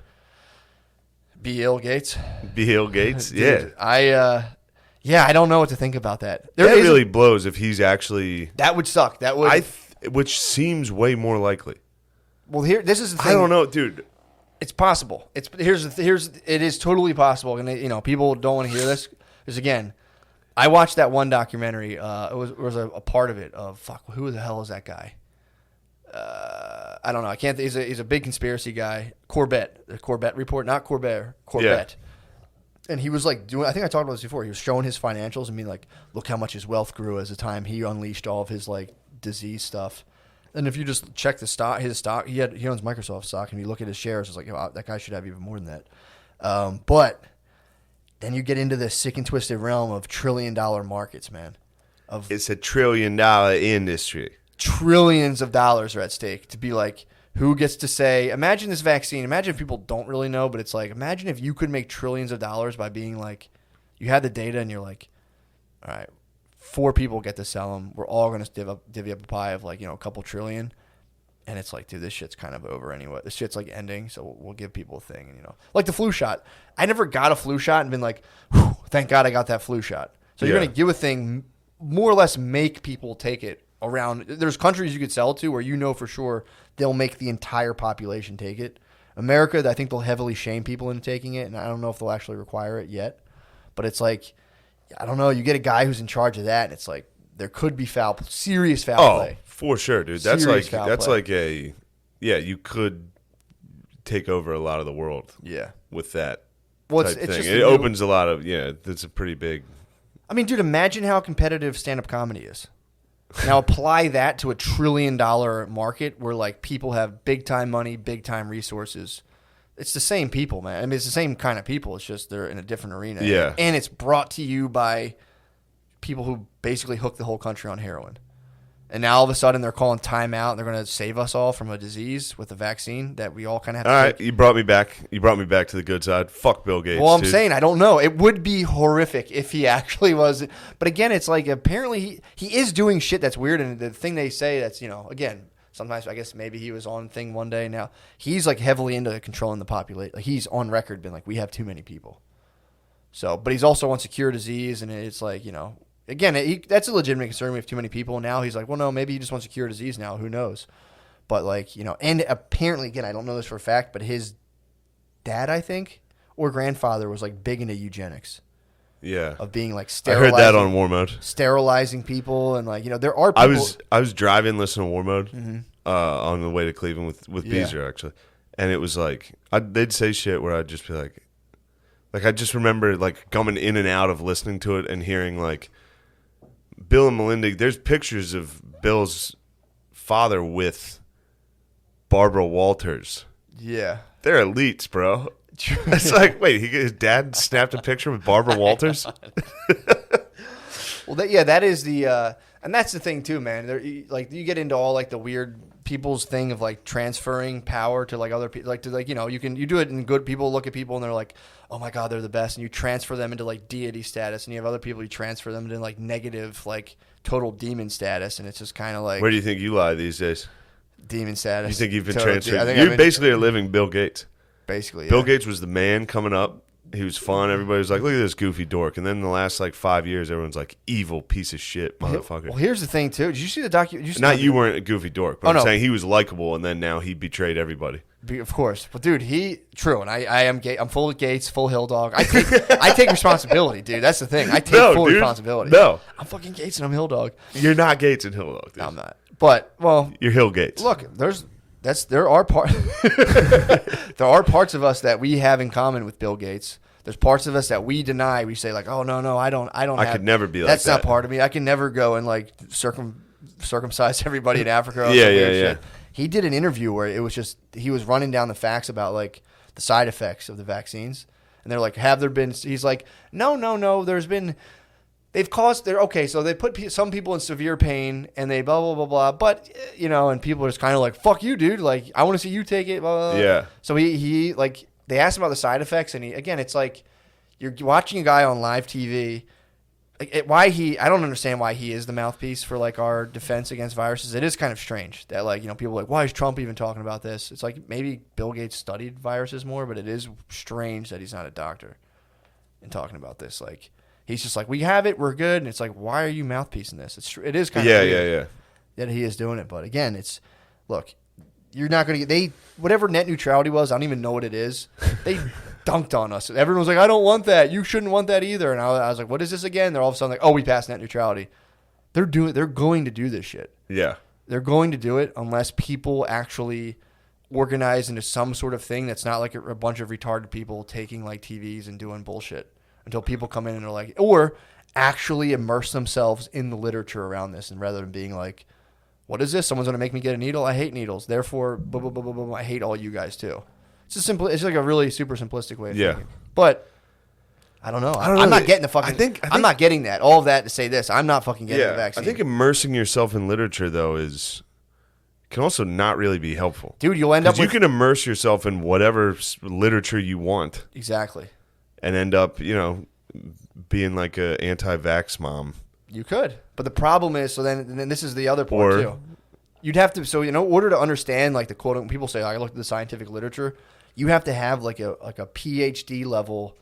Speaker 1: Bill Gates.
Speaker 2: Bill Gates.
Speaker 1: Dude, I don't know what to think about that.
Speaker 2: That really blows if he's actually.
Speaker 1: That would suck. That would.
Speaker 2: Which seems way more likely.
Speaker 1: Well, this is the thing.
Speaker 2: I don't know, dude.
Speaker 1: It's possible. It is totally possible, and people don't want to hear this because again, I watched that one documentary. It was a part of it of who the hell is that guy? I don't know. I can't. He's a big conspiracy guy. Corbett, the Corbett report, not Corbett. Corbett. Yeah. And he was like doing. I think I talked about this before. He was showing his financials and being like, "Look how much his wealth grew as the time he unleashed all of his like disease stuff." And if you just check his stock, he owns Microsoft stock, and you look at his shares, it's like, oh, that guy should have even more than that. But then you get into this sick and twisted realm of $1 trillion markets, man.
Speaker 2: It's $1 trillion industry.
Speaker 1: Trillions of dollars are at stake to be like, who gets to say, imagine this vaccine. Imagine if people don't really know, but it's like, imagine if you could make trillions of dollars by being like, you had the data and you're like, all right, 4 people get to sell them. We're all going to divvy up a pie of like, a couple trillion. And it's like, dude, this shit's kind of over anyway. This shit's like ending, so we'll give people a thing. And, like the flu shot. I never got a flu shot and been like, whew, thank God I got that flu shot. So you're going to give a thing, more or less make people take it around. There's countries you could sell to where for sure they'll make the entire population take it. America, I think they'll heavily shame people into taking it, and I don't know if they'll actually require it yet. But it's like, I don't know. You get a guy who's in charge of that, and it's like there could be serious foul play.
Speaker 2: Oh, for sure, dude. That's you could take over a lot of the world.
Speaker 1: Yeah,
Speaker 2: with that.
Speaker 1: Well,
Speaker 2: type thing. It opens a lot of That's a pretty big.
Speaker 1: I mean, dude, imagine how competitive stand-up comedy is. Now apply that to $1 trillion market where like people have big time money, big time resources. It's the same people, man. I mean, it's the same kind of people. It's just they're in a different arena.
Speaker 2: Yeah.
Speaker 1: And it's brought to you by people who basically hook the whole country on heroin. And now all of a sudden they're calling timeout and they're going to save us all from a disease with a vaccine that we all kind of have to take.
Speaker 2: All right, you brought me back. You brought me back to the good side. Fuck Bill Gates.
Speaker 1: Well, I'm saying I don't know. It would be horrific if he actually was. But again, it's like apparently he is doing shit that's weird. And the thing they say that's, again, sometimes I guess maybe he was on thing one day. Now he's like heavily into controlling the population. Like he's on record been like, we have too many people. So, but he's also on secure disease. And it's like, again, that's a legitimate concern. We have too many people. Now he's like, well, no, maybe he just wants to cure disease now. Who knows? But like, and apparently, again, I don't know this for a fact, but his dad, I think, or grandfather was like big into eugenics.
Speaker 2: Yeah.
Speaker 1: Of being like
Speaker 2: I
Speaker 1: sterilizing.
Speaker 2: heard that on War Mode.
Speaker 1: Sterilizing people and like, there are people.
Speaker 2: I was driving listening to War Mode on the way to Cleveland with Beezer, actually. And it was like, they'd say shit where I'd just be like I just remember like coming in and out of listening to it and hearing like Bill and Melinda. There's pictures of Bill's father with Barbara Walters.
Speaker 1: Yeah.
Speaker 2: They're elites, bro. It's like, wait, his dad snapped a picture with Barbara Walters?
Speaker 1: Well, that is the, and that's the thing too, man. Like you get into all like the weird people's thing of like transferring power to like other people, like to like, you do it and good people look at people and they're like, oh my God, they're the best. And you transfer them into like deity status, and you have other people, you transfer them into like negative, like total demon status. And it's just kind of like,
Speaker 2: where do you think you lie these days?
Speaker 1: Demon status.
Speaker 2: You think you've been transferred? You basically are living Bill Gates.
Speaker 1: Basically, yeah.
Speaker 2: Bill Gates was the man coming up. He was fun. Everybody was like, look at this goofy dork. And then in the last like 5 years, everyone's like, evil piece of shit motherfucker.
Speaker 1: Well, here's the thing too. Did you see the documentary?
Speaker 2: Not you weren't a goofy dork, but I'm saying he was likable, and then now he betrayed everybody.
Speaker 1: Of course. But dude, true, and I am gay. I'm full of Gates, full Hill Dog. I take responsibility, dude. That's the thing. I take full responsibility.
Speaker 2: No.
Speaker 1: I'm fucking Gates and I'm Hill Dog.
Speaker 2: You're not Gates and Hill Dog, dude.
Speaker 1: No, I'm not. But
Speaker 2: you're Hill Gates.
Speaker 1: Look, there are parts of us that we have in common with Bill Gates. There's parts of us that we deny. We say like, oh no, I don't.
Speaker 2: I could never be like that.
Speaker 1: That's not part of me. I can never go and like circumcise everybody in Africa.
Speaker 2: Yeah. Shit.
Speaker 1: He did an interview where it was just he was running down the facts about like the side effects of the vaccines, and they're like, have there been? He's like, no. There's been. They've caused. They're okay. So they put some people in severe pain, and they blah blah blah blah. But and people are just kind of like, fuck you, dude. Like I want to see you take it. Blah, blah, blah.
Speaker 2: Yeah.
Speaker 1: So he like. They asked him about the side effects, and it's like you're watching a guy on live TV. I don't understand why he is the mouthpiece for like our defense against viruses. It is kind of strange that like people are like, why is Trump even talking about this? It's like maybe Bill Gates studied viruses more, but it is strange that he's not a doctor and talking about this. Like he's just like, we have it, we're good, and it's like, why are you mouthpiecing this? It is kind of weird that he is doing it, but again, look. You're not going to get whatever net neutrality was. I don't even know what it is. They dunked on us. Everyone was like, I don't want that. You shouldn't want that either. And I was like, what is this again? They're all of a sudden like, oh, we passed net neutrality. They're going to do this shit.
Speaker 2: Yeah.
Speaker 1: They're going to do it unless people actually organize into some sort of thing that's not like a bunch of retarded people taking like TVs and doing bullshit until people come in and are like, or actually immerse themselves in the literature around this, and rather than being like, what is this? Someone's going to make me get a needle? I hate needles. Therefore, blah, blah, blah, blah, blah, I hate all you guys too. It's like a really super simplistic way of thinking. But I don't know. I'm not getting the fucking I'm not getting that. All of that to say this. I'm not fucking getting the vaccine.
Speaker 2: I think immersing yourself in literature though can also not really be helpful.
Speaker 1: Dude, you'll end up with...
Speaker 2: You can immerse yourself in whatever literature you want.
Speaker 1: Exactly.
Speaker 2: And end up, being like a anti-vax mom.
Speaker 1: You could. But the problem is, so then this is the other part too. You'd have to, so in order to understand like the quote, when people say, I looked at the scientific literature, you have to have like a PhD level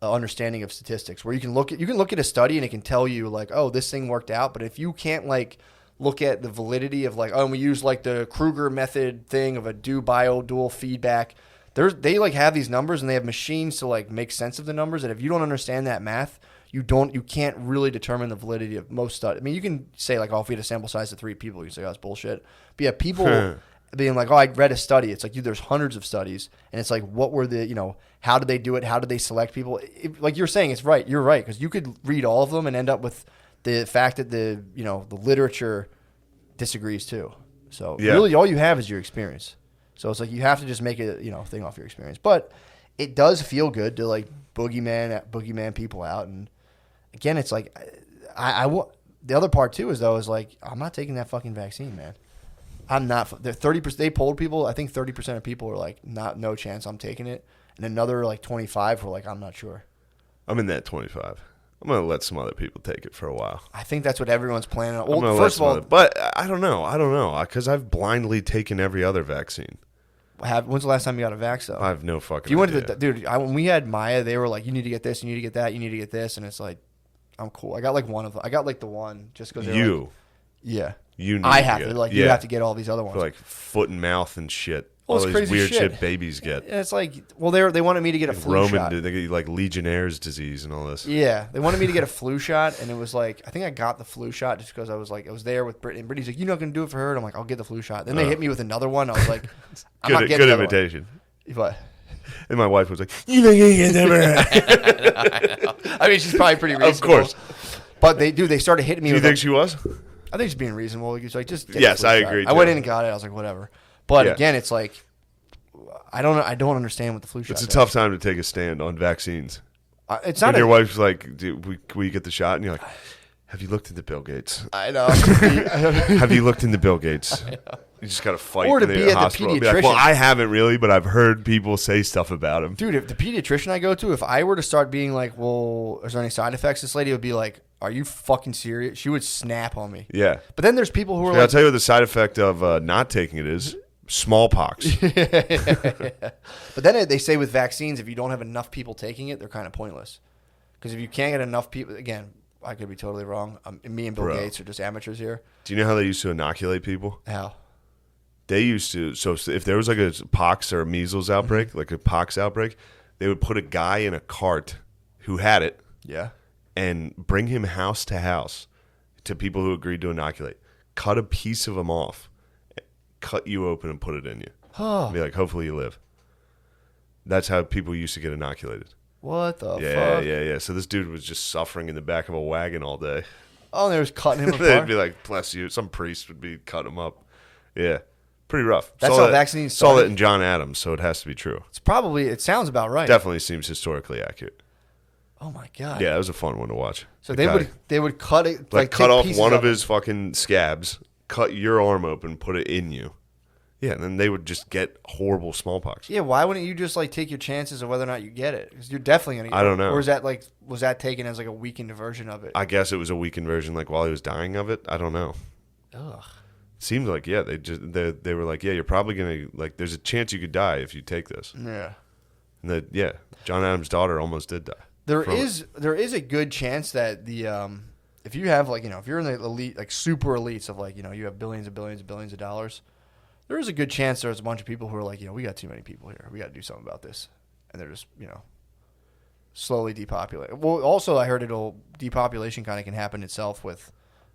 Speaker 1: understanding of statistics where you can look at a study and it can tell you like, oh, this thing worked out. But if you can't like look at the validity of like, oh, and we use like the Kruger method thing of a dual feedback, they like have these numbers and they have machines to like make sense of the numbers. And if you don't understand that math, you can't really determine the validity of most studies. I mean, you can say like, oh, if we had a sample size of 3 people, you can say, oh, that's bullshit. But yeah, people being like, oh, I read a study. It's like, there's hundreds of studies, and it's like, what were the, how did they do it? How did they select people? Like you're saying, it's right. You're right, because you could read all of them and end up with the fact that the literature disagrees too. So really, all you have is your experience. So it's like you have to just make a thing off your experience. But it does feel good to like boogeyman people out. And again, it's like the other part too is like, I'm not taking that fucking vaccine, man. I'm not. They're 30%. They polled people. I think 30% of people were like, no chance. I'm taking it. And another like 25 were like, I'm not sure.
Speaker 2: I'm in that 25. I'm gonna let some other people take it for a while.
Speaker 1: I think that's what everyone's planning on.
Speaker 2: Well, first of all, but I don't know, because I've blindly taken every other vaccine.
Speaker 1: When's the last time you got a vax though?
Speaker 2: I have no fucking.
Speaker 1: If you went to when we had Maya, they were like, you need to get this, you need to get that, you need to get this, and it's like, I'm cool. I got like one of them. I got like the one just because
Speaker 2: you.
Speaker 1: Like, yeah.
Speaker 2: You. Need
Speaker 1: I have to like. You have to get all these other ones
Speaker 2: for like foot and mouth and shit.
Speaker 1: Well,
Speaker 2: all
Speaker 1: it's
Speaker 2: these
Speaker 1: crazy
Speaker 2: weird
Speaker 1: shit.
Speaker 2: babies get.
Speaker 1: And it's like, well, they wanted me to get a flu
Speaker 2: Roman,
Speaker 1: shot.
Speaker 2: they get like Legionnaire's disease and all this.
Speaker 1: Yeah, they wanted me to get a flu shot, and it was like, I think I got the flu shot just because I was there with Brittany. And Brittany's like, "You're not gonna do it for her." And I'm like, "I'll get the flu shot." Then they hit me with another one. I was like, "I'm not getting
Speaker 2: good
Speaker 1: the other
Speaker 2: imitation.
Speaker 1: one." What?
Speaker 2: And my wife was like, "You know, you get
Speaker 1: I know. I mean, she's probably pretty reasonable.
Speaker 2: Of course.
Speaker 1: But they started hitting me.
Speaker 2: Do you
Speaker 1: with
Speaker 2: think she was?
Speaker 1: I think she's being reasonable. It's like, just get the
Speaker 2: Yes,
Speaker 1: flu
Speaker 2: I
Speaker 1: shot.
Speaker 2: agree,
Speaker 1: I went
Speaker 2: too.
Speaker 1: in and got it. I was like, whatever. But
Speaker 2: Yeah.
Speaker 1: again, it's like, I don't understand what the flu shot.
Speaker 2: It's a
Speaker 1: is.
Speaker 2: tough time to take a stand on vaccines.
Speaker 1: It's
Speaker 2: And
Speaker 1: not.
Speaker 2: your wife's like, will you get the shot? And you're like, have you looked into Bill Gates?
Speaker 1: I know.
Speaker 2: Have you looked into Bill Gates? You just got to fight
Speaker 1: Or to
Speaker 2: in
Speaker 1: be
Speaker 2: the
Speaker 1: at the
Speaker 2: hospital. Be like, well,
Speaker 1: pediatrician.
Speaker 2: I haven't really, but I've heard people say stuff about him.
Speaker 1: Dude, if the pediatrician I go to, if I were to start being like, well, is there any side effects? This lady would be like, are you fucking serious? She would snap on me.
Speaker 2: Yeah.
Speaker 1: But then there's people who are
Speaker 2: I'll
Speaker 1: like,
Speaker 2: tell you what the side effect of not taking it is. Smallpox.
Speaker 1: but then they say with vaccines, if you don't have enough people taking it, they're kind of pointless. Because if you can't get enough people, again, I could be totally wrong. Me and Bill
Speaker 2: Bro.
Speaker 1: Gates are just amateurs here.
Speaker 2: Do you know how they used to inoculate people?
Speaker 1: How?
Speaker 2: They used to, so if there was like a pox or a measles outbreak, like a pox outbreak, they would put a guy in a cart who had it
Speaker 1: Yeah.
Speaker 2: and bring him house to house to people who agreed to inoculate. Cut a piece of him off, cut you open and put it in you.
Speaker 1: Oh,
Speaker 2: Be like, hopefully you live. That's how people used to get inoculated.
Speaker 1: what the
Speaker 2: Yeah,
Speaker 1: fuck?
Speaker 2: yeah. So this dude was just suffering in the back of a wagon all day.
Speaker 1: Oh, and they was cutting him
Speaker 2: They'd
Speaker 1: apart.
Speaker 2: be like, bless you. Some priest would be cutting him up. Yeah. Pretty rough.
Speaker 1: That's
Speaker 2: Saw
Speaker 1: how
Speaker 2: that-
Speaker 1: vaccines
Speaker 2: Saw
Speaker 1: started.
Speaker 2: it in John Adams, so it has to be true.
Speaker 1: It sounds about right.
Speaker 2: Definitely seems historically accurate.
Speaker 1: Oh my god.
Speaker 2: Yeah, it was a fun one to watch.
Speaker 1: So
Speaker 2: The guy-
Speaker 1: they would cut it
Speaker 2: like cut
Speaker 1: take
Speaker 2: off
Speaker 1: pieces
Speaker 2: one of
Speaker 1: it.
Speaker 2: his fucking scabs, cut your arm open, put it in you. Yeah, and then they would just get horrible smallpox.
Speaker 1: Yeah, why wouldn't you just like take your chances of whether or not you get it? Because you're definitely gonna.
Speaker 2: I don't know.
Speaker 1: Or is that like was that taken as like a weakened version of it?
Speaker 2: I guess it was a weakened version, like while he was dying of it. I don't know.
Speaker 1: Ugh.
Speaker 2: Seems like they were like, yeah, you're probably gonna like. There's a chance you could die if you take this.
Speaker 1: Yeah.
Speaker 2: And John Adams' daughter almost did die.
Speaker 1: There
Speaker 2: from
Speaker 1: is a good chance that the if you have like if you're in the elite like super elites of like you have billions and billions and billions of dollars, there is a good chance there's a bunch of people who are like we got too many people here, we got to do something about this, and they're just slowly depopulate. Well, also I heard depopulation kind of can happen itself with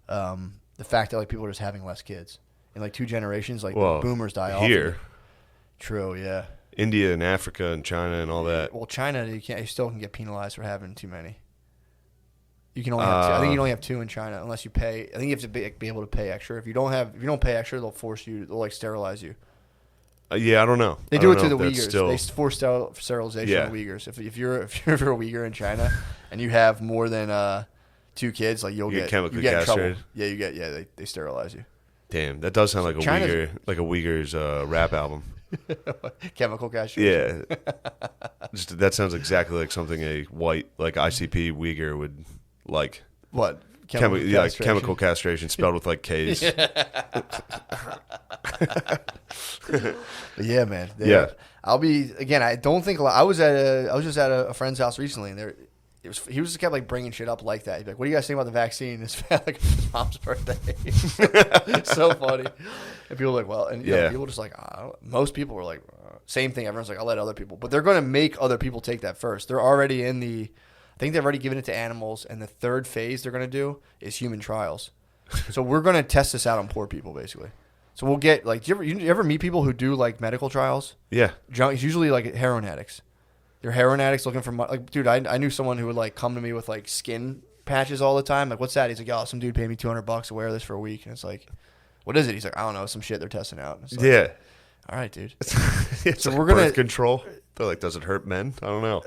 Speaker 1: the fact that like people are just having less kids in like 2 generations, like the boomers die off.
Speaker 2: Here,
Speaker 1: True, yeah.
Speaker 2: India and Africa and China and all that.
Speaker 1: Well, China, you still can get penalized for having too many. You can only have 2. I think you can only have 2 in China unless you pay. I think you have to be able to pay extra. If you don't pay extra, they'll force you. They'll like sterilize you.
Speaker 2: Yeah, I don't know.
Speaker 1: They
Speaker 2: I
Speaker 1: do
Speaker 2: don't
Speaker 1: it to
Speaker 2: know
Speaker 1: the
Speaker 2: if that's
Speaker 1: Uyghurs.
Speaker 2: still-
Speaker 1: They force sterilization
Speaker 2: Yeah.
Speaker 1: of Uyghurs. If you're a Uyghur in China and you have more than 2 kids, like you'll
Speaker 2: You get
Speaker 1: get
Speaker 2: chemically
Speaker 1: you get in trouble.
Speaker 2: castrated?
Speaker 1: Yeah, they sterilize you.
Speaker 2: Damn, that does sound like a
Speaker 1: China's-
Speaker 2: Uyghur's rap album.
Speaker 1: Chemical castration.
Speaker 2: Yeah, that sounds exactly like something a white like ICP Uyghur would like.
Speaker 1: What?
Speaker 2: Chemical castration spelled with like K's.
Speaker 1: Yeah, man.
Speaker 2: Yeah.
Speaker 1: I'll be again. I don't think I was just at a friend's house recently, and he was just kept like bringing shit up like that. He'd be like, "What do you guys think about the vaccine?" It's like his mom's birthday. So funny. And people are like, "Well," and people just like, most people were like, same thing. Everyone's like, "I'll let other people," but they're going to make other people take that first. They're already in the. I think they've already given it to animals, and the third phase they're going to do is human trials. So we're going to test this out on poor people, basically. So we'll get like, do you ever meet people who do like medical trials?
Speaker 2: Yeah,
Speaker 1: It's usually like heroin addicts. They're heroin addicts looking for like, dude. I knew someone who would like come to me with like skin patches all the time. Like, what's that? He's like, "Yo, some dude paid me $200 to wear this for a week," and it's like, "What is it?" He's like, "I don't know, some shit they're testing out." And it's like,
Speaker 2: yeah.
Speaker 1: All right, dude.
Speaker 2: It's
Speaker 1: So
Speaker 2: like
Speaker 1: we're gonna-
Speaker 2: birth control. They're like, does it hurt men? I don't know.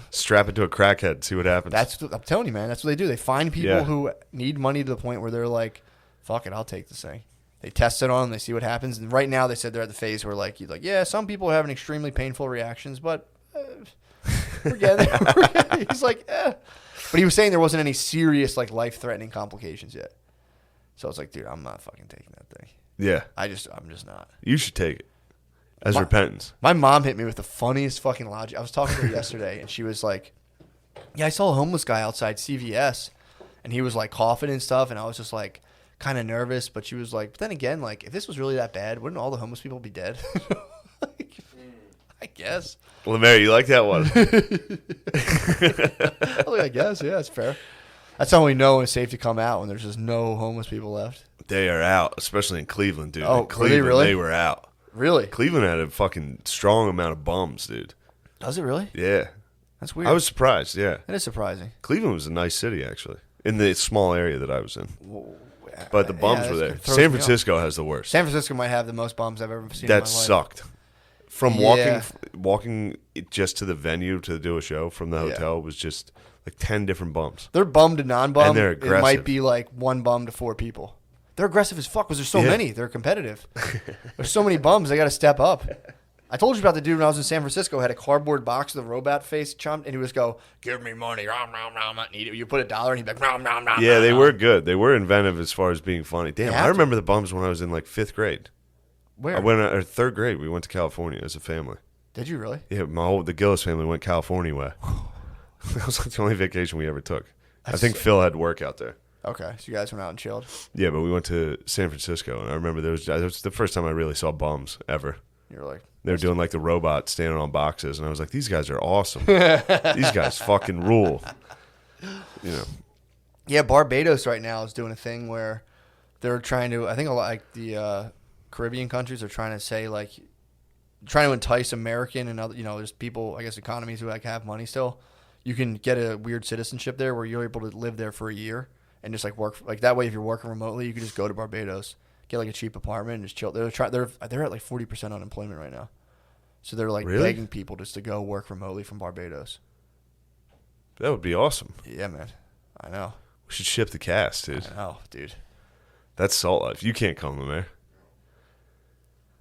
Speaker 2: Strap it to a crackhead, see what happens.
Speaker 1: I'm telling you, man. That's what they do. They find people
Speaker 2: Yeah.
Speaker 1: who need money to the point where they're like, "Fuck it, I'll take this thing." They test it on them. They see what happens. And right now, they said they're at the phase where he's like, "Yeah, some people are having extremely painful reactions, but we're getting there." He's like, "Eh." But he was saying there wasn't any serious like life-threatening complications yet. So I was like, "Dude, I'm not fucking taking that thing.
Speaker 2: yeah.
Speaker 1: I'm just not."
Speaker 2: You should take it as repentance.
Speaker 1: My mom hit me with the funniest fucking logic. I was talking to her yesterday, and she was like, "Yeah, I saw a homeless guy outside CVS, and he was like coughing and stuff, and I was just like kind of nervous." But she was like, "But then again, like if this was really that bad, wouldn't all the homeless people be dead?" I guess.
Speaker 2: Lemaire, you like that one?
Speaker 1: I guess, yeah, that's fair. That's how we know when it's safe to come out, when there's just no homeless people left.
Speaker 2: They are out, especially in Cleveland, dude.
Speaker 1: Oh,
Speaker 2: in Cleveland,
Speaker 1: really?
Speaker 2: They were out.
Speaker 1: Really?
Speaker 2: Cleveland had a fucking strong amount of bums, dude.
Speaker 1: Does it really?
Speaker 2: Yeah.
Speaker 1: That's weird.
Speaker 2: I was surprised, yeah.
Speaker 1: That is surprising.
Speaker 2: Cleveland was a nice city, actually, in the small area that I was in. But the bums were there. San Francisco has the worst.
Speaker 1: San Francisco might have the most bums I've ever seen
Speaker 2: That
Speaker 1: in my life.
Speaker 2: sucked. From walking just to the venue to do a show from the hotel was just like 10 different bums.
Speaker 1: They're bum to non-bum.
Speaker 2: And they're aggressive.
Speaker 1: It might be like 1 bum to 4 people. They're aggressive as fuck because there's so many. They're competitive. There's so many bums. They got to step up. I told you about the dude when I was in San Francisco. Had a cardboard box with a robot face chumped, and he would just go, "Give me money, you put $1, and he'd be like,
Speaker 2: Yeah, they were good. They were inventive as far as being funny. Damn, I remember the bums when I was in like 5th grade.
Speaker 1: Where?
Speaker 2: I went or 3rd grade. We went to California as a family.
Speaker 1: Did you really?
Speaker 2: Yeah, the Gillis family went California way. That was like the only vacation we ever took. I think Phil had work out there.
Speaker 1: Okay, so you guys went out and chilled.
Speaker 2: Yeah, but we went to San Francisco, and I remember that was the first time I really saw bums ever.
Speaker 1: You were like,
Speaker 2: they were doing like the robot standing on boxes, and I was like, these guys are awesome. These guys fucking rule. You know.
Speaker 1: Yeah, Barbados right now is doing a thing where they're trying to. I think a lot like the Caribbean countries are trying to say like, trying to entice American and other, just people, I guess, economies who like have money still. You can get a weird citizenship there where you're able to live there for a year and just like work like that way. If you're working remotely, you can just go to Barbados, get like a cheap apartment, and just chill. They're at like 40% unemployment right now, so they're like begging people just to go work remotely from Barbados.
Speaker 2: That would be awesome.
Speaker 1: Yeah, man. I know.
Speaker 2: We should ship the cast, dude.
Speaker 1: I know, dude.
Speaker 2: That's salt life. You can't come, man.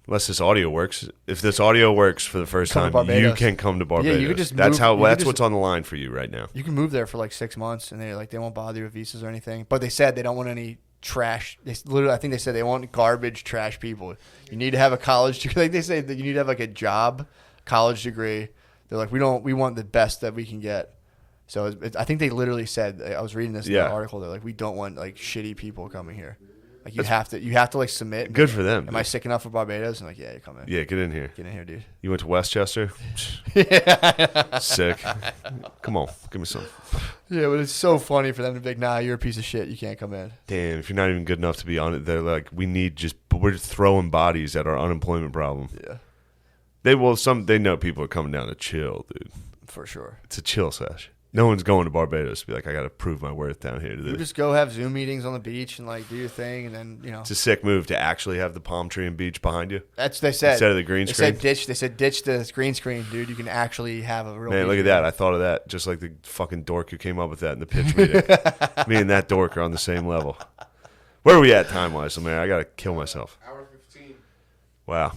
Speaker 2: Unless this audio works. If this audio works for the first time, you can come to Barbados.
Speaker 1: Yeah, you could just
Speaker 2: that's
Speaker 1: move,
Speaker 2: that's what's on the line for you right now.
Speaker 1: You can move there for like 6 months, and they won't bother you with visas or anything. But they said they don't want any trash. I think they said they want garbage, trash people. You need to have a college degree. Like they say that you need to have like a job, college degree. They're like, we want the best that we can get. So I think they literally said, I was reading this in the article. They're like, we don't want like shitty people coming here. Like you have to like submit.
Speaker 2: Good for them.
Speaker 1: Am I sick enough for Barbados? And like, yeah, you come in.
Speaker 2: Yeah, get in here.
Speaker 1: Get in here, dude.
Speaker 2: You went to Westchester? Yeah. Sick. Come on, give me some.
Speaker 1: Yeah, but it's so funny for them to be like, nah, you're a piece of shit. You can't come in.
Speaker 2: Damn, if you're not even good enough to be on it, they're like, we're throwing bodies at our unemployment problem.
Speaker 1: Yeah.
Speaker 2: They know people are coming down to chill, dude.
Speaker 1: For sure.
Speaker 2: It's a chill sesh. No one's going to Barbados to be like, I got to prove my worth down here.
Speaker 1: You just go have Zoom meetings on the beach and like do your thing, and then
Speaker 2: It's a sick move to actually have the palm tree and beach behind you.
Speaker 1: That's what they said.
Speaker 2: Instead of the green screen.
Speaker 1: They said ditch the green screen, dude. You can actually have a real.
Speaker 2: Man, look at that! I thought of that. Just like the fucking dork who came up with that in the pitch meeting. Me and that dork are on the same level. Where are we at time wise, man? I gotta kill myself.
Speaker 4: Hour 15.
Speaker 2: Wow.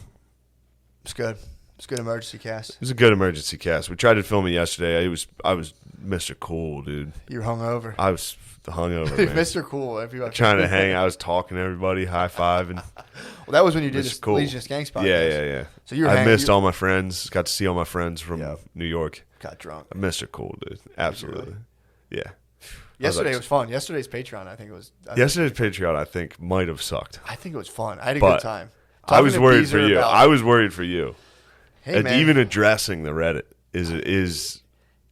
Speaker 1: It's good. It's a good emergency cast.
Speaker 2: It was a good emergency cast. We tried to film it yesterday. I was Mr. Cool, dude.
Speaker 1: You were hungover.
Speaker 2: I was hungover, man.
Speaker 1: Mr. Cool.
Speaker 2: Trying to hang. I was talking to everybody, high fiving.
Speaker 1: Well, that was when you did this
Speaker 2: cool.
Speaker 1: Legion of Skanks podcast.
Speaker 2: Yeah.
Speaker 1: So you were
Speaker 2: I missed all my friends. Got to see all my friends from New York.
Speaker 1: Got drunk.
Speaker 2: Mr. Cool, dude. Absolutely. Really? Yeah.
Speaker 1: Yesterday was fun. Yesterday's Patreon, I think it was.
Speaker 2: Yesterday's Patreon, I think, might have sucked.
Speaker 1: I think it was fun. I had a good time.
Speaker 2: I was worried for you. I was worried for you.
Speaker 1: Hey, man.
Speaker 2: Even addressing the Reddit is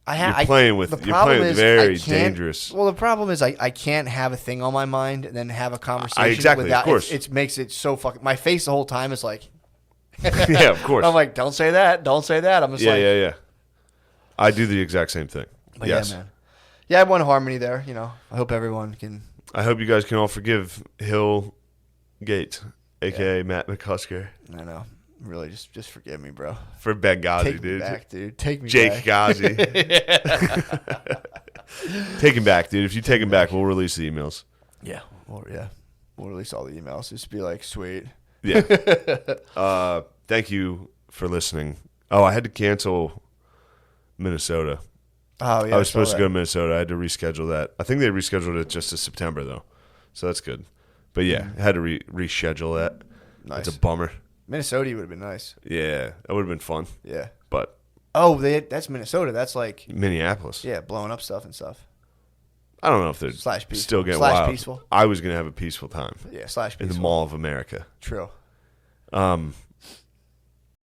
Speaker 2: you're playing with very dangerous.
Speaker 1: Well, the problem is I can't have a thing on my mind and then have a conversation.
Speaker 2: Exactly,
Speaker 1: without,
Speaker 2: of course.
Speaker 1: It makes it so fucking. My face the whole time is like.
Speaker 2: Yeah, of course.
Speaker 1: I'm like, don't say that. Don't say that. I'm just like.
Speaker 2: Yeah. I do the exact same thing.
Speaker 1: But
Speaker 2: yes.
Speaker 1: Yeah, man. Yeah, I won harmony there. I hope everyone can.
Speaker 2: I hope you guys can all forgive Hill Gates, a.k.a. Matt McCusker.
Speaker 1: I know. Really, just forgive me, bro.
Speaker 2: For Benghazi,
Speaker 1: Take
Speaker 2: dude.
Speaker 1: Me back, dude. Take me
Speaker 2: Jake
Speaker 1: back.
Speaker 2: Ghazi. Take him back, dude. If you take him back, we'll release the emails.
Speaker 1: Yeah. We'll release all the emails. Just be like, sweet.
Speaker 2: Yeah. Thank you for listening. Oh, I had to cancel Minnesota.
Speaker 1: Oh, yeah.
Speaker 2: I was supposed to go to Minnesota. I had to reschedule that. I think they rescheduled it just to September, though. So that's good. But yeah, I had to reschedule that.
Speaker 1: Nice.
Speaker 2: It's a bummer.
Speaker 1: Minnesota would have been nice.
Speaker 2: Yeah, that would have been fun.
Speaker 1: Yeah.
Speaker 2: But.
Speaker 1: Oh, that's Minnesota. That's like.
Speaker 2: Minneapolis.
Speaker 1: Yeah, blowing up stuff and stuff.
Speaker 2: I don't know if they're still getting wild.
Speaker 1: Peaceful.
Speaker 2: I was going to have a peaceful time.
Speaker 1: Yeah, /peaceful.
Speaker 2: In the Mall of America.
Speaker 1: True.